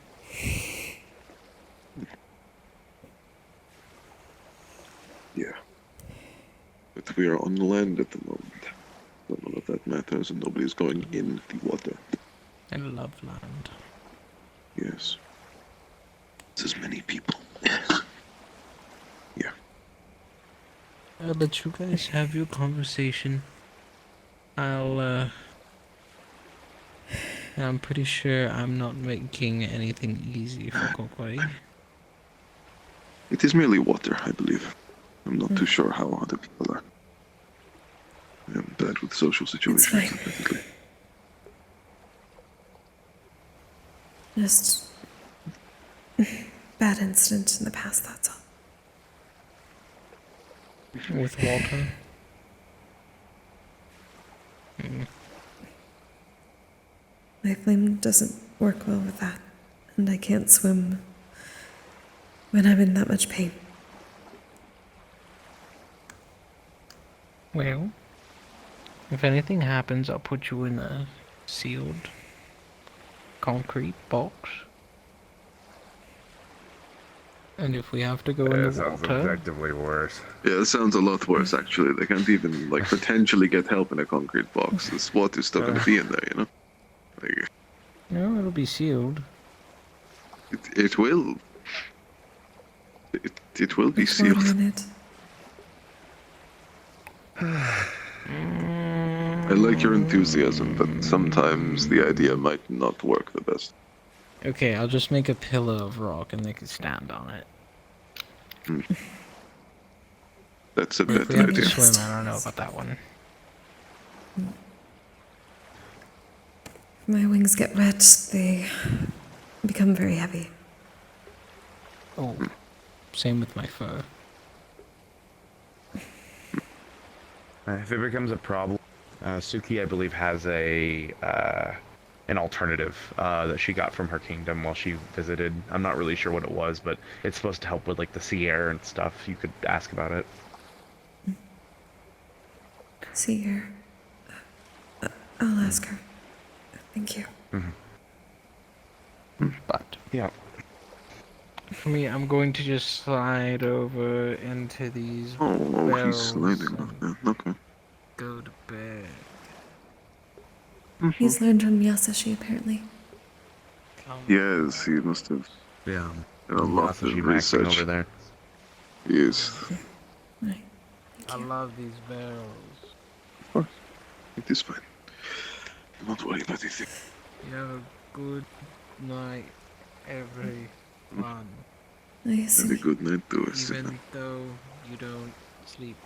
Yeah. But we are on the land at the moment. So none of that matters, and nobody's going in the water. I love land. Yes. There's many people. Yes. Yeah. I'll let you guys have your conversation. I'm pretty sure I'm not making anything easy for Kokkuri. It is merely water, I believe. I'm not too sure how other people are. I am bad with social situations, admittedly. Just bad incident in the past, that's all. With water. My flame doesn't work well with that, and I can't swim when I'm in that much pain. Well, if anything happens, I'll put you in a sealed concrete box. And if we have to go in the sounds water... objectively worse. Yeah, it sounds a lot worse, actually. They can't even, like, potentially get help in a concrete box. The SWAT is still going to be in there, you know? Like, No, it'll be sealed. it will. It will be There's water sealed. in it. I like your enthusiasm, but sometimes the idea might not work the best. Okay, I'll just make a pillar of rock and they can stand on it. That's a But if we better have to idea. swim, I don't know about that one. My wings get wet, they become very heavy. Oh, same with my fur. If it becomes a problem, Suki, I believe, has an alternative that she got from her kingdom while she visited. I'm not really sure what it was, but it's supposed to help with like the sea air and stuff. You could ask about it. See here. I'll ask her. Thank you. But yeah, for me, I'm going to just slide over into these Oh, he's barrels sliding off there. Okay. go to bed. He's learned from Yasashi, apparently. Yes, he must have. Yeah. Done a lot of Masashi maxing research. over there. Yes. I love these barrels. Of course. It is fine. Don't worry about anything. You have a good night, everyone. Have a good night, though. Even though you don't sleep.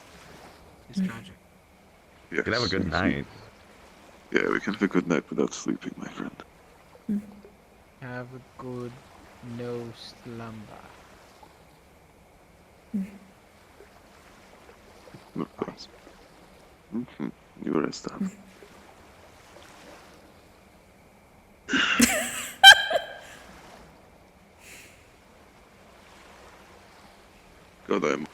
It's tragic. Yes, Could have a good night. Yeah, we can have a good night without sleeping, my friend. Have a good no slumber. Of course. You rest up. God, I'm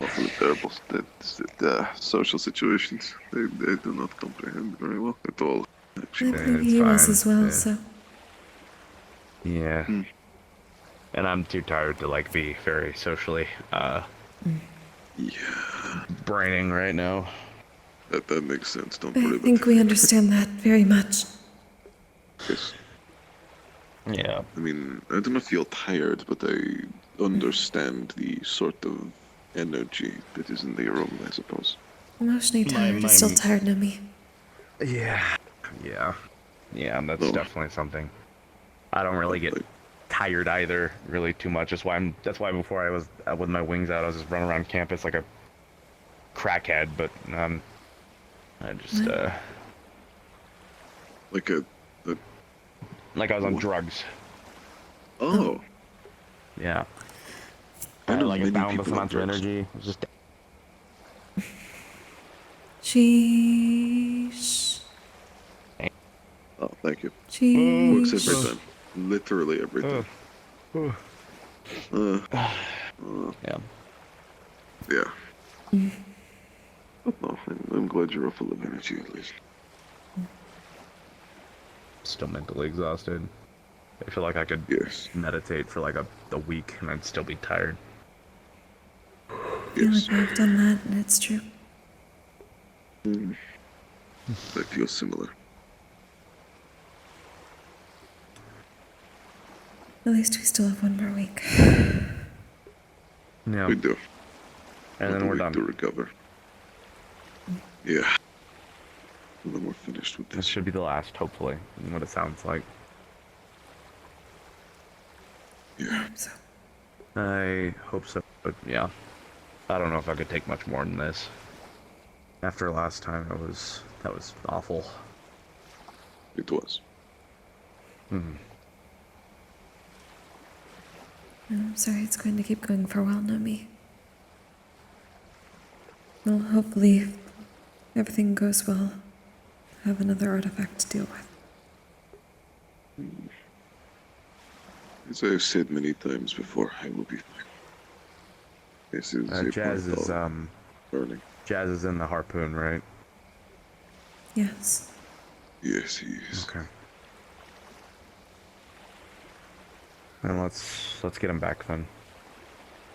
awfully terrible at social situations. They do not comprehend very well at all. I Actually, think he was as well, so. Yeah. And I'm too tired to like be very socially braining right now. That makes sense. Don't I worry about think we understand that very much. this. Yeah. I mean, I do not feel tired, but I understand the sort of energy that is in the room, I suppose. Emotionally tired is still tired, Nami. Yeah. Yeah, and that's definitely something. I don't really get tired either, really too much. That's why before I was with my wings out, I was just running around campus like a crackhead. But I just like I was on drugs. Oh. Yeah. I know like a many boundless people on amount of drugs. energy. It was just. Sheesh. Oh, thank you. Sheesh. Works every time. Literally every time. Yeah. Yeah. Oh, I'm glad you're full of energy at least. Still mentally exhausted. I feel like I could meditate for like a week and I'd still be tired. I feel like I've done that, and it's true. I feel similar. At least we still have one more week. Yeah. We do. And then we're done. To recover. Yeah. And then we're finished with this. This should be the last, hopefully, in what it sounds like. I hope so. I hope so, but yeah. I don't know if I could take much more than this. After last time, that was awful. It was. I'm sorry it's going to keep going for a while, Nami. Well, hopefully everything goes well. Have another artifact to deal with. As I've said many times before, I will be fine. This is Jazz is burning. Jazz is in the harpoon, right? Yes. Yes, he is. Okay. Then let's get him back then.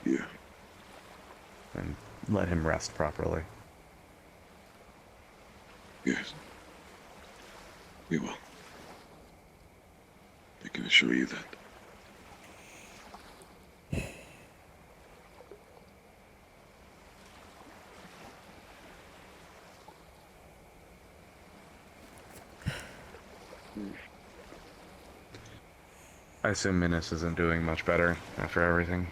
Yeah. And let him rest properly. Yes. We will. I can assure you that. I assume Minas isn't doing much better after everything.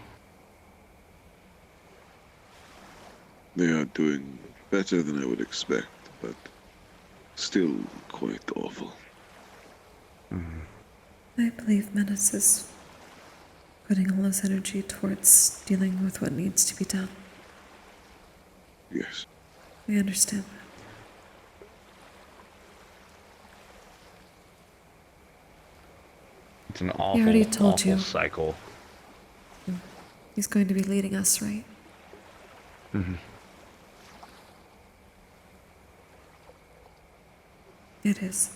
They are doing better than I would expect, but still quite awful. I believe Menace is putting all his energy towards dealing with what needs to be done. Yes. I understand that. It's an awful, He already told awful you. cycle. He's going to be leading us, right? Mm-hmm. It is.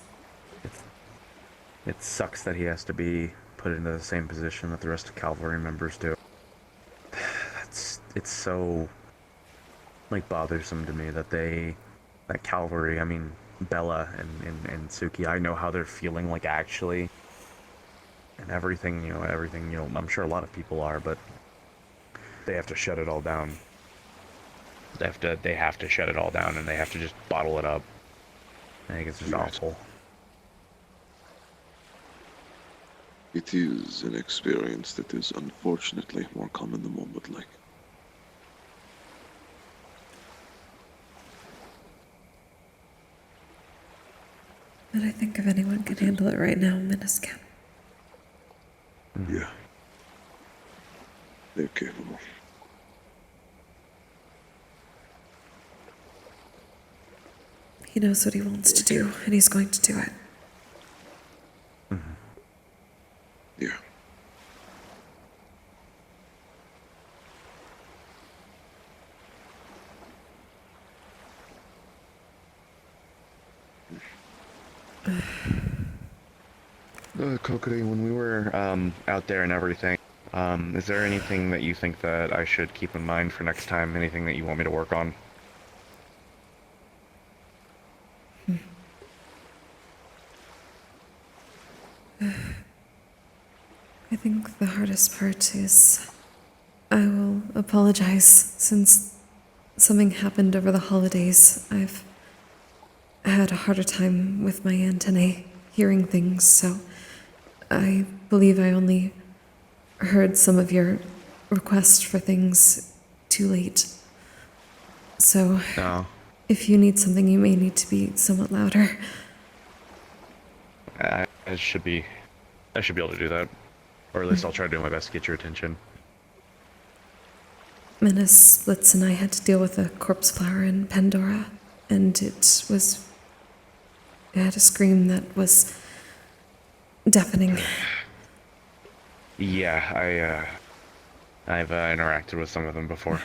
It sucks that he has to be put into the same position that the rest of cavalry members do. It's so, like, bothersome to me that that cavalry, I mean, Bella and Suki, I know how they're feeling, like, actually. And everything, I'm sure a lot of people are, but they have to shut it all down. They have to shut it all down, and they have to just bottle it up. I think it's just awful. It is an experience that is unfortunately more common than one would like. But I think if anyone can handle it right now, Menace can. Yeah. They're capable. He knows what he wants to do, and he's going to do it. Yeah. Kokkuri, when we were out there and everything, is there anything that you think that I should keep in mind for next time? Anything that you want me to work on? I think the hardest part is I will apologize since something happened over the holidays. I've had a harder time with my antennae hearing things, so I believe I only heard some of your requests for things too late. So, if you need something, you may need to be somewhat louder. I should be able to do that. Or at least I'll try to do my best to get your attention. Menace, Blitz, and I had to deal with a corpse flower in Pandora, and it had a scream that was deafening. Yeah, I've interacted with some of them before.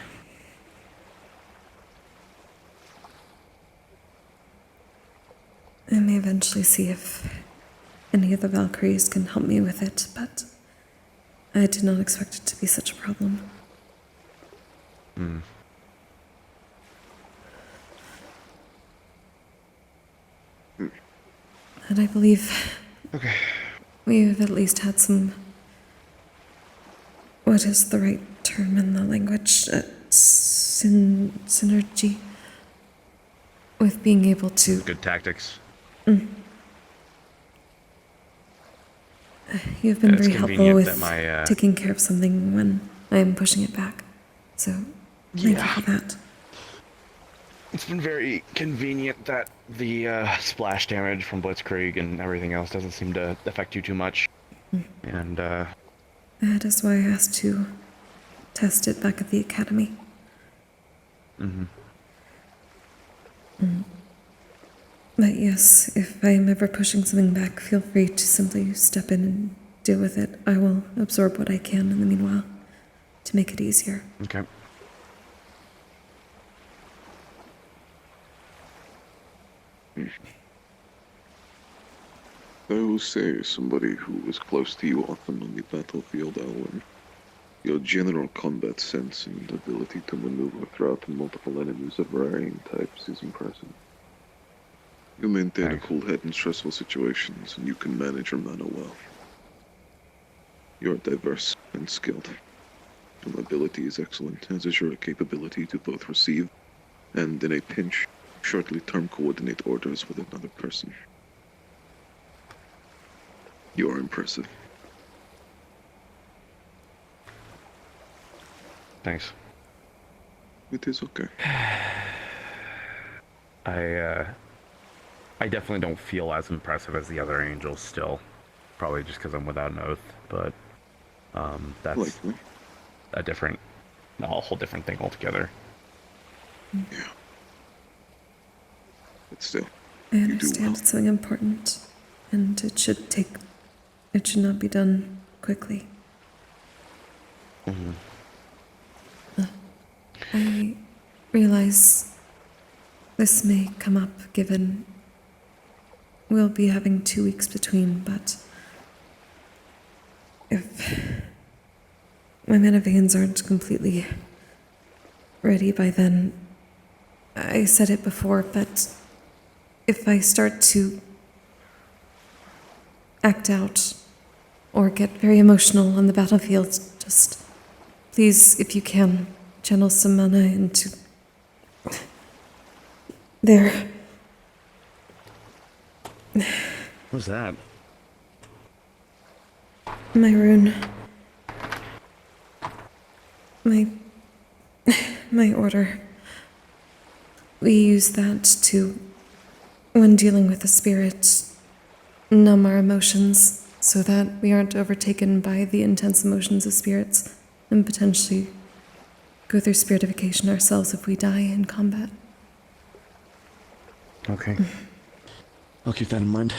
I may eventually see if any of the Valkyries can help me with it, but I did not expect it to be such a problem. Hmm. And I believe we've at least had some, what is the right term in the language? Synergy with being able to... Good tactics. You've been It's very helpful convenient with that my, taking care of something when I'm pushing it back. So, thank you for that. It's been very convenient that the splash damage from Blitzkrieg and everything else doesn't seem to affect you too much. And That is why I asked to test it back at the academy. But yes, if I am ever pushing something back, feel free to simply step in and deal with it. I will absorb what I can in the meanwhile to make it easier. Okay. I will say, somebody who was close to you often on the battlefield, Alwyn, your general combat sense and ability to maneuver throughout multiple enemies of varying types is impressive. You maintain a cool head in stressful situations, and you can manage your mana well. You are diverse and skilled. Your ability is excellent, as is your capability to both receive and, in a pinch, shortly term coordinate orders with another person. You are impressive. Thanks. It is okay. I definitely don't feel as impressive as the other angels still. Probably just because I'm without an oath, but that's likely a whole different thing altogether. Yeah. But still, I understand it's something important, and it should not be done quickly. I realize this may come up given we'll be having 2 weeks between, but if my mana veins aren't completely ready by then, I said it before, but if I start to act out or get very emotional on the battlefield, just please, if you can, channel some mana into there. What's that? My rune. My order. We use that to, when dealing with a spirit, numb our emotions so that we aren't overtaken by the intense emotions of spirits and potentially go through spiritification ourselves if we die in combat. Okay. I'll keep that in mind.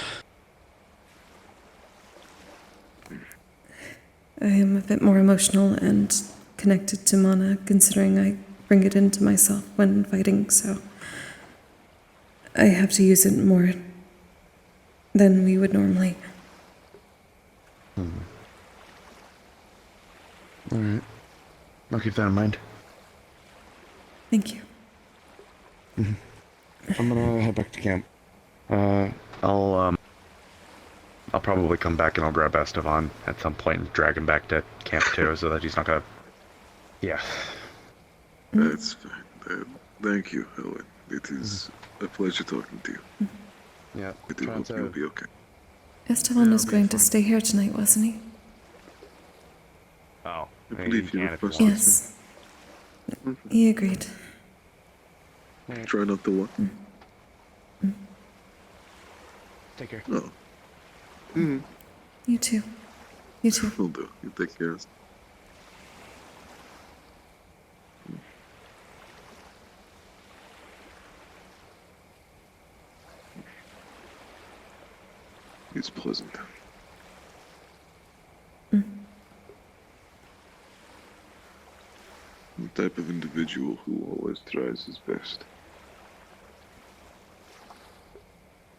I am a bit more emotional and connected to mana, considering I bring it into myself when fighting, so I have to use it more than we would normally. Alright. I'll keep that in mind. Thank you. I'm gonna head back to camp. I'll probably come back and I'll grab Estevan at some point and drag him back to camp too, so that he's not gonna... Yeah. That's fine. Thank you, Helen. It is a pleasure talking to you. Yeah. I do hope you'll be okay. Esteban was going to stay here tonight, wasn't he? Oh, I believe you requested to. Yes. He agreed. Try not to what? Take care. No. You too. You too. Will do. You take care. It's pleasant. The type of individual who always tries his best,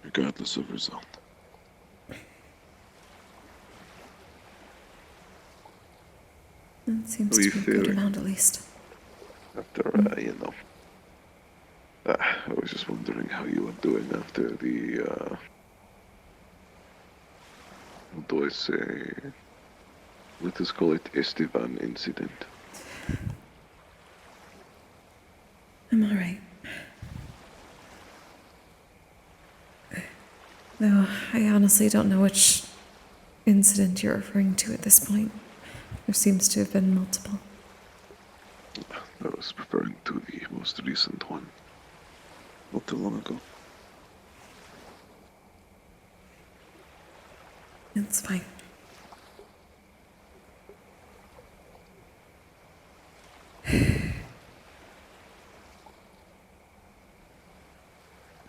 regardless of result. That seems to be a good amount, at least. After, I was just wondering how you were doing after the, what do I say? Let us call it Estevan incident. I'm alright. Though I honestly don't know which incident you're referring to at this point. There seems to have been multiple. I was referring to the most recent one, not too long ago. It's fine.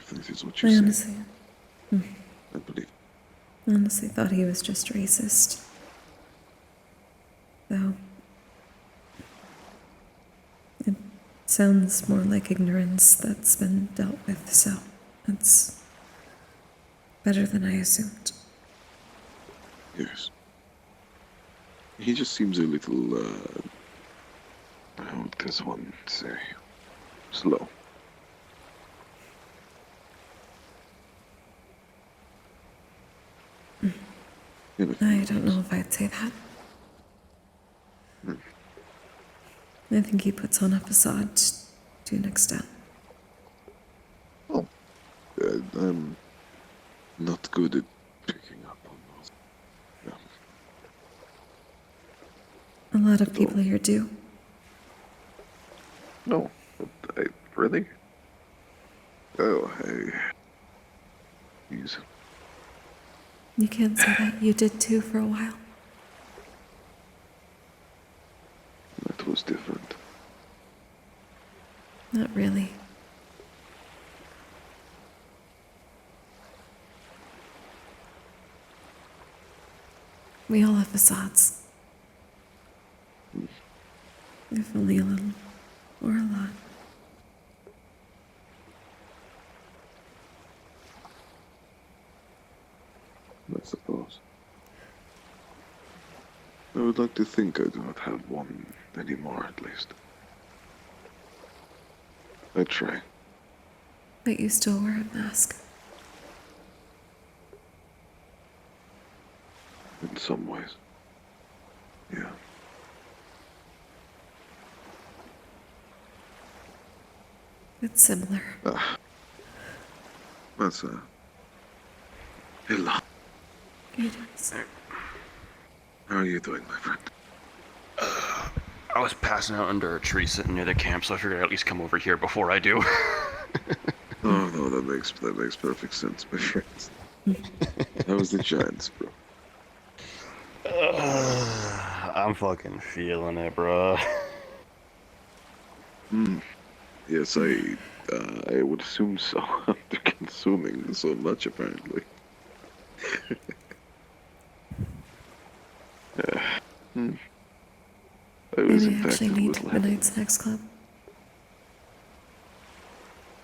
If this is what I you say, honestly, I believe. honestly thought he was just racist. Though, it sounds more like ignorance that's been dealt with, so it's better than I assumed. Yes. He just seems a little, how would this one say? Slow. I don't know if I'd say that. I think he puts on a facade to an extent. I'm not good at picking up on those. A lot of people here do. No, I really? Oh, he's You can't say that you did too for a while. that was different. Not really. We all have facades. If only a little, or a lot. I suppose. I would like to think I do not have one anymore, at least. I try. But you still wear a mask. In some ways. Yeah. It's similar. That's a lot. It is. How are you doing, my friend? I was passing out under a tree sitting near the camp, so I figured I'd at least come over here before I do. Oh no, that makes perfect sense, my friends. How was the Giants, bro? I'm fucking feeling it, bro. Yes, I would assume so. After consuming so much, apparently. I was Maybe I actually impacted need with the laughter. Night Snacks Club.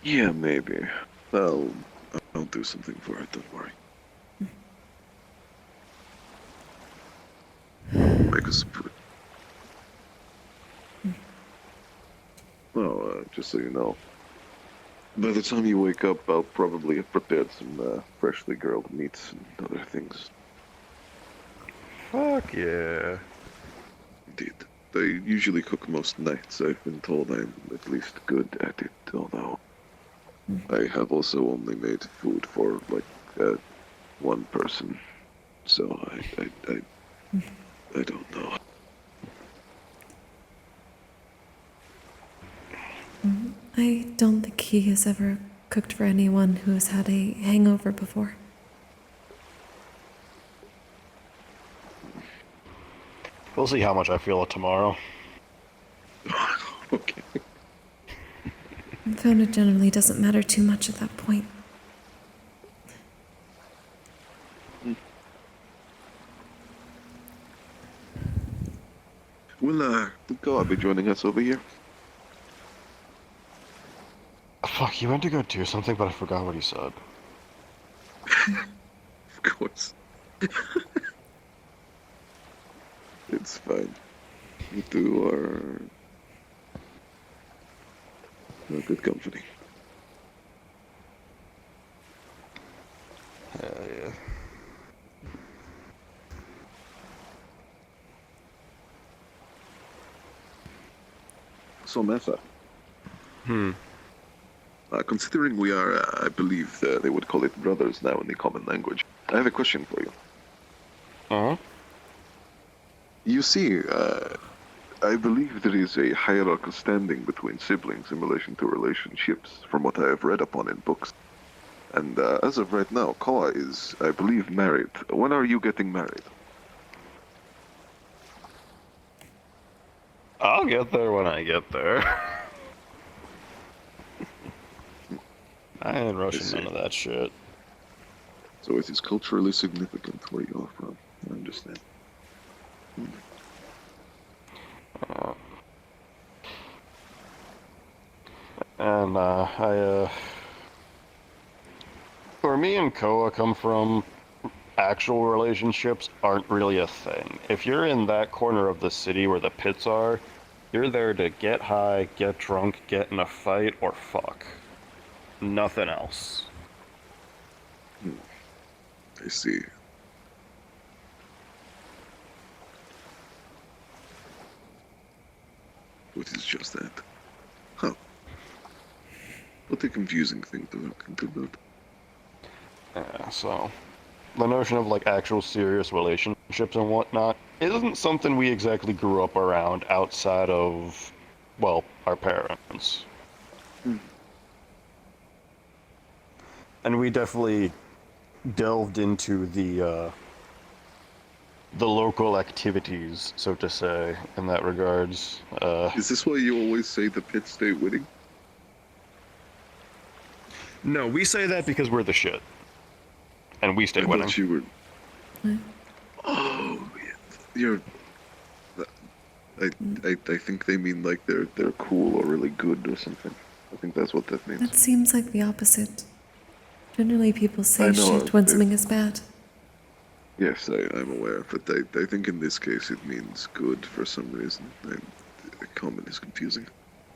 Yeah, maybe. I'll do something for it, don't worry. Make us some food. Well, just so you know, by the time you wake up, I'll probably have prepared some freshly grilled meats and other things. Fuck yeah. Indeed. They usually cook most nights. I've been told I'm at least good at it, although I have also only made food for, like, one person. So I don't know. I don't think he has ever cooked for anyone who has had a hangover before. We'll see how much I feel it tomorrow. Okay. I found it generally doesn't matter too much at that point. Will God be joining us over here? Fuck, you went to go do something, but I forgot what he said. Of course. It's fine. You two are good company. Hell yeah. So, Metha. Considering we are, I believe they would call it brothers now in the common language, I have a question for you. Uh-huh. You see, I believe there is a hierarchical standing between siblings in relation to relationships, from what I have read upon in books. And as of right now, Koa is, I believe, married. When are you getting married? I'll get there when I get there. I ain't rushing none of that shit. So it is culturally significant where you are from. I understand. And where me and Koa come from, actual relationships aren't really a thing. If you're in that corner of the city where the pits are, you're there to get high, get drunk, get in a fight, or fuck. Nothing else. I see. What is just that? Huh. What a confusing thing to look into that. Yeah, so the notion of like actual serious relationships and whatnot isn't something we exactly grew up around outside of, well, our parents. And we definitely delved into the local activities, so to say, in that regards. Is this why you always say the pit stay winning? No, we say that because we're the shit. And we stay winning. I thought you were... Oh, you're... I think they mean like they're cool or really good or something. I think that's what that means. That seems like the opposite. Generally, people say I know, shit when something is bad. Yes, I'm aware, but I think in this case it means good for some reason. Common is confusing.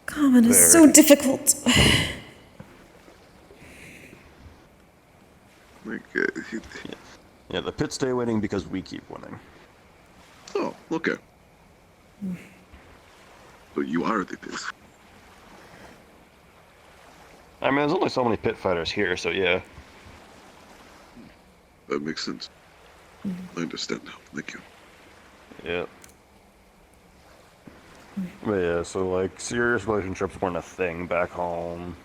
Common is so difficult. Yeah, the pits stay winning because we keep winning. Oh, okay. So you are the pit. I mean, there's only so many pit fighters here, so yeah. That makes sense. I understand now. Thank you. Yeah. But yeah, so like serious relationships weren't a thing back home.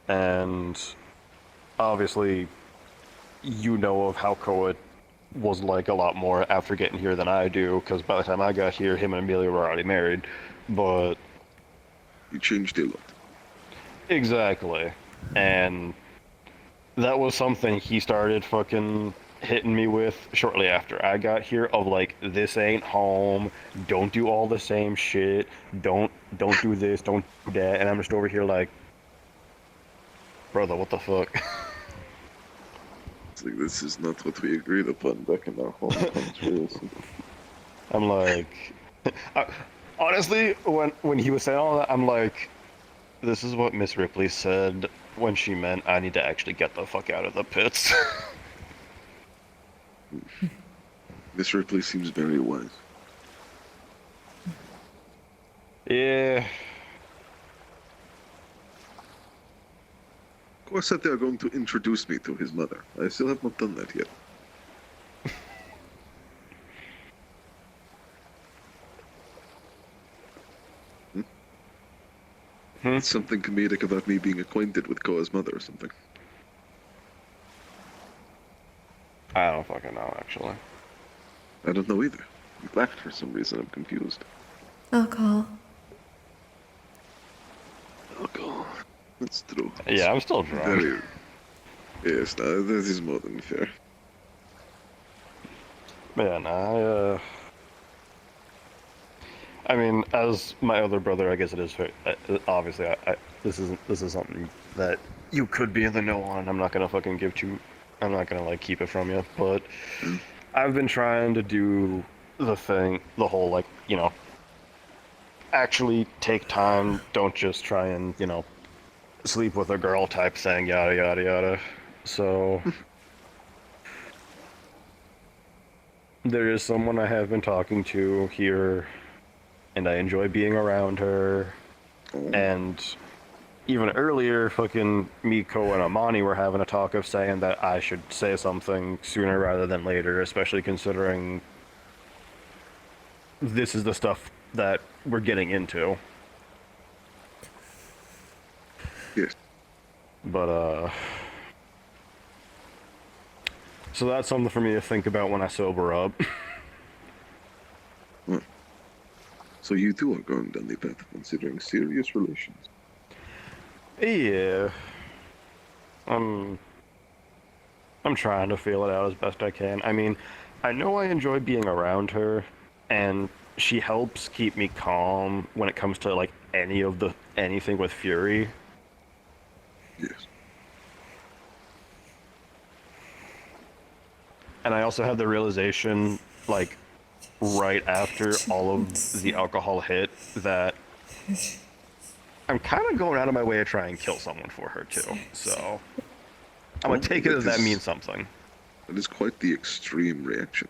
And obviously you know of how Koa was like a lot more after getting here than I do, because by the time I got here, him and Amelia were already married. But you changed a lot. Exactly. And that was something he started fucking hitting me with shortly after I got here, of like, this ain't home, don't do all the same shit, don't do this, don't do that, and I'm just over here like, brother, what the fuck? It's like, this is not what we agreed upon back in our home country. I'm like, honestly, when he was saying all that, I'm like, this is what Miss Ripley said when she meant I need to actually get the fuck out of the pits. Miss Ripley seems very wise. Yeah. Koa said they are going to introduce me to his mother. I still have not done that yet. It's something comedic about me being acquainted with Koa's mother or something. I don't fucking know, actually. I don't know either. You laughed for some reason. I'm confused. Alcohol. Alcohol. That's true. Yeah, I'm still drunk. Yes, no, that is more than fair. Man, I mean, as my other brother, I guess it is. Obviously, this is something that you could be in the know on. I'm not gonna fucking I'm not gonna like keep it from you. But I've been trying to do the whole like, you know, actually take time. Don't just try and, you know, sleep with a girl type thing. Yada yada yada. So there is someone I have been talking to here, and I enjoy being around her. And even earlier, fucking Miko and Amani were having a talk of saying that I should say something sooner rather than later, especially considering this is the stuff that we're getting into. Yes. But, so that's something for me to think about when I sober up. So you two are going down the path of considering serious relations. Yeah. I'm trying to feel it out as best I can. I mean, I know I enjoy being around her, and she helps keep me calm when it comes to like anything with Fury. Yes. And I also had the realization, like, right after all of the alcohol hit, that I'm kind of going out of my way to try and kill someone for her, too. So, I'm going to take it as that means something. That is quite the extreme reaction.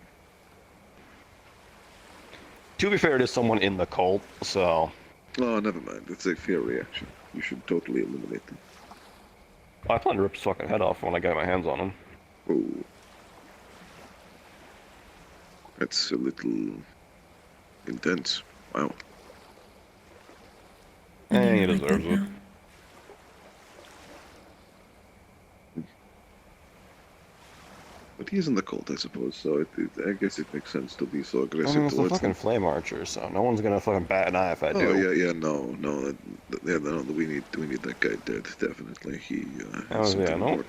To be fair, it is someone in the cult, so... Oh, never mind. It's a fair reaction. You should totally eliminate them. I plan to rip his fucking head off when I get my hands on him. Oh. That's a little intense. Wow. He deserves it. But he is in the cult, I suppose, so I guess it makes sense to be so aggressive I mean, it's a towards fucking him. flame archer, so no one's gonna fucking bat an eye if I do. No, we need that guy dead, definitely. He, is something important.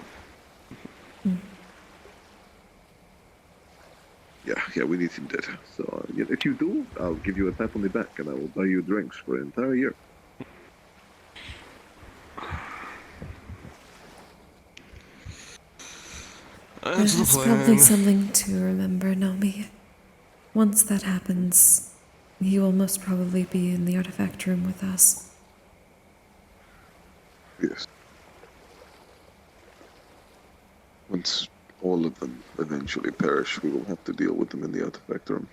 Yeah, we need him dead. So, if you do, I'll give you a pat on the back, and I will buy you drinks for an entire year. This is probably something to remember, Nomi. Once that happens, he will most probably be in the artifact room with us. Yes. Once all of them eventually perish, we will have to deal with them in the artifact room.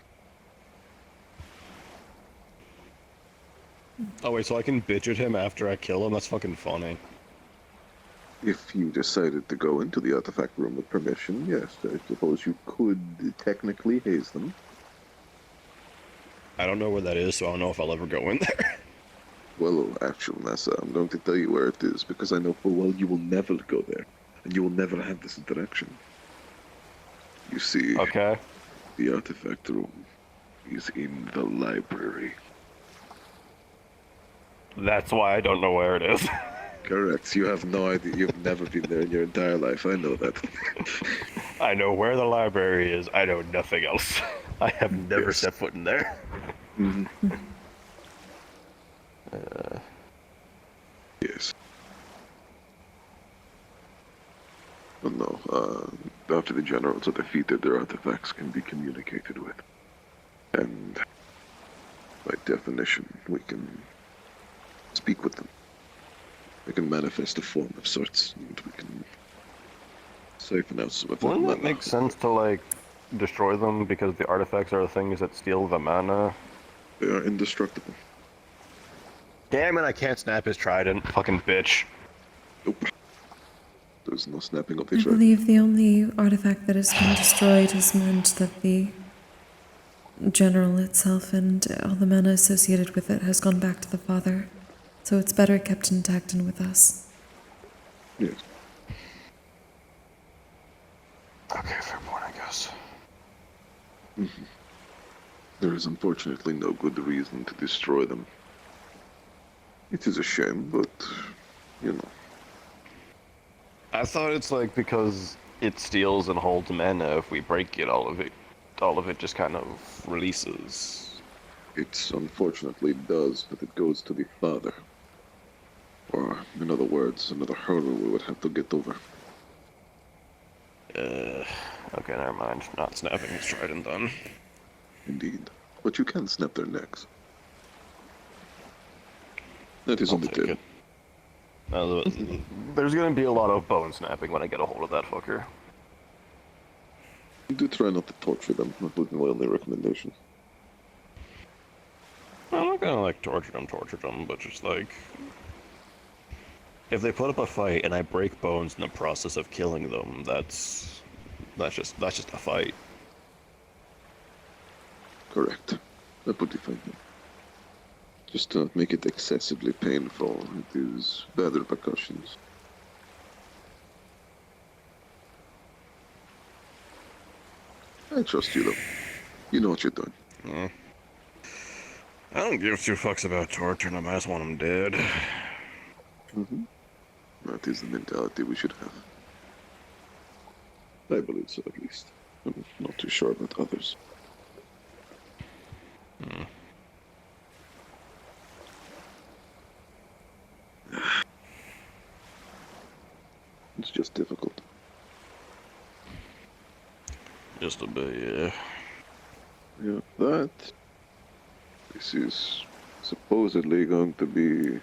Oh wait, so I can bitch at him after I kill him? That's fucking funny. If you decided to go into the artifact room with permission, yes, I suppose you could technically haze them. I don't know where that is, so I don't know if I'll ever go in there. Well, actually, Nessa, I'm going to tell you where it is, because I know full well you will never go there, and you will never have this interaction. You see, the artifact room is in the library. That's why I don't know where it is. Correct. You have no idea. You've never been there in your entire life. I know that. I know where the library is. I know nothing else. I have never set foot in there. Mm-hmm. Yes. But no, after the generals are defeated, their artifacts can be communicated with. And by definition, we can speak with them. We can manifest a form of sorts, and we can siphon out some of Wouldn't it make sense to, like, destroy them because the artifacts are the things that steal the mana? They are indestructible. Damn it, I can't snap his trident, fucking bitch. Nope. There's no snapping of the I trident. believe the only artifact that has been destroyed has meant that the general itself and all the mana associated with it has gone back to the father. So it's better kept intact and with us. Yes. Okay, fair point, I guess. Mm-hmm. There is unfortunately no good reason to destroy them. It is a shame, but, you know. I thought it's like because it steals and holds mana, if we break it, all of it just kind of releases. It unfortunately does, but it goes to the father. Or, in other words, another hurdle we would have to get over. Okay, never mind. Not snapping his trident then. Indeed. But you can snap their necks. That is on the table. There's gonna be a lot of bone snapping when I get a hold of that fucker. Do try not to torture them. That would be my only recommendation. I'm not gonna, like, torture them, but just, like... If they put up a fight and I break bones in the process of killing them, that's just a fight. Correct. That would be fine. Just don't make it excessively painful. It is bad repercussions. I trust you, though. You know what you're doing. I don't give two fucks about torturing them. I just want them dead. Mm-hmm. That is the mentality we should have. I believe so, at least. I'm not too sure about others. It's just difficult. Just a bit, yeah. Yeah, that. This is supposedly going to be,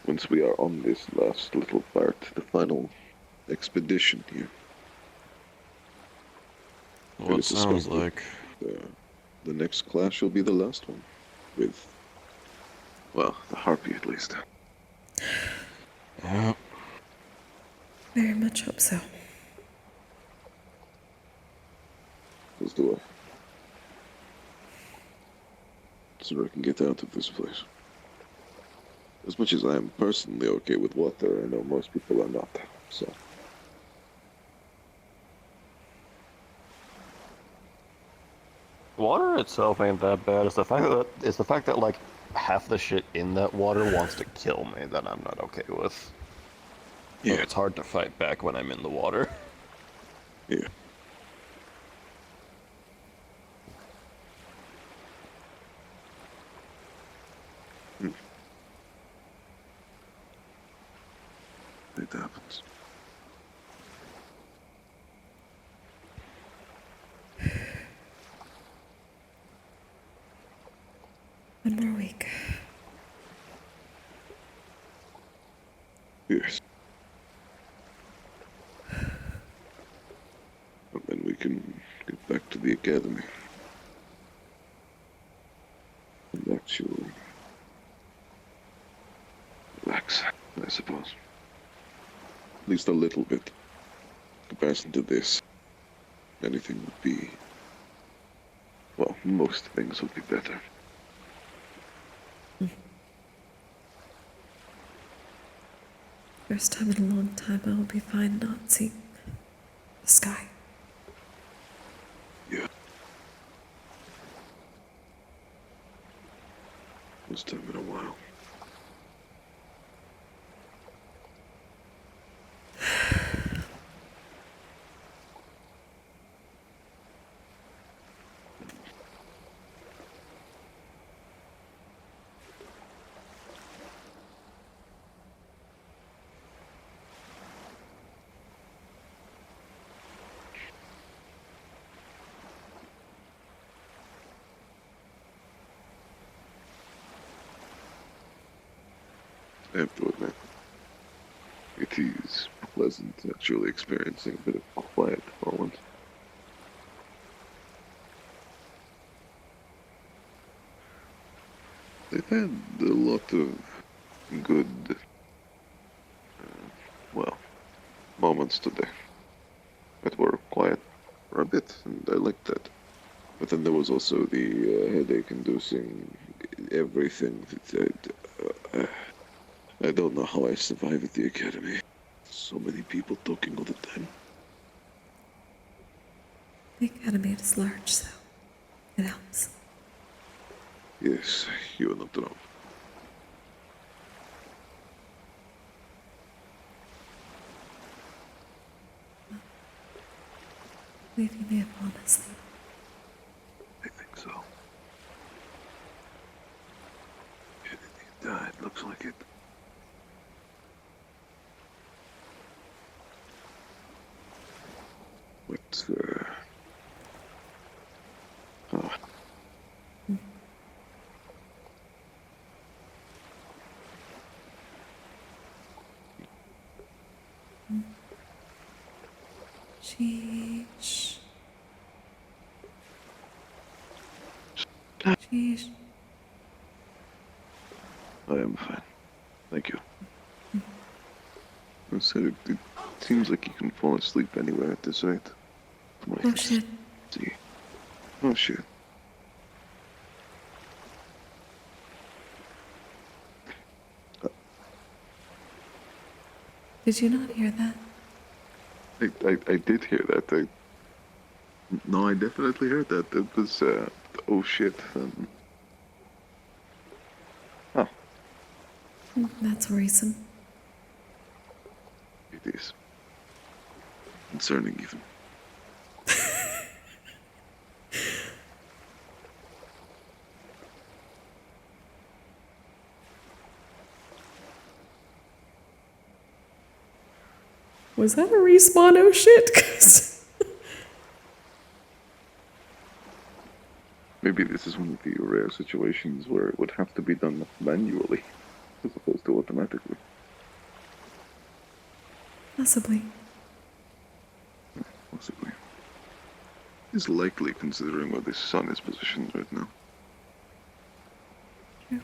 once we are on this last little part, the final expedition here. What it sounds like. The next clash will be the last one. With, well, the Harpy at least. Yeah. Very much hope so. As do I. So I can get out of this place. As much as I am personally okay with water, I know most people are not, so. Water itself ain't that bad. It's the fact that like half the shit in that water wants to kill me that I'm not okay with. Yeah, it's hard to fight back when I'm in the water. Yeah. It happens. One more week. Yes. And then we can get back to the academy. And actually relax, I suppose. At least a little bit. In comparison to this, anything would be, well, most things would be better. First time in a long time I will be fine not seeing the sky. Yeah. First time in a while. I have to admit, it is pleasant actually experiencing a bit of quiet for once. They've had a lot of good, well, moments today that were quiet for a bit, and I liked that. But then there was also the headache-inducing everything that I don't know how I survive at the academy. So many people talking all the time. The academy is large, so it helps. Yes, you are not wrong. I believe you may have fallen asleep. I think so. Yeah, it looks like it. But, Sheesh. Sheesh. I am fine. Thank you. I said it seems like you can fall asleep anywhere at this rate. Oh shit. See. Oh shit. Did you not hear that? I did hear that. No, I definitely heard that. It was, oh shit. That's worrisome. this. Concerning even. Was that a respawn? Oh shit! 'Cause Maybe this is one of the rare situations where it would have to be done manually, as opposed to automatically. possibly. Possibly. It's likely considering where the sun is positioned right now. True.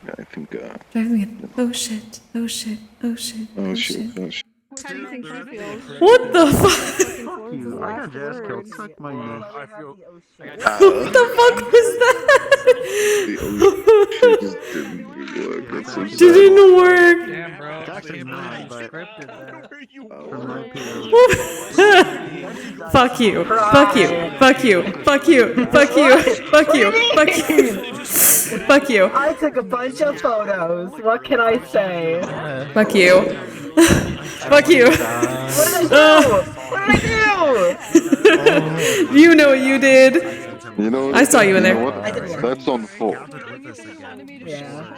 Yeah, I think, Driving me. Oh shit! Oh shit! Oh shit! Oh shit, oh shit. How do you think he feels? What the fuck? I got jazz killed. Suck my nuts. What the fuck was that? The oh shit just didn't work. That's so sad. Didn't work. Damn, bro. It's actually not, but from my Fuck you. Fuck you. Fuck you. Fuck you. Fuck you. Fuck you. Fuck you. Fuck you. I took a bunch of photos. What can I say? Fuck you. Fuck you. What did I do? You know what you did. You know, I saw you in there. That's on full. Yeah.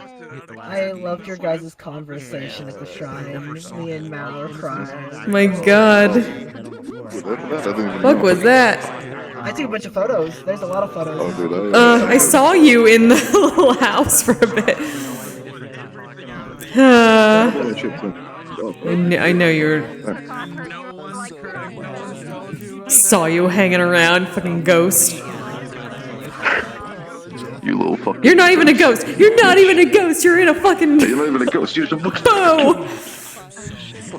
I loved your guys' conversation at the shrine. Me and Mal were crying. My god. Fuck was that? I took a bunch of photos. There's a lot of photos. I saw you in the little house for a bit. I know you're. Saw you hanging around, fucking ghost. You little fucking. You're not even a ghost. You're not even a ghost. You're in a fucking. You're not even a ghost. You're just a bow.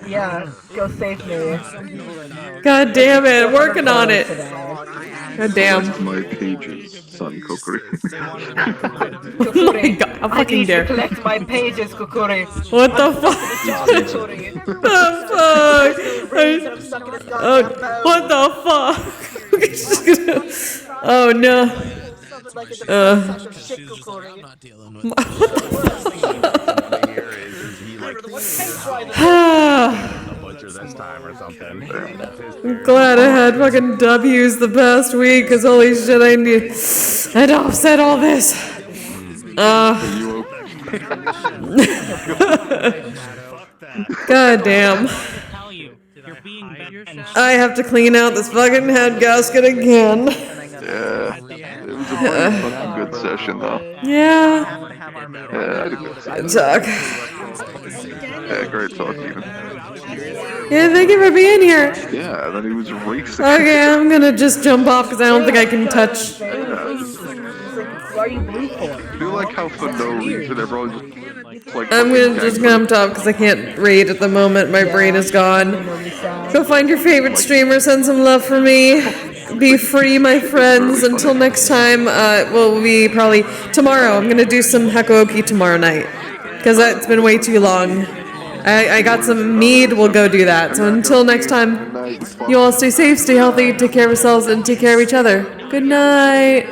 Yeah, go save me. God damn it, working on it. God damn. My pages, son Kokkuri. Oh my god, I'm fucking dare. Collect my pages, Kokkuri. What the fuck? The fuck? What the fuck? Oh no. I'm glad I had fucking W's the past week, cause holy shit, I had to offset all this. God damn. I have to clean out this fucking head gasket again. Yeah, it was a pretty fucking good session though. Yeah. Yeah, I had a good Good talk. Yeah, great talk even. Yeah, thank you for being here. Yeah, then he was racing. Okay, I'm gonna just jump off because I don't think I can touch. Why are you blue for? I do like how for no reason everyone just like. I'm gonna just jump off because I can't read at the moment. My brain is gone. Go find your favorite streamer. Send some love for me. Be free, my friends. Until next time, well, we probably tomorrow. I'm gonna do some Hakuoki tomorrow night because it's been way too long. I got some mead. We'll go do that. So until next time, you all stay safe, stay healthy, take care of yourselves, and take care of each other. Good night.